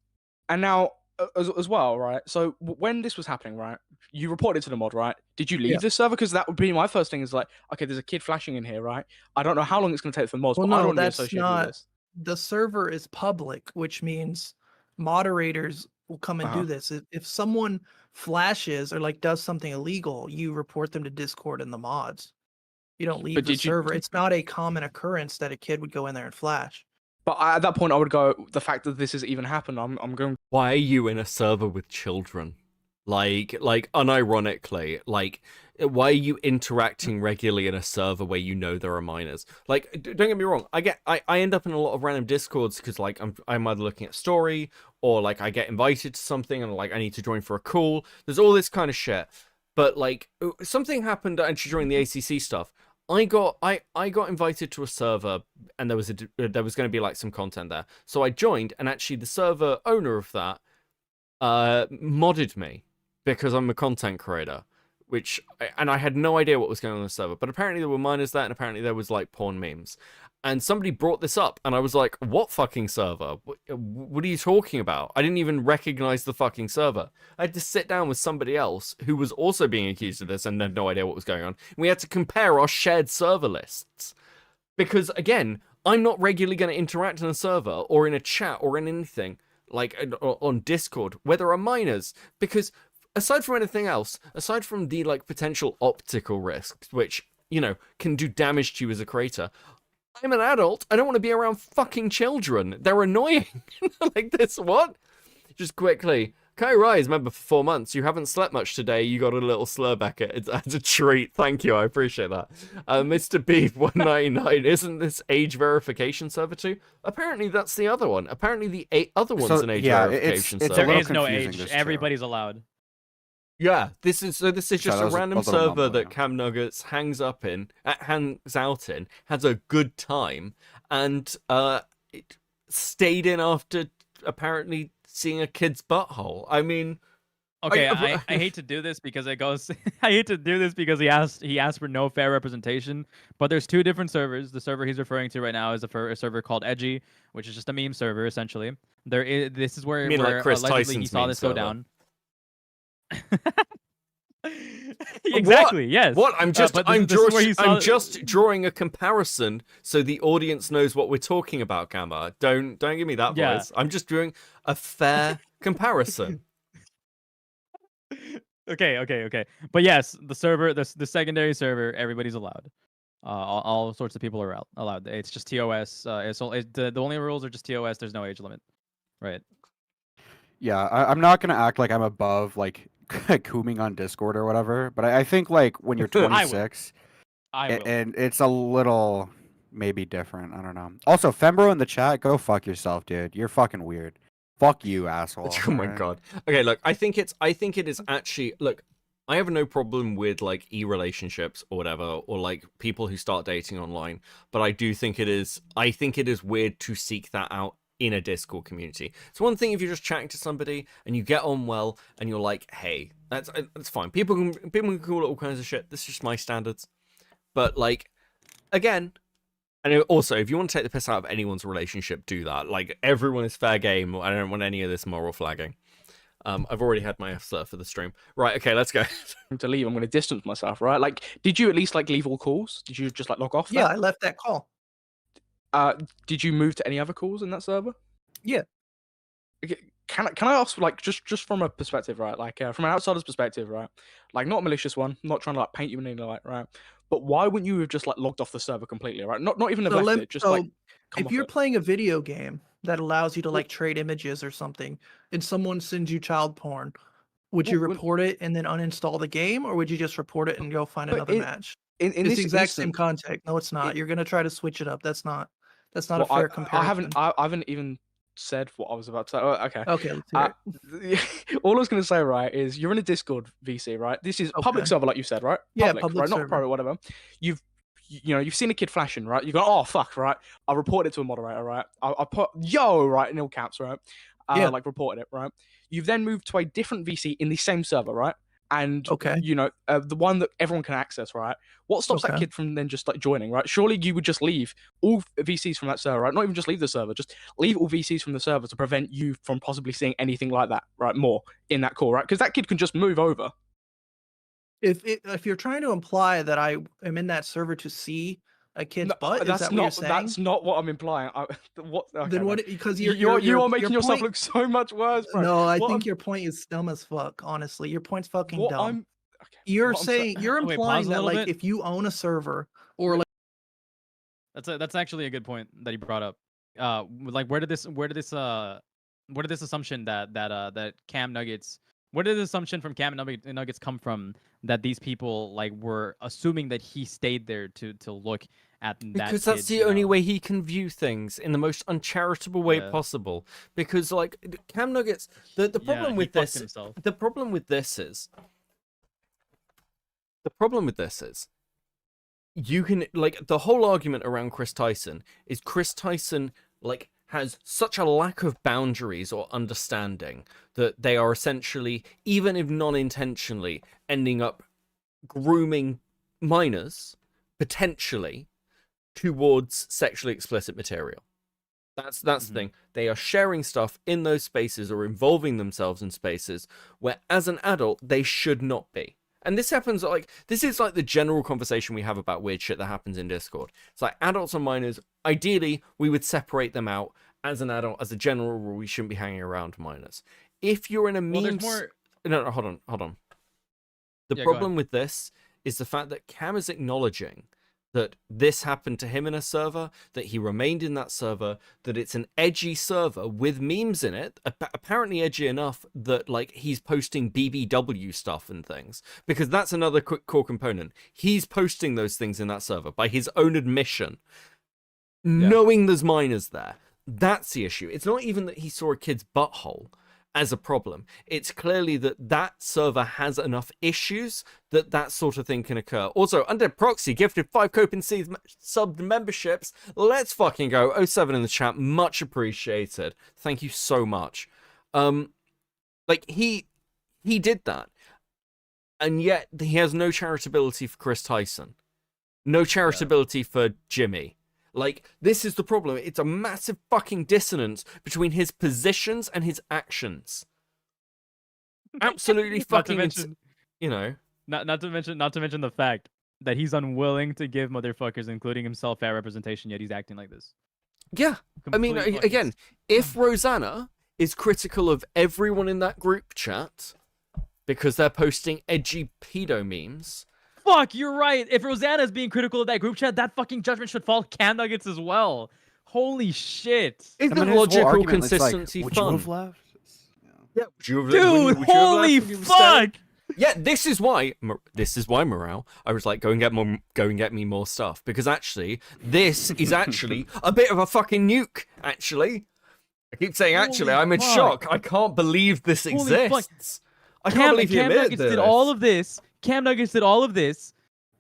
now as well, right? So when this was happening, right? You reported to the mod, right? Did you leave Yeah. the server? Because that would be my first thing. Is like, okay, there's a kid flashing in here, right? I don't know how long it's going to take for mods, Well, but I no, don't want to be that's associated not. with this. The server is public, which means moderators will come and do this. If someone flashes or like does something illegal, you report them to Discord and the mods. You don't leave But the did you- server. It's not a common occurrence that a kid would go in there and flash. But at that point, I would go. The fact that this has even happened, I'm going. Why are you in a server with children? Like unironically, like, why are you interacting regularly in a server where you know there are minors? Like, don't get me wrong, I end up in a lot of random discords because like I'm either looking at story or like I get invited to something and like I need to join for a call. There's all this kind of shit. But like something happened actually during the ACC stuff. I got invited to a server and there was going to be like some content there. So I joined, and actually the server owner of that modded me because I'm a content creator, and I had no idea what was going on the server. But apparently there were minors there, and apparently there was like porn memes. And somebody brought this up, and I was like, what fucking server? What are you talking about? I didn't even recognize the fucking server. I had to sit down with somebody else who was also being accused of this and had no idea what was going on. We had to compare our shared server lists. Because, again, I'm not regularly going to interact in a server or in a chat or in anything, like on Discord, where there are minors. Because aside from anything else, aside from the like potential optical risks, which, you know, can do damage to you as a creator, I'm an adult. I don't want to be around fucking children. They're annoying. Like this, what? Just quickly. Kai Rise, member for 4 months. You haven't slept much today. You got a little slur back as a treat. Thank you. I appreciate that. Mr. Beef 199. Isn't this age verification server too? Apparently that's the other one. Apparently the other one's an age verification server. There is no age. Everybody's allowed. Yeah, this is just Sorry, a that was random a little server mumbling that now. Cam Nuggets hangs out in, has a good time, and it stayed in after apparently seeing a kid's butthole. I mean, Okay, I hate to do this because it goes. I hate to do this because he asked for no fair representation. But there's two different servers. The server he's referring to right now is a server called Edgy, which is just a meme server essentially. This is where, You mean like Chris allegedly he Tyson's saw meme this go server? down. Exactly. Yes. What? I'm just but this is where he saw I'm just drawing a comparison so the audience knows what we're talking about, Gamma. Don't give me that Yeah. voice. I'm just doing a fair comparison. Okay. But yes, the server, the secondary server, everybody's allowed. All sorts of people are allowed. It's just TOS. The only rules are just TOS. There's no age limit. Right. Yeah, I'm not gonna act like I'm above like cooming on Discord or whatever, but I think like when you're I will. 26, I will. and it's a little maybe different. I don't know. Also, Fembro in the chat, go fuck yourself, dude. You're fucking weird. Fuck you, asshole. Oh my alright? god. Okay, look, I think it is actually, look, I have no problem with like e-relationships or whatever, or like people who start dating online, but I think it is weird to seek that out in a Discord community. It's one thing if you're just chatting to somebody and you get on well and you're like, hey, That's fine. People can call it all kinds of shit. This is just my standards. But like, again, and also, if you want to take the piss out of anyone's relationship, do that. Like, everyone is fair game. I don't want any of this moral flagging. I've already had my F-slur for the stream. Right, okay, let's go. To leave, I'm going to distance myself, right? Like, did you at least like leave all calls? Did you just like log off? Yeah, I left that call. Did you move to any other calls in that server? Yeah. Can I ask, like, just from a perspective, right? Like, from an outsider's perspective, right? Like, not a malicious one, not trying to like paint you in any light, right? But why wouldn't you have just like logged off the server completely, right? Not even have left it, just like. If you're playing a video game that allows you to like trade images or something, and someone sends you child porn, would you report it and then uninstall the game, or would you just report it and go find another match? In it's this the exact instant, same context. No, it's not. You're gonna try to switch it up. That's not a fair comparison. I haven't even said what I was about to say. Oh, okay. Okay, let's hear it. All I was going to say, right, is you're in a Discord VC, right? This is public server, like you said, right? Yeah, public public right? server. Not private, whatever. You've seen a kid flashing, right? You go, oh fuck, right? I'll report it to a moderator, right? I'll put yo right in all caps, right? Like reported it, right? You've then moved to a different VC in the same server, right? And the one that everyone can access, right? What stops that kid from then just like joining, right? Surely you would just leave all VCs from that server, right? Not even just leave the server, just leave all VCs from the server to prevent you from possibly seeing anything like that, right? More in that call, right? Because that kid can just move over. If you're trying to imply that I am in that server to see a kid's butt, is that what you're saying? That's not what I'm implying. Then what? Because you are making yourself look so much worse, bro. No, I think your point is dumb as fuck. Honestly, your point's fucking dumb. You're implying that like if you own a server or like that's actually a good point that he brought up. Like where did this assumption that Cam Nuggets. Where did the assumption from Cam Nuggets come from that these people like were assuming that he stayed there to look at that? Because that's the only way he can view things in the most uncharitable way possible. Because like Cam Nuggets, the problem with this, the problem with this is, you can like the whole argument around Chris Tyson is Chris Tyson like has such a lack of boundaries or understanding that they are essentially, even if non-intentionally, ending up grooming minors, potentially, towards sexually explicit material. That's the thing. They are sharing stuff in those spaces or involving themselves in spaces where, as an adult, they should not be. And this happens this is like the general conversation we have about weird shit that happens in Discord. It's like adults and minors, ideally, we would separate them out. As an adult, as a general rule, we shouldn't be hanging around minors. If you're in a meme... No, hold on. The problem with this is the fact that Cam is acknowledging that this happened to him in a server, that he remained in that server, that it's an edgy server with memes in it, apparently edgy enough that like he's posting BBW stuff and things, because that's another quick core component. He's posting those things in that server by his own admission, knowing there's minors there. That's the issue. It's not even that he saw a kid's butthole as a problem. It's clearly that server has enough issues that sort of thing can occur. Also, Undead Proxy gifted 5 Coping Seeds subbed memberships. Let's fucking go. 07 in the chat. Much appreciated. Thank you so much. Like, he did that. And yet, he has no charitability for Chris Tyson. No charitability for Jimmy. Like, this is the problem. It's a massive fucking dissonance between his positions and his actions. Absolutely fucking, not to mention the fact that he's unwilling to give motherfuckers, including himself, fair representation, yet he's acting like this. Yeah. Completely. I mean, again, if Rosanna is critical of everyone in that group chat because they're posting edgy pedo memes... Fuck, you're right. If Rosanna is being critical of that group chat, that fucking judgment should fall Cam Nuggets as well. Holy shit. Isn't logical consistency like, fun? Would you have left? Yeah, would you have Dude, holy fuck! Yeah, this is why morale. I was like, go and get me more stuff, because actually, this is actually a bit of a fucking nuke. Actually, I keep saying actually. I'm in shock. I can't believe this exists. I can't believe you admitted this. Cam Nuggets did all of this.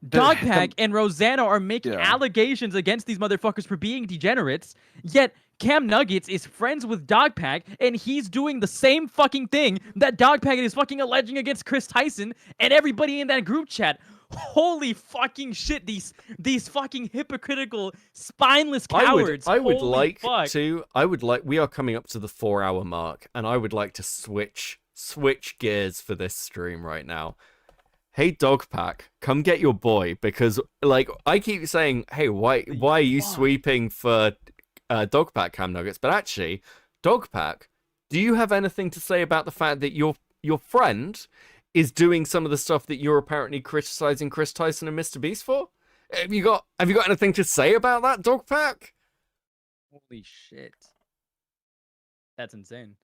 Dogpack and Rosanna are making allegations against these motherfuckers for being degenerates, yet Cam Nuggets is friends with Dogpack, and he's doing the same fucking thing that Dogpack is fucking alleging against Chris Tyson and everybody in that group chat. Holy fucking shit! These fucking hypocritical, spineless cowards. I would Holy like fuck. to. I would like. We are coming up to the 4-hour mark, and I would like to switch gears for this stream right now. Hey Dogpack, come get your boy, because like I keep saying, hey, why are you sweeping for Dogpack Cam Nuggets? But actually, Dogpack, do you have anything to say about the fact that your friend is doing some of the stuff that you're apparently criticizing Chris Tyson and Mr. Beast for? Have you got anything to say about that, Dogpack? Holy shit. That's insane.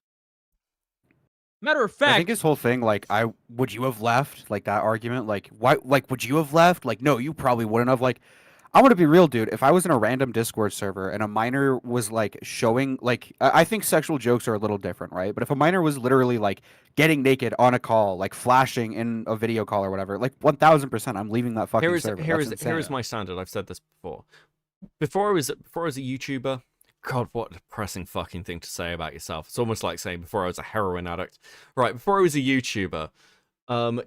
Matter of fact, I think his whole thing, like, would you have left? Like that argument, like, why? Like, would you have left? Like, no, you probably wouldn't have. Like, I want to be real, dude. If I was in a random Discord server and a minor was like showing, like, I think sexual jokes are a little different, right? But if a minor was literally like getting naked on a call, like flashing in a video call or whatever, like 1000%, I'm leaving that fucking server. Here is my standard. I've said this before. Before I was a YouTuber. God, what a depressing fucking thing to say about yourself. It's almost like saying before I was a heroin addict. Right, before I was a YouTuber,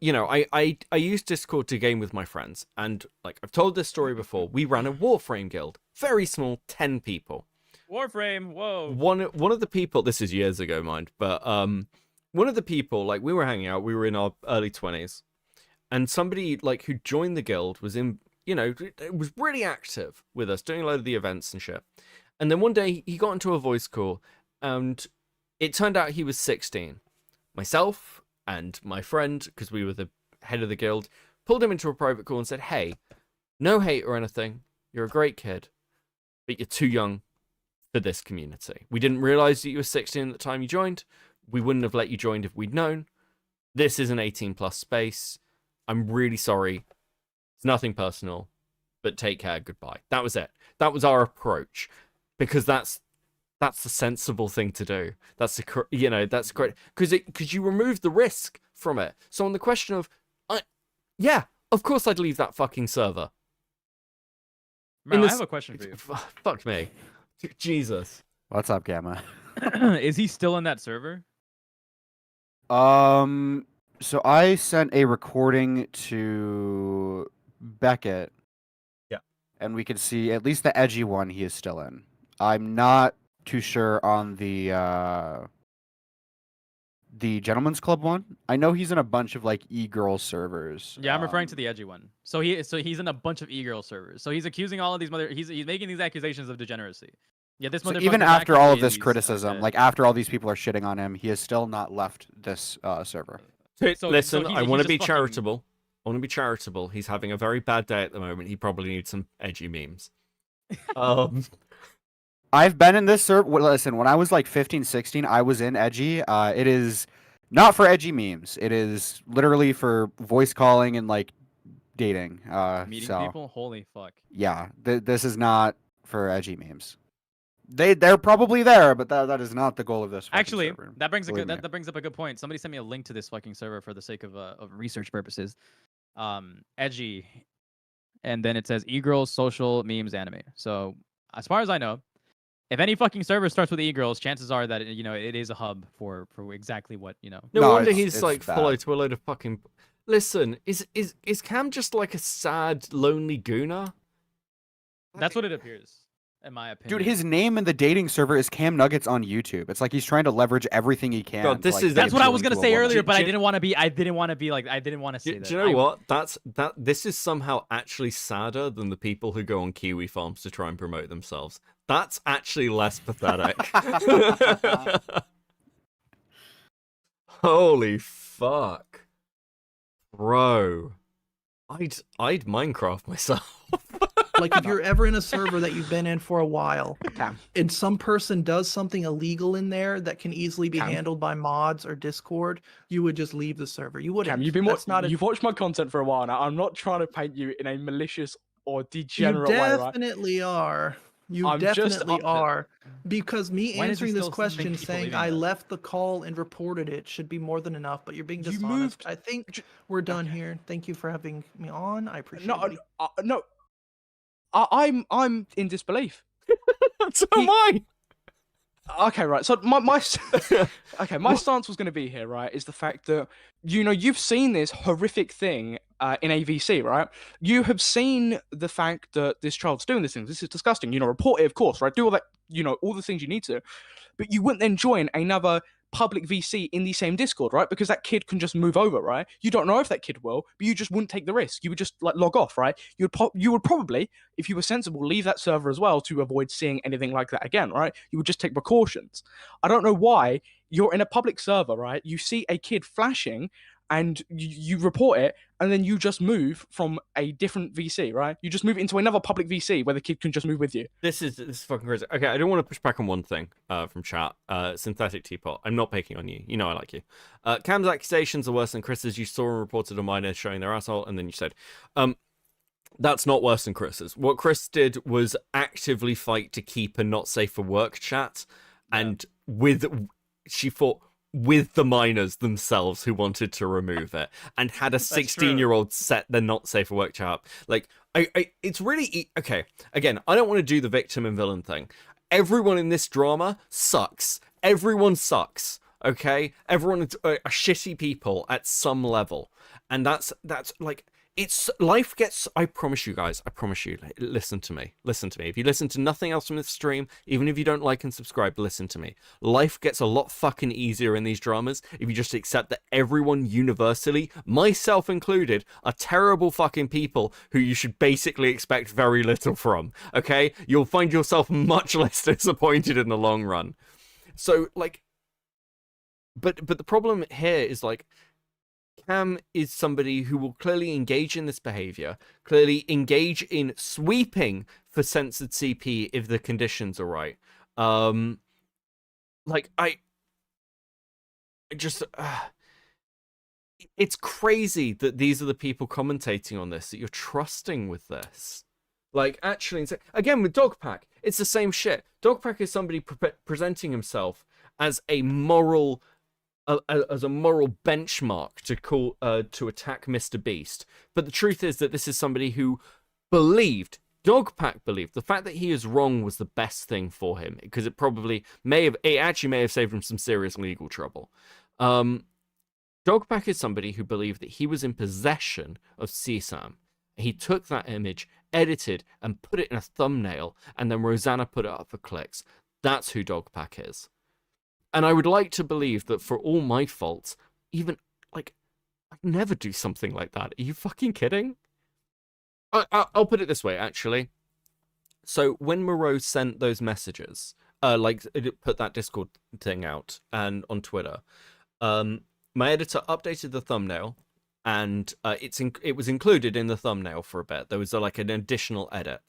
you know, I used Discord to game with my friends. And, like, I've told this story before. We ran a Warframe guild. Very small, 10 people. Warframe, whoa. One of the people, this is years ago, mind, but one of the people, like, we were hanging out. We were in our early 20s. And somebody, like, who joined the guild was in, you know, was really active with us, doing a load of the events and shit. And then one day he got into a voice call, and it turned out he was 16. Myself and my friend, because we were the head of the guild, pulled him into a private call and said, hey, no hate or anything. You're a great kid, but you're too young for this community. We didn't realize that you were 16 at the time you joined. We wouldn't have let you join if we'd known. This is an 18+ space. I'm really sorry. It's nothing personal, but take care. Goodbye. That was it. That was our approach. Because that's the sensible thing to do. That's that's great, because you remove the risk from it. So on the question of, yeah, of course I'd leave that fucking server. Bro, I have a question for you. Fuck me, Jesus. What's up, Gamma? Is he still in that server? So I sent a recording to Beckett. Yeah. And we could see at least the edgy one he is still in. I'm not too sure on the Gentleman's Club one. I know he's in a bunch of like e-girl servers. Yeah, I'm referring to the edgy one. So he's in a bunch of e-girl servers. So he's accusing all of these he's making these accusations of degeneracy. Yeah, this so motherfucker even after all of this is, criticism, like after all these people are shitting on him, he has still not left this server. Listen, I want to be charitable. I want to be charitable. He's having a very bad day at the moment. He probably needs some edgy memes. I've been in this server. Listen, when I was like 15, 16, I was in edgy. It is not for edgy memes. It is literally for voice calling and like dating. Meeting people? Holy fuck. Yeah, this is not for edgy memes. They're probably there, but that is not the goal of this. Actually, server. that brings up a good point. Somebody sent me a link to this fucking server for the sake of research purposes. Edgy, and then it says e-girls, social, memes, anime. So as far as I know, if any fucking server starts with e-girls, chances are that it is a hub for exactly what No wonder he's like followed to a load of fucking. Listen, is Cam just like a sad, lonely gooner? That's what it appears, in my opinion. Dude, his name in the dating server is Cam Nuggets on YouTube. It's like he's trying to leverage everything he can. God, that's what I was gonna say earlier, but I didn't want to say that. Do you know what? This is somehow actually sadder than the people who go on Kiwi farms to try and promote themselves. That's actually less pathetic. Holy fuck, bro! I'd Minecraft myself. Like if you're ever in a server that you've been in for a while, and some person does something illegal in there that can easily be handled by mods or Discord, you would just leave the server. You wouldn't. You've watched my content for a while now. I'm not trying to paint you in a malicious or degenerate way. You definitely are. You definitely are. Because me answering this question saying I left the call and reported it should be more than enough, but you're being dishonest. I think we're done here. Thank you for having me on. I appreciate it. No. I'm in disbelief. So am I. Okay, right. So my okay, my stance was going to be here, right, is the fact that you've seen this horrific thing in AVC, right? You have seen the fact that this child's doing this thing. This is disgusting. Report it, of course, right? Do all that, all the things you need to, but you wouldn't then join another public VC in the same Discord, right? Because that kid can just move over, right? You don't know if that kid will, but you just wouldn't take the risk. You would just like log off, right? You would probably, if you were sensible, leave that server as well to avoid seeing anything like that again, right? You would just take precautions. I don't know why you're in a public server, right? You see a kid flashing and you report it, and then you just move from a different VC, right? You just move into another public VC where the kid can just move with you. This is fucking crazy. Okay, I don't want to push back on one thing from chat. Synthetic Teapot. I'm not picking on you. You know I like you. Cam's accusations are worse than Chris's. You saw and reported a minor showing their asshole, and then you said, that's not worse than Chris's. What Chris did was actively fight to keep a not safe for work chat, and she fought with the minors themselves who wanted to remove it, and had a 16-year-old set the not safe for work chat up. Like, it's really okay. Again, I don't want to do the victim and villain thing. Everyone in this drama sucks. Everyone sucks. Okay, everyone are shitty people at some level, and that's like. It's life gets. I promise you guys. I promise you. Listen to me. Listen to me. If you listen to nothing else from this stream, even if you don't like and subscribe, listen to me. Life gets a lot fucking easier in these dramas if you just accept that everyone universally, myself included, are terrible fucking people who you should basically expect very little from. Okay, you'll find yourself much less disappointed in the long run. So like, but the problem here is like. Cam is somebody who will clearly engage in this behavior, clearly engage in sweeping for censored CP if the conditions are right. Like I just, it's crazy that these are the people commentating on this, that you're trusting with this. Like actually, again with Dogpack, it's the same shit. Dogpack is somebody presenting himself as a moral. As a moral benchmark to attack Mr. Beast, but the truth is that this is somebody who Dogpack believed the fact that he is wrong was the best thing for him, because it actually may have saved him some serious legal trouble. Dogpack is somebody who believed that he was in possession of CSAM. He took that image, edited, and put it in a thumbnail, and then Rosanna put it up for clicks. That's who Dogpack is. And I would like to believe that for all my faults, even, like, I'd never do something like that. Are you fucking kidding? I'll put it this way, actually. So when Moreau sent those messages, like, it put that Discord thing out and on Twitter, my editor updated the thumbnail, and it was included in the thumbnail for a bit. There was, like, an additional edit.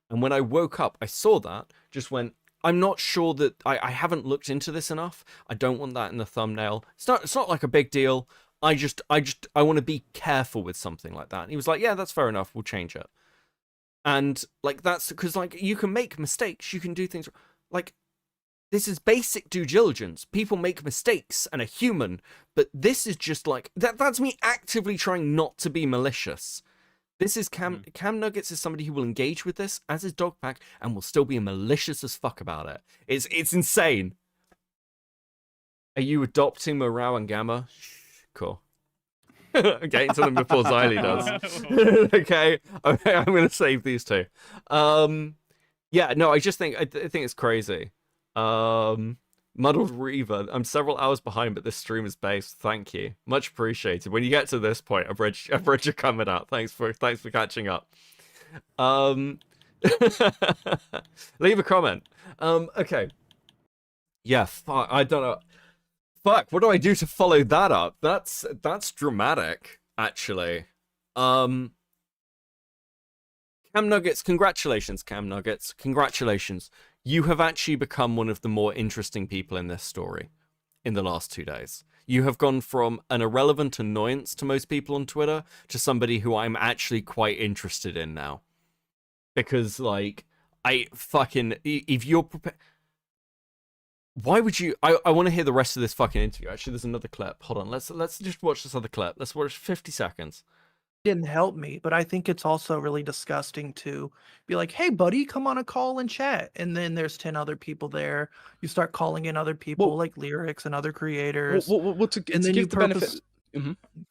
And when I woke up, I saw that, just went, I'm not sure that I haven't looked into this enough. I don't want that in the thumbnail. It's not like a big deal. I want to be careful with something like that. And he was like, yeah, that's fair enough. We'll change it. And like, that's because like you can make mistakes. You can do things like this is basic due diligence. People make mistakes and are human, but this is just like that's me actively trying not to be malicious. This is Cam Nuggets is somebody who will engage with this, as is Dogpack, and will still be malicious as fuck about it. It's insane. Are you adopting Morale and Gamma? Cool. Okay, to them before Xylee does. Okay, I'm gonna save these two. Yeah, no, I think it's crazy. Muddled Reaver, I'm several hours behind, but this stream is based. Thank you, much appreciated. When you get to this point, I've read your comment out. Thanks for catching up. Leave a comment. Okay. Yeah, fuck. I don't know. Fuck. What do I do to follow that up? That's dramatic, actually. Cam Nuggets, congratulations, Cam Nuggets. Congratulations. You have actually become one of the more interesting people in this story in the last 2 days. You have gone from an irrelevant annoyance to most people on Twitter to somebody who I'm actually quite interested in now. Because, like, if you're prepared... Why would you... I want to hear the rest of this fucking interview. Actually, there's another clip. Hold on, let's just watch this other clip. Let's watch 50 seconds. didn't help me, but I think it's also really disgusting to be like, "Hey, buddy, come on a call and chat," and then there's 10 other people there. You start calling in other people like lyrics and other creators, to and then give you the benefit.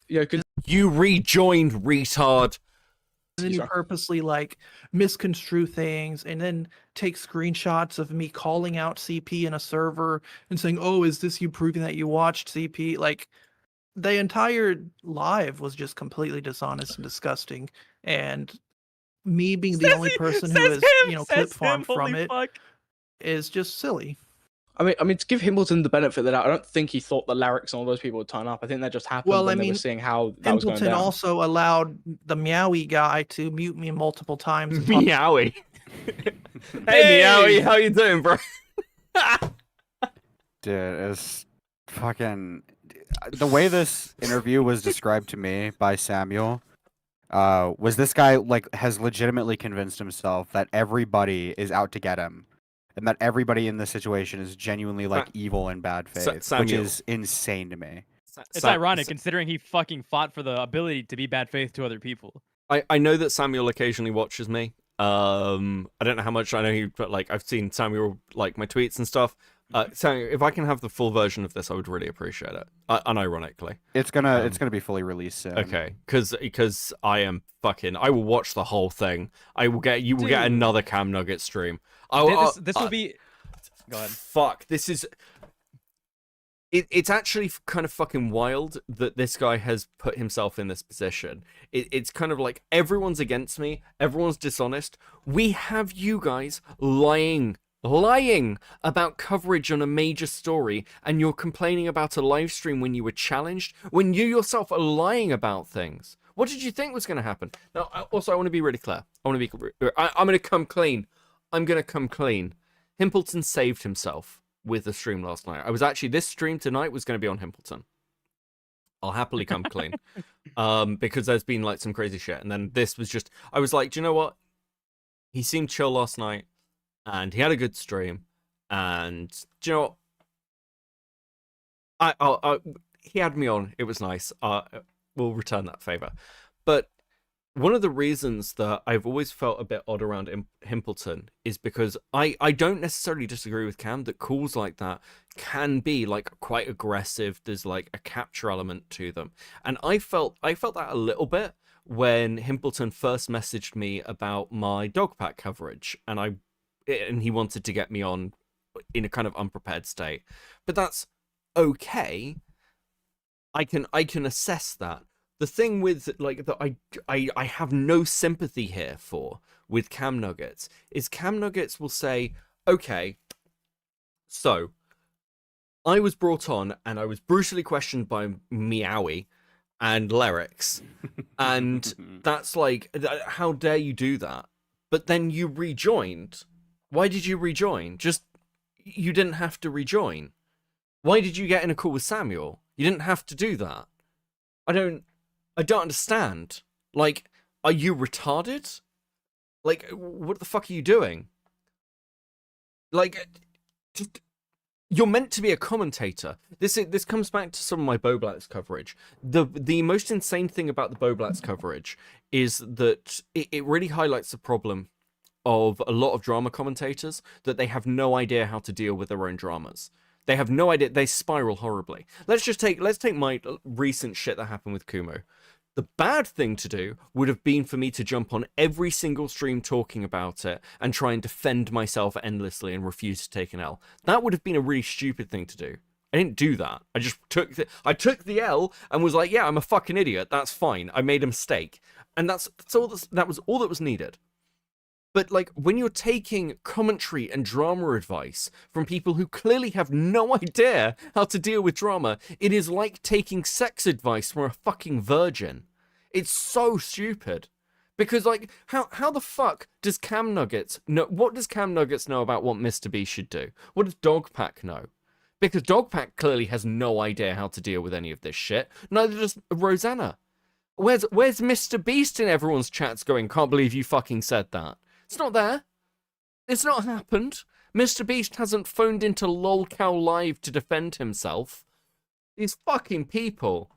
Yeah, You rejoined, retard. and then you purposely like misconstrue things and then take screenshots of me calling out CP in a server and saying, "Oh, is this you proving that you watched CP?" Like the entire live was just completely dishonest and disgusting, and me being the only person who is, clip farmed from it is just silly. I mean, to give Himbleton the benefit of the doubt, I don't think he thought that Larix and all those people would turn up. I think that just happened Well, when I they mean, were seeing how that was going Templeton down. also allowed the Meowie guy to mute me multiple times. and talk- Meowie. Hey, Meowie, how you doing, bro? Dude, it's fucking the way this interview was described to me by Samuel. Was this guy like has legitimately convinced himself that everybody is out to get him, and that everybody in this situation is genuinely like evil and bad faith, which Samuel. is insane to me. It's ironic considering he fucking fought for the ability to be bad faith to other people. I know that Samuel occasionally watches me. I don't know how much I know he, but like I've seen Samuel like my tweets and stuff. Samuel, if I can have the full version of this, I would really appreciate it. Unironically, it's gonna be fully released soon. Okay, because I will watch the whole thing. You will get another Cam Nugget stream. This will be. Go ahead. Fuck, this is. It's actually kind of fucking wild that this guy has put himself in this position. It's kind of like everyone's against me, everyone's dishonest. We have you guys lying about coverage on a major story, and you're complaining about a live stream when you were challenged, when you yourself are lying about things. What did you think was going to happen? Now, also, I want to be really clear. I'm going to come clean. I'm going to come clean. Himpleton saved himself with the stream last night. This stream tonight was going to be on Himpleton. I'll happily come clean. Because there's been like some crazy shit. And then this was just, I was like, do you know what? He seemed chill last night and he had a good stream. And do you know what? He had me on. It was nice. We'll return that favor. But one of the reasons that I've always felt a bit odd around Himpleton is because I don't necessarily disagree with Cam that calls like that can be like quite aggressive. There's like a capture element to them. And I felt that a little bit when Himpleton first messaged me about my Dogpack coverage, and he wanted to get me on in a kind of unprepared state. But that's okay. I can assess that. The thing with like that I have no sympathy here for with Cam Nuggets is Cam Nuggets will say, okay, so I was brought on and I was brutally questioned by Meowie and Lyrics, and that's like, how dare you do that? But then you rejoined. Why did you rejoin? You didn't have to rejoin. Why did you get in a call with Samuel? You didn't have to do that. I don't understand. Like, are you retarded? Like, what the fuck are you doing? Like, you're meant to be a commentator. This comes back to some of my Boblats coverage. The most insane thing about the Boblats coverage is that it really highlights the problem of a lot of drama commentators, that they have no idea how to deal with their own dramas. They have no idea. They spiral horribly. Let's take my recent shit that happened with Kumo. The bad thing to do would have been for me to jump on every single stream talking about it and try and defend myself endlessly and refuse to take an L. That would have been a really stupid thing to do. I didn't do that. I just took the L and was like, yeah, I'm a fucking idiot. That's fine. I made a mistake. And that was all that was needed. But like, when you're taking commentary and drama advice from people who clearly have no idea how to deal with drama, it is like taking sex advice from a fucking virgin. It's so stupid. Because like, how the fuck does Cam Nuggets know? What does Cam Nuggets know about what Mr. B should do? What does Dogpack know? Because Dogpack clearly has no idea how to deal with any of this shit. Neither does Rosanna. Where's Mr. Beast in everyone's chats going, can't believe you fucking said that? It's not there. It's not happened. Mr. Beast hasn't phoned into LOLcow Live to defend himself. These fucking people.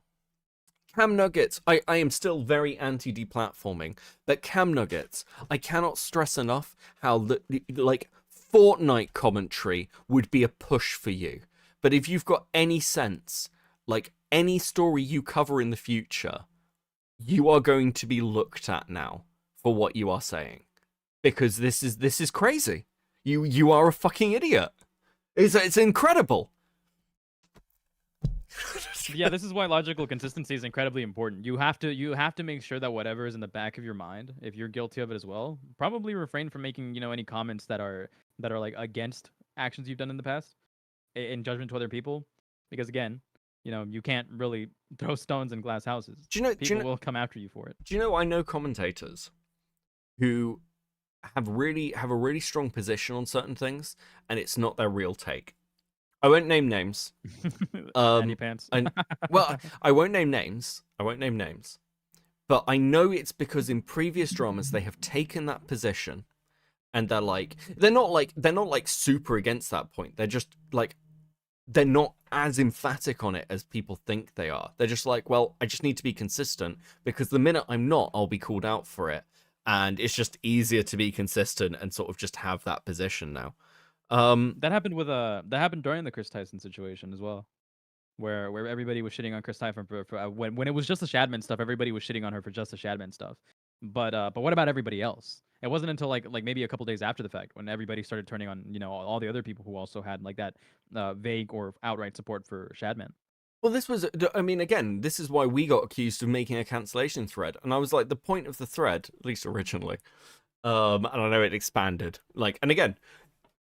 Cam Nuggets, I am still very anti-deplatforming, but Cam Nuggets, I cannot stress enough how like Fortnite commentary would be a push for you. But if you've got any sense, like any story you cover in the future, you are going to be looked at now for what you are saying, because this is crazy. You are a fucking idiot. It's incredible. Yeah, this is why logical consistency is incredibly important. You have to make sure that whatever is in the back of your mind, if you're guilty of it as well, probably refrain from making, any comments that are like against actions you've done in the past in judgment to other people, because again, you can't really throw stones in glass houses. People will come after you for it. Do you know, I know commentators who have a really strong position on certain things, and it's not their real take. I won't name names. Fanny pants. Well, I won't name names. But I know it's because in previous dramas they have taken that position, and they're not like super against that point. They're just like, they're not as emphatic on it as people think they are. They're just like, well, I just need to be consistent, because the minute I'm not, I'll be called out for it, and it's just easier to be consistent and sort of just have that position now. That happened during the Chris Tyson situation as well, where everybody was shitting on Chris Tyson for when it was just the Shadman stuff. Everybody was shitting on her for just the Shadman stuff. But what about everybody else? It wasn't until like maybe a couple days after the fact when everybody started turning on all the other people who also had like that vague or outright support for Shadman. Well, again, this is why we got accused of making a cancellation thread, and I was like, the point of the thread, at least originally, and I know it expanded, and again,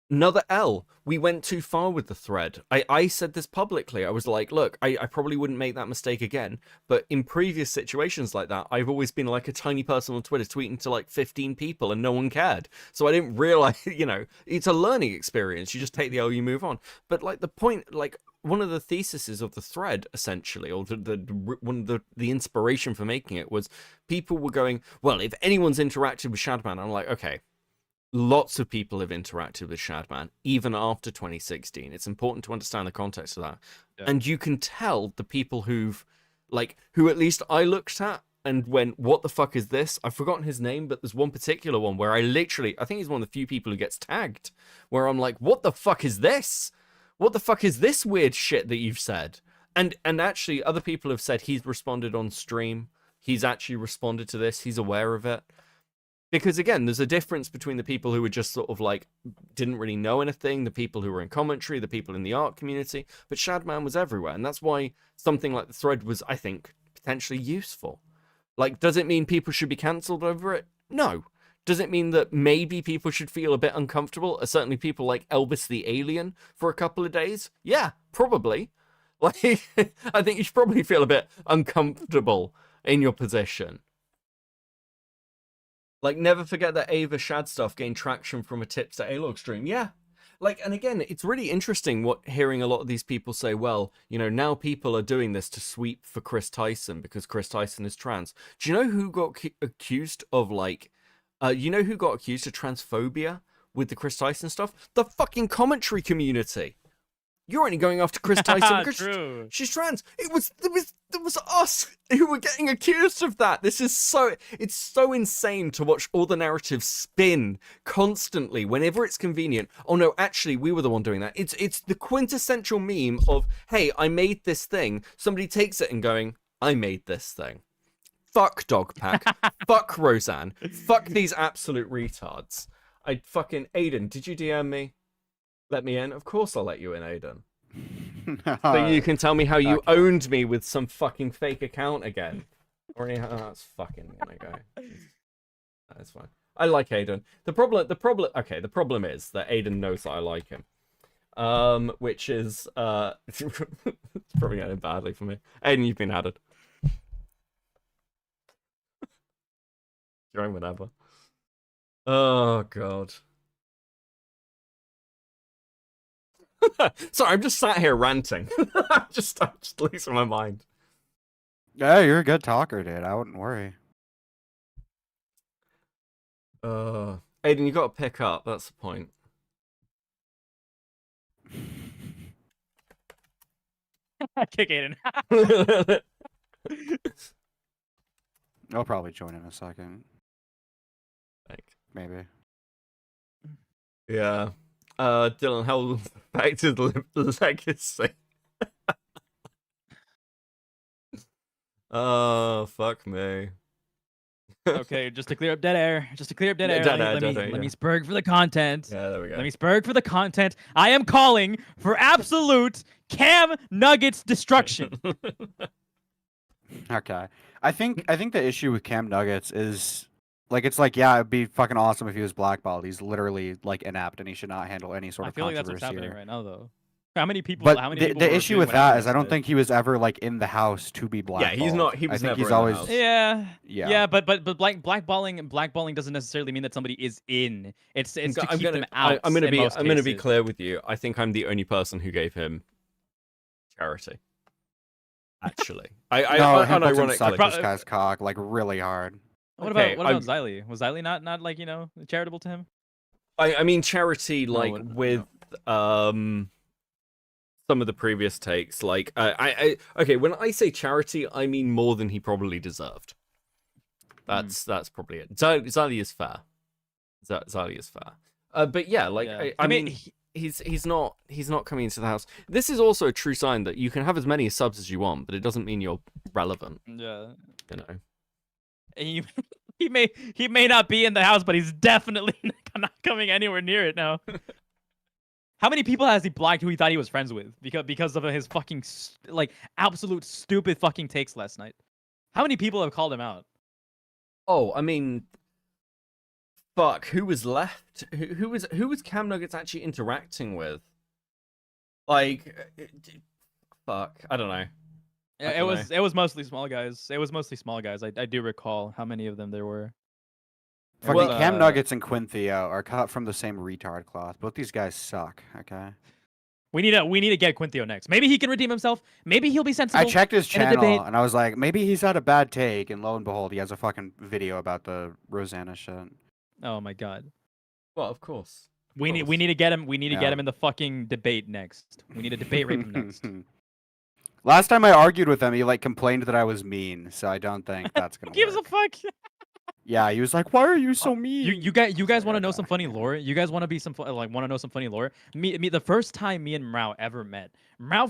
another L. We went too far with the thread. I said this publicly. I was like, look, I probably wouldn't make that mistake again. But in previous situations like that, I've always been like a tiny person on Twitter tweeting to like 15 people and no one cared. So I didn't realize, it's a learning experience. You just take the L, you move on. But like the point, one of the theses of the thread, essentially, or the inspiration for making it was people were going, well, if anyone's interacted with Shadman, I'm like, okay. Lots of people have interacted with Shadman, even after 2016. It's important to understand the context of that. Yeah. And you can tell the people who at least I looked at and went, what the fuck is this? I've forgotten his name, but there's one particular one where I think he's one of the few people who gets tagged, where I'm like, what the fuck is this? What the fuck is this weird shit that you've said? And actually, other people have said he's responded on stream. He's actually responded to this. He's aware of it. Because again, there's a difference between the people who were just sort of didn't really know anything, the people who were in commentary, the people in the art community, but Shadman was everywhere. And that's why something like the thread was, I think, potentially useful. Does it mean people should be cancelled over it? No. Does it mean that maybe people should feel a bit uncomfortable? Certainly people like Elvis the Alien for a couple of days? Yeah, probably. I think you should probably feel a bit uncomfortable in your position. Never forget that Ava Shad stuff gained traction from a tips to A-Log stream. Yeah. And again, it's really interesting hearing a lot of these people say, well, now people are doing this to sweep for Chris Tyson because Chris Tyson is trans. Do you know who got accused of who got accused of transphobia with the Chris Tyson stuff? The fucking commentary community. You're only going after Chris Tyson because she's trans. It was us who were getting accused of that. It's so insane to watch all the narratives spin constantly whenever it's convenient. Oh no, actually, we were the one doing that. It's the quintessential meme of, hey, I made this thing. Somebody takes it and going, I made this thing. Fuck Dogpack. Fuck Roseanne. Fuck these absolute retards. Aiden, did you DM me? Let me in? Of course I'll let you in, Aiden. So you can tell me how you owned me with some fucking fake account again. That's fucking gonna go. That's fine. I like Aiden. The problem is that Aiden knows that I like him. Which is it's probably going badly for me. Aiden, you've been added. Join whenever. Oh god. Sorry, I'm just sat here ranting. I'm just losing my mind. Yeah, you're a good talker, dude. I wouldn't worry. Aiden, you got to pick up. That's the point. Kick Aiden. I'll probably join in a second. Like, Maybe. yeah. Dylan, how back to the legacy? Oh, fuck me. Okay, just to clear up dead air. Just to clear up dead Yeah, air. dead Let air, me yeah. spurg for the content. Yeah, there we go. Let me spurg for the content. I am calling for absolute Cam Nuggets destruction. Okay. I think the issue with Cam Nuggets is like it's like, yeah, it'd be fucking awesome if he was blackballed. He's literally like inept and he should not handle any sort I of feel like that's what's controversy happening here. right now, though. How many people? But how many the, people the were issue doing with what that Alex is I don't did? think he was ever like in the house to be Yeah, blackballed. he's not. He I was think never he's in the always house. Yeah, but blackballing doesn't necessarily mean that somebody is in. It's to keep them out. I'm gonna in be. most I'm gonna be cases. clear with you. I think I'm the only person who gave him charity. Actually, no, Himpleton sucked unironically. this guy's cock like really hard. What Okay, about Xylee? Was Xylee not like charitable to him? I mean charity like No. with some of the previous takes. Like okay, when I say charity, I mean more than he probably deserved. That's probably it. Xylee is fair. Xylee is fair. But yeah, like Yeah. I mean. He's not coming into the house. This is also a true sign that you can have as many subs as you want, but it doesn't mean you're relevant. Yeah. You know. And he may not be in the house, but he's definitely not coming anywhere near it now. How many people has he blocked who he thought he was friends with because of his fucking like absolute stupid fucking takes last night? How many people have called him out? Oh, I mean, fuck. Who was left? Who was Cam Nuggets actually interacting with? Like, fuck. I don't know. It was mostly small guys. It was mostly small guys. I do recall how many of them there were. Fucking Cam Nuggets and Quinn Theo are cut from the same retard cloth. Both these guys suck. Okay. We need to get Quinthio next. Maybe he can redeem himself. Maybe he'll be sensible. I checked his in a debate. channel and I was like, maybe he's had a bad take, and lo and behold, he has a fucking video about the Rosanna shit. Oh my god. Well, of course. We need to get him. We need to get him in the fucking debate next. We need to debate rape him next. Last time I argued with him, he like complained that I was mean, so I don't think that's gonna Gives a fuck. Yeah, he was like, "Why are you so mean?" You guys want to know some funny lore? You guys want to be want to know some funny lore? Me the first time me and Mrao ever met, Mrao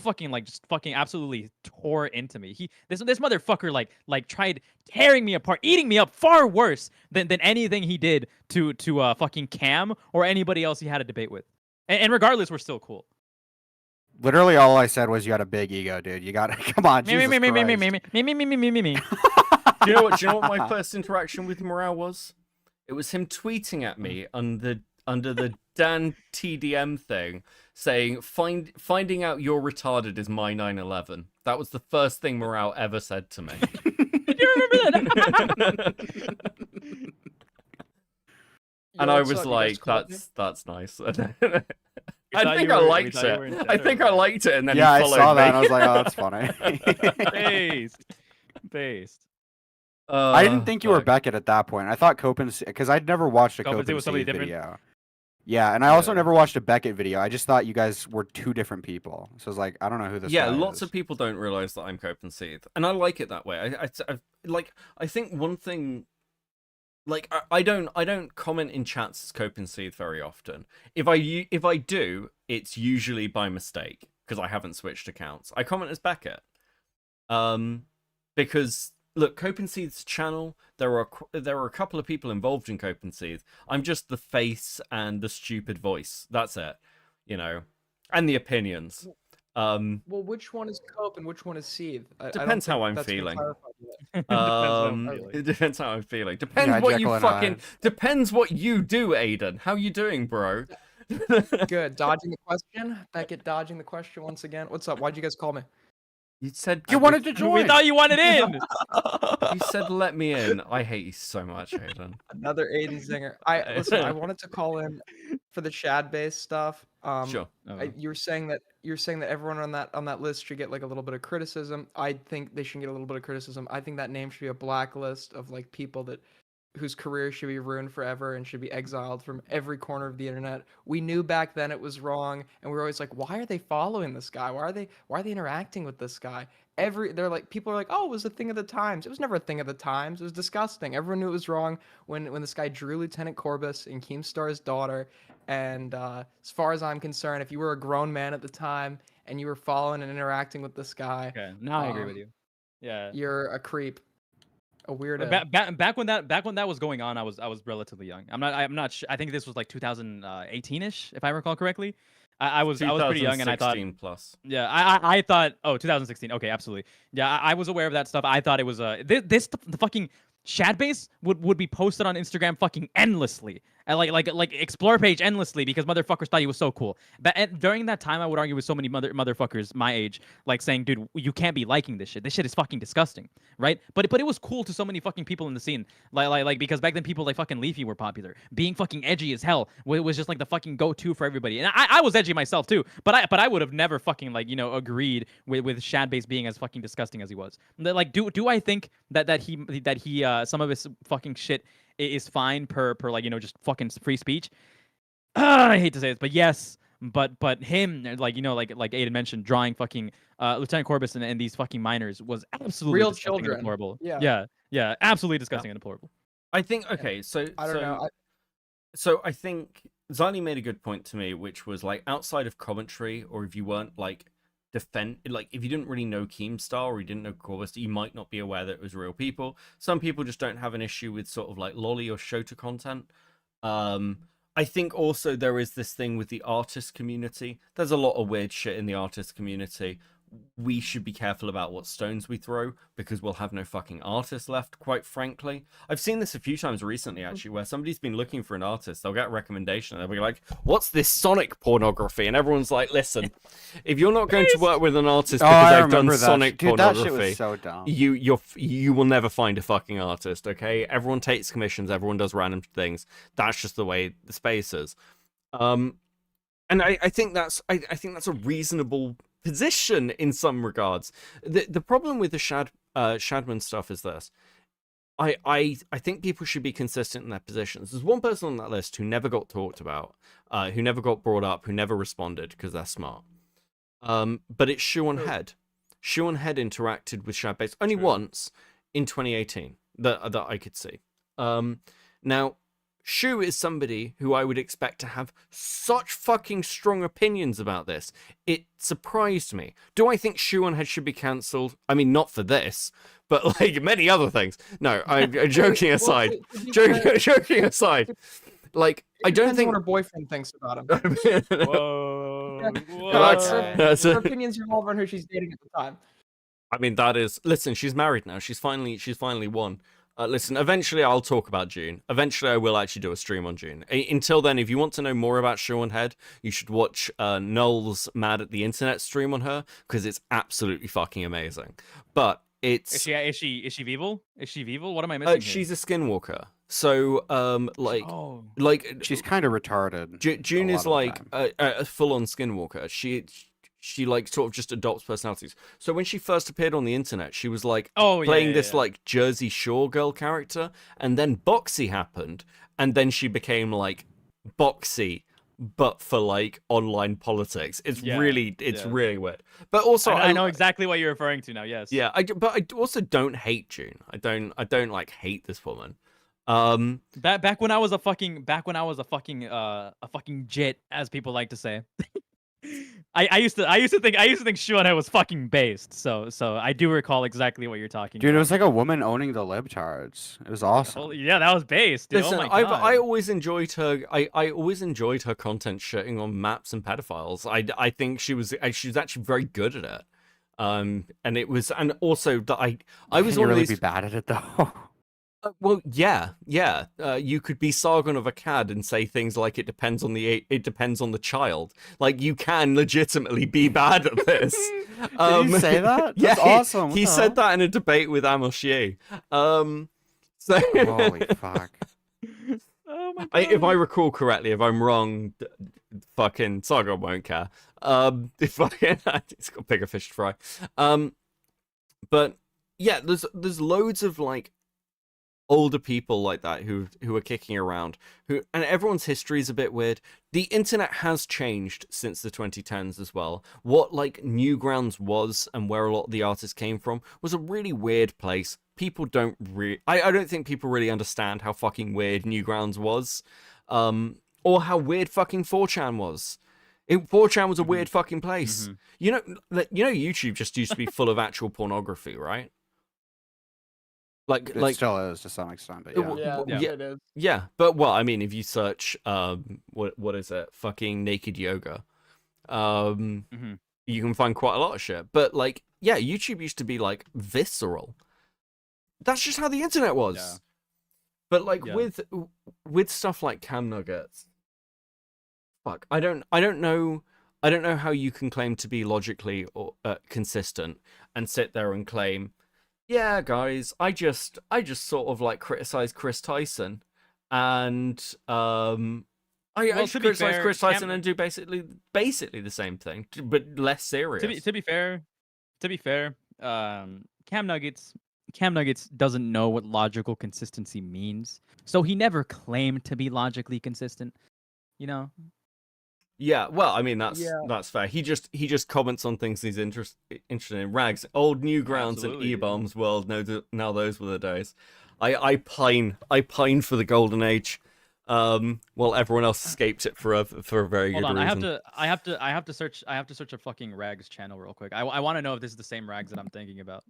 fucking absolutely tore into me. This motherfucker like tried tearing me apart, eating me up far worse than anything he did to fucking Cam or anybody else he had a debate with. And regardless, we're still cool. Literally, all I said was, "You got a big ego, dude. You got to come on." Jesus Christ. Me. Do you know what my first interaction with Morale was? It was him tweeting at me under the Dan TDM thing, saying finding out you're retarded is my 9/11. That was the first thing Morale ever said to me. Do you remember that? And I was like, that's nice. I think I liked it. I think I liked it, and then yeah, he I followed saw that, me. and I was like, "Oh, that's funny." Based. I didn't think you were Beckett at that point. I thought Copen, because I'd never watched a Copen was somebody different? video. Yeah, and I also never watched a Beckett video. I just thought you guys were two different people. So I was like, I don't know who this. Yeah, guy lots is. of people don't realize that I'm Copenseed, and I like it that way. I think one thing. Like I don't comment in chats as Copenseed very often. If I do, it's usually by mistake because I haven't switched accounts. I comment as Beckett, because look, Copenseed's channel. There are a couple of people involved in Copenseed. I'm just the face and the stupid voice. That's it, you know, and the opinions. Well, which one is Cope and which one is Seed? Depends how I'm feeling. It depends how I'm feeling. Depends what you fucking. Depends what you do, Aiden. How you doing, bro? Good. Dodging the question. Beckett dodging the question once again. What's up? Why'd you guys call me? You said you wanted to join. We thought you wanted in. You said let me in. I hate you so much, Aiden. Another Aiden Zinger. Listen. I wanted to call in for the Shad-based stuff. Sure. You're saying that everyone on that list should get like a little bit of criticism. I think they should get a little bit of criticism. I think that name should be a blacklist of like people that whose career should be ruined forever and should be exiled from every corner of the internet. We knew back then it was wrong, and we were always like, why are they following this guy? Why are they interacting with this guy? They're like, people are like, oh, it was a thing of the times. It was never a thing of the times. It was disgusting. Everyone knew it was wrong when this guy drew Lieutenant Corbus and Keemstar's daughter. And as far as I'm concerned, if you were a grown man at the time and you were following and interacting with this guy, Okay, now I agree with you. Yeah, you're a creep, a weirdo. back when that was going on, I was relatively young. I'm not I think this was like 2018ish, if I recall correctly. I was pretty young, and I thought 2016 plus. Yeah, I thought 2016. Okay, absolutely. Yeah, I was aware of that stuff. I thought it was the fucking Shad base would be posted on Instagram fucking endlessly, and like explore page endlessly, because motherfuckers thought he was so cool. But during that time, I would argue with so many motherfuckers my age, like saying, dude, you can't be liking this shit. This shit is fucking disgusting, right? But it was cool to so many fucking people in the scene, like because back then people like fucking Leafy were popular. Being fucking edgy as hell was just like the fucking go-to for everybody. And I was edgy myself too, but I would have never fucking like agreed with Shad base being as fucking disgusting as he was. Like do I think that he some of his fucking shit is fine per like just fucking free speech? I hate to say this, but yes. But him, like like Aiden mentioned, drawing fucking Lieutenant Corbus and these fucking miners was absolutely Real disgusting children. and deplorable. Yeah. Yeah, absolutely disgusting and deplorable. I think okay, so I don't know. So I think Zani made a good point to me, which was like outside of commentary, or if you weren't like if you didn't really know Keemstar or you didn't know Corvus, you might not be aware that it was real people. Some people just don't have an issue with sort of like lolly or Shota content. I think also there is this thing with the artist community. There's a lot of weird shit in the artist community. We should be careful about what stones we throw, because we'll have no fucking artists left, quite frankly. I've seen this a few times recently, actually, where somebody's been looking for an artist. They'll get a recommendation, and they'll be like, what's this Sonic pornography? And everyone's like, listen, if you're not going to work with an artist because they've done Sonic pornography, that shit was so dumb. you will never find a fucking artist, okay? Everyone takes commissions, everyone does random things. That's just the way the space is. And I think that's a reasonable position in some regards. The problem with the Shadman stuff is this. I think people should be consistent in their positions. There's one person on that list who never got talked about, who never got brought up, who never responded because they're smart. But it's Shuon Head. Shuon Head interacted with Shadbase only once in 2018 that I could see. Now, Shu is somebody who I would expect to have such fucking strong opinions about this. It surprised me. Do I think Shuon Head should be cancelled? I mean, not for this, but like many other things. No, I'm joking aside. Joking aside. Like, I don't think what her boyfriend thinks about him. Whoa. Her opinions revolve on who she's dating at the time. I mean, that is. Listen, she's married now. She's finally won. Listen, eventually I'll talk about June. Eventually I will actually do a stream on June. Until then, if you want to know more about Shuon Head, you should watch Null's Mad at the Internet stream on her, because it's absolutely fucking amazing. But it's... Is she Vival? Is she Vival? What am I missing here? She's a skinwalker. So, she's kind of retarded. June is like a full-on skinwalker. She like sort of just adopts personalities. So when she first appeared on the internet, she was like playing this like Jersey Shore girl character, and then Boxy happened, and then she became like Boxy, but for like online politics. It's really weird. But also I know exactly what you're referring to now. Yes. Yeah, but I also don't hate June. I don't like hate this woman. Back when I was a fucking jit, as people like to say. I used to think Shuon Head was fucking based. So I do recall exactly what you're talking about. Dude, it was like a woman owning the libtards. It was awesome. Oh, yeah, that was based. Dude. Listen, oh my God. I always enjoyed her. I always enjoyed her content shitting on maps and pedophiles. I think she was actually very good at it. And also that I was Can you really always be bad at it though. Well, yeah. You could be Sargon of Akkad and say things like it depends on the child. Like, you can legitimately be bad at this. Did you say that? That's awesome. He said that in a debate with Amos Ye. Holy fuck. Oh my God. If I recall correctly, if I'm wrong, fucking Sargon won't care. It's got bigger fish to fry. But yeah, there's loads of like older people like that who are kicking around, and everyone's history is a bit weird. The internet has changed since the 2010s as well. What like Newgrounds was and where a lot of the artists came from was a really weird place. People don't I don't think people really understand how fucking weird Newgrounds was, or how weird fucking 4chan was. 4chan was a weird fucking place. You know, YouTube just used to be full of actual pornography, right? It still is to some extent, but It is. Yeah, but well, I mean, if you search what is it, fucking naked yoga, you can find quite a lot of shit. But like, yeah, YouTube used to be like visceral. That's just how the internet was. Yeah. But like with stuff like cam nuggets, fuck, I don't know how you can claim to be logically or consistent and sit there and claim, yeah, guys, I just sort of like criticize Chris Tyson, and I just criticize Chris Tyson and do basically the same thing, but less serious. To be fair, Cam Nuggets doesn't know what logical consistency means, so he never claimed to be logically consistent. You know. Yeah, well, I mean that's fair. He just comments on things he's interested in. Rags, old Newgrounds and E-Bombs world. Now those were the days. I pine for the golden age, while everyone else escaped it for a very good reason. I have to search a fucking Rags channel real quick. I want to know if this is the same Rags that I'm thinking about.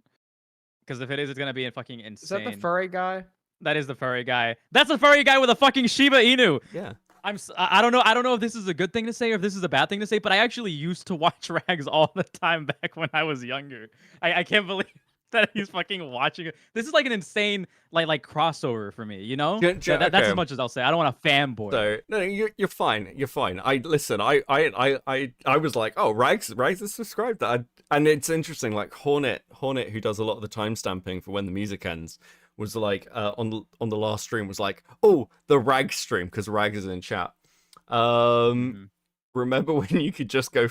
Because if it is, it's gonna be fucking insane. Is that the furry guy? That is the furry guy. That's the furry guy with a fucking Shiba Inu. Yeah. I don't know if this is a good thing to say or if this is a bad thing to say, but I actually used to watch Rags all the time back when I was younger. I can't believe that he's fucking watching it. This is like an insane like crossover for me, you know? That's as much as I'll say. I don't want to fanboy. So no, you're fine. You're fine. I was like, oh, Rags is subscribed that, and it's interesting. Like Hornet, who does a lot of the timestamping for when the music ends, was like on the last stream was like, oh, the Rag stream, because Rag is in chat. Remember when you could just go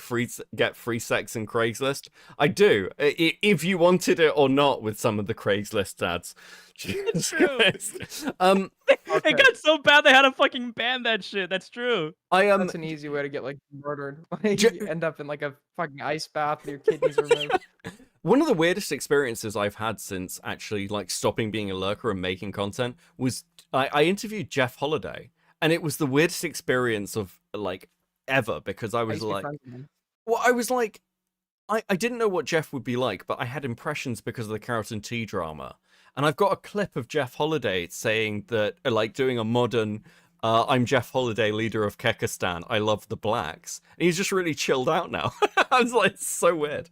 get free sex in Craigslist? I do, if you wanted it or not, with some of the Craigslist ads. It's true. It got so bad they had to fucking ban that shit. That's true. That's an easy way to get like murdered. Like, you end up in like a fucking ice bath with your kidneys removed. One of the weirdest experiences I've had since actually like stopping being a lurker and making content was I interviewed Jeff Holiday, and it was the weirdest experience of like ever, because I was like, I didn't know what Jeff would be like, but I had impressions because of the Carrot and Tea drama. And I've got a clip of Jeff Holiday saying that, like, doing a modern, I'm Jeff Holiday, leader of Kekistan, I love the blacks. And he's just really chilled out now. I was like, it's so weird.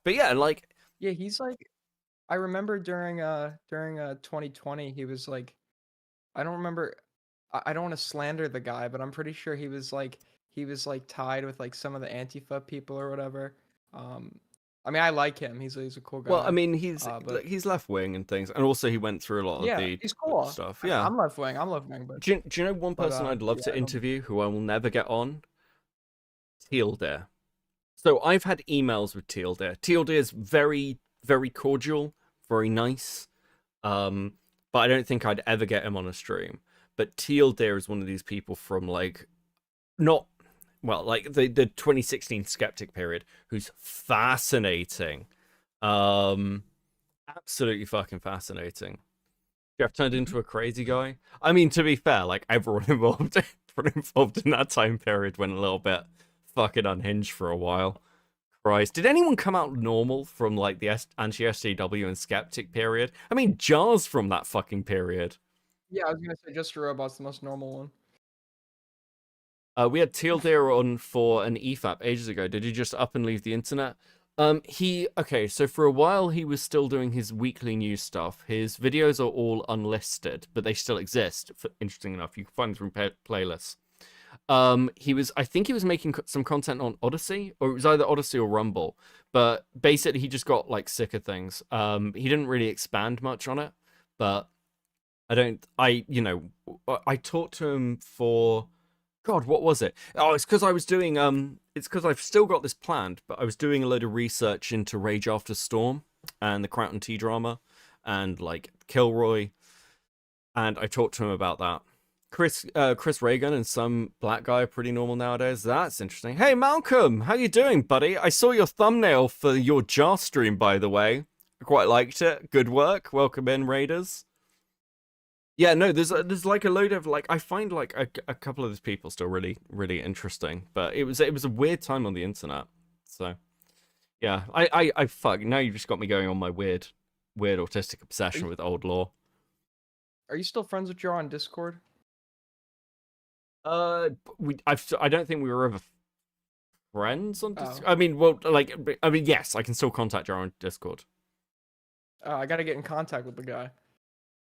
But yeah, like... Yeah, he's like... I remember during 2020, he was like... I don't remember... I don't want to slander the guy, but I'm pretty sure he was like tied with like some of the Antifa people or whatever. I mean, I like him. He's a cool guy. Well, I mean, he's left wing and things, and also he went through a lot of the he's cool. stuff. Yeah, I'm left wing. But do you know one person I'd love to interview who I will never get on? Teal Dare. So I've had emails with Teal Dare. Teal Dare is very, very cordial, very nice. But I don't think I'd ever get him on a stream. But Teal Dare is one of these people from like, like the 2016 skeptic period, who's fascinating. Absolutely fucking fascinating. Jeff turned into a crazy guy. I mean, to be fair, like everyone involved in that time period went a little bit fucking unhinged for a while. Christ. Did anyone come out normal from like the anti-SJW and skeptic period? I mean, Jar's from that fucking period. Yeah, I was gonna say Just a Robot's the most normal one. We had Teal Dare on for an EFAP ages ago. Did he just up and leave the internet? So for a while he was still doing his weekly news stuff. His videos are all unlisted, but they still exist. Interesting enough, you can find them from playlists. I think he was making some content on Odyssey, or it was either Odyssey or Rumble. But basically, he just got like sick of things. He didn't really expand much on it, but I talked to him for, God, what was it? Oh, it's because I was doing, it's because I've still got this planned, but I was doing a load of research into Rage After Storm and the Crown Tea drama and like Kilroy. And I talked to him about that. Chris Reagan and some black guy are pretty normal nowadays. That's interesting. Hey, Malcolm, how you doing, buddy? I saw your thumbnail for your jar stream, by the way. I quite liked it. Good work. Welcome in, Raiders. Yeah, no, there's like a load of like I find like a couple of these people still really interesting, but it was a weird time on the internet. So yeah, I fuck now you just got me going on my weird autistic obsession with old lore. Are you still friends with Jar on Discord? I don't think we were ever friends on Discord. Oh. I mean, yes, I can still contact Jar on Discord. I gotta get in contact with the guy.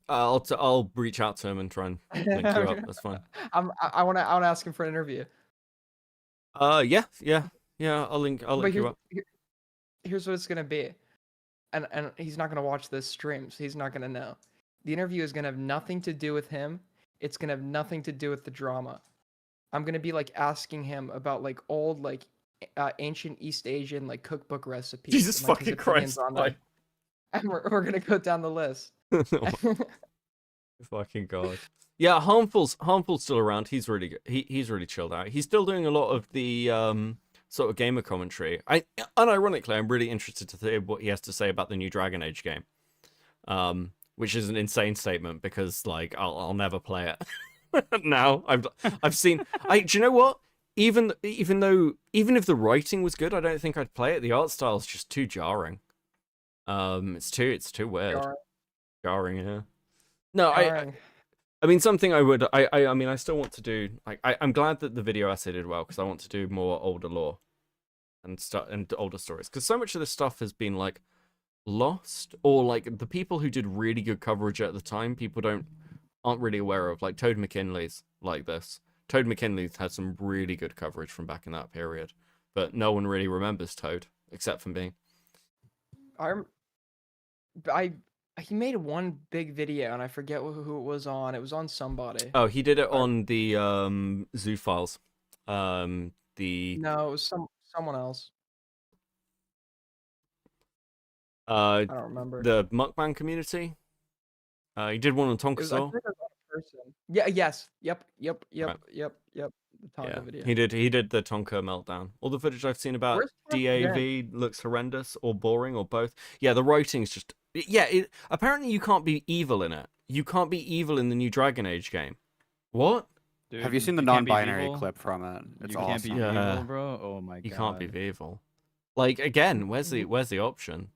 I'll reach out to him and try and link you up. That's fine. I wanna ask him for an interview. Yeah. I'll link you up. Here's what it's gonna be, and he's not gonna watch this stream, so he's not gonna know. The interview is gonna have nothing to do with him. It's gonna have nothing to do with the drama. I'm gonna be like asking him about like old like ancient East Asian like cookbook recipes. Jesus and, like, fucking Christ! And we're gonna go down the list. Fucking god. Yeah, Harmful's still around. He's really good. He's really chilled out. He's still doing a lot of the sort of gamer commentary. Unironically, I'm really interested to hear what he has to say about the new Dragon Age game. Which is an insane statement because like I'll never play it. Now I've seen. Do you know what? Even if the writing was good, I don't think I'd play it. The art style is just too jarring. It's too weird. Jarring, yeah. No, Jarring. I mean something I would. I mean I still want to do. Like I'm glad that the video essay did well because I want to do more older lore and older stories because so much of this stuff has been like lost, or like the people who did really good coverage at the time people aren't really aware of, like Toad McKinley's like this. Toad McKinley had some really good coverage from back in that period, but no one really remembers Toad except for me. He made one big video and I forget who it was on. It was on somebody. Oh, he did it on the Zoo Files. No, it was someone else. I don't remember. The mukbang community. He did one on Tonka Soul. Yeah. Yes. Yep. Right. The Tonka video. He did the Tonka meltdown. All the footage I've seen about DAV looks horrendous or boring or both. Yeah, the writing's just apparently you can't be evil in it. You can't be evil in the new Dragon Age game. What? Dude, have you seen the non-binary clip from it? It's awesome. Can't be evil, bro. Oh my god. You can't be evil. Like again, where's the option?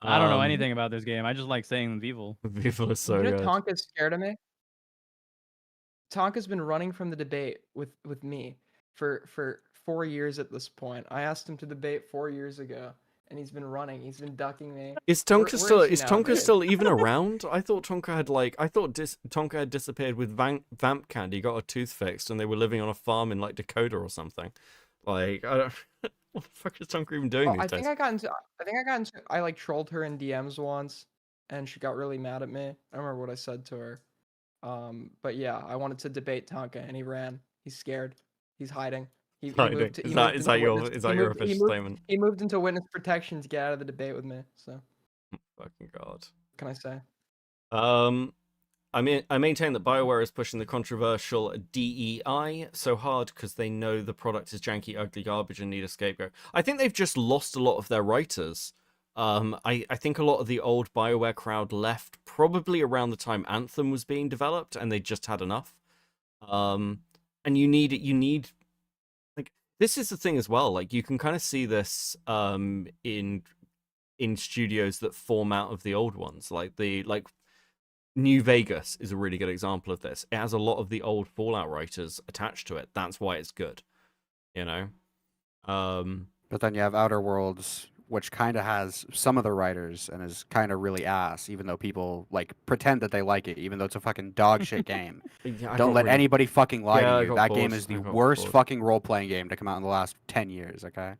I don't know anything about this game. I just like saying evil. Evil is so good. Tonka's scared of me. Tonka's been running from the debate with me for 4 years at this point. I asked him to debate 4 years ago, and he's been running. He's been ducking me. Is Tonka still even around? I thought Tonka had disappeared with Vamp Candy, got a tooth fixed, and they were living on a farm in like Dakota or something. Like I don't. What the fuck is Tonka even doing these days? I like trolled her in DMs once, and she got really mad at me. I don't remember what I said to her. But yeah, I wanted to debate Tonka, and he ran. He's scared. He's hiding. Is that your official statement? He moved into witness protection to get out of the debate with me. So. Fucking god. What can I say? I maintain that BioWare is pushing the controversial DEI so hard because they know the product is janky, ugly garbage and need a scapegoat. I think they've just lost a lot of their writers. I think a lot of the old BioWare crowd left probably around the time Anthem was being developed, and they just had enough. And you need like this is the thing as well. Like you can kind of see this in studios that form out of the old ones, like New Vegas is a really good example of this. It has a lot of the old Fallout writers attached to it. That's why it's good, you know. But then you have Outer Worlds, which kind of has some of the writers and is kind of really ass, even though people like pretend that they like it, even though it's a fucking dog shit game. Don't let anybody fucking lie to you. That game is the worst fucking role-playing game to come out in the last 10 years. Okay.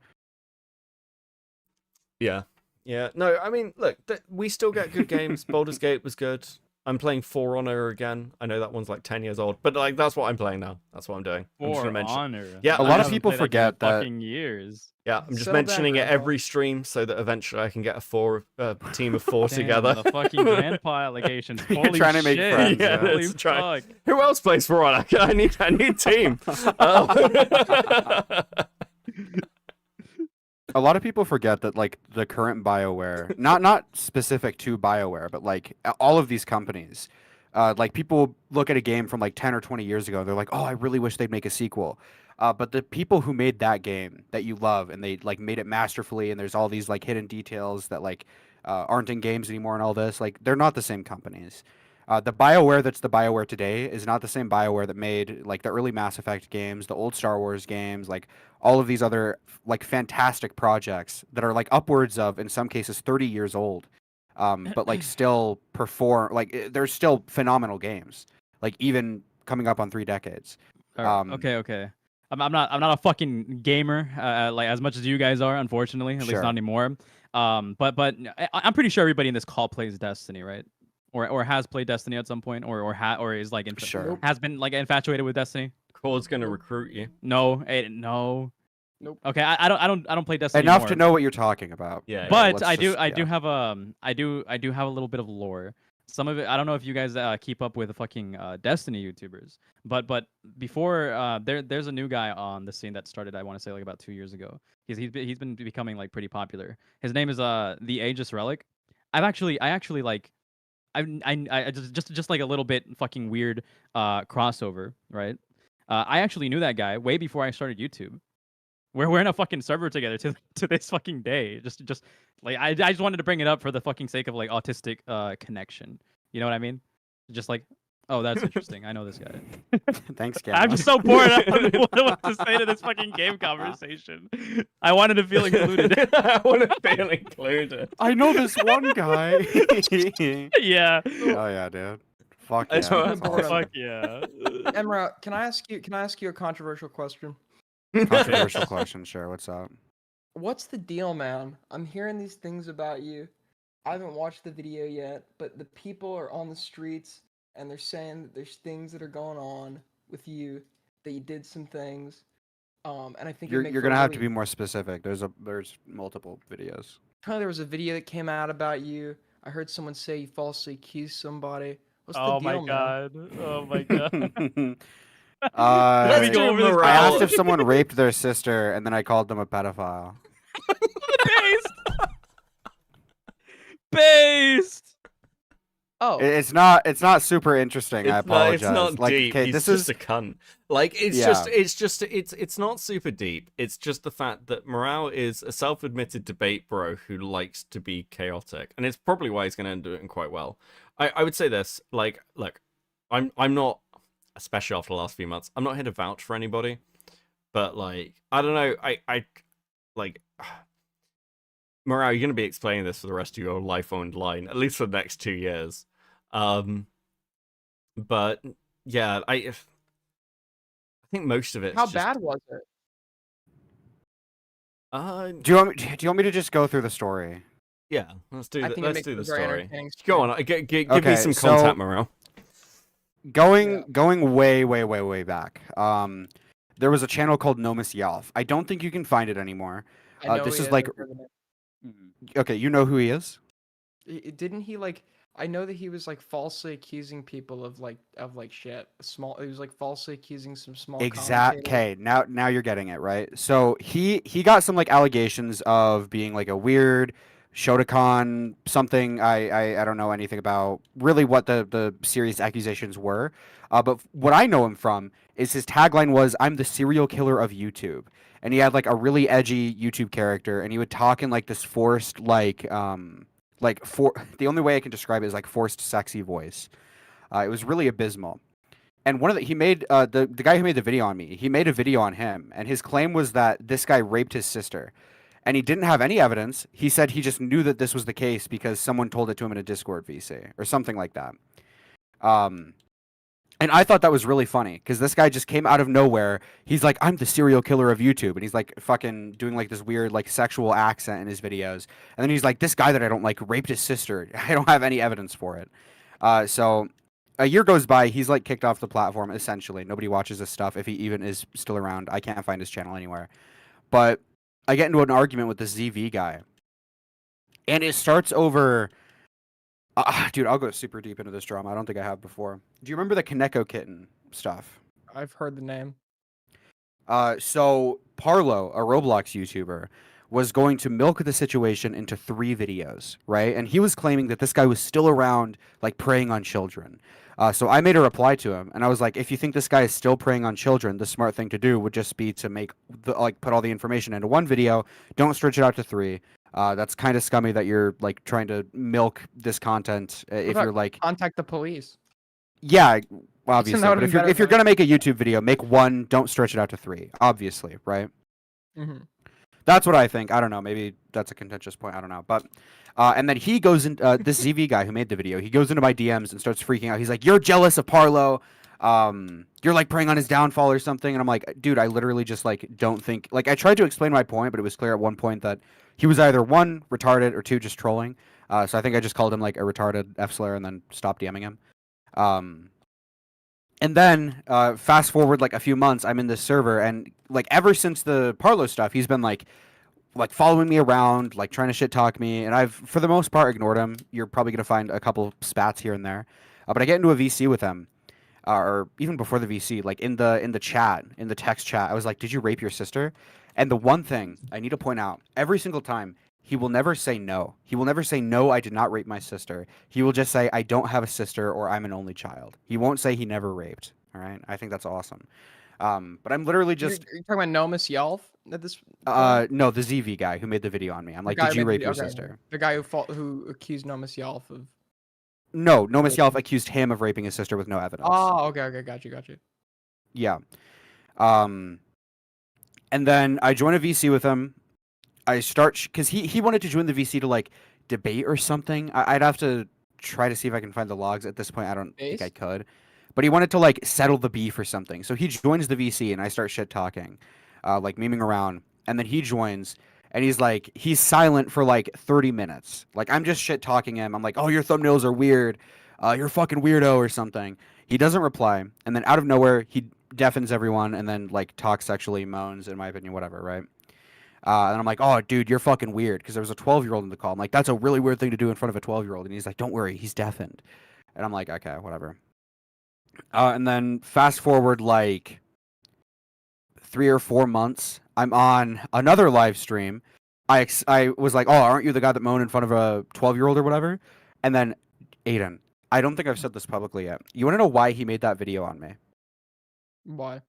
Yeah. No, I mean, look, we still get good games. Baldur's Gate was good. I'm playing For Honor again. I know that one's like 10 years old, but like that's what I'm playing now. That's what I'm doing. I'm just For gonna mention. Honor. Yeah, A lot of people forget that. Fucking years. Yeah, I'm just Sell that mentioning it grandpa. every stream so that eventually I can get a team of 4 Damn, together. The fucking grandpa allegations. You're Holy trying to make shit. friends, Yeah, Holy let's try. fuck. Who else plays For Honor? I need team. A lot of people forget that like the current BioWare, not specific to BioWare, but like all of these companies, like people look at a game from like 10 or 20 years ago, they're like, oh, I really wish they'd make a sequel. But the people who made that game that you love and they like made it masterfully, and there's all these like hidden details that like aren't in games anymore and all this, like they're not the same companies. The BioWare that's the BioWare today is not the same BioWare that made like the early Mass Effect games, the old Star Wars games, like all of these other like fantastic projects that are like upwards of, in some cases, 30 years old, but like still perform, like they're still phenomenal games, like even coming up on 3 decades. Okay. I'm not a fucking gamer like as much as you guys are, unfortunately. At least Sure. not anymore. But I'm pretty sure everybody in this call plays Destiny, right? Or has played Destiny at some point, or is like Sure. has been like infatuated with Destiny. Cole's gonna recruit you. No. Nope. Okay, I don't play Destiny Enough anymore. to know what you're talking about. Yeah. But let's I do just- I do yeah. have I do have a little bit of lore. Some of it, I don't know if you guys keep up with the fucking Destiny YouTubers, but before there's a new guy on the scene that started, I want to say like about 2 years ago. He's been becoming like pretty popular. His name is the Aegis Relic. I actually like I just like a little bit fucking weird crossover, right? I actually knew that guy way before I started YouTube. We're in a fucking server together to this fucking day. Just like I just wanted to bring it up for the fucking sake of like autistic connection. You know what I mean? Just like, oh, that's interesting. I know this guy. Thanks, Gamma. I'm just so bored. I don't know what to say to this fucking game conversation. I wanted to feel included. I want to feel included. I know this one guy. Yeah. Oh yeah, dude. Fuck yeah. That's what that's I'm awesome. Fuck yeah. Emra, can I ask you a controversial question? Controversial question, sure. What's up? What's the deal, man? I'm hearing these things about you. I haven't watched the video yet, but the people are on the streets and they're saying that there's things that are going on with you, that you did some things. And I think You're gonna have to be more specific. There's multiple videos. There was a video that came out about you. I heard someone say you falsely accused somebody. What's the Oh deal, my man? god. Oh my god. Let's go over I morale. asked if someone raped their sister, and then I called them a pedophile. Based. Oh, It's not super interesting. I It's apologize. not like, deep. okay, He's this just is a cunt. Like Yeah. it's not super deep. It's just the fact that Morale is a self-admitted debate bro who likes to be chaotic, and it's probably why he's going to end up doing quite well. I would say this, like, look, I'm not, especially after the last few months, I'm not here to vouch for anybody, but like, I don't know, I like. Morale, you're going to be explaining this for the rest of your life-owned line, at least for the next 2 years. But yeah, I think most of it. how bad was it? Do you want me to just go through the story? Yeah, let's do I the, think it let's makes do it the a very story. entertaining Go story. on, give Okay, me some so- contact, Morale. Going way back. There was a channel called Nomus Yalf. I don't think you can find it anymore. I know This he is is, like I've heard of it. okay, you know who he is? Didn't he like? I know that he was like falsely accusing people of like shit. He was like falsely accusing some small. Exact. commentator. Okay, now you're getting it right. So he got some like allegations of being like a weird Shotokan something. I don't know anything about really what the serious accusations were. But what I know him from is his tagline was "I'm the serial killer of YouTube," and he had like a really edgy YouTube character, and he would talk in like this forced the only way I can describe it is like forced sexy voice. It was really abysmal. And he made the guy who made the video on me, he made a video on him, and his claim was that this guy raped his sister. And he didn't have any evidence. He said he just knew that this was the case because someone told it to him in a Discord VC or something like that. And I thought that was really funny because this guy just came out of nowhere. He's like, I'm the serial killer of YouTube. And he's like fucking doing like this weird like sexual accent in his videos. And then he's like, this guy that I don't like raped his sister. I don't have any evidence for it. So a year goes by, he's like kicked off the platform essentially. Nobody watches his stuff if he even is still around. I can't find his channel anywhere. But I get into an argument with this ZV guy. And it starts over dude, I'll go super deep into this drama. I don't think I have before. Do you remember the Kaneko kitten stuff? I've heard the name. So Parlo, a Roblox YouTuber, was going to milk the situation into 3 videos, right? And he was claiming that this guy was still around, like, preying on children. So I made a reply to him, and I was like, if you think this guy is still preying on children, the smart thing to do would just be to make, put all the information into 1 video, don't stretch it out to 3. That's kind of scummy that you're, like, trying to milk this content if you're, like... Contact the police. Yeah, obviously. that But would if you're gonna make a YouTube video, make 1, don't stretch it out to 3, obviously, right? Mm-hmm. That's what I think. I don't know. Maybe that's a contentious point. I don't know. But and then he goes in. This ZV guy who made the video, he goes into my DMs and starts freaking out. He's like, "You're jealous of Parlo. You're like preying on his downfall or something." And I'm like, "Dude, I literally just like don't think." Like I tried to explain my point, but it was clear at one point that he was either 1, retarded, or 2, just trolling. So I think I just called him like a retarded F-slur and then stopped DMing him. And then fast forward like a few months, I'm in this server, and like ever since the Parlo stuff, he's been like following me around, like trying to shit talk me, and I've for the most part ignored him. You're probably gonna find a couple spats here and there, but I get into a VC with him, or even before the VC, like in the chat, in the text chat, I was like, "Did you rape your sister?" And the one thing I need to point out, every single time, he will never say no. He will never say, "No, I did not rape my sister." He will just say, "I don't have a sister," or "I'm an only child." He won't say he never raped. All right? I think that's awesome. But I'm literally just... You're talking about Nomus Yelf at this no, the ZV guy who made the video on me. I'm like, "Did you rape your sister?" The guy who accused Nomus Yelf of... No, Nomus Yelf accused him of raping his sister with no evidence. Oh, okay, got you. Yeah. And then I join a VC with him. I start because he wanted to join the VC to like debate or something. I'd have to try to see if I can find the logs at this point. I don't think I could, but he wanted to like settle the beef or something. So he joins the VC and I start shit talking, like memeing around, and then he joins and he's silent for like 30 minutes. Like I'm just shit talking him. I'm like, "Oh, your thumbnails are weird. You're a fucking weirdo or something." He doesn't reply, and then out of nowhere he deafens everyone and then like talks sexually, moans, in my opinion, whatever, right? And I'm like, "Oh, dude, you're fucking weird," because there was a 12-year-old in the call. I'm like, "That's a really weird thing to do in front of a 12-year-old." And he's like, "Don't worry, he's deafened." And I'm like, "Okay, whatever." And then fast forward like 3 or 4 months, I'm on another live stream. I was like, "Oh, aren't you the guy that moaned in front of a 12-year-old or whatever?" And then Aiden, I don't think I've said this publicly yet. You want to know why he made that video on me? Why?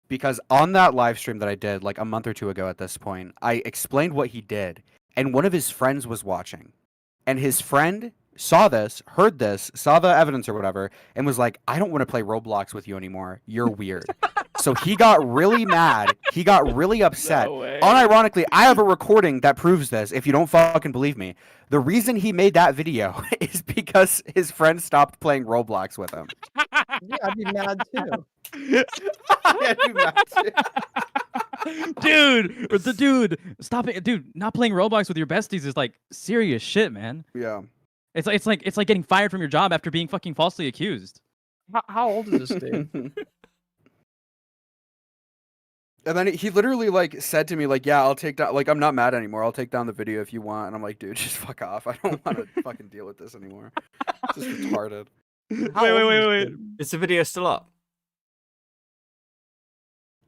Because on that live stream that I did like a month or 2 ago at this point, I explained what he did, and one of his friends was watching. And his friend saw this, heard this, saw the evidence or whatever, and was like, "I don't want to play Roblox with you anymore. You're weird." So he got really mad. He got really upset. No way. Unironically, I have a recording that proves this, if you don't fucking believe me. The reason he made that video is because his friend stopped playing Roblox with him. Yeah, I'd be mad too. I'd be mad too. dude, stop it, dude. Not playing Roblox with your besties is like serious shit, man. Yeah. It's like getting fired from your job after being fucking falsely accused. How old is this dude? And then he literally like said to me like, "Yeah, I'll take down, like I'm not mad anymore. I'll take down the video if you want." And I'm like, "Dude, just fuck off. I don't want to fucking deal with this anymore." It's just retarded. Wait. Is the video still up?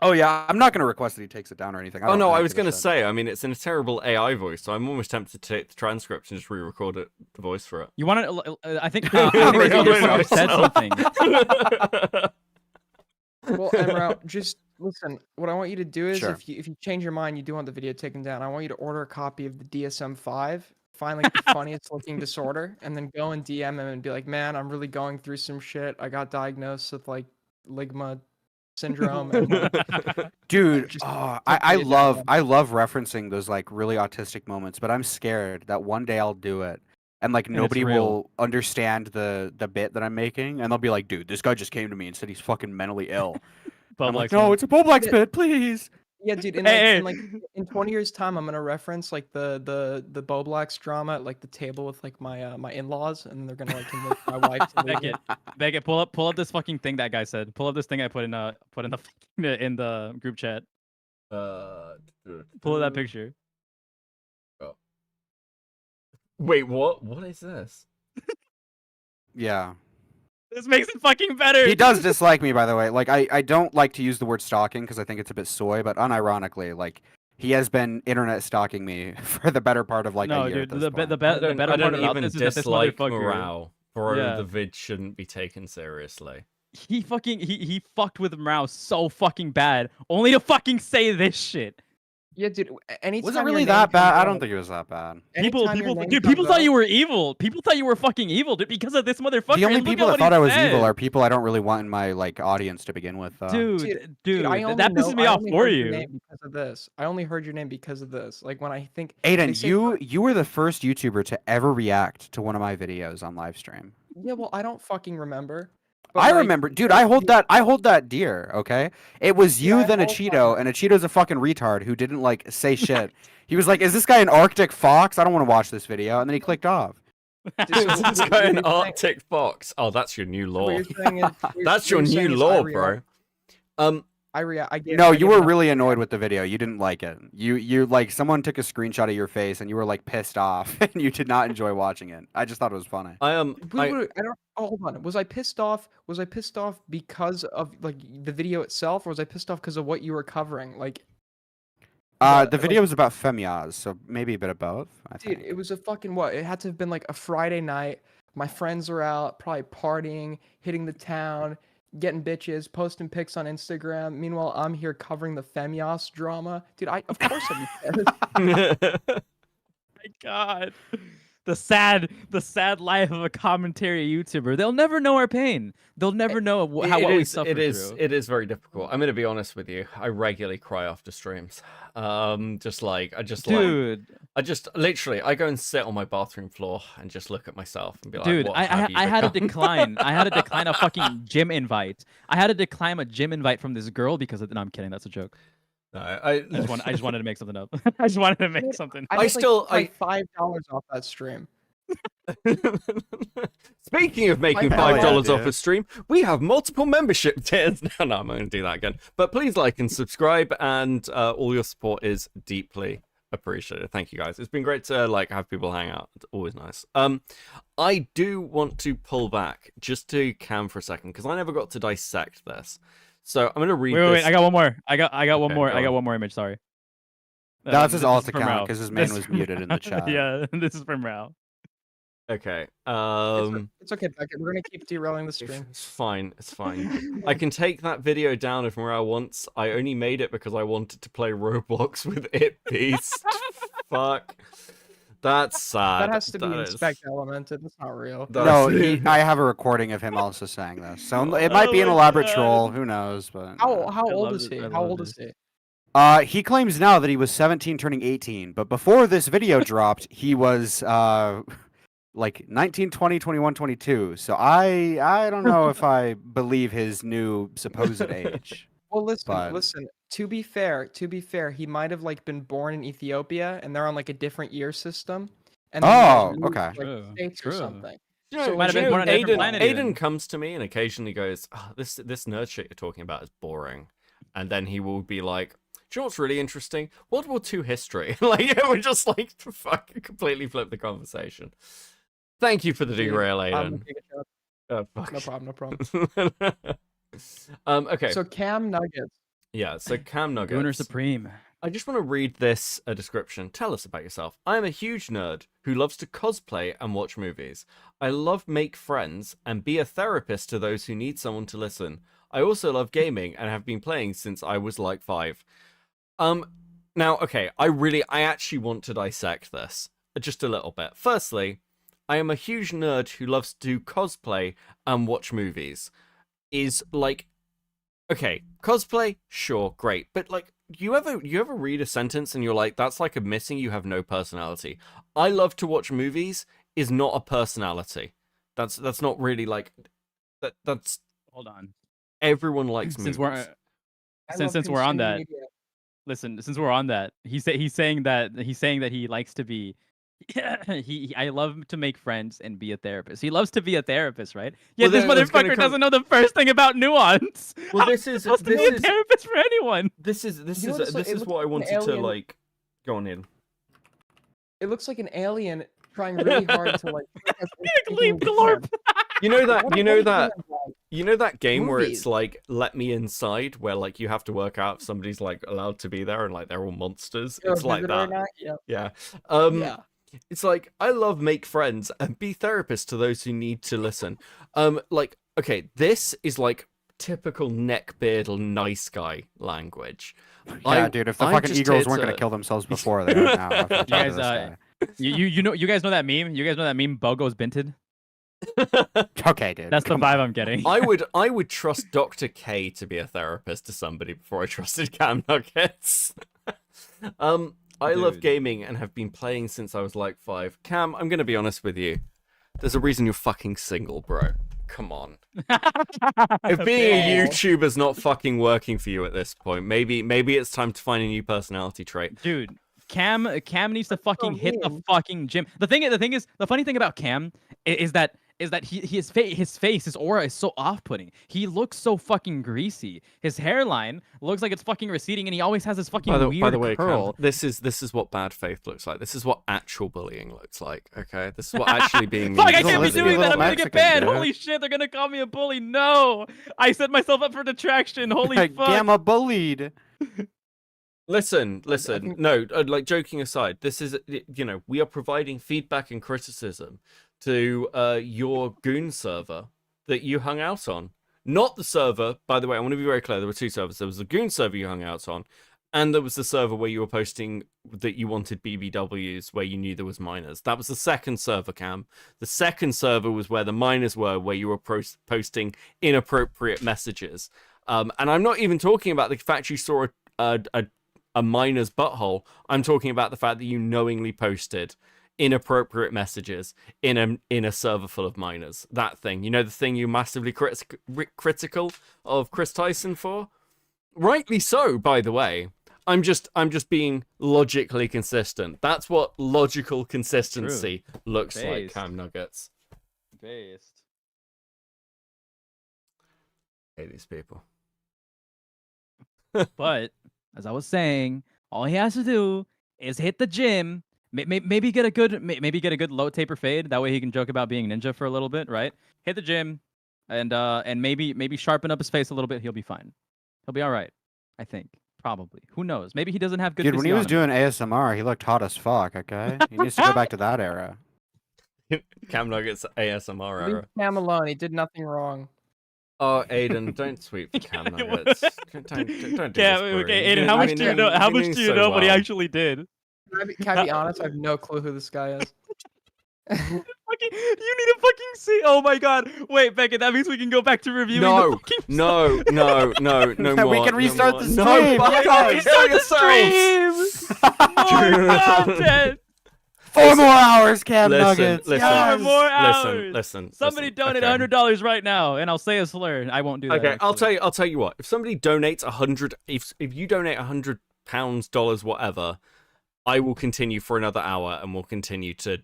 Oh yeah, I'm not gonna request that he takes it down or anything. Oh no, I was gonna say. I mean, it's in a terrible AI voice, so I'm almost tempted to take the transcript and just re-record it, the voice for it. You want to? I think you said something. Well, Emra, just listen. What I want you to do is, Sure. if you change your mind, you do want the video taken down. I want you to order a copy of the DSM-5, find like the funniest looking disorder, and then go and DM him and be like, "Man, I'm really going through some shit. I got diagnosed with like ligma syndrome." And, Dude, just I love referencing those like really autistic moments, but I'm scared that one day I'll do it and like nobody will understand the bit that I'm making, and they'll be like, "Dude, this guy just came to me and said he's fucking mentally ill." I'm like, "No, it's a Roblox bit, please." Yeah, dude. In 20 years time, I'm gonna reference like the Bo Blacks drama at like the table with like my in-laws, and they're gonna like convince my wife to leave it. Beckett, pull up this fucking thing that guy said. Pull up this thing I put in the group chat. Pull up that picture. Oh. Wait, what? What is this? Yeah. This makes it fucking better. He does dislike me, by the way. Like, I don't like to use the word stalking because I think it's a bit soy, but unironically, like, he has been internet stalking me for the better part of like a year. Dude, the better part about this is that this motherfucker. Morale, bro. The vid shouldn't be taken seriously. He fucked with Morale so fucking bad, only to fucking say this shit. Yeah, dude. Anytime Was it really that bad? I don't think it was that bad. People thought you were evil. People thought you were fucking evil, dude, because of this motherfucker. The only people that thought I was evil are people I don't really want in my like audience to begin with. Dude, that pisses me off for you. Because of this, I only heard your name because of this. Like when I think Aiden, you were the first YouTuber to ever react to one of my videos on live stream. Yeah, well, I don't fucking remember. I remember, dude. I hold that dear. Okay, it was you, then a Cheeto, and a Cheeto's a fucking retard who didn't like say shit. He was like, "Is this guy an Arctic fox? I don't want to watch this video," and then he clicked off. Is this guy an Arctic fox? Oh, that's your new law. That's your new law, bro. No, you were really annoyed with the video. You didn't like it. You like someone took a screenshot of your face and you were like pissed off and you did not enjoy watching it. I just thought it was funny. I don't. Hold on. Was I pissed off? Was I pissed off because of like the video itself, or was I pissed off because of what you were covering? Like, the video was about femyas, so maybe a bit of both. Dude, it was a fucking what? It had to have been like a Friday night. My friends are out, probably partying, hitting the town, getting bitches, posting pics on Instagram. Meanwhile, I'm here covering the Femyas drama. Dude, of course I'd be pissed. My God. The sad life of a commentary YouTuber. They'll never know our pain. They'll never know what we suffer through. It is very difficult. I'm gonna be honest with you. I regularly cry after streams. I literally I go and sit on my bathroom floor and just look at myself and be like, dude, what I had to decline. I had to decline a fucking gym invite. I had to decline a gym invite from this girl because of. No, I'm kidding. That's a joke. No, I just wanted to make something up. I just wanted to make something. I $5 off that stream. Speaking of making $5 off a stream, we have multiple membership tiers. No, I'm going to do that again. But please like and subscribe, and all your support is deeply appreciated. Thank you guys. It's been great to like have people hang out. It's always nice. I do want to pull back just to Cam for a second because I never got to dissect this. So I'm gonna read. Wait, I got one more. I got one more. I got one more image. Sorry. That's his alt account because his main was muted in the chat. Yeah, this is from Rao. Okay. It's okay, Beckett. We're gonna keep derailing the stream. It's fine. It's fine. I can take that video down if Morale wants. I only made it because I wanted to play Roblox with It Beast. Fuck. That's sad. That has to be Inspect Elemented. That's not real. No, I have a recording of him also saying this. So it might be an elaborate troll. Who knows? But how old is he? How old is he? He claims now that he was 17 turning 18, but before this video dropped, he was like 19, 20, 21, 22. So I don't know if I believe his new supposed age. Well, listen. To be fair, he might have like been born in Ethiopia, and they're on like a different year system. And okay. States or something. So Aiden comes to me and occasionally goes, oh, "This nerd shit you're talking about is boring," and then he will be like, "Do you know what's really interesting? World War II history." Like it would just like fucking completely flip the conversation. Thank you for the derail, Aiden. No problem. Okay. So Cam Nuggets. Yeah, so Cam Nuggets. Lunar Supreme. I just want to read this description. Tell us about yourself. I am a huge nerd who loves to cosplay and watch movies. I love make friends and be a therapist to those who need someone to listen. I also love gaming and have been playing since I was like 5. Now, okay, I actually want to dissect this just a little bit. Firstly, I am a huge nerd who loves to cosplay and watch movies. Is like, okay, cosplay, sure, great, but like, you ever read a sentence and you're like, that's like admitting you have no personality. I love to watch movies is not a personality. That's not really like that's. Hold on. Everyone likes movies. Since we're on that. Listen, since we're on that, he's saying that he likes to be. I love to make friends and be a therapist. He loves to be a therapist, right? Yeah, Well, this then it's gonna motherfucker come- doesn't know the first thing about nuance. Well, How this am I is supposed to be a therapist for anyone. This is You know what this it is looks what I like an wanted to alien. like. Go on in. It looks like an alien trying really hard to like. Leave Glorp. You know that. What- You what know is that. going on? You know that game where Movies. it's like "Let Me Inside," where like you have to work out if somebody's like allowed to be there and like they're all monsters. You're a It's like visitor or that. not? Yep. Yeah. Yeah. It's like I love make friends and be therapists to those who need to listen. Like okay, this is like typical neckbeard nice guy language. Yeah, dude. If the I'm fucking just e-girls here weren't to- gonna kill themselves before, they are now. after You talking to guys, this guy. you guys know that meme? You guys know that meme? Bogo's Binted. Okay, dude. That's the come vibe on. I'm getting. I would trust Dr. K to be a therapist to somebody before I trusted Cam Nuggets. I love Dude. gaming and have been playing since I was like 5. Cam, I'm gonna be honest with you. There's a reason you're fucking single, bro. Come on. If being a YouTuber's not fucking working for you at this point, maybe it's time to find a new personality trait. Dude, Cam needs to fucking hit the mean. fucking gym. The funny thing about Cam is that his face, his aura is so off-putting. He looks so fucking greasy. His hairline looks like it's fucking receding, and he always has this fucking weird By the way, curl. Cam, this is what bad faith looks like. This is what actual bullying looks like. Okay, this is what actually being. Fuck, mean I is can't be like. doing that. I'm gonna Mexican, get banned. dude. Holy shit, they're gonna call me a bully. No, I set myself up for detraction. Holy fuck. Gamma bullied. Listen. think- No, like joking aside, this is we are providing feedback and criticism to your goon server that you hung out on. Not the server, by the way. I want to be very clear. There were two servers. There was the goon server you hung out on, and there was the server where you were posting that you wanted BBWs, where you knew there was minors. That was the second server, Cam. The second server was where the minors were, where you were posting inappropriate messages. And I'm not even talking about the fact you saw a miner's butthole. I'm talking about the fact that you knowingly posted inappropriate messages in a server full of minors. That thing, the thing you massively critical of Chris Tyson for. Rightly so, by the way. I'm just being logically consistent. That's what logical consistency looks like, Based. Cam Nuggets. Based. Hate these people. But as I was saying, all he has to do is hit the gym. Maybe get a good low taper fade. That way he can joke about being ninja for a little bit, right? Hit the gym, and maybe sharpen up his face a little bit. He'll be fine. He'll be all right. I think probably. Who knows? Maybe he doesn't have good. Dude, when he was physiognomy. doing ASMR, he looked hot as fuck. Okay, he needs to go back to that era. Cam Nuggets ASMR Leave era. Cam alone. He did nothing wrong. Oh, Aiden, don't sweep for Cam Nuggets. Don't do Yeah, this, bro. okay, Aiden. How much do you know? How much do you know what he actually did? Can I be honest? I have no clue who this guy is. You need to fucking see. Oh my god. Wait, Beckett, that means we can go back to reviewing the fucking No, no more. We can restart no the more. stream. No, fuck Yeah, off, restart kill the yourselves. More content. 4 more hours, Cam Listen, Nuggets. listen, Yes. 4 more hours. Listen. Somebody donate okay. $100 right now, and I'll say a slur. I won't do that. Okay, I'll actually. tell you what. If somebody donates 100, if you donate £100, dollars, whatever, I will continue for another hour, and we'll continue to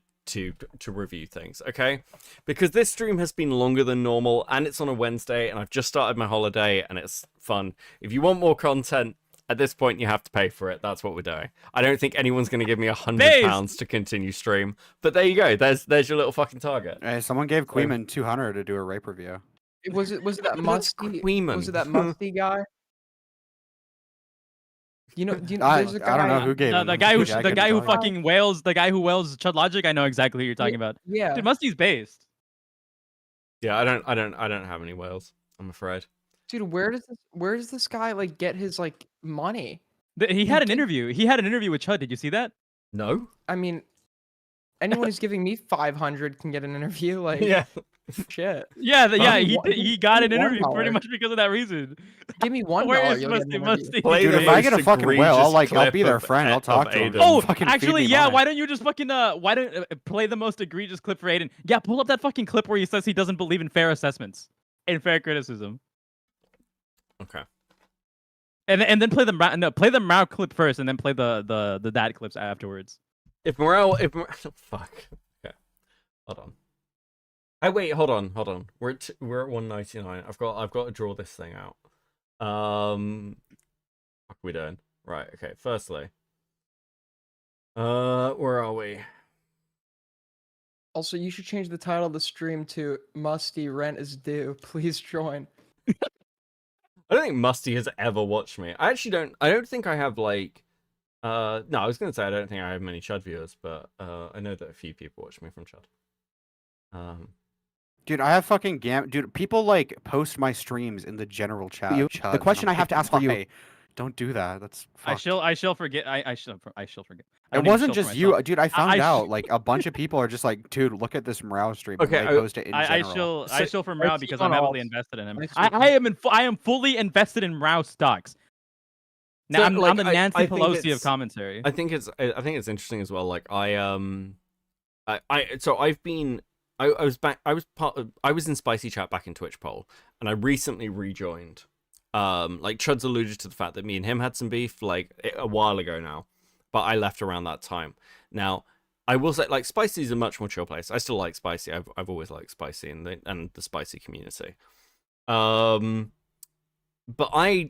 review things. Okay, because this stream has been longer than normal, and it's on a Wednesday, and I've just started my holiday, and it's fun. If you want more content, at this point, you have to pay for it. That's what we're doing. I don't think anyone's going to give me £100 to continue stream. But there you go. There's your little fucking target. Hey, someone gave Queeman 200 to do a rape review. Was it that musty? Queeman. Was it that musty guy? Do you know? I there's a guy, don't know who gave him. The guy who I couldn't who tell. fucking wails, the guy who wails Chud Logic. I know exactly who you're talking about. Yeah. Dude, Musty's based. Yeah, I don't have any whales. I'm afraid. Dude, where does this guy like get his like money? He had an interview. He had an interview with Chud. Did you see that? No. I mean, anyone who's giving me 500 can get an interview. Like, shit. Yeah, Give me he got an give me interview pretty $1. much because of that reason. Give me $1. Where is You'll get an Musty? interview. Musty. Dude, if I get a fucking whale, I'll be their friend. I'll talk to him. Oh, Fucking feed actually, me yeah. money. Why don't you just fucking why don't play the most egregious clip for Aiden? Yeah, pull up that fucking clip where he says he doesn't believe in fair assessments and fair criticism. Okay. And then play the Morale clip first, and then play the dad clips afterwards. If morale, fuck. Okay, hold on. Wait, hold on. We're at 199. I've got to draw this thing out. What are we doing? Right. Okay. Firstly, where are we? Also, you should change the title of the stream to "Musty Rent is Due." Please join. I don't think Musty has ever watched me. I don't think I have like. No, I was gonna say I don't think I have many Chud viewers, but I know that a few people watch me from Chud. Dude, I have fucking dude, people like post my streams in the general chat. Chud, the question I have to ask for you, don't do that. That's fucked. I shall forget. I shall forget. It wasn't just you, dude. I found out like a bunch of people are just like, dude, look at this Morale stream. Okay, and they post it in general. I shall for Morale because I'm heavily invested in him. I am fully invested in Morale stocks. Now I'm the Nancy Pelosi of commentary. I think it's interesting as well. Like I was in Spicy Chat back in Twitch poll, and I recently rejoined. Like Chud's alluded to the fact that me and him had some beef like a while ago now, but I left around that time. Now I will say like Spicy is a much more chill place. I still like Spicy. I've always liked Spicy and the Spicy community. But I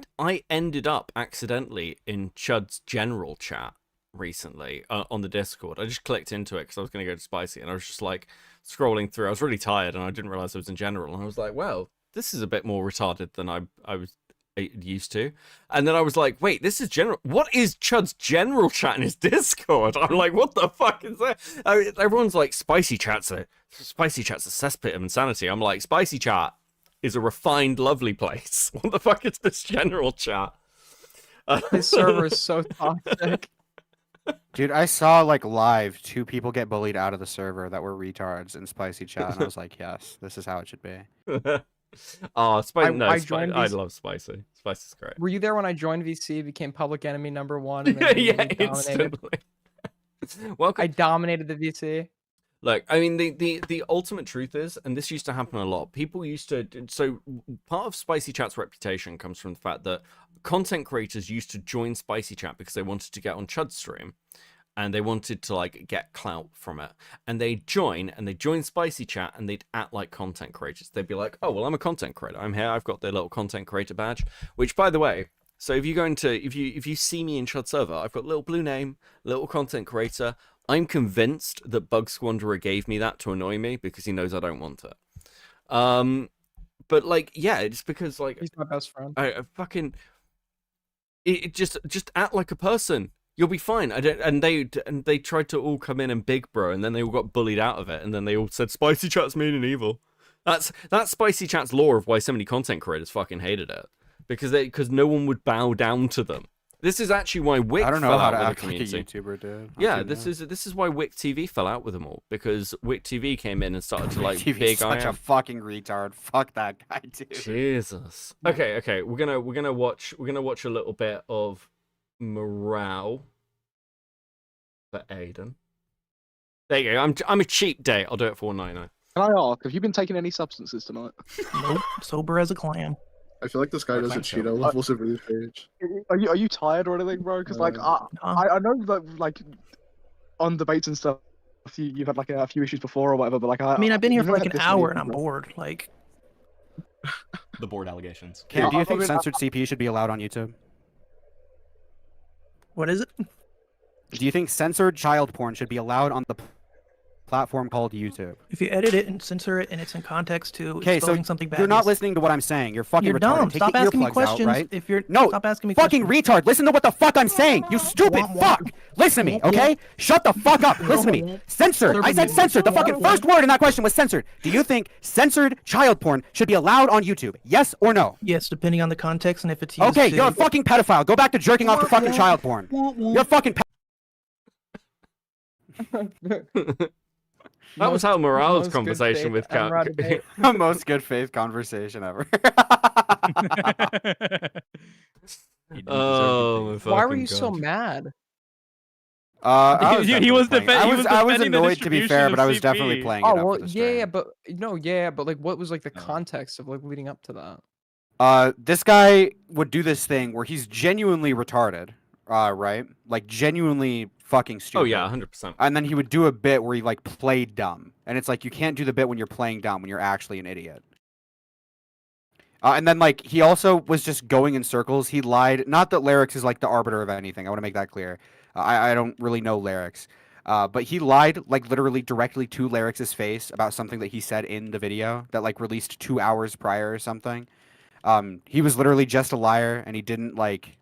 ended up accidentally in Chud's general chat recently on the Discord. I just clicked into it because I was going to go to Spicy, and I was just like scrolling through. I was really tired, and I didn't realize it was in general. And I was like, well, this is a bit more retarded than I was used to. And then I was like, wait, this is general. What is Chud's general chat in his Discord? I'm like, what the fuck is that? I mean, everyone's like, Spicy chat's a cesspit of insanity. I'm like, Spicy chat is a refined, lovely place. What the fuck is this general chat? This server is so toxic. Dude, I saw like live 2 people get bullied out of the server that were retards in Spicy Chat, and I was like, yes, this is how it should be. Oh, I love Spicy. Spicy's great. Were you there when I joined VC, became public enemy #1? And then yeah, instantly. Welcome. I dominated the VC. Look, I mean, the ultimate truth is, and this used to happen a lot, people used to, so part of Spicy Chat's reputation comes from the fact that content creators used to join Spicy Chat because they wanted to get on Chud's stream, and they wanted to, like, get clout from it. And they'd join Spicy Chat, and they'd act like content creators. They'd be like, oh, well, I'm a content creator. I'm here, I've got their little content creator badge, which, by the way, so if you go into, if you see me in Chud server, I've got little blue name, little content creator. I'm convinced that Bug Squanderer gave me that to annoy me because he knows I don't want it. But like, yeah, it's because like he's my best friend. I fucking it just act like a person. You'll be fine. And they tried to all come in and big bro, and then they all got bullied out of it, and then they all said Spicy Chat's mean and evil. That's Spicy Chat's lore of why so many content creators fucking hated it because no one would bow down to them. This is actually why Wick I don't know fell how out to with act the like a community. YouTuber, dude. Yeah, this is why Wick TV fell out with them all, because Wick TV came in and started to like TV's big such a fucking retard. Fuck that guy, dude. Jesus. Okay. We're gonna watch a little bit of Morale for Aiden. There you go. I'm a cheap date. I'll do it for $1.99. Can I ask, have you been taking any substances tonight? Nope. Sober as a clam. I feel like this guy doesn't cheat on levels of his page. Are you tired or anything, bro? Because like I know that like on debates and stuff, you've had like a few issues before or whatever, but like I mean, I've been here for like an hour and I'm bored. Like the board allegations. Cam, do you think censored CP should be allowed on YouTube? What is it? Do you think censored child porn should be allowed on the platform called YouTube? If you edit it and censor it and it's in context to okay, so something bad, you're not listening to what I'm saying. You're fucking you're retarded. dumb. Take Stop the asking me earplugs questions. out, right? If you're no, stop asking me fucking questions. retard. Listen to what the fuck I'm saying. You stupid fuck. Listen to me, okay? Shut the fuck up. Listen to me. Censored. I said censored. The fucking first word in that question was censored. Do you think censored child porn should be allowed on YouTube? Yes or no? Yes, depending on the context and if it's used. Okay, you're a fucking pedophile. Go back to jerking off to fucking child porn. You're a fucking. That was how Morale's conversation with Cat. The most good faith conversation ever. Oh, my why were you God. so mad? He was annoyed to be fair, but I was definitely playing it up for the stream. but like, what was like the context of like leading up to that? This guy would do this thing where he's genuinely retarded, right? Like genuinely fucking stupid. Oh yeah, 100%. And then he would do a bit where he like played dumb, and it's like you can't do the bit when you're playing dumb when you're actually an idiot. And then like he also was just going in circles. He lied. Not that Larix is like the arbiter of anything. I want to make that clear. I don't really know Larix. But he lied like literally directly to Larix's face about something that he said in the video that like released 2 hours prior or something. He was literally just a liar, and he didn't like.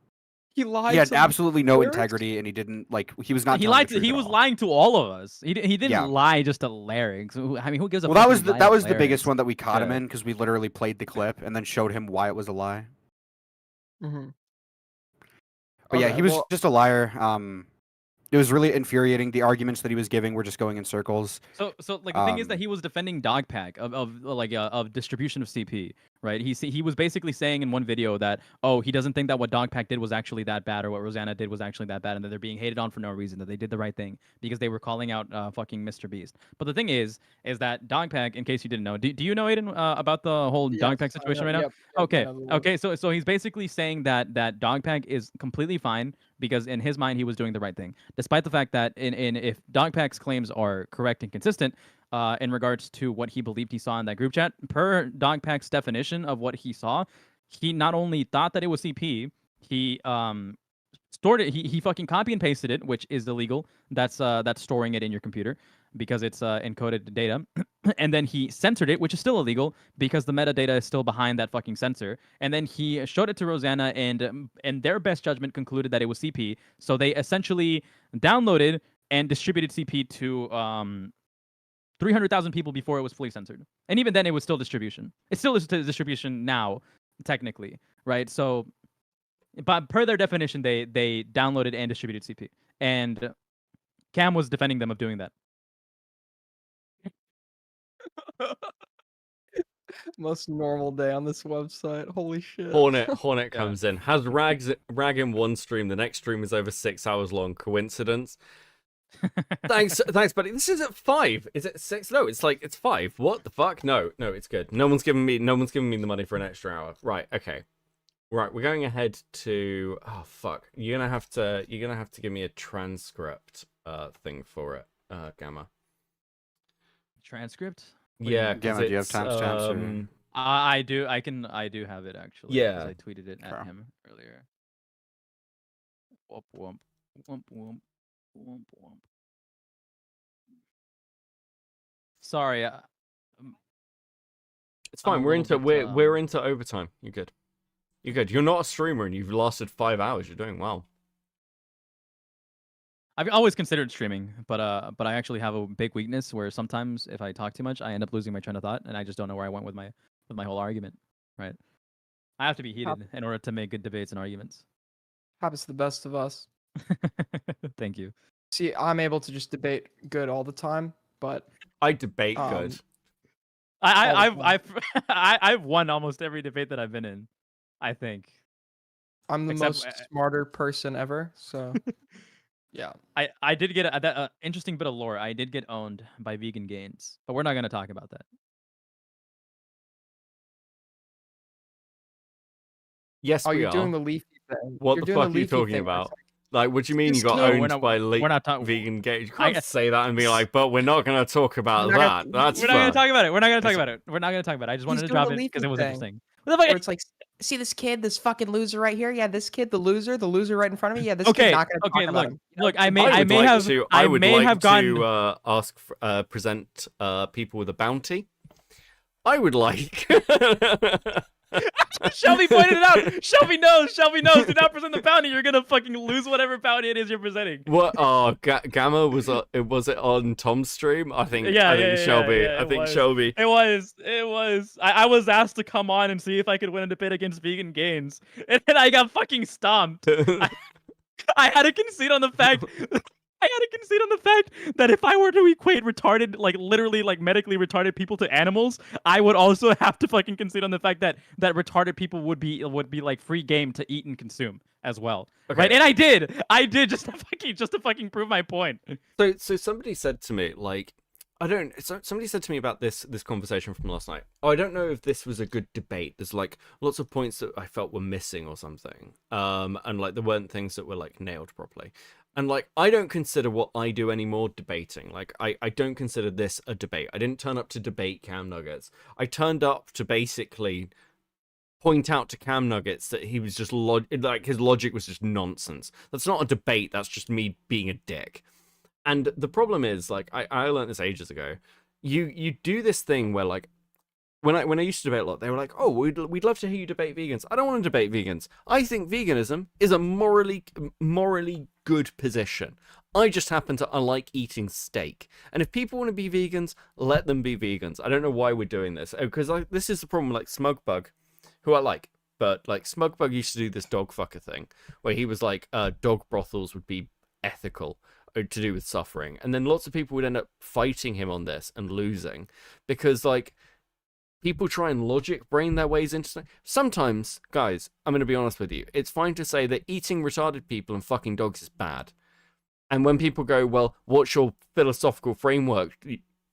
He lied. He had to absolutely no Larix? integrity, and he didn't like. He was not. He telling lied. the truth He at was all. lying to all of us. He didn't Yeah. lie just to Larix. I mean, who gives a Well, fuck? that was if he the, lied that to was the biggest Larix? one that we caught him Yeah. in because we literally played the clip and then showed him why it was a lie. Mm-hmm. But yeah, Okay, he was well- just a liar. It was really infuriating. The arguments that he was giving were just going in circles. So like the thing is that he was defending Dogpack of distribution of CP, right? He was basically saying in one video that he doesn't think that what Dogpack did was actually that bad or what Rosanna did was actually that bad, and that they're being hated on for no reason, that they did the right thing because they were calling out fucking Mr. Beast. But the thing is that Dogpack, in case you didn't know, do you know, Aiden, about the whole Dogpack situation right now? Okay, so he's basically saying that Dogpack is completely fine because in his mind he was doing the right thing, despite the fact that if Dogpack's claims are correct and consistent in regards to what he believed he saw in that group chat, per Dogpack's definition of what he saw, he not only thought that it was CP, he stored it. He fucking copy and pasted it, which is illegal. That's storing it in your computer because it's encoded data. And then he censored it, which is still illegal because the metadata is still behind that fucking censor. And then he showed it to Rosanna, and their best judgment concluded that it was CP. So they essentially downloaded and distributed CP to 300,000 people before it was fully censored. And even then, it was still distribution. It still is distribution now, technically, right? So, but per their definition, they downloaded and distributed CP. And Cam was defending them of doing that. Most normal day on this website. Holy shit. Hornet comes in. Has Rag in one stream? The next stream is over 6 hours long. Coincidence? Thanks, buddy. This is at 5. Is it 6? No, it's 5. What the fuck? No, it's good. No one's giving me the money for an extra hour. Right, okay. Right, we're going ahead to fuck. You're gonna have to give me a transcript thing for it, Gamma. Transcript? Yeah, Gamma, do you have timestamps? I do have it actually. Yeah. 'Cause I tweeted it at him earlier. Womp womp womp womp womp womp. Sorry. It's fine. I'm a We're little into bit, we're into overtime. You're good. You're good. You're not a streamer and you've lasted 5 hours. You're doing well. I've always considered streaming, but I actually have a big weakness where sometimes if I talk too much, I end up losing my train of thought, and I just don't know where I went with my whole argument. Right? I have to be heated in order to make good debates and arguments. Happens to the best of us. Thank you. See, I'm able to just debate good all the time, but I debate good. I've won almost every debate that I've been in, I think. I'm the Except- most smarter person ever, so yeah. I did get a interesting bit of lore. I did get owned by Vegan Gains, but we're not going to talk about that. Yes, we you're are. doing the leafy thing. What You're the doing fuck are you leafy talking thing, about? Isaac. Like, what do you mean you got No, we're owned not- by we're not talking- vegan games? You can't say that and be like, but we're not going to talk about We're not that. That's We're not going fun. to talk about it. We're not going to talk about it. We're not going to talk about it. I just wanted to doing drop the it leafy because it was thing. interesting. Where it's like, see this kid, this fucking loser right here? Yeah, this kid, the loser right in front of me. Yeah, this Okay, kid not gonna okay, talk about look, him. look. I would like have gotten. to ask, present people with a bounty. I would like. Shelby pointed it out. Shelby knows. Do not present the bounty. You're gonna fucking lose whatever bounty it is you're presenting. What? Oh, Gamma was it on Tom's stream? I think. Yeah, I think Shelby. yeah, I think was. Shelby. It was. I was asked to come on and see if I could win a debate against Vegan Gains, and then I got fucking stomped. I had to concede on the fact. That if I were to equate retarded, like literally, like medically retarded people to animals, I would also have to fucking concede on the fact that retarded people would be like free game to eat and consume as well, right? And I did just to fucking prove my point. So somebody said to me like, Somebody said to me about this conversation from last night. Oh, I don't know if this was a good debate. There's like lots of points that I felt were missing or something. And like there weren't things that were like nailed properly. And like I don't consider what I do anymore debating. Like I don't consider this a debate. I didn't turn up to debate Cam Nuggets. I turned up to basically point out to Cam Nuggets that he was just like his logic was just nonsense. That's not a debate. That's just me being a dick. And the problem is, like, I learned this ages ago. You do this thing where, like, when I used to debate a lot, they were like, "Oh, we'd love to hear you debate vegans." I don't want to debate vegans. I think veganism is a morally good position. I just happen to like eating steak, and if people want to be vegans, let them be vegans. I don't know why we're doing this because this is the problem. Like Smugbug, who I like, but like Smugbug used to do this dog fucker thing where he was like, dog brothels would be ethical to do with suffering, and then lots of people would end up fighting him on this and losing because like people try and logic brain their ways into sometimes, guys, I'm going to be honest with you, it's fine to say that eating retarded people and fucking dogs is bad, and when people go, well, what's your philosophical framework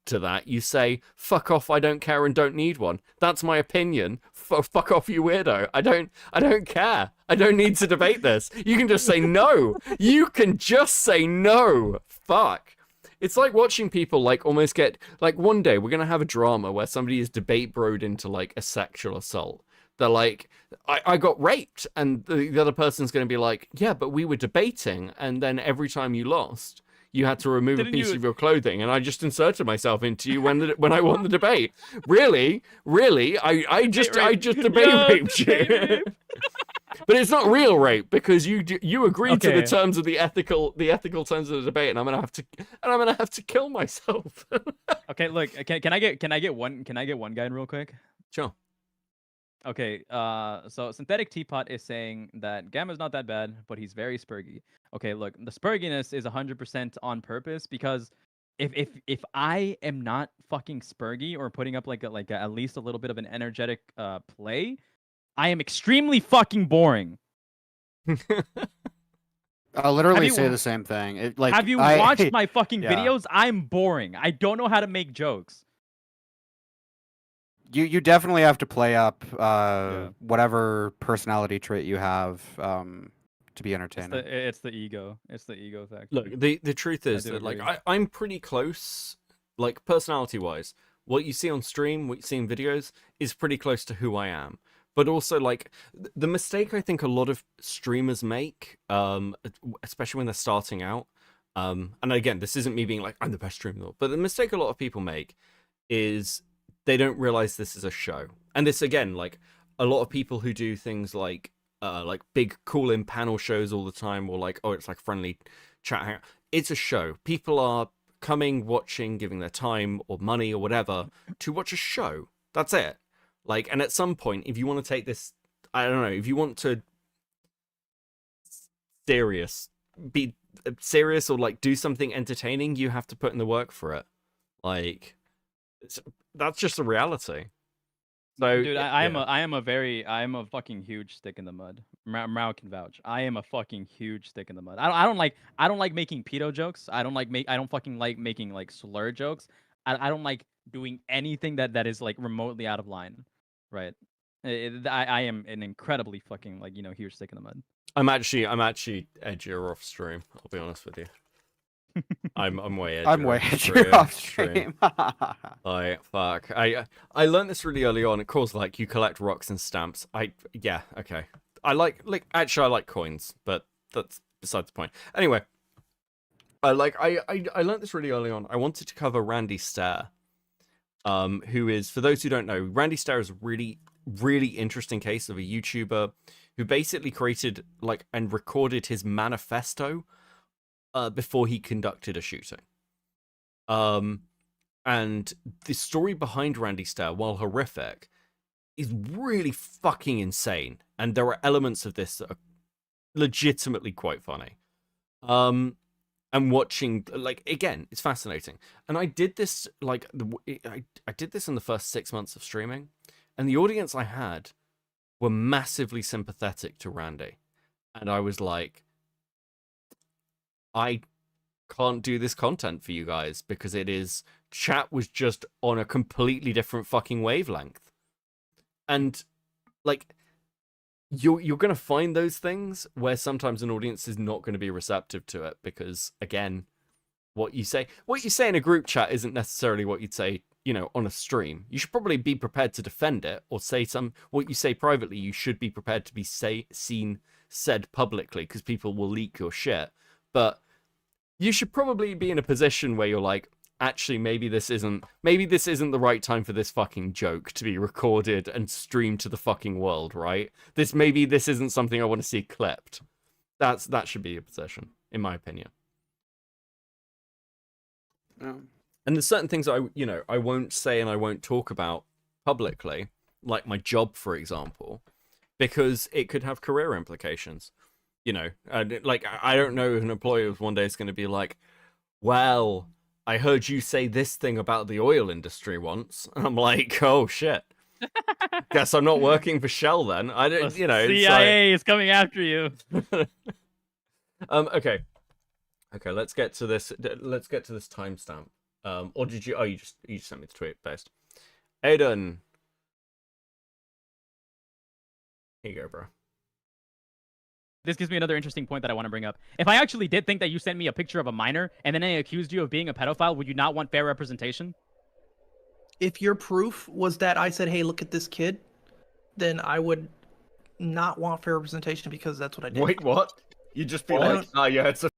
to that, you say, fuck off, I don't care and don't need one. That's my opinion. Fuck off, you weirdo. I don't care. I don't need to debate this. You can just say no. You can just say no. Fuck. It's like watching people like almost get like one day we're gonna have a drama where somebody is debate broed into like a sexual assault. They're like, I got raped, and the other person's gonna be like, yeah, but we were debating, and then every time you lost, you had to remove a piece of your clothing, and I just inserted myself into you when I won the debate. Really? I just debate raped you. But it's not real rape because you agreed to the terms of the ethical terms of the debate, and I'm gonna have to kill myself. Okay, look, can I get one guy in real quick? Sure. Okay, so Synthetic Teapot is saying that Gamma's not that bad, but he's very spurgy. Okay, look, the spurginess is 100% on purpose because if I am not fucking spurgy or putting up like at least a little bit of an energetic play, I am extremely fucking boring. I'll literally say the same thing. Have you watched my fucking videos? I'm boring. I don't know how to make jokes. You definitely have to play up whatever personality trait you have to be entertaining. It's the ego. It's the ego factor. Look, the truth is that like I'm pretty close, like personality wise. What you see on stream, what you see in videos, is pretty close to who I am. But also, like the mistake I think a lot of streamers make, especially when they're starting out, and again, this isn't me being like I'm the best streamer, but the mistake a lot of people make is they don't realize this is a show. And this again, like a lot of people who do things like big call in panel shows all the time, or like, oh, it's like friendly chat hangout. It's a show. People are coming, watching, giving their time or money or whatever to watch a show. That's it. Like, and at some point, if you want to take this, I don't know, if you want to be serious or like do something entertaining, you have to put in the work for it. Like, that's just the reality. So, dude, I am a fucking huge stick in the mud. Mao can vouch. I am a fucking huge stick in the mud. I don't like making pedo jokes. I don't fucking like making like slur jokes. I don't like doing anything that is like remotely out of line, right? I am an incredibly fucking like huge stick in the mud. I'm actually edgier off stream. I'll be honest with you. I'm way edgier. I'm way edgier off stream. Like fuck. I learned this really early on. Of course, like you collect rocks and stamps. Okay. I like coins, but that's beside the point. Anyway, I learned this really early on. I wanted to cover Randy Stair, who is, for those who don't know, Randy Stair is a really, really interesting case of a YouTuber who basically created and recorded his manifesto before he conducted a shooting. And the story behind Randy Stair, while horrific, is really fucking insane. And there are elements of this that are legitimately quite funny. And watching, again, it's fascinating. And I did this, I did this in the first 6 months of streaming, and the audience I had were massively sympathetic to Randy. And I was like, I can't do this content for you guys because it is chat was just on a completely different fucking wavelength. And like you're going to find those things where sometimes an audience is not going to be receptive to it because, again, what you say in a group chat isn't necessarily what you'd say, you know, on a stream. You should probably be prepared to defend it or say what you say privately. You should be prepared to be said publicly because people will leak your shit. But you should probably be in a position where you're like, actually, maybe this isn't the right time for this fucking joke to be recorded and streamed to the fucking world, right? Maybe this isn't something I want to see clipped. That should be your position, in my opinion. And there's certain things I won't say and I won't talk about publicly, like my job, for example, because it could have career implications. You know, like I don't know if an employer one day is going to be like, well, I heard you say this thing about the oil industry once. And I'm like, oh shit. Guess I'm not working for Shell then. I don't, you know. CIA is coming after you. Okay. Okay, let's get to this. Let's get to this timestamp. Or did you? Oh, you just sent me the tweet based. Aiden. Here you go, bro. This gives me another interesting point that I want to bring up. If I actually did think that you sent me a picture of a minor and then I accused you of being a pedophile, would you not want fair representation? If your proof was that I said, hey, look at this kid, then I would not want fair representation because that's what I did. Wait, what? You'd just be like, oh, yeah, it's a...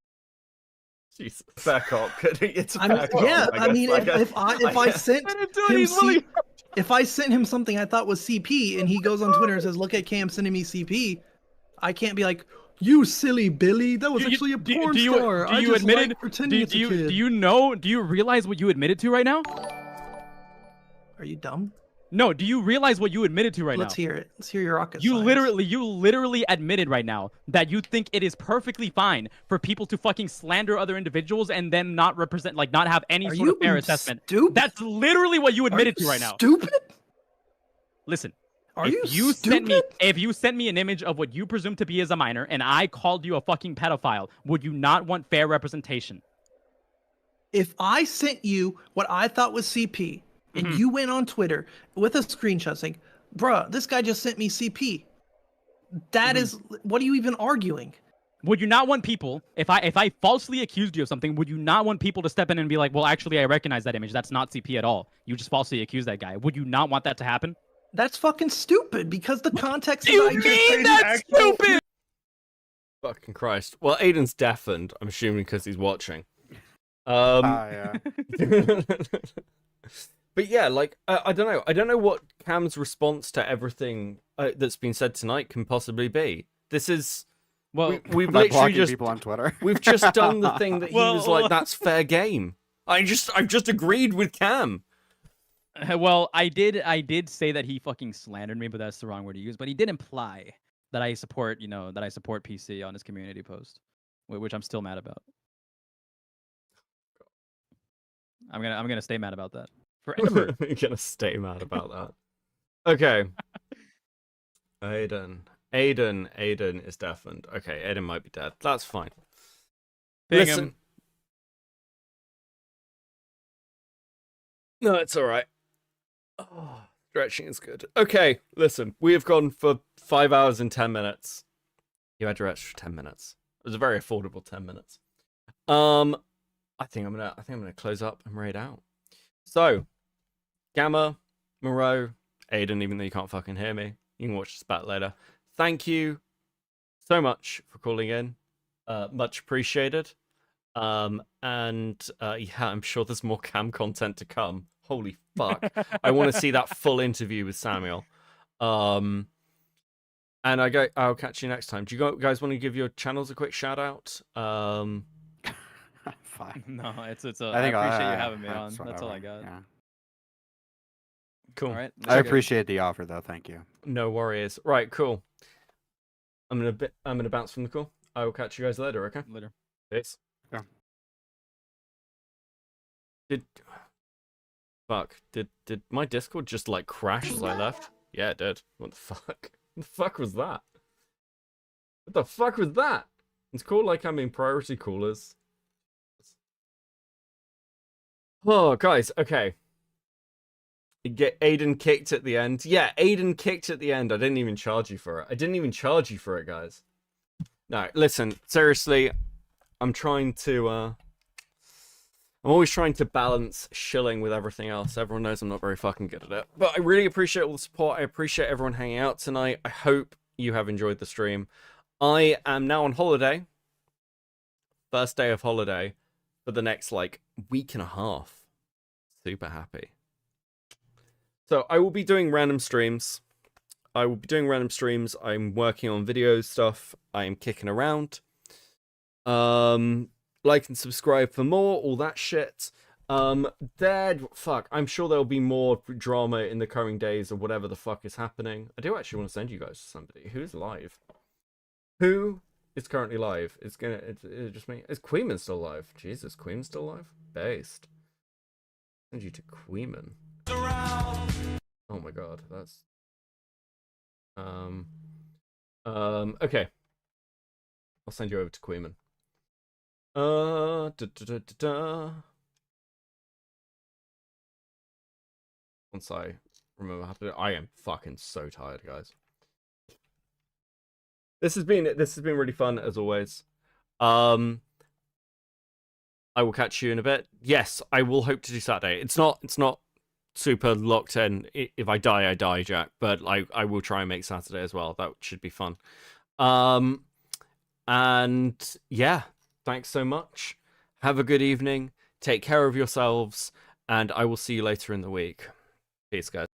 Jesus, fair cop. It's a fair cop. Yeah, I mean, if I sent him if I sent him something I thought was CP and he goes on Twitter and says, look at Cam sending me CP, I can't be like, you silly Billy, that was actually a porn star. Do you admit it? Do you realize what you admitted to right now? Are you dumb? No, do you realize what you admitted to right now? Let's hear it. Let's hear your rocket You science. literally admitted right now that you think it is perfectly fine for people to fucking slander other individuals and then not represent, like not have any sort of fair assessment. Stupid? That's literally what you admitted to right now. Stupid? Listen. If you sent me an image of what you presume to be as a minor and I called you a fucking pedophile, would you not want fair representation? If I sent you what I thought was CP and you went on Twitter with a screenshot saying, bruh, this guy just sent me CP, that is, what are you even arguing? Would you not want people, if I falsely accused you of something, would you not want people to step in and be like, well, actually, I recognize that image. That's not CP at all. You just falsely accused that guy. Would you not want that to happen? That's fucking stupid because the context you mean that's stupid? Fucking Christ. Well, Aiden's deafened, I'm assuming because he's watching. Yeah. But yeah, like, I don't know. I don't know what Cam's response to everything that's been said tonight can possibly be. This is... Well, we've by literally just... people on Twitter. We've just done the thing that he was like, that's fair game. I've just agreed with Cam. Well, I did say that he fucking slandered me, but that's the wrong word to use. But he did imply that I support, PC on his community post, which I'm still mad about. I'm gonna stay mad about that forever. You're gonna stay mad about that. Okay. Aiden is deafened. Okay, Aiden might be dead. That's fine. Listen. Him. No, it's all right. Oh, stretching is good. Okay, listen. We have gone for 5 hours and 10 minutes. You had your extra 10 minutes. It was a very affordable 10 minutes. I think I'm gonna close up and raid out. So, Gamma, Moreau, Aiden, even though you can't fucking hear me, you can watch this back later. Thank you so much for calling in. Much appreciated. Yeah, I'm sure there's more Cam content to come. Holy fuck. I want to see that full interview with Samuel. And I'll catch you next time. Do you guys want to give your channels a quick shout out? Fine. No, I appreciate you having me on. That's all I got. Yeah. Cool. All right. I appreciate the offer though. Thank you. No worries. Right, cool. I'm gonna bounce from the call. I will catch you guys later, okay? Later. Peace. Yeah. Did my Discord just like crash as I left? Yeah, it did. What the fuck? What the fuck was that? What the fuck was that? It's cool like I'm in priority callers. Oh, guys, okay. Get Aiden kicked at the end. Yeah, Aiden kicked at the end. I didn't even charge you for it. I didn't even charge you for it, guys. No, listen, seriously, I'm trying to, I'm always trying to balance shilling with everything else. Everyone knows I'm not very fucking good at it. But I really appreciate all the support. I appreciate everyone hanging out tonight. I hope you have enjoyed the stream. I am now on holiday. First day of holiday for the next, like, week and a half. Super happy. So I will be doing random streams. I'm working on video stuff. I am kicking around. Like and subscribe for more, all that shit. Fuck, I'm sure there'll be more drama in the coming days of whatever the fuck is happening. I do actually want to send you guys to somebody. Who's live? Who is currently live? It's just me. Is Queeman still live? Jesus, Queeman's still live? Based. Send you to Queeman. Oh my god, that's okay. I'll send you over to Queeman. Once I remember how to do it. I am fucking so tired, guys. This has been really fun as always. I will catch you in a bit. Yes, I will hope to do Saturday. It's not super locked in. If I die, Jack. But I will try and make Saturday as well. That should be fun. And yeah, thanks so much. Have a good evening. Take care of yourselves, and I will see you later in the week. Peace, guys.